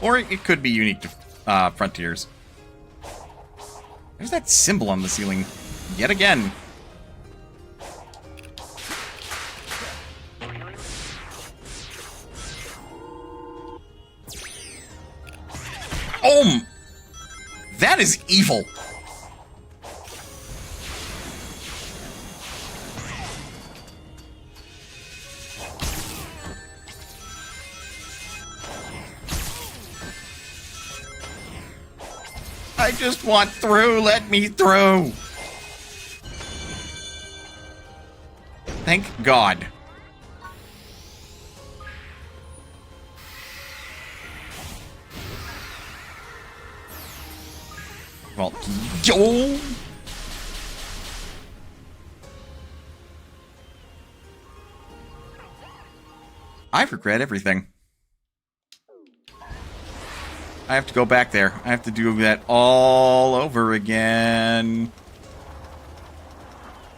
Or it could be unique to Frontiers. There's that symbol on the ceiling. Yet again. Oh! That is evil. I just want through. Let me through. Thank God. Well, yo! I regret everything. I have to go back there. I have to do that all over again.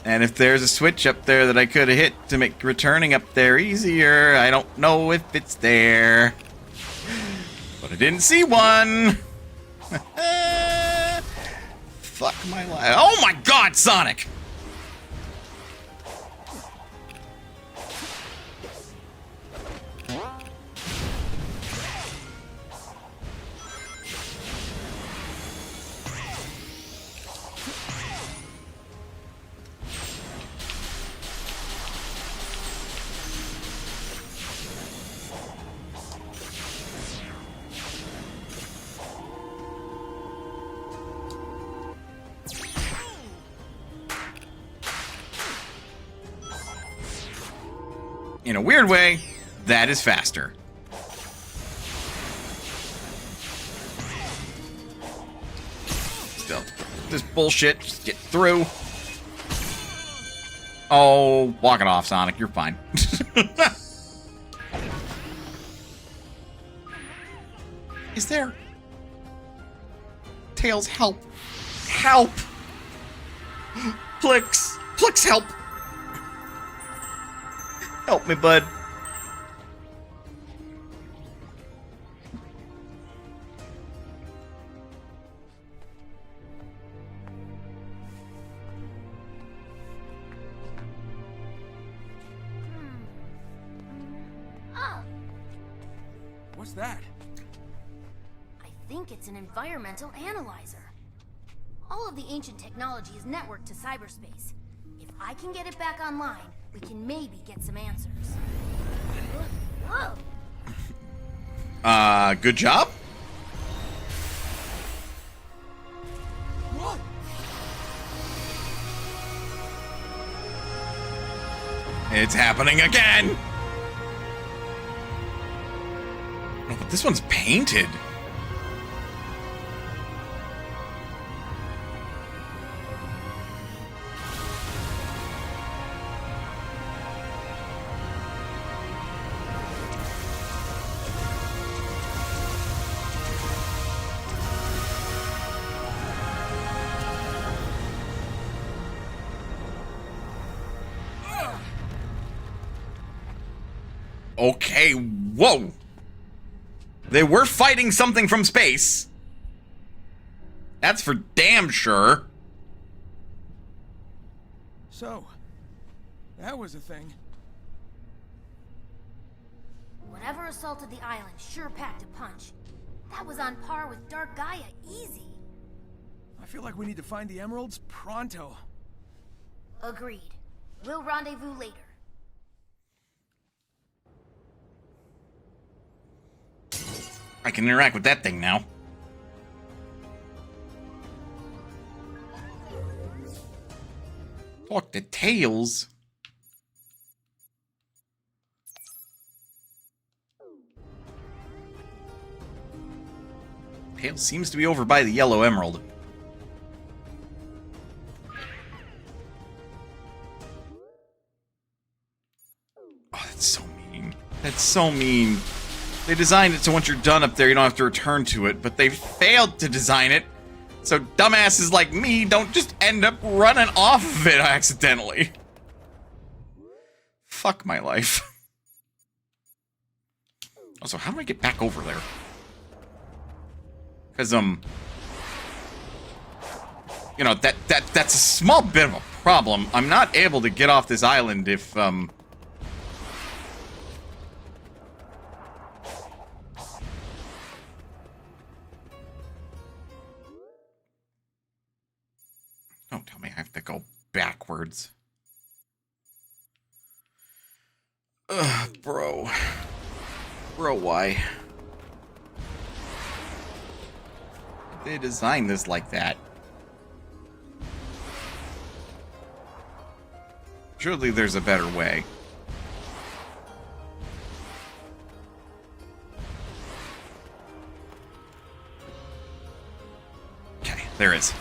And if there's a switch up there that I could have hit to make returning up there easier, I don't know if it's there. But I didn't see one! Fuck my life. Oh my God, Sonic! In a weird way, that is faster. Still, this bullshit, just get through. Oh, walk it off, Sonic, you're fine. Is there... Tails, help. Help! Plix! Plix, help! Help me, bud. What's that? I think it's an environmental analyzer. All of the ancient technology is networked to cyberspace. If I can get it back online, we can maybe get some answers. Whoa! Good job? What? It's happening again! Oh, but this one's painted. Okay, whoa! They were fighting something from space. That's for damn sure. So, that was a thing. Whatever assaulted the island sure packed a punch. That was on par with Dark Gaia, easy. I feel like we need to find the emeralds pronto. Agreed. We'll rendezvous later. I can interact with that thing now. Talk to Tails. Tails seems to be over by the yellow emerald. Oh, that's so mean. That's so mean. They designed it so once you're done up there, you don't have to return to it, but they failed to design it so dumbasses like me don't just end up running off of it accidentally. Fuck my life. Also, how do I get back over there? Because, you know, that's a small bit of a problem. I'm not able to get off this island if, don't tell me I have to go backwards. Ugh, bro. Bro, why? They designed this like that. Surely there's a better way. Okay, there is.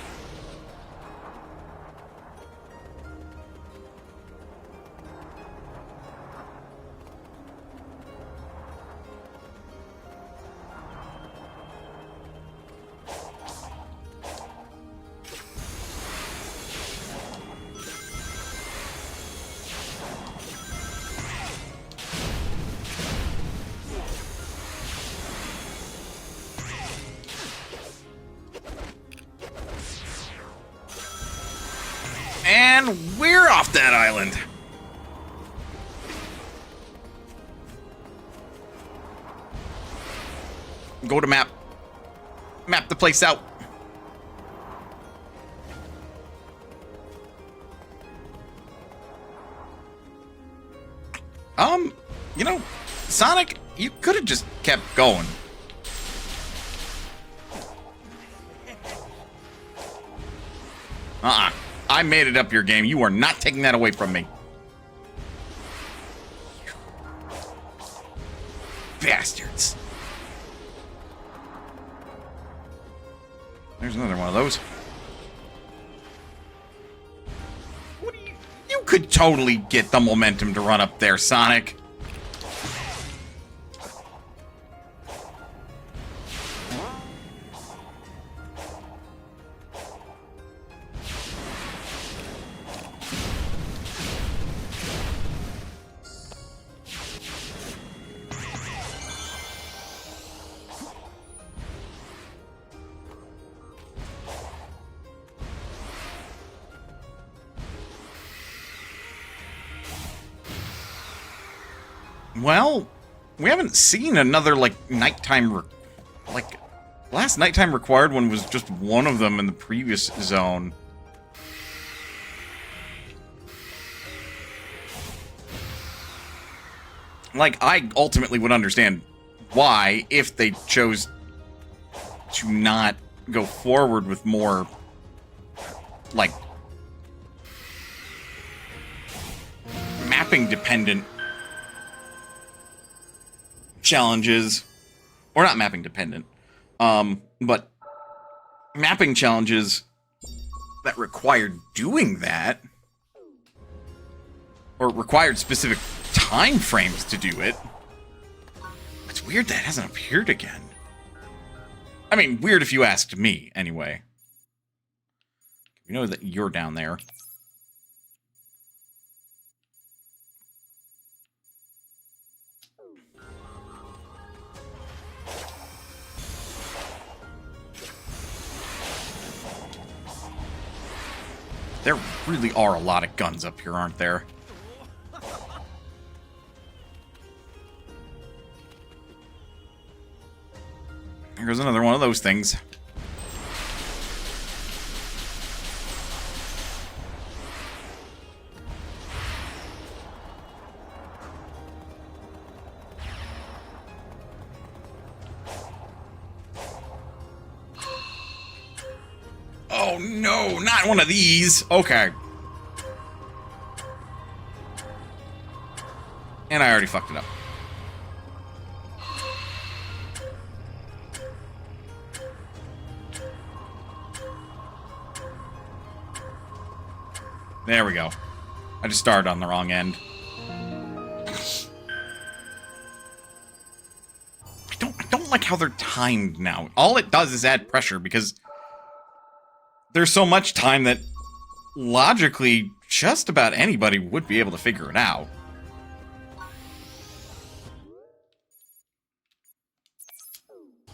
And we're off that island. Go to map. Map the place out. You know, Sonic, you could have just kept going. I made it up your game. You are not taking that away from me. Bastards. There's another one of those. What do you could totally get the momentum to run up there, Sonic. Well, We haven't seen another, like, nighttime... like, last nighttime required one was just one of them in the previous zone. Like, I ultimately would understand why, if they chose to not go forward with more, like, mapping-dependent challenges, or not mapping-dependent, but mapping challenges that required doing that, or required specific time frames to do it. It's weird that hasn't appeared again. I mean, weird if you asked me, anyway. You know that you're down there. There really are a lot of guns up here, aren't there? Here's another one of those things. Oh no, not one of these. Okay. And I already fucked it up. There we go. I just started on the wrong end. I don't like how they're timed now. All it does is add pressure because there's so much time that logically just about anybody would be able to figure it out.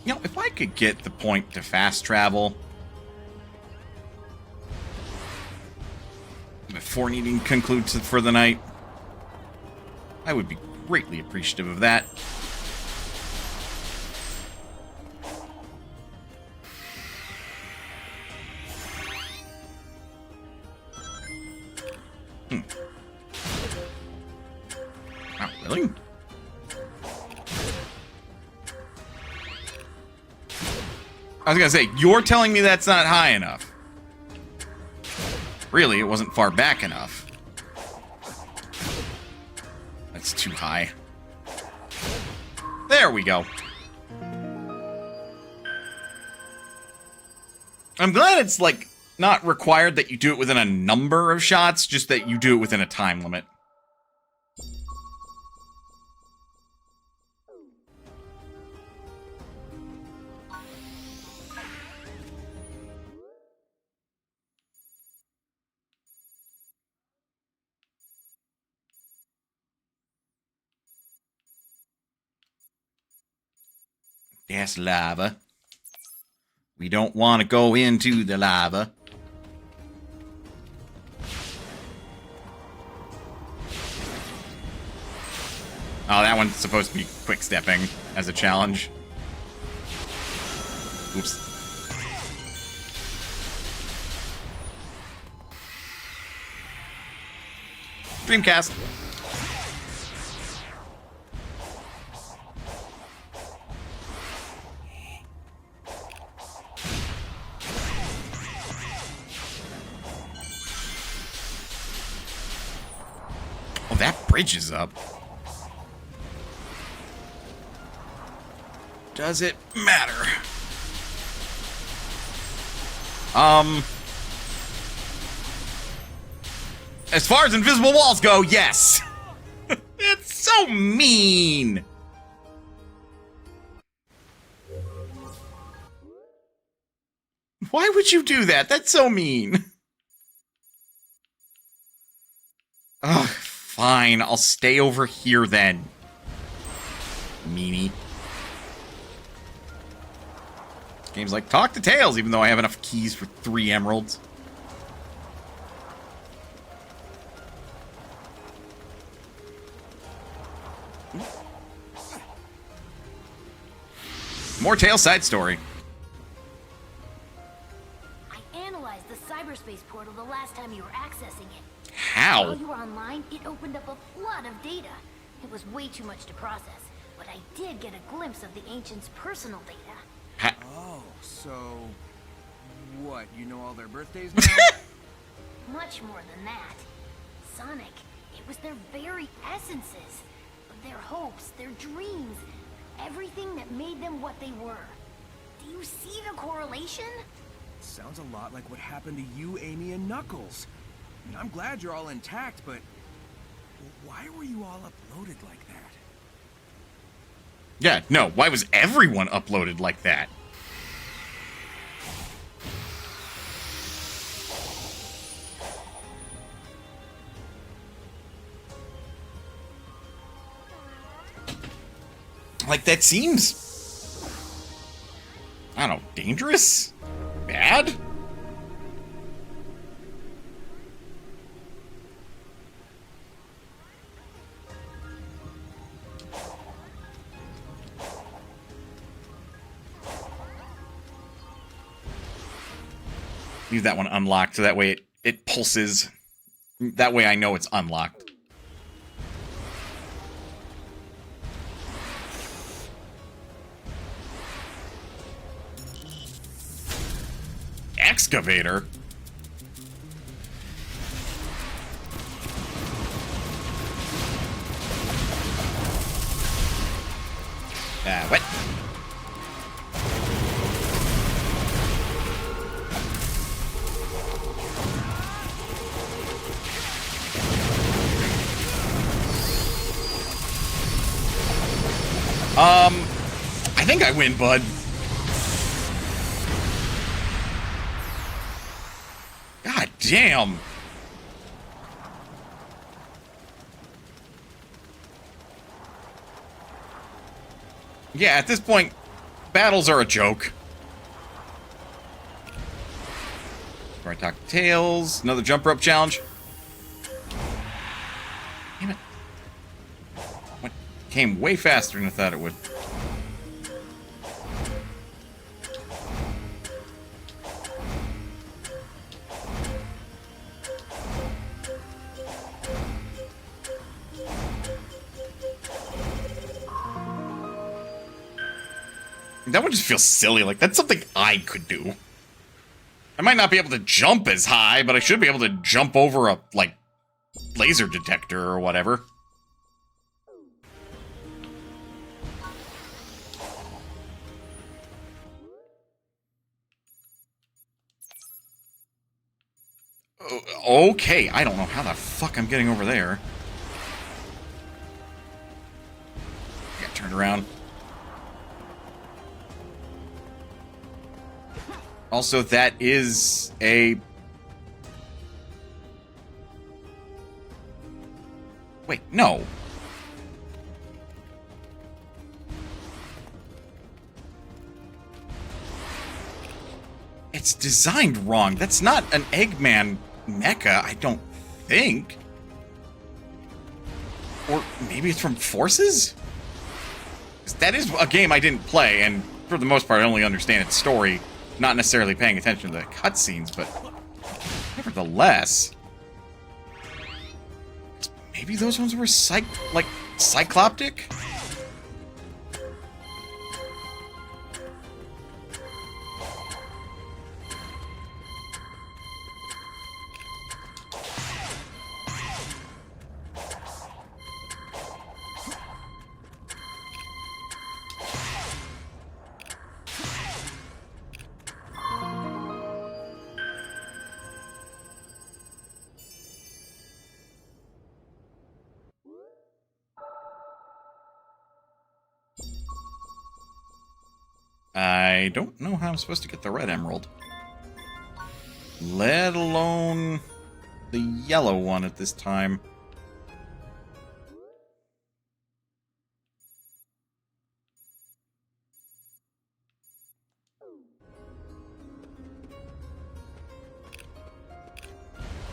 You know, if I could get the point to fast travel before needing to conclude for the night, I would be greatly appreciative of that. Not really? I was gonna say, you're telling me that's not high enough. Really, it wasn't far back enough. That's too high. There we go. I'm glad it's, like, not required that you do it within a number of shots, just that you do it within a time limit. That's lava. We don't want to go into the lava. Oh, that one's supposed to be quick stepping as a challenge. Oops. Dreamcast. Oh, that bridge is up. Does it matter? As far as invisible walls go, yes. It's so mean. Why would you do that? That's so mean. Ugh, fine. I'll stay over here then. Meanie. Game's like, talk to Tails, even though I have enough keys for 3 emeralds. More Tales side story. I analyzed the cyberspace portal the last time you were accessing it. How? While you were online, it opened up a flood of data. It was way too much to process, but I did get a glimpse of the Ancients' personal data. Oh, so... what, you know all their birthdays now? Much more than that. Sonic, it was their very essences. Their hopes, their dreams, everything that made them what they were. Do you see the correlation? Sounds a lot like what happened to you, Amy, and Knuckles. I mean, I'm glad you're all intact, but... why were you all uploaded like that? Yeah, no, why was everyone uploaded like that? Like, that seems... I don't know, dangerous? Bad? Leave that one unlocked so that way it pulses. That way I know it's unlocked. Excavator? What? I think I win, bud. God damn. Yeah, at this point, battles are a joke. Right, talk to Tails. Another jump rope challenge. Damn it. What came way faster than I thought it would. That one just feels silly. Like, that's something I could do. I might not be able to jump as high, but I should be able to jump over a, like, laser detector or whatever. Okay, I don't know how the fuck I'm getting over there. Got turned around. Also, that is a... Wait, no. It's designed wrong. That's not an Eggman mecha, I don't think. Or maybe it's from Forces? 'Cause that is a game I didn't play, and for the most part, I only understand its story. Not necessarily paying attention to the cutscenes, but nevertheless, maybe those ones were cycloptic? I don't know how I'm supposed to get the red emerald. Let alone the yellow one at this time.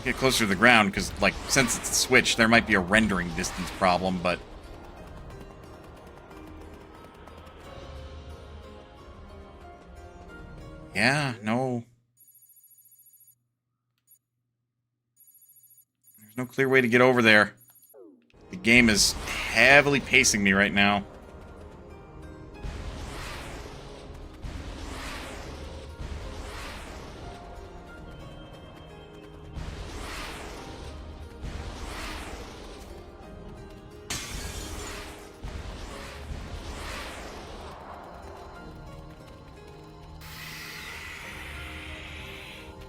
Get closer to the ground, because, like, since it's a switch, there might be a rendering distance problem, but... Yeah, no. There's no clear way to get over there. The game is heavily pacing me right now.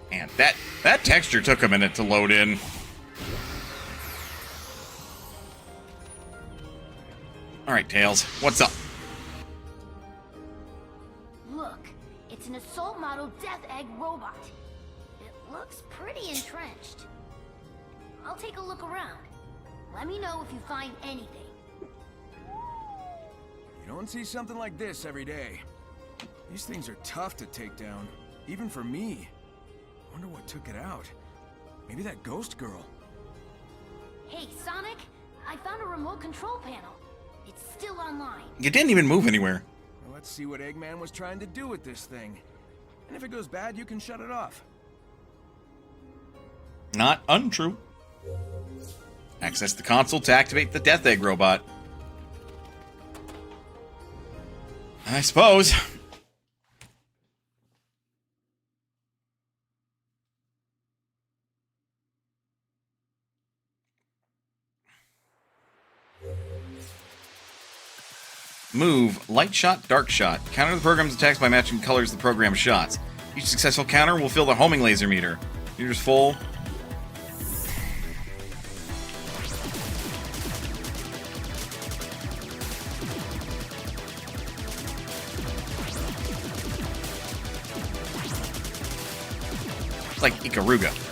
Man, that texture took a minute to load in. Alright, Tails, what's up? Look, it's an assault model Death Egg robot. It looks pretty entrenched. I'll take a look around. Let me know if you find anything. You don't see something like this every day. These things are tough to take down, even for me. Wonder what took it out. Maybe that ghost girl. Hey, Sonic, I found a remote control panel. It's still online. You didn't even move anywhere. Well, let's see what Eggman was trying to do with this thing. And if it goes bad, you can shut it off. Not untrue. Access the console to activate the Death Egg robot. I suppose. Move, light shot, dark shot. Counter the program's attacks by matching colors to the program's shots. Each successful counter will fill the homing laser meter. Meter's full. It's like Ikaruga.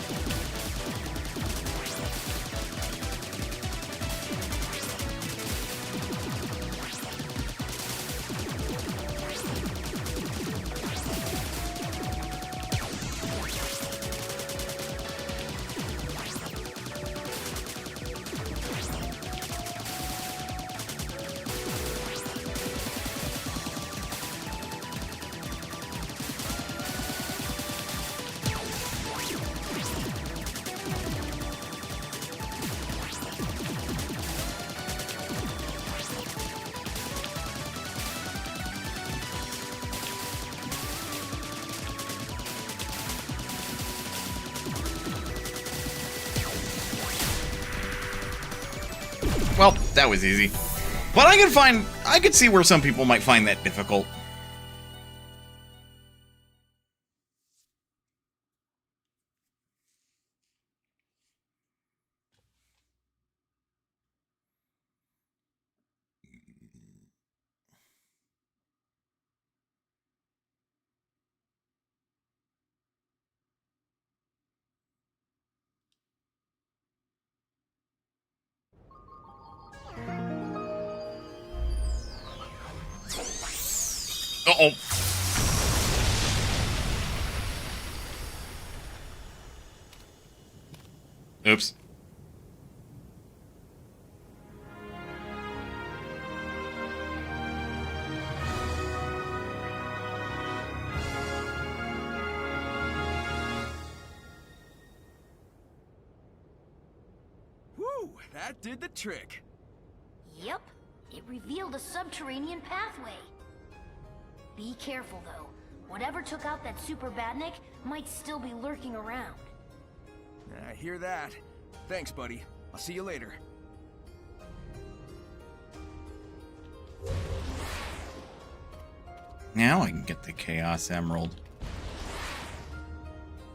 Well, that was easy. But I could see where some people might find that difficult. Uh-oh. Oops. Woo! That did the trick. Yep, it revealed a subterranean pathway. Be careful, though. Whatever took out that super badnik might still be lurking around. I hear that. Thanks, buddy. I'll see you later. Now I can get the Chaos Emerald.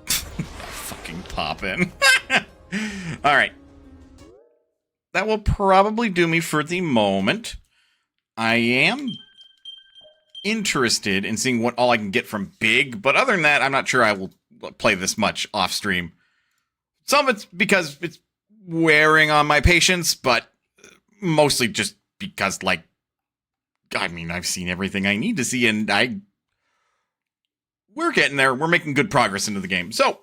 Fucking pop in. Alright. That will probably do me for the moment. I am interested in seeing what all I can get from Big, but other than that, I'm not sure I will play this much off stream. Some of it's because it's wearing on my patience, but mostly just because, like, I mean, I've seen everything I need to see, and we're getting there. We're making good progress into the game. So,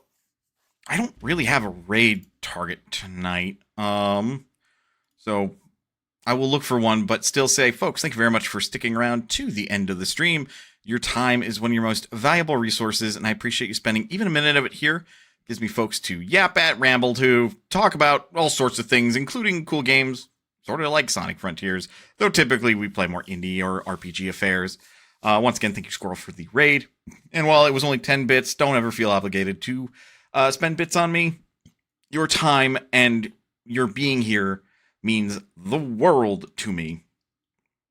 I don't really have a raid target tonight. So I will look for one, but still say, folks, thank you very much for sticking around to the end of the stream. Your time is one of your most valuable resources, and I appreciate you spending even a minute of it here. It gives me folks to yap at, ramble to, talk about all sorts of things, including cool games, sort of like Sonic Frontiers, though typically we play more indie or RPG affairs. Once again, thank you, Squirrel, for the raid. And while it was only 10 bits, don't ever feel obligated to spend bits on me. Your time and your being here means the world to me.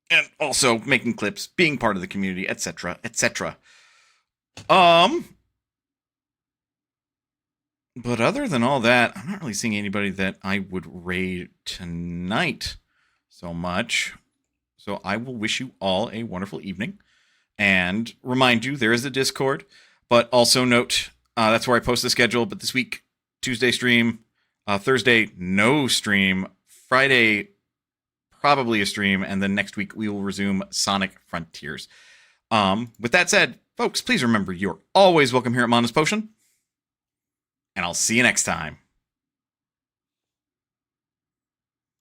And also making clips, being part of the community, etc., etc. But other than all that, I'm not really seeing anybody that I would raid tonight so much. So I will wish you all a wonderful evening. And remind you, there is a Discord. But also note, that's where I post the schedule. But this week, Tuesday stream. Thursday, no stream. Friday, probably a stream. And then next week, we will resume Sonic Frontiers. With that said, folks, please remember you're always welcome here at Mona's Potion. And I'll see you next time.